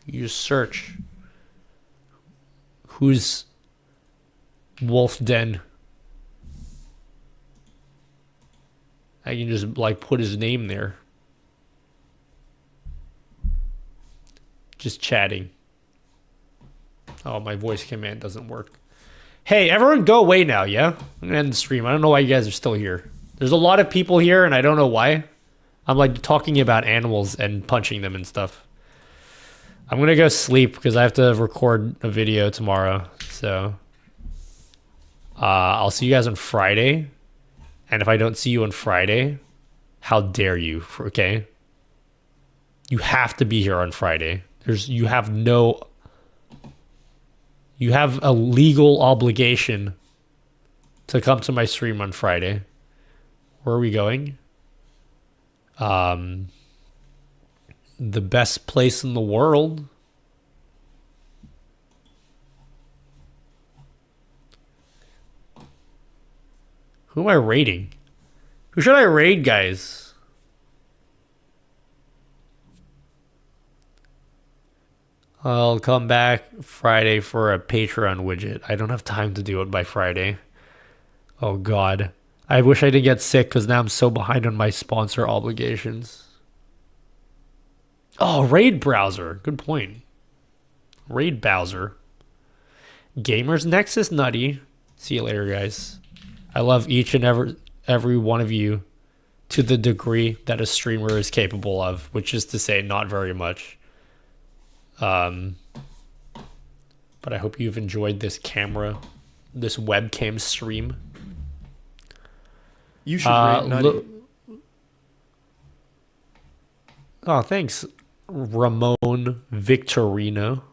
You just search. Who's Wolf Den? I can just like put his name there. Just chatting. Oh, my voice command doesn't work. Hey, everyone go away now, yeah? I'm gonna end the stream. I don't know why you guys are still here. There's a lot of people here and I don't know why. I'm like talking about animals and punching them and stuff. I'm gonna go sleep because I have to record a video tomorrow. So I'll see you guys on Friday. And if I don't see you on Friday, how dare you, okay? You have to be here on Friday. You have a legal obligation to come to my stream on Friday. Where are we going? The best place in the world. Who am I raiding? Who should I raid, guys? I'll come back Friday for a Patreon widget. I don't have time to do it by Friday. Oh, God. I wish I didn't get sick because now I'm so behind on my sponsor obligations. Oh, Raid Browser. Good point. Raid Bowser. Gamers Nexus Nutty. See you later, guys. I love each and every one of you to the degree that a streamer is capable of, which is to say not very much. But I hope you've enjoyed this webcam stream. You should rate Nutty. Oh, thanks, Ramon Victorino.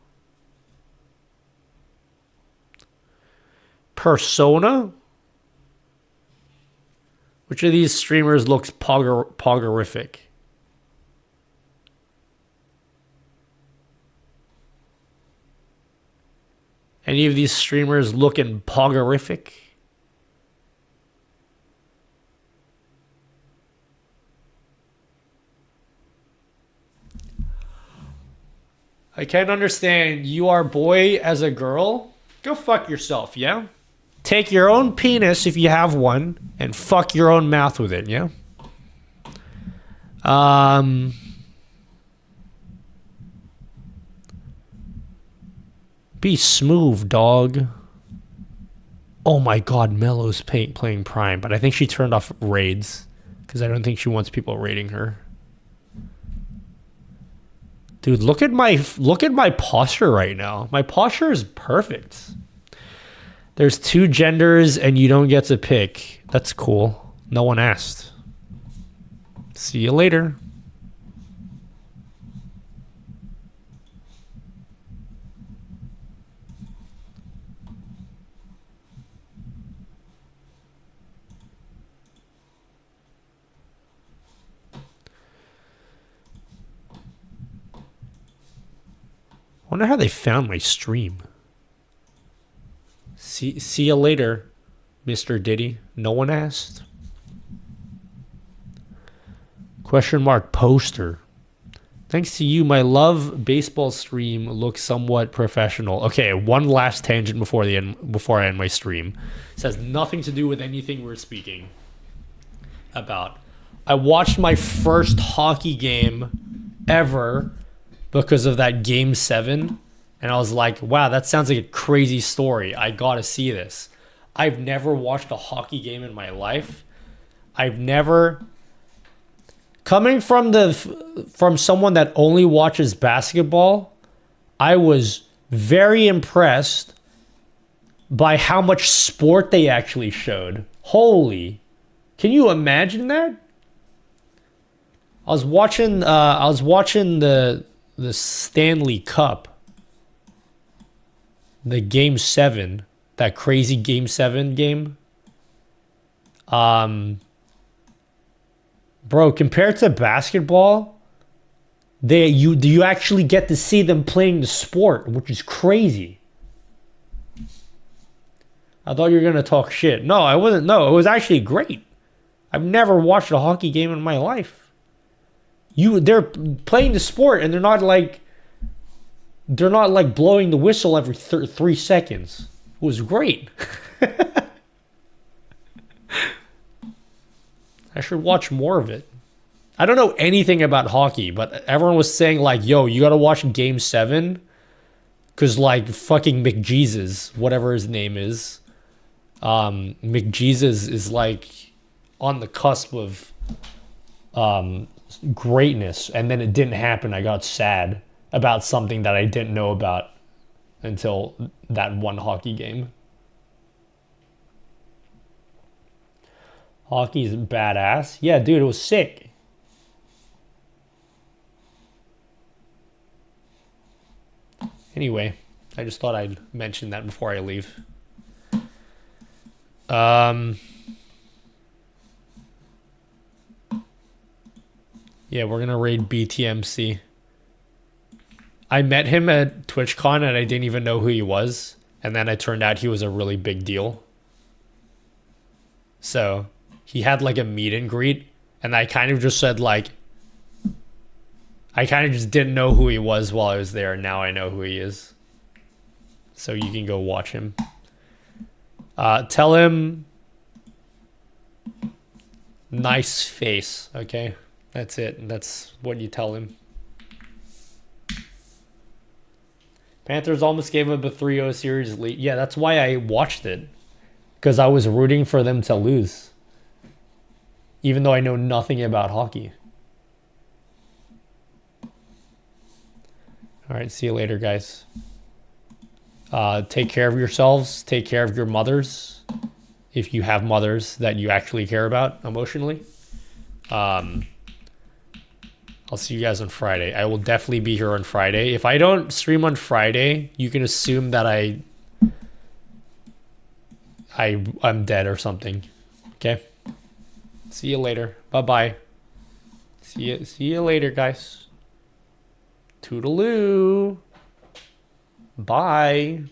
Persona? Which of these streamers looks poggerific? Any of these streamers looking poggerific? I can't understand. You are boy as a girl? Go fuck yourself, yeah? Take your own penis if you have one and fuck your own mouth with it, yeah? Be smooth, dog. Oh my god, Melo's playing Prime, but I think she turned off raids because I don't think she wants people raiding her. Dude, look at my posture right now. My posture is perfect. There's 2 genders and you don't get to pick. That's cool. No one asked. See you later. I wonder how they found my stream. See you later, Mr. Diddy. No one asked. Question mark poster. Thanks to you, my love baseball stream looks somewhat professional. Okay, one last tangent before I end my stream. This has nothing to do with anything we're speaking about. I watched my first hockey game ever because of that Game 7. And I was like, wow, that sounds like a crazy story. I gotta see this. I've never watched a hockey game in my life. I've never... Coming from someone that only watches basketball, I was very impressed by how much sport they actually showed. Holy. Can you imagine that? I was watching the Stanley Cup, the Game 7, that crazy Game 7 game. Bro, compared to basketball, you actually get to see them playing the sport, which is crazy. I thought you were gonna talk shit. No, I wasn't. No, it was actually great. I've never watched a hockey game in my life. They're playing the sport and they're not like blowing the whistle every 3 seconds. It was great. I should watch more of it. I don't know anything about hockey, but everyone was saying like, yo, you gotta watch Game 7 because like fucking McJesus, whatever his name is, McJesus is like on the cusp of greatness, and then it didn't happen. I got sad about something that I didn't know about until that one hockey game. Hockey's badass. Yeah, dude, it was sick. Anyway, I just thought I'd mention that before I leave. Yeah, we're gonna raid BTMC. I met him at TwitchCon and I didn't even know who he was. And then it turned out he was a really big deal. So he had like a meet and greet. And I kind of just said like, I kind of just didn't know who he was while I was there. And now I know who he is. So you can go watch him. Tell him nice face, okay? That's it. That's what you tell him. Panthers almost gave up a 3-0 series lead. Yeah, that's why I watched it. Because I was rooting for them to lose. Even though I know nothing about hockey. Alright, see you later, guys. Take care of yourselves. Take care of your mothers. If you have mothers that you actually care about emotionally. I'll see you guys on Friday. I will definitely be here on Friday. If I don't stream on Friday, you can assume that I'm dead or something. Okay? See you later. Bye-bye. See you later, guys. Toodaloo. Bye.